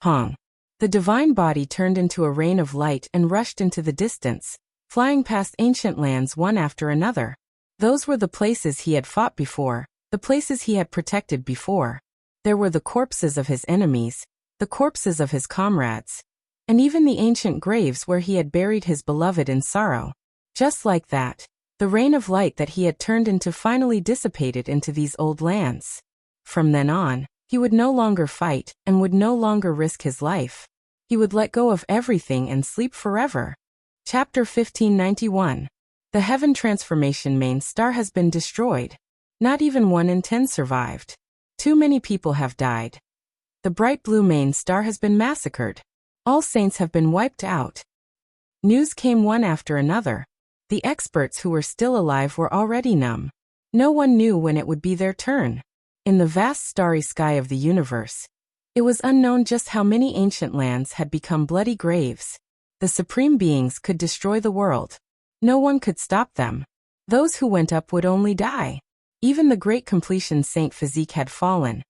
S1: Hong. The divine body turned into a rain of light and rushed into the distance, flying past ancient lands one after another. Those were the places he had fought before, the places he had protected before. There were the corpses of his enemies, the corpses of his comrades, and even the ancient graves where he had buried his beloved in sorrow. Just like that, The rain of light that he had turned into finally dissipated into these old lands. From then on, he would no longer fight and would no longer risk his life. He would let go of everything and sleep forever. Chapter 1591. The Heaven Transformation main star has been destroyed. Not even 1 in 10 survived. Too many people have died. The bright blue main star has been massacred. All saints have been wiped out. News came one after another. The experts who were still alive were already numb. No one knew when it would be their turn. In the vast starry sky of the universe, it was unknown just how many ancient lands had become bloody graves. The supreme beings could destroy the world. No one could stop them. Those who went up would only die. Even the great completion Saint Physique had fallen,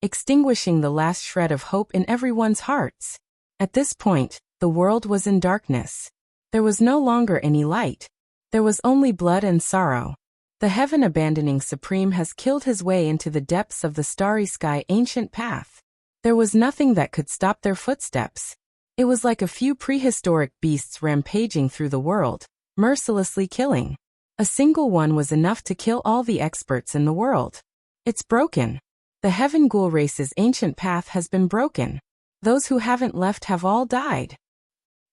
S1: extinguishing the last shred of hope in everyone's hearts. At this point, the world was in darkness. There was no longer any light. There was only blood and sorrow. The heaven-abandoning Supreme has killed his way into the depths of the starry sky ancient path. There was nothing that could stop their footsteps. It was like a few prehistoric beasts rampaging through the world, mercilessly killing. A single one was enough to kill all the experts in the world. It's broken. The Heaven Ghoul race's ancient path has been broken. Those who haven't left have all died.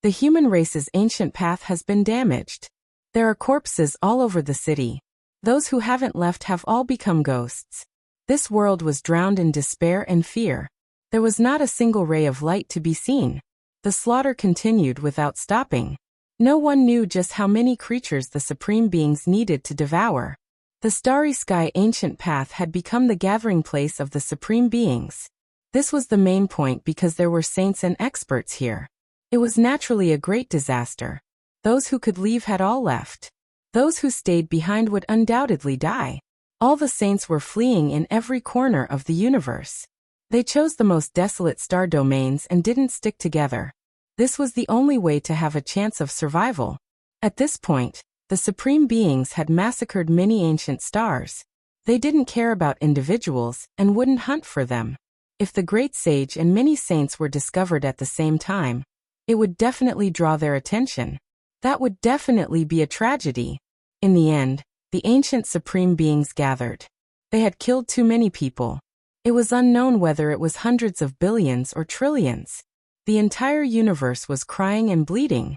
S1: The human race's ancient path has been damaged. There are corpses all over the city. Those who haven't left have all become ghosts. This world was drowned in despair and fear. There was not a single ray of light to be seen. The slaughter continued without stopping. No one knew just how many creatures the supreme beings needed to devour. The starry sky ancient path had become the gathering place of the supreme beings. This was the main point because there were saints and experts here. It was naturally a great disaster. Those who could leave had all left. Those who stayed behind would undoubtedly die. All the saints were fleeing in every corner of the universe. They chose the most desolate star domains and didn't stick together. This was the only way to have a chance of survival. At this point, the supreme beings had massacred many ancient stars. They didn't care about individuals and wouldn't hunt for them. If the great sage and many saints were discovered at the same time, it would definitely draw their attention. That would definitely be a tragedy. In the end, the ancient supreme beings gathered. They had killed too many people. It was unknown whether it was hundreds of billions or trillions. The entire universe was crying and bleeding.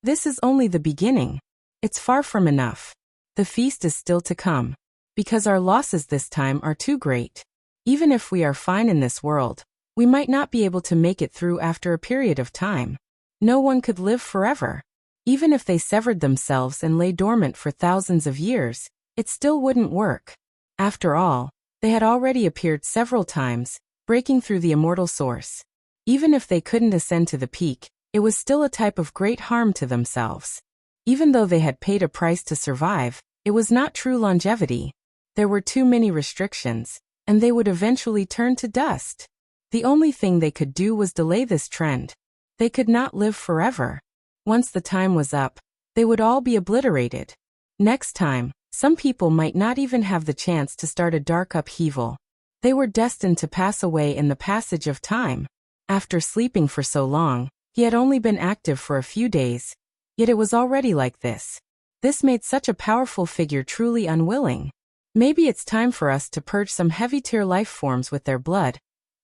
S1: This is only the beginning. It's far from enough. The feast is still to come. Because our losses this time are too great. Even if we are fine in this world, we might not be able to make it through after a period of time. No one could live forever. Even if they severed themselves and lay dormant for thousands of years, it still wouldn't work. After all, they had already appeared several times, breaking through the immortal source. Even if they couldn't ascend to the peak, it was still a type of great harm to themselves. Even though they had paid a price to survive, it was not true longevity. There were too many restrictions, and they would eventually turn to dust. The only thing they could do was delay this trend. They could not live forever. Once the time was up, they would all be obliterated. Next time, some people might not even have the chance to start a dark upheaval. They were destined to pass away in the passage of time. After sleeping for so long, he had only been active for a few days, yet it was already like this. This made such a powerful figure truly unwilling. Maybe it's time for us to purge some heavy-tier life forms with their blood,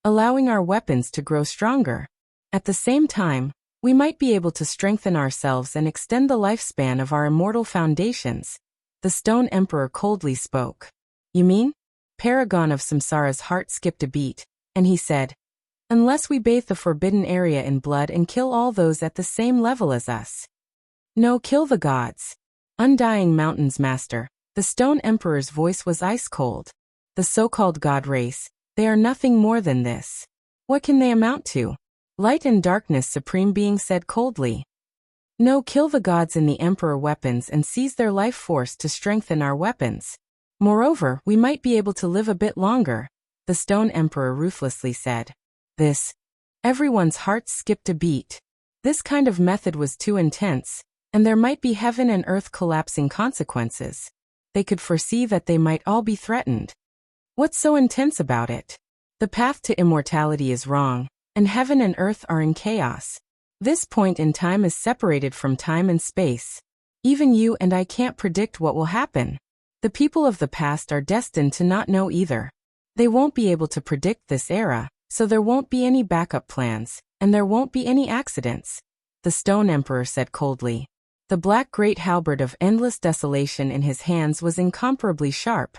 S1: allowing our weapons to grow stronger. At the same time, we might be able to strengthen ourselves and extend the lifespan of our immortal foundations. The Stone Emperor coldly spoke. You mean? Paragon of Samsara's heart skipped a beat, and he said, unless we bathe the forbidden area in blood and kill all those at the same level as us. No, kill the gods. Undying Mountain's master, the Stone Emperor's voice was ice cold. The so-called god race, they are nothing more than this. What can they amount to? Light and darkness supreme being said coldly. No, kill the gods in the Emperor weapons and seize their life force to strengthen our weapons. Moreover, we might be able to live a bit longer, the Stone Emperor ruthlessly said. Everyone's hearts skipped a beat. This kind of method was too intense, and there might be heaven and earth collapsing consequences. They could foresee that they might all be threatened. What's so intense about it? The path to immortality is wrong, and heaven and earth are in chaos. This point in time is separated from time and space. Even you and I can't predict what will happen. The people of the past are destined to not know either. They won't be able to predict this era, so there won't be any backup plans, and there won't be any accidents, the Stone Emperor said coldly. The black great halberd of endless desolation in his hands was incomparably sharp,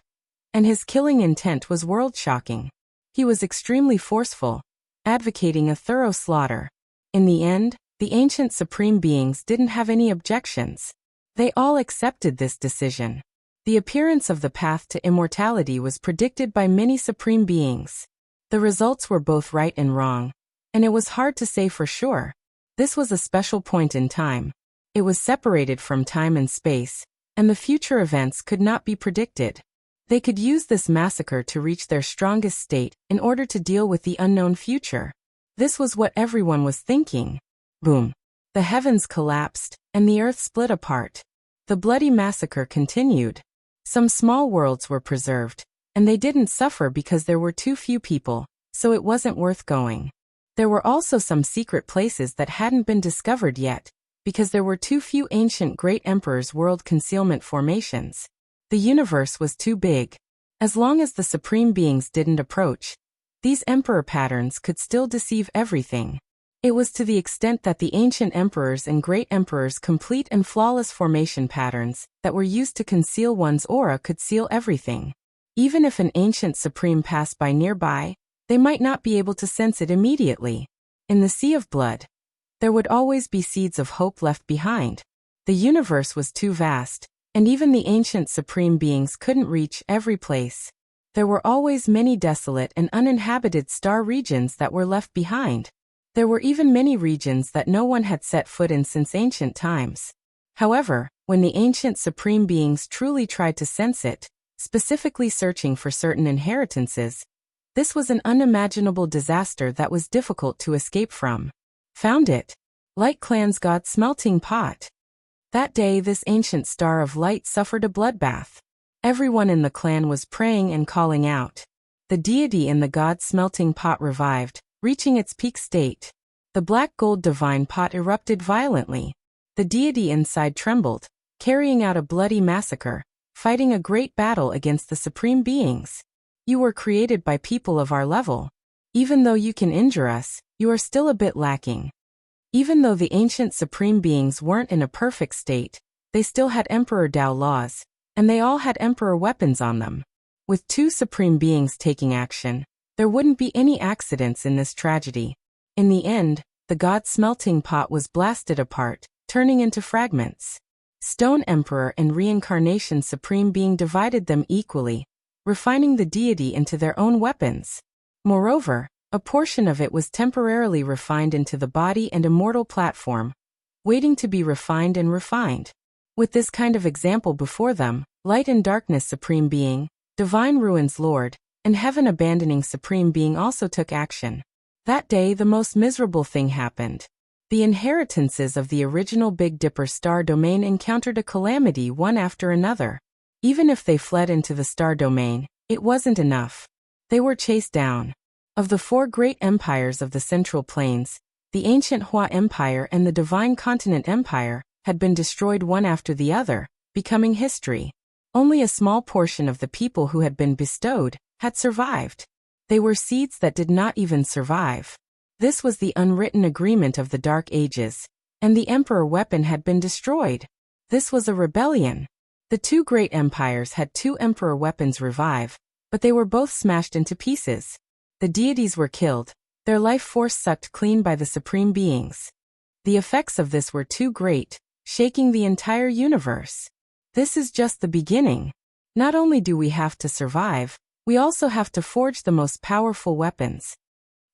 S1: and his killing intent was world-shocking. He was extremely forceful, advocating a thorough slaughter. In the end, the ancient supreme beings didn't have any objections. They all accepted this decision. The appearance of the path to immortality was predicted by many supreme beings. The results were both right and wrong, and it was hard to say for sure. This was a special point in time. It was separated from time and space, and the future events could not be predicted. They could use this massacre to reach their strongest state in order to deal with the unknown future. This was what everyone was thinking. Boom. The heavens collapsed, and the earth split apart. The bloody massacre continued. Some small worlds were preserved, and they didn't suffer because there were too few people, so it wasn't worth going. There were also some secret places that hadn't been discovered yet, because there were too few ancient great emperors' world concealment formations. The universe was too big. As long as the supreme beings didn't approach, these emperor patterns could still deceive everything. It was to the extent that the ancient emperors and great emperors' complete and flawless formation patterns that were used to conceal one's aura could seal everything. Even if an ancient supreme passed by nearby, they might not be able to sense it immediately. In the sea of blood, there would always be seeds of hope left behind. The universe was too vast, and even the ancient supreme beings couldn't reach every place. There were always many desolate and uninhabited star regions that were left behind. There were even many regions that no one had set foot in since ancient times. However, when the ancient supreme beings truly tried to sense it, specifically searching for certain inheritances, this was an unimaginable disaster that was difficult to escape from. Found it. Light Clan's god smelting pot. That day this ancient star of light suffered a bloodbath. Everyone in the clan was praying and calling out. The deity in the god smelting pot revived, reaching its peak state. The black gold divine pot erupted violently. The deity inside trembled, carrying out a bloody massacre, fighting a great battle against the supreme beings. You were created by people of our level. Even though you can injure us, you are still a bit lacking. Even though the ancient supreme beings weren't in a perfect state, they still had Emperor Dao laws, and they all had Emperor weapons on them. With two supreme beings taking action, there wouldn't be any accidents in this tragedy. In the end, the god smelting pot was blasted apart, turning into fragments. Stone Emperor and Reincarnation Supreme Being divided them equally, refining the deity into their own weapons. Moreover, a portion of it was temporarily refined into the body and immortal platform, waiting to be refined and refined. With this kind of example before them, Light and Darkness Supreme Being, Divine Ruins Lord, and Heaven Abandoning Supreme Being also took action. That day the most miserable thing happened. The inheritances of the original Big Dipper star domain encountered a calamity one after another. Even if they fled into the star domain, it wasn't enough. They were chased down. Of the four great empires of the Central Plains, the ancient Hua Empire and the Divine Continent Empire had been destroyed one after the other, becoming history. Only a small portion of the people who had been bestowed had survived. They were seeds that did not even survive. This was the unwritten agreement of the Dark Ages, and the Emperor weapon had been destroyed. This was a rebellion. The two great empires had two Emperor weapons revive, but they were both smashed into pieces. The deities were killed, their life force sucked clean by the supreme beings. The effects of this were too great, shaking the entire universe. This is just the beginning. Not only do we have to survive, we also have to forge the most powerful weapons.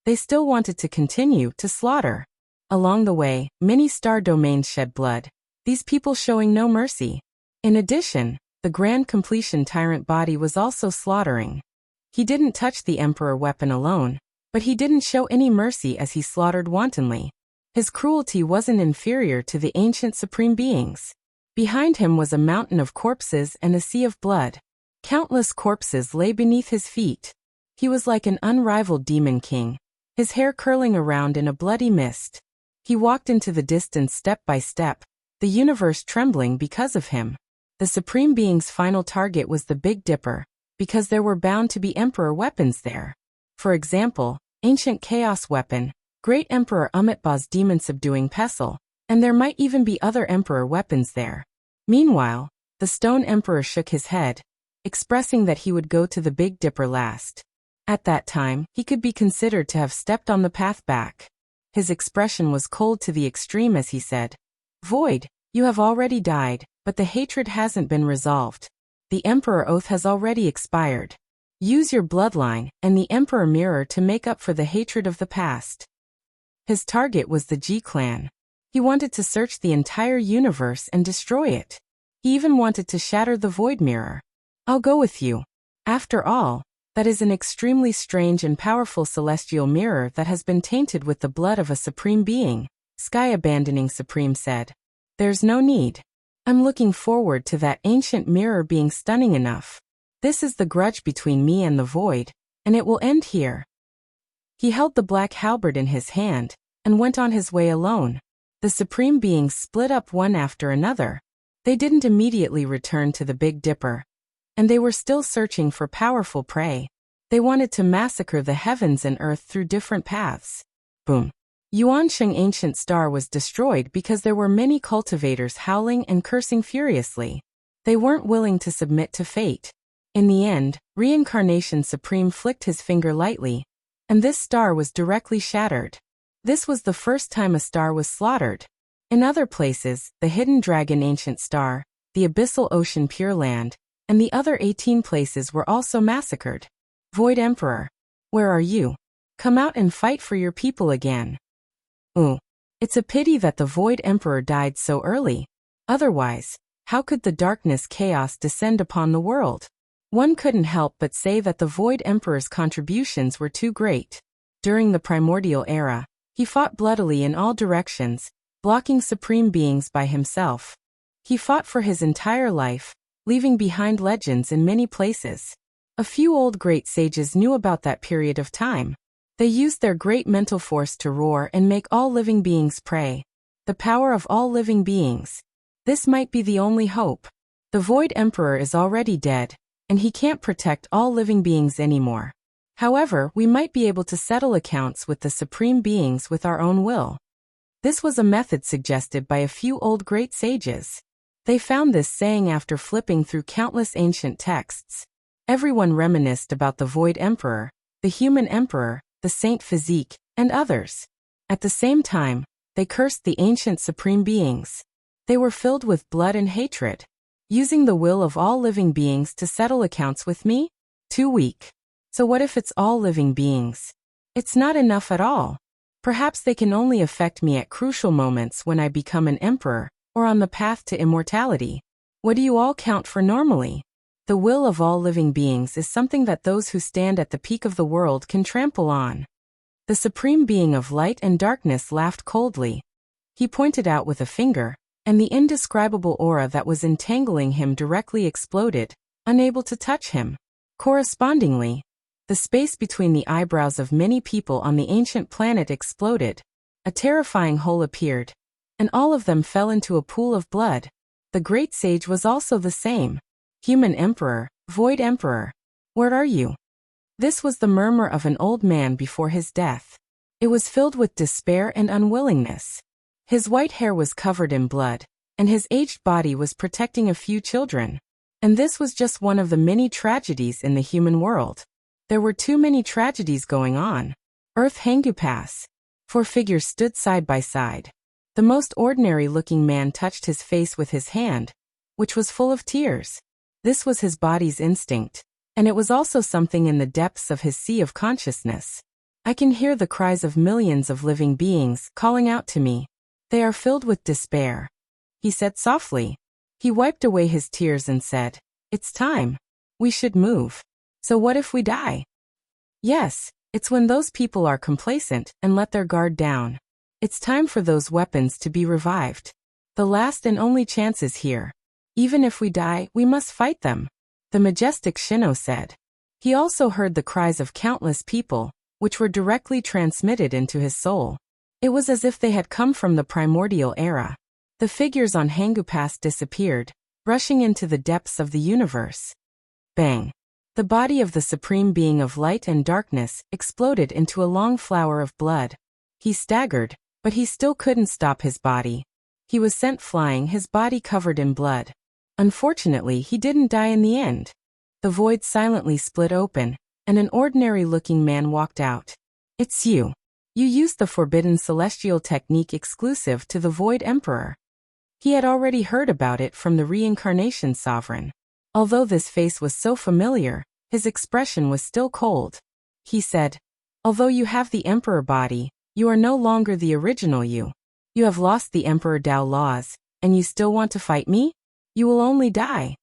S1: They still wanted to continue to slaughter. Along the way, many star domains shed blood, these people showing no mercy. In addition, the Grand Completion Tyrant body was also slaughtering. He didn't touch the Emperor weapon alone, but he didn't show any mercy as he slaughtered wantonly. His cruelty wasn't inferior to the ancient supreme beings. Behind him was a mountain of corpses and a sea of blood. Countless corpses lay beneath his feet. He was like an unrivaled demon king, his hair curling around in a bloody mist. He walked into the distance step by step, the universe trembling because of him. The Supreme Being's final target was the Big Dipper, because there were bound to be Emperor weapons there. For example, ancient chaos weapon, Great Emperor Umitba's demon-subduing pestle, and there might even be other Emperor weapons there. Meanwhile, the Stone Emperor shook his head, expressing that he would go to the Big Dipper last. At that time, he could be considered to have stepped on the path back. His expression was cold to the extreme as he said, "Void, you have already died, but the hatred hasn't been resolved. The Emperor Oath has already expired. Use your bloodline and the Emperor Mirror to make up for the hatred of the past." His target was the G-Clan. He wanted to search the entire universe and destroy it. He even wanted to shatter the Void Mirror. "I'll go with you. After all, that is an extremely strange and powerful celestial mirror that has been tainted with the blood of a Supreme Being," Sky Abandoning Supreme said. "There's no need. I'm looking forward to that ancient mirror being stunning enough. This is the grudge between me and the Void, and it will end here." He held the black halberd in his hand, and went on his way alone. The Supreme Beings split up one after another. They didn't immediately return to the Big Dipper, and they were still searching for powerful prey. They wanted to massacre the heavens and earth through different paths. Boom. Yuansheng Ancient Star was destroyed because there were many cultivators howling and cursing furiously. They weren't willing to submit to fate. In the end, Reincarnation Supreme flicked his finger lightly, and this star was directly shattered. This was the first time a star was slaughtered. In other places, the Hidden Dragon Ancient Star, the Abyssal Ocean Pure Land, and the other 18 places were also massacred. Void Emperor, where are you? Come out and fight for your people again. Ooh. It's a pity that the Void Emperor died so early. Otherwise, how could the darkness chaos descend upon the world? One couldn't help but say that the Void Emperor's contributions were too great. During the primordial era, he fought bloodily in all directions, blocking Supreme Beings by himself. He fought for his entire life, leaving behind legends in many places. A few old great sages knew about that period of time. They used their great mental force to roar and make all living beings pray. The power of all living beings. This might be the only hope. The Void Emperor is already dead, and he can't protect all living beings anymore. However, we might be able to settle accounts with the Supreme Beings with our own will. This was a method suggested by a few old great sages. They found this saying after flipping through countless ancient texts. Everyone reminisced about the Void Emperor, the Human Emperor, the Saint Physique, and others. At the same time, they cursed the ancient Supreme Beings. They were filled with blood and hatred. Using the will of all living beings to settle accounts with me? Too weak. So what if it's all living beings? It's not enough at all. Perhaps they can only affect me at crucial moments when I become an emperor, or on the path to immortality. What do you all count for normally? The will of all living beings is something that those who stand at the peak of the world can trample on. The Supreme Being of light and darkness laughed coldly. He pointed out with a finger, and the indescribable aura that was entangling him directly exploded, unable to touch him. Correspondingly, the space between the eyebrows of many people on the ancient planet exploded. A terrifying hole appeared, and all of them fell into a pool of blood. The great sage was also the same. Human Emperor, Void Emperor, where are you? This was the murmur of an old man before his death. It was filled with despair and unwillingness. His white hair was covered in blood, and his aged body was protecting a few children. And this was just one of the many tragedies in the human world. There were too many tragedies going on. Earth Hangupas. 4 figures stood side by side. The most ordinary-looking man touched his face with his hand, which was full of tears. This was his body's instinct, and it was also something in the depths of his sea of consciousness. I can hear the cries of millions of living beings calling out to me. They are filled with despair. He said softly. He wiped away his tears and said, "It's time. We should move. So what if we die?" Yes, it's when those people are complacent and let their guard down. It's time for those weapons to be revived. The last and only chance is here. Even if we die, we must fight them, the majestic Shino said. He also heard the cries of countless people, which were directly transmitted into his soul. It was as if they had come from the primordial era. The figures on Hangu Pass disappeared, rushing into the depths of the universe. Bang! The body of the Supreme Being of Light and Darkness exploded into a long flower of blood. He staggered, but he still couldn't stop his body. He was sent flying, his body covered in blood. Unfortunately, he didn't die in the end. The void silently split open, and an ordinary-looking man walked out. It's you. You used the forbidden celestial technique exclusive to the Void Emperor. He had already heard about it from the reincarnation sovereign. Although this face was so familiar, his expression was still cold. He said, "Although you have the Emperor body, you are no longer the original you. You have lost the Emperor Tao laws, and you still want to fight me? You will only die."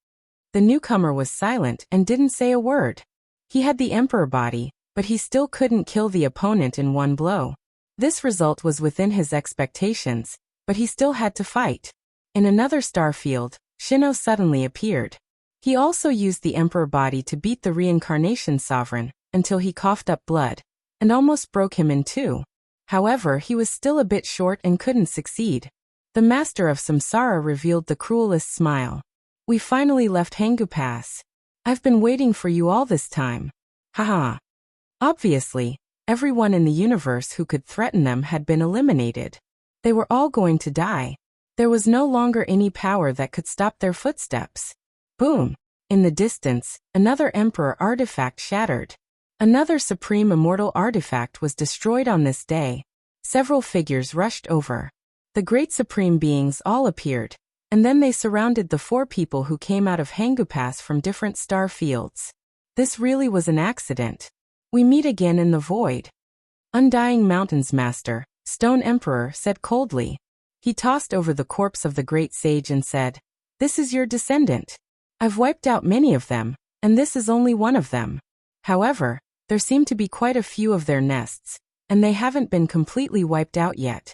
S1: The newcomer was silent and didn't say a word. He had the Emperor body, but he still couldn't kill the opponent in one blow. This result was within his expectations, but he still had to fight. In another star field, Shino suddenly appeared. He also used the Emperor body to beat the reincarnation sovereign, until he coughed up blood, and almost broke him in two. However, he was still a bit short and couldn't succeed. The master of Samsara revealed the cruelest smile. "We finally left Hangu Pass. I've been waiting for you all this time. Haha." Obviously, everyone in the universe who could threaten them had been eliminated. They were all going to die. There was no longer any power that could stop their footsteps. Boom! In the distance, another Emperor artifact shattered. Another supreme immortal artifact was destroyed on this day. Several figures rushed over. The great supreme beings all appeared, and then they surrounded the four people who came out of Hangu Pass from different star fields. This really was an accident. We meet again in the void. Undying Mountains Master, Stone Emperor, said coldly. He tossed over the corpse of the great sage and said, "This is your descendant. I've wiped out many of them, and this is only one of them. However, there seem to be quite a few of their nests, and they haven't been completely wiped out yet."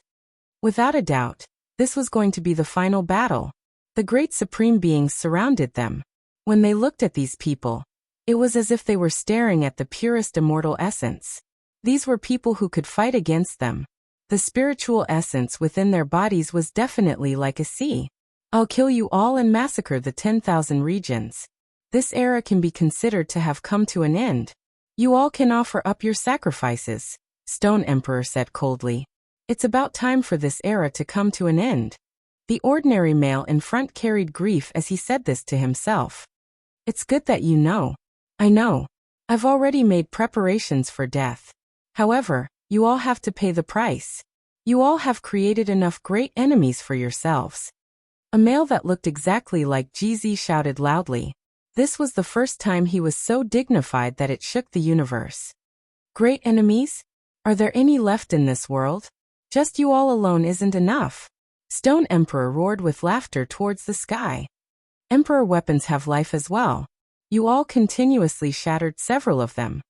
S1: Without a doubt, this was going to be the final battle. The great supreme beings surrounded them. When they looked at these people, it was as if they were staring at the purest immortal essence. These were people who could fight against them. The spiritual essence within their bodies was definitely like a sea. "I'll kill you all and massacre the 10,000 regions. This era can be considered to have come to an end. You all can offer up your sacrifices," Stone Emperor said coldly. "It's about time for this era to come to an end." The ordinary male in front carried grief as he said this to himself. "It's good that you know. I know. I've already made preparations for death. However, you all have to pay the price. You all have created enough great enemies for yourselves." A male that looked exactly like GZ shouted loudly. This was the first time he was so dignified that it shook the universe. "Great enemies? Are there any left in this world? Just you all alone isn't enough." Stone Emperor roared with laughter towards the sky. "Emperor weapons have life as well. You all continuously shattered several of them.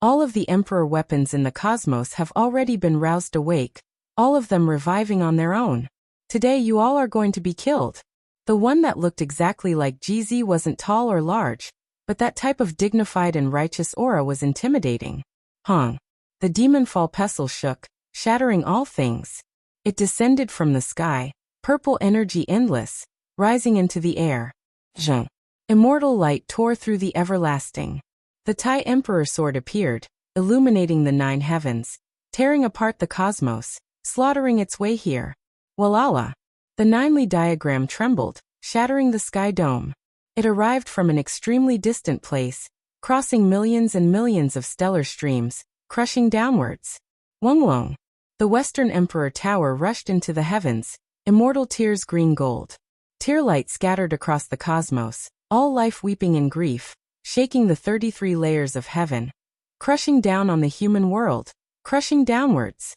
S1: All of the Emperor weapons in the cosmos have already been roused awake, all of them reviving on their own. Today you all are going to be killed." The one that looked exactly like GZ wasn't tall or large, but that type of dignified and righteous aura was intimidating. Hong. The demon-fall pestle shook, shattering all things. It descended from the sky, purple energy endless, rising into the air. Zheng. Immortal light tore through the everlasting. The Tai Emperor sword appeared, illuminating the 9 heavens, tearing apart the cosmos, slaughtering its way here. Walala. The 9-Li diagram trembled, shattering the sky dome. It arrived from an extremely distant place, crossing millions and millions of stellar streams, crushing downwards. Wonglong. The Western Emperor Tower rushed into the heavens, immortal tears green gold. Tear light scattered across the cosmos, all life weeping in grief, shaking the 33 layers of heaven, crushing down on the human world, crushing downwards.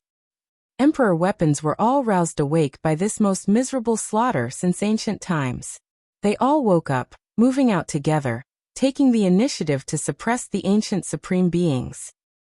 S1: Emperor weapons were all roused awake by this most miserable slaughter since ancient times. They all woke up, moving out together, taking the initiative to suppress the ancient supreme beings.